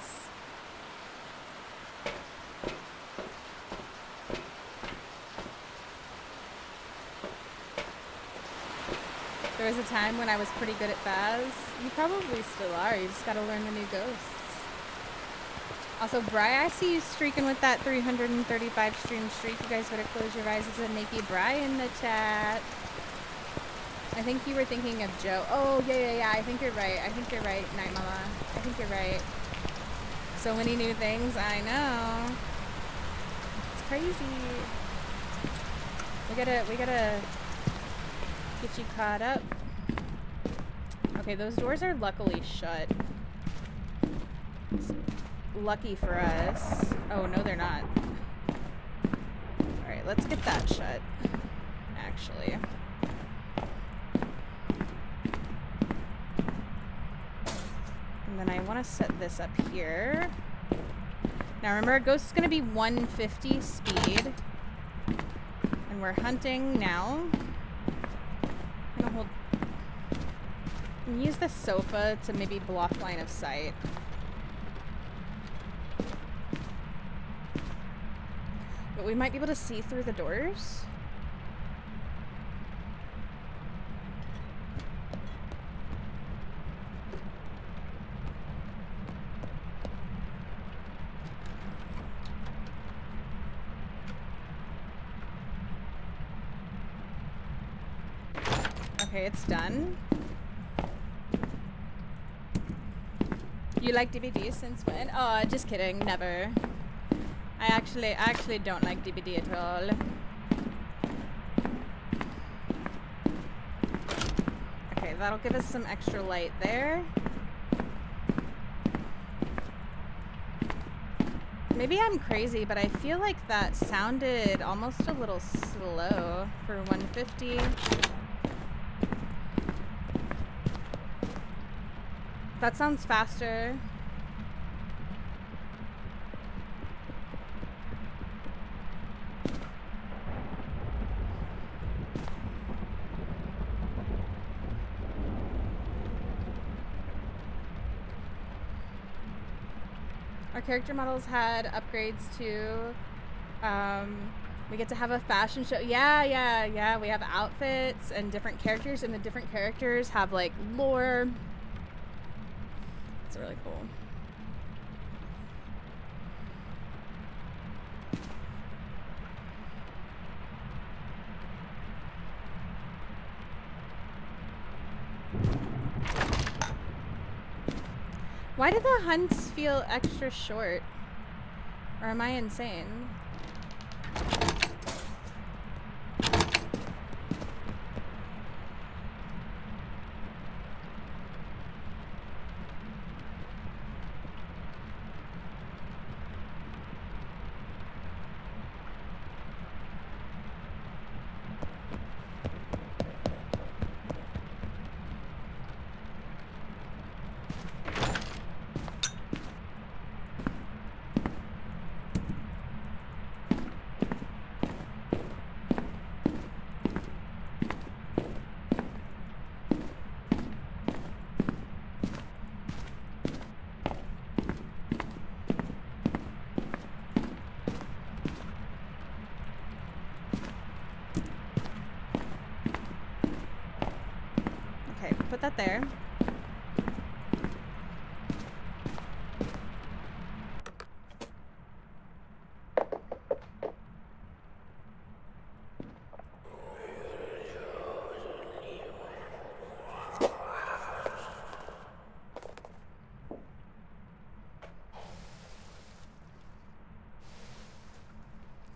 There was a time when I was pretty good at Phas. You probably still are. You just gotta learn the new ghosts. Also, Bri, I see you streaking with that 335 stream streak. You guys better close your eyes. It's a Nikki Bri in the chat. I think you were thinking of Joe. Oh, yeah. I think you're right. Night Mama. I think you're right. So many new things. I know. It's crazy. We gotta get you caught up. Okay, those doors are luckily shut. It's lucky for us. Oh, no, they're not. Alright, let's get that shut. Actually. And then I want to set this up here. Now remember, Ghost is going to be 150 speed. And we're hunting now. I'm gonna hold... and use the sofa to maybe block line of sight. But we might be able to see through the doors. Okay, it's done. You like DVD since when? Oh, just kidding. Never. I actually don't like DVD at all. Okay, that'll give us some extra light there. Maybe I'm crazy, but I feel like that sounded almost a little slow for 150. That sounds faster. Our character models had upgrades too. We get to have a fashion show. Yeah. We have outfits and different characters, and the different characters have like lore. It's really cool. Why do the hunts feel extra short? Or am I insane? Put that there.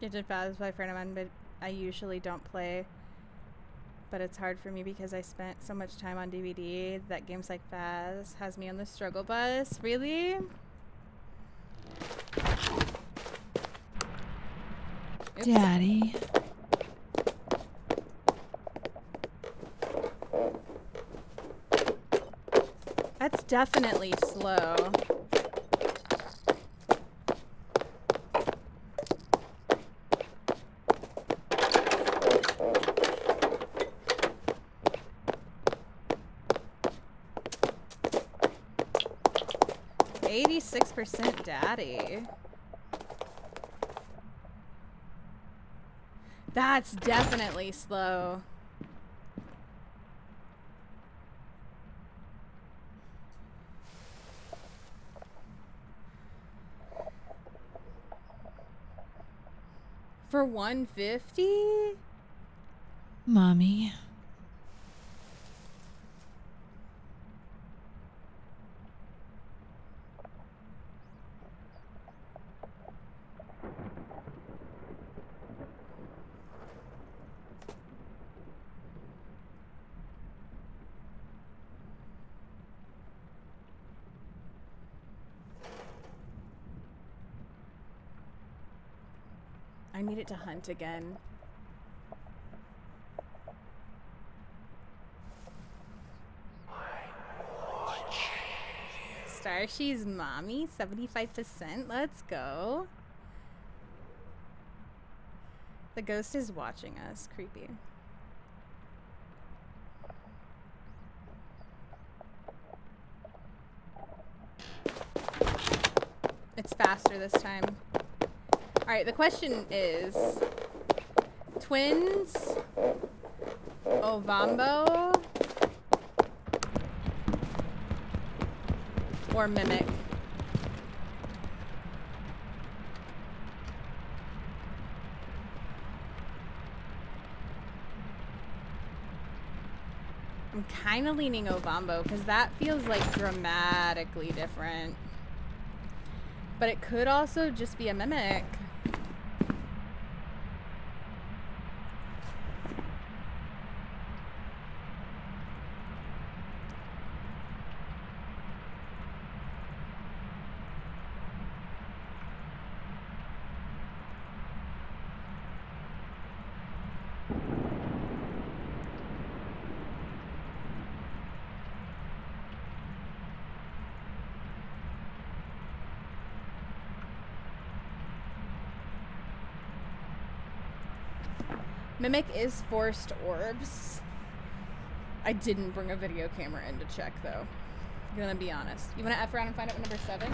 Gifted Phas by a friend of mine, but I usually don't play. But it's hard for me because I spent so much time on DVD that games like Phas has me on the struggle bus. Really? Oops. Daddy. That's definitely slow. %, daddy. That's definitely slow. For 150? Mommy. I need it to hunt again. Starshy's mommy, 75%. Let's go. The ghost is watching us. Creepy. It's faster this time. Alright, the question is, twins, Ovambo, or mimic? I'm kind of leaning Ovambo because that feels like dramatically different. But it could also just be a mimic. Mimic is forced orbs. I didn't bring a video camera in to check though. I'm gonna be honest. You wanna F around and find out what number 7?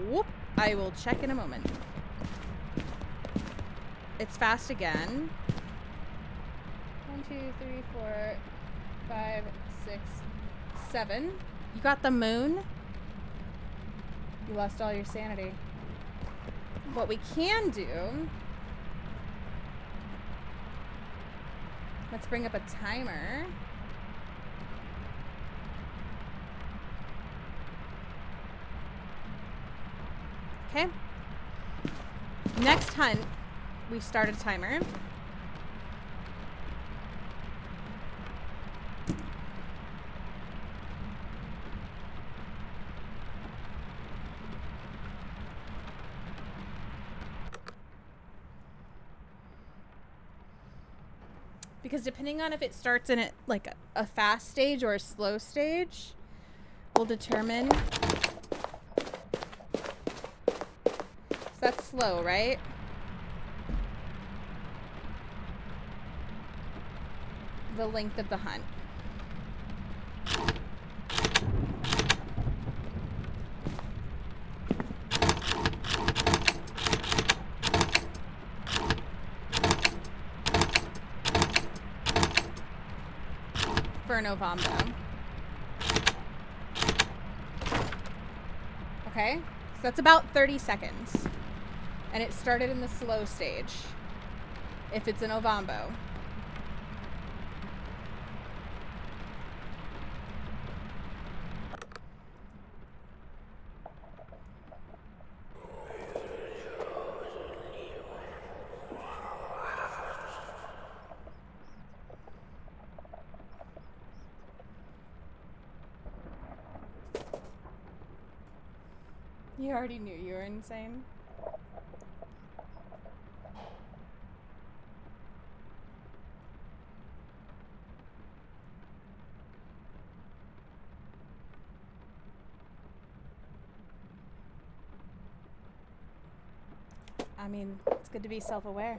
Whoop! I will check in a moment. It's fast again. 1, 2, 3, 4, 5, 6, 7. You got the moon? You lost all your sanity. What we can do... Let's bring up a timer. Okay. Next hunt, we start a timer. Because depending on if it starts in like a fast stage or a slow stage will determine. So that's slow, right? The length of the hunt. For an Ovambo. Okay, so that's about 30 seconds. And it started in the slow stage. If it's an Ovambo. You already knew you were insane. I mean, it's good to be self-aware.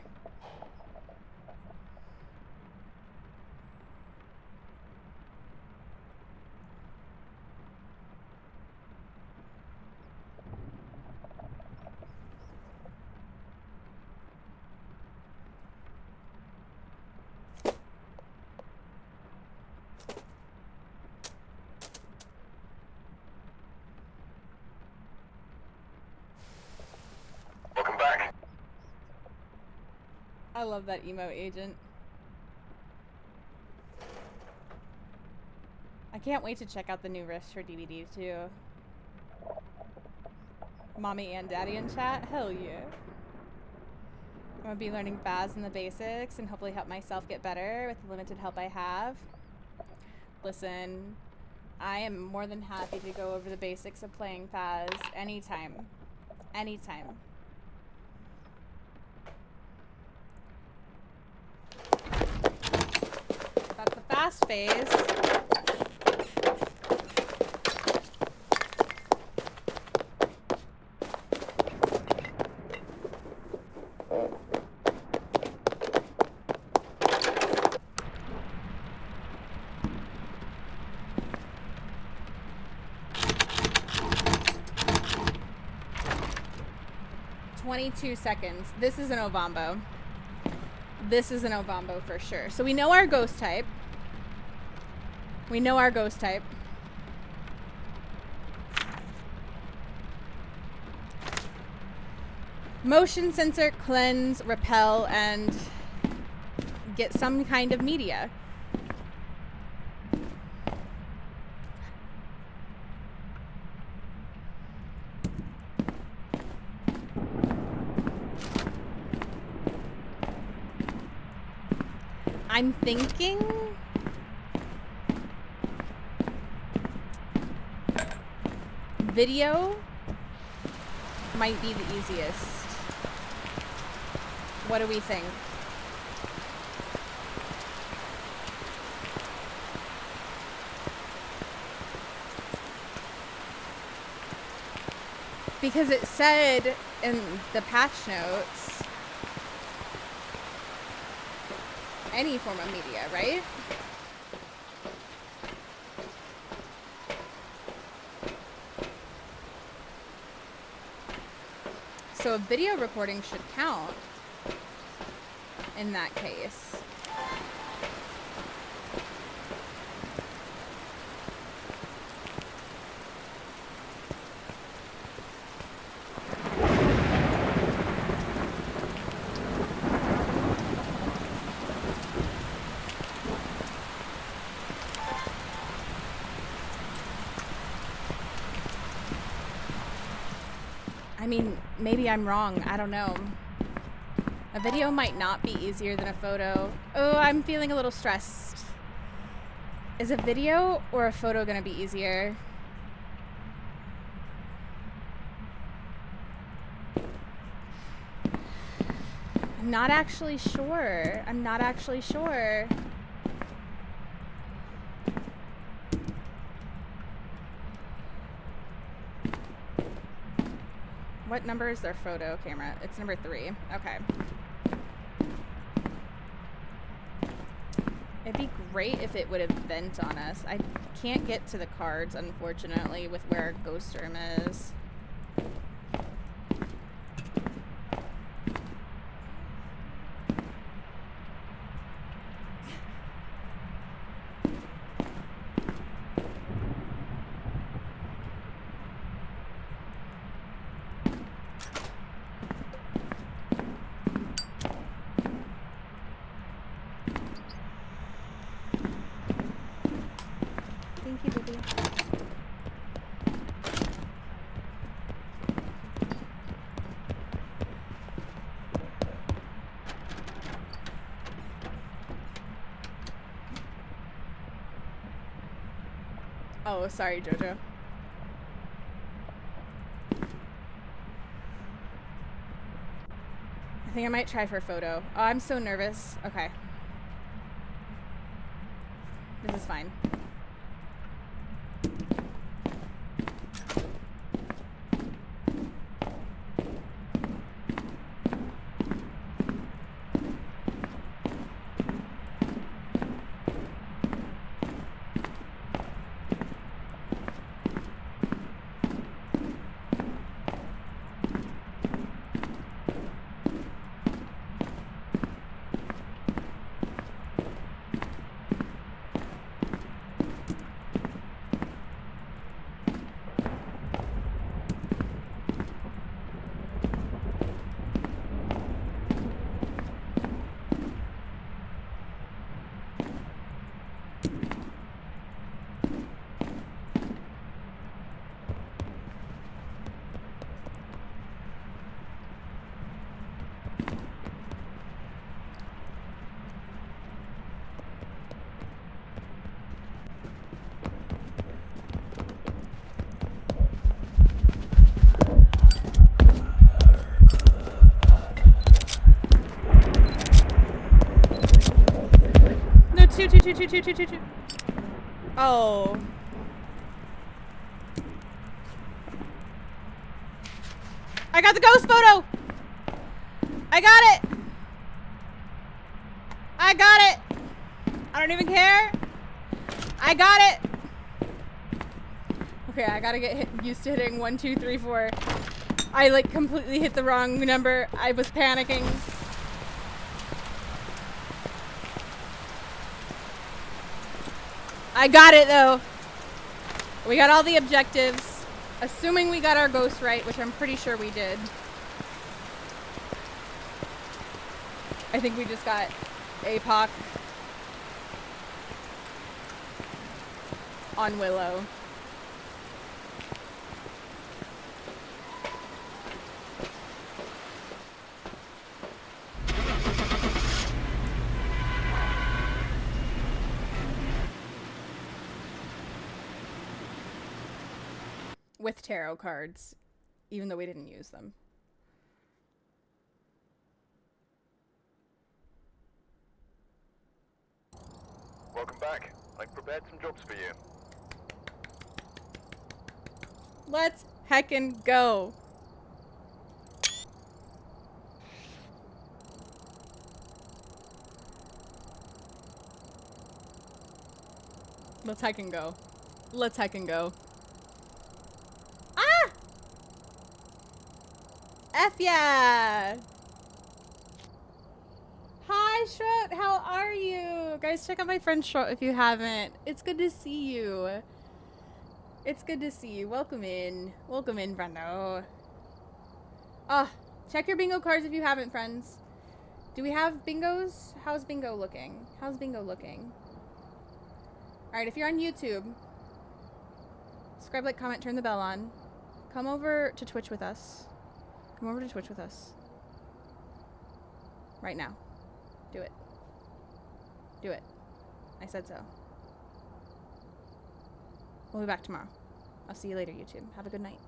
Welcome back. I love that emo agent. I can't wait to check out the new Rift for DVD too. Mommy and Daddy in chat? Hell yeah. I'm gonna be learning Phas and the basics and hopefully help myself get better with the limited help I have. Listen, I am more than happy to go over the basics of playing Phas anytime. Anytime. That's the fast phase. 22 seconds. This is an Ovambo. This is an Ovambo for sure. So we know our ghost type. We know our ghost type. Motion sensor, cleanse, repel, and get some kind of media. I'm thinking video might be the easiest. What do we think? Because it said in the patch notes any form of media, right? So a video recording should count in that case. I mean, maybe I'm wrong. I don't know. A video might not be easier than a photo. Oh, I'm feeling a little stressed. Is a video or a photo gonna be easier? I'm not actually sure. I'm not actually sure. What number is their photo camera? It's number 3. Okay. It'd be great if it would have bent on us. I can't get to the cards, unfortunately, with where our ghost room is. Oh, sorry, Jojo. think I might try for a photo. Oh, I'm so nervous. Okay. This is fine. Two. Oh. I got the ghost photo! I got it! I got it! I don't even care. I got it! Okay, I gotta get used to hitting 1, 2, 3, 4. I like completely hit the wrong number. I was panicking. I got it though. We got all the objectives. Assuming we got our ghost right, which I'm pretty sure we did. I think we just got APOC on Willow. With tarot cards, even though we didn't use them. Welcome back. I've prepared some jobs for you. Let's heckin' go. Let's heckin' go. Let's heckin' go. Ah! F yeah! Hi, Shrot. How are you? Guys, check out my friend Shrot if you haven't. It's good to see you. It's good to see you. Welcome in. Welcome in, Brendo. Ah, check your bingo cards if you haven't, friends. Do we have bingos? How's bingo looking? How's bingo looking? Alright, if you're on YouTube, subscribe, like, comment, turn the bell on. Come over to Twitch with us. Come over to Twitch with us. Right now. Do it. Do it. I said so. We'll be back tomorrow. I'll see you later, YouTube. Have a good night.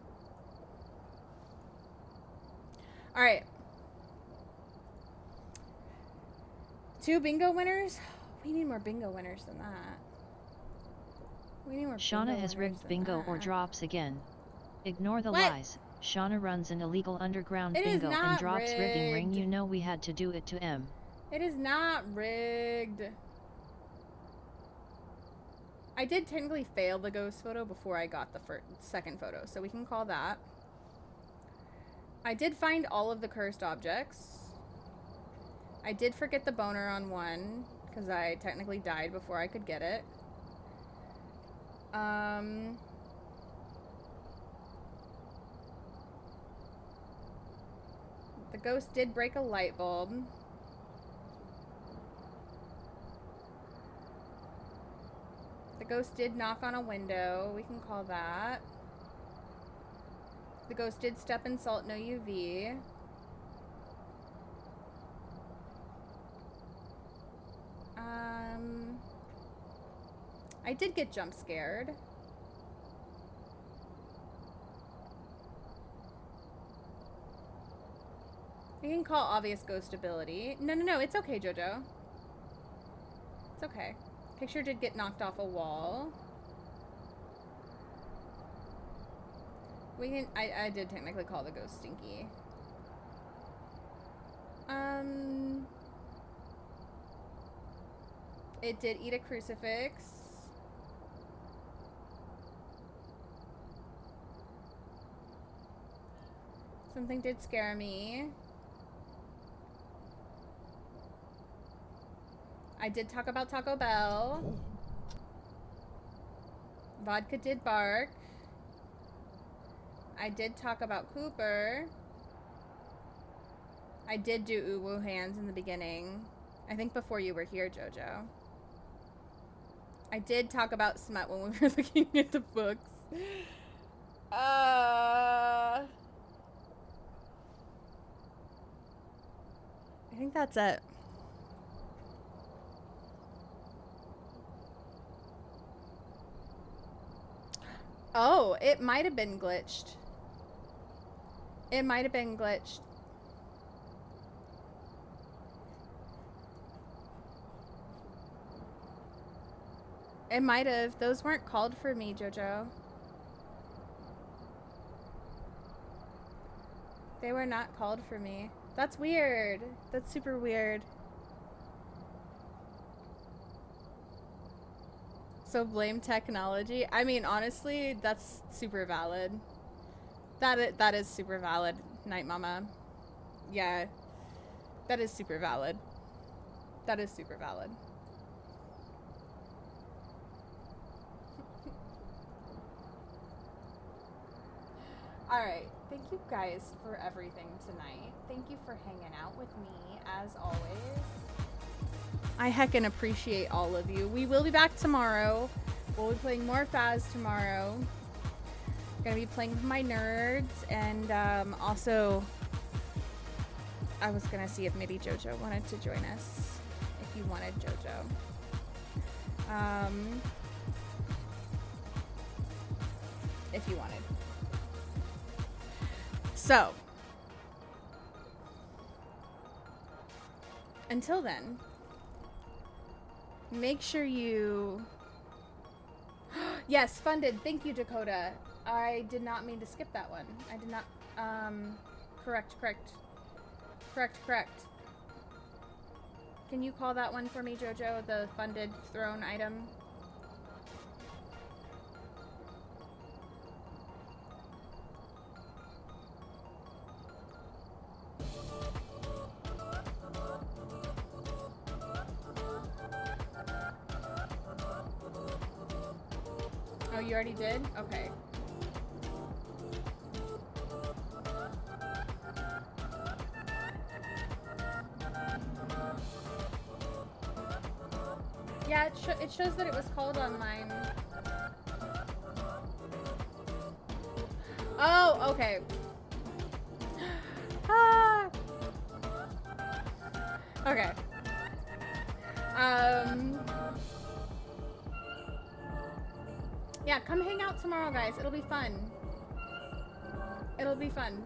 Alright. 2 bingo winners? We need more bingo winners than that. We need more Shana has rigged bingo or drops again. Ignore the What? lies. Shana runs an illegal underground It is bingo not and drops rigging ring. rigged. You know we had to do it to M. It is not rigged. I did technically fail the ghost photo before I got the second photo, so we can call that. I did find all of the cursed objects. I did forget the boner on one, because I technically died before I could get it. The ghost did break a light bulb. The ghost did knock on a window. We can call that. The ghost did step in salt, no UV. I did get jump scared. You can call obvious ghost ability. No, it's okay, Jojo. It's okay. Picture did get knocked off a wall. We can, I did technically call the ghost Stinky. It did eat a crucifix. Something did scare me. I did talk about Taco Bell. Vodka did bark. I did talk about Cooper. I did do uwu hands in the beginning. I think before you were here, Jojo. I did talk about smut when we were looking at the books. I think that's it. Oh, it might have been glitched. It might have been glitched. It might have. Those weren't called for me, Jojo. They were not called for me. That's weird. That's super weird. So blame technology. I mean, honestly, that's super valid. That is super valid, Night Mama. Yeah. That is super valid. That is super valid. Alright, thank you guys for everything tonight. Thank you for hanging out with me, as always. I heckin' appreciate all of you. We will be back tomorrow. We'll be playing more Phas tomorrow. Gonna be playing with my nerds, and also, I was gonna see if maybe Jojo wanted to join us. If you wanted Jojo. If you wanted. So, until then, make sure you... Yes, funded. Thank you, Dakota. I did not mean to skip that one. I did not... Correct. Can you call that one for me, Jojo? The funded throne item? Oh, you already did? Okay. Yeah, it shows that it was called on mine. Oh, okay. Ah. Okay. Yeah, come hang out tomorrow, guys. It'll be fun. It'll be fun.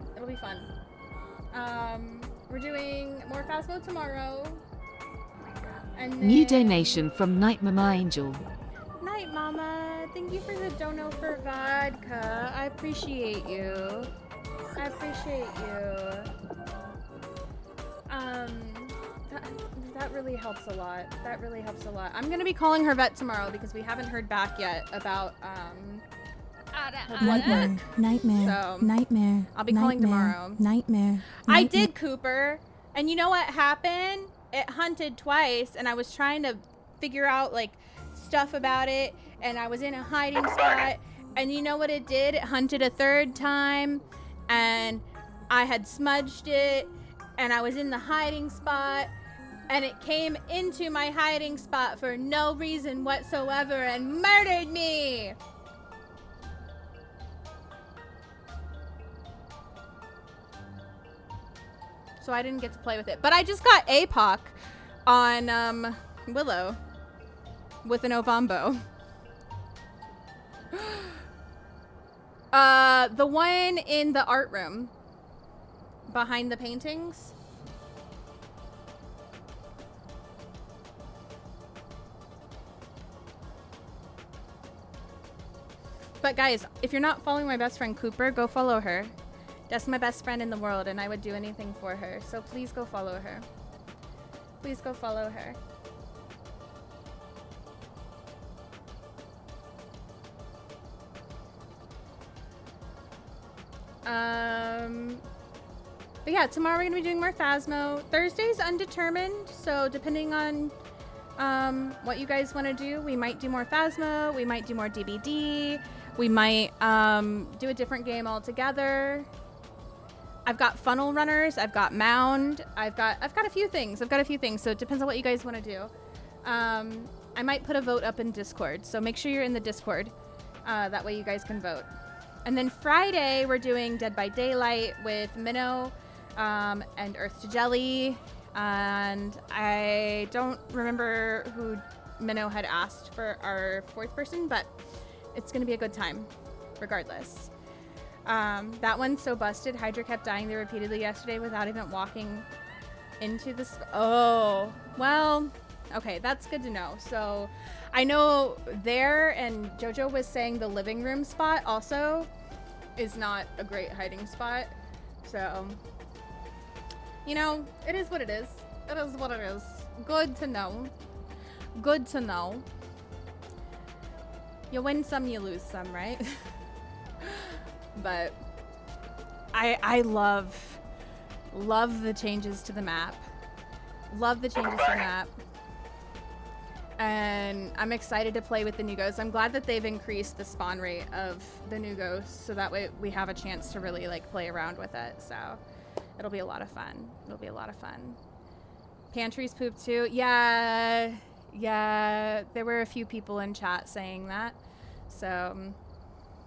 We're doing more Phasmo tomorrow. And then... New donation from Night Mama Angel. Night Mama, thank you for the dono for vodka. I appreciate you. That really helps a lot. I'm gonna be calling her vet tomorrow because we haven't heard back yet about Nightmare. Nightmare. I'll be calling tomorrow. Nightmare. I did, Cooper. And you know what happened? It hunted twice, and I was trying to figure out, like, stuff about it, and I was in a hiding spot, and you know what it did? It hunted a third time, and I had smudged it, and I was in the hiding spot, and it came into my hiding spot for no reason whatsoever and murdered me! So I didn't get to play with it. But I just got APOC on Willow with an Ovambo. The one in the art room behind the paintings. But guys, if you're not following my best friend Cooper, go follow her. That's my best friend in the world, and I would do anything for her. So please go follow her. Please go follow her. But yeah, tomorrow we're gonna be doing more Phasmo. Thursday's undetermined, so depending on what you guys want to do, we might do more Phasmo, we might do more DBD, we might do a different game altogether. I've got funnel runners, I've got mound, I've got a few things. So it depends on what you guys want to do. I might put a vote up in Discord, so make sure you're in the Discord. That way you guys can vote. And then Friday we're doing Dead by Daylight with Minnow and Earth to Jelly. And I don't remember who Minnow had asked for our 4th person, but it's gonna be a good time regardless. That one's so busted. Hydra kept dying there repeatedly yesterday without even walking into the oh, well, okay, that's good to know. So I know there, and JoJo was saying the living room spot also is not a great hiding spot. So, you know, it is what it is. It is what it is. Good to know. Good to know. You win some, you lose some, right? But I love the changes to the map. Love the changes to the map. And I'm excited to play with the new ghosts. I'm glad that they've increased the spawn rate of the new ghosts, so that way we have a chance to really like play around with it. So it'll be a lot of fun. It'll be a lot of fun. Pantry's poop too. Yeah, there were a few people in chat saying that. So,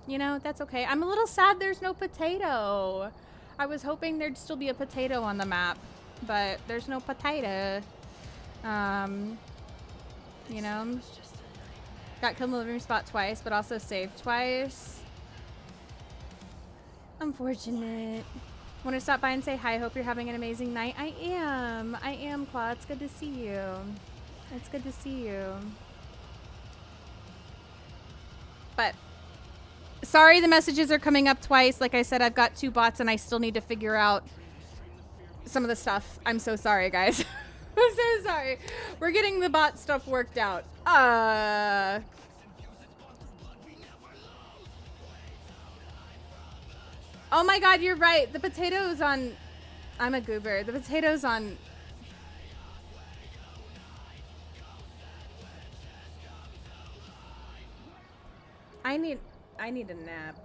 you know, that's okay. I'm a little sad there's no potato. I was hoping there'd still be a potato on the map, but there's no potato. You know, got killed in the living room spot twice, but also saved twice. Unfortunate. Want to stop by and say hi? Hope you're having an amazing night. I am, Claude. It's good to see you. It's good to see you. But sorry the messages are coming up twice. Like I said, I've got 2 bots and I still need to figure out some of the stuff. I'm so sorry, guys. I'm so sorry. We're getting the bot stuff worked out. Oh my god, you're right. The potato's on... I'm a goober. The potato's on... I need a nap.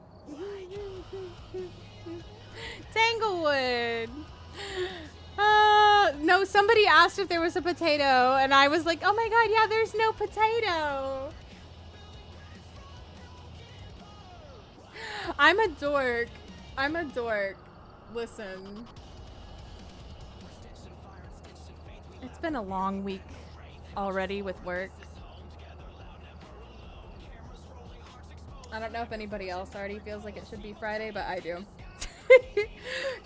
Tanglewood! No, somebody asked if there was a potato, and I was like, oh my god, yeah, there's no potato. I'm a dork. I'm a dork. Listen. It's been a long week already with work. I don't know if anybody else already feels like it should be Friday, but I do.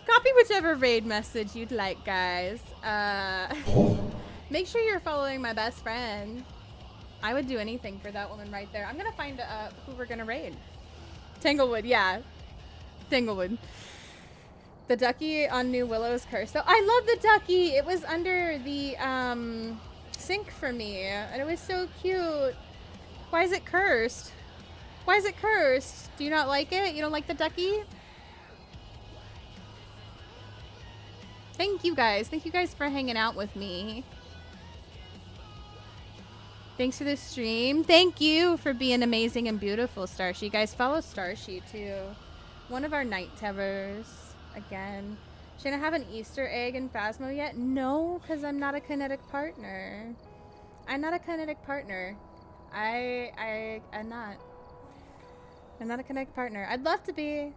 Copy whichever raid message you'd like, guys. Make sure you're following my best friend. I would do anything for that woman right there. I'm gonna find who we're gonna raid. Tanglewood, yeah. Tanglewood. The ducky on New Willow's cursed. So I love the ducky. It was under the sink for me, and it was so cute. Why is it cursed? Why is it cursed? Do you not like it? You don't like the ducky? Thank you guys. Thank you guys for hanging out with me. Thanks for the stream. Thank you for being amazing and beautiful, Starshie. Guys, follow Starshie too. One of our night terrors. Again. Shana, have an Easter egg in Phasmo yet? No, because I'm not a kinetic partner. I'm not a kinetic partner. I'm not. I'm not a kinetic partner. I'd love to be.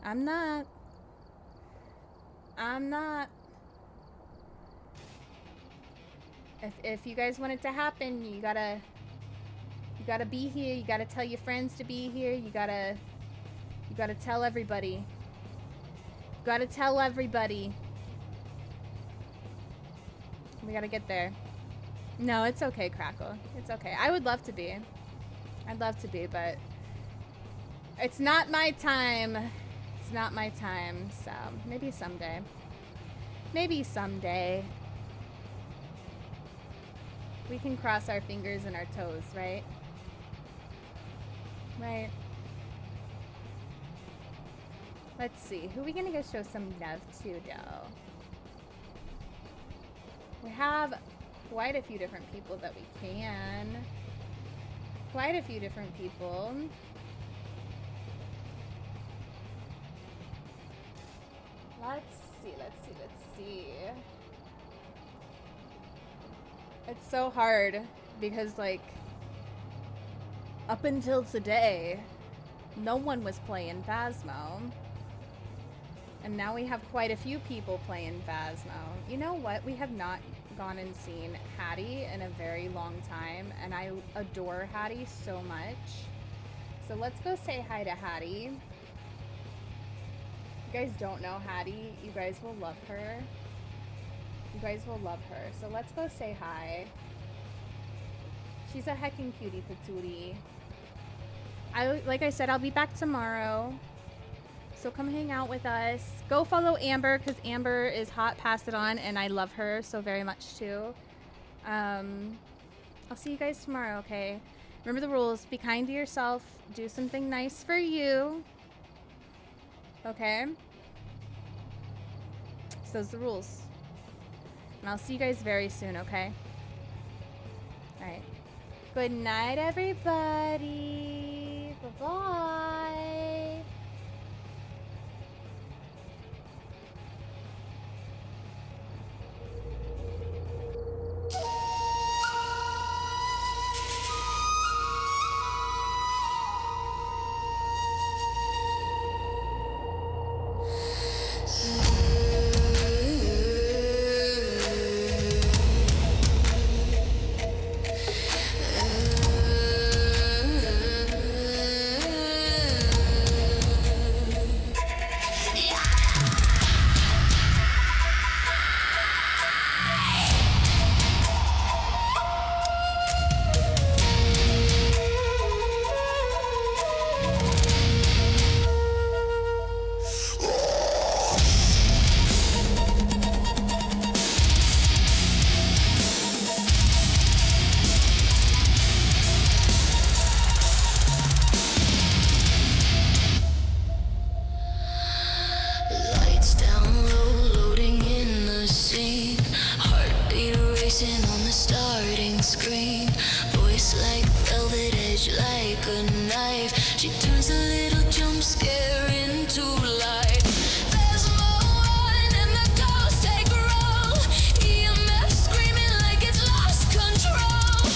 I'm not. I'm not. If you guys want it to happen, you gotta be here. You gotta tell your friends to be here. You gotta tell everybody. You gotta tell everybody. We gotta get there. No, it's okay, Crackle. It's okay. I would love to be. I'd love to be, but It's not my time. It's not my time, so maybe someday. Maybe someday. We can cross our fingers and our toes, right? Right. Let's see. Who are we gonna go show some love to, though? We have quite a few different people that we can. Quite a few different people. Let's see, let's see, let's see. It's so hard because, like, up until today, no one was playing Phasmo. And now we have quite a few people playing Phasmo. You know what? We have not gone and seen Hattie in a very long time, and I adore Hattie so much. So let's go say hi to Hattie. You guys don't know Hattie. You guys will love her. You guys will love her. So let's go say hi. She's a heckin' cutie patootie. Like I said, I'll be back tomorrow. So come hang out with us. Go follow Amber, because Amber is hot, pass it on, and I love her so very much too. I'll see you guys tomorrow, okay? Remember the rules. Be kind to yourself. Do something nice for you. Okay? So those are the rules. And I'll see you guys very soon, okay? Alright. Good night, everybody. Bye-bye. Lights down low, loading in the scene. Heartbeat racing on the starting screen. Voice like velvet, edge like a knife. She turns a little jump scare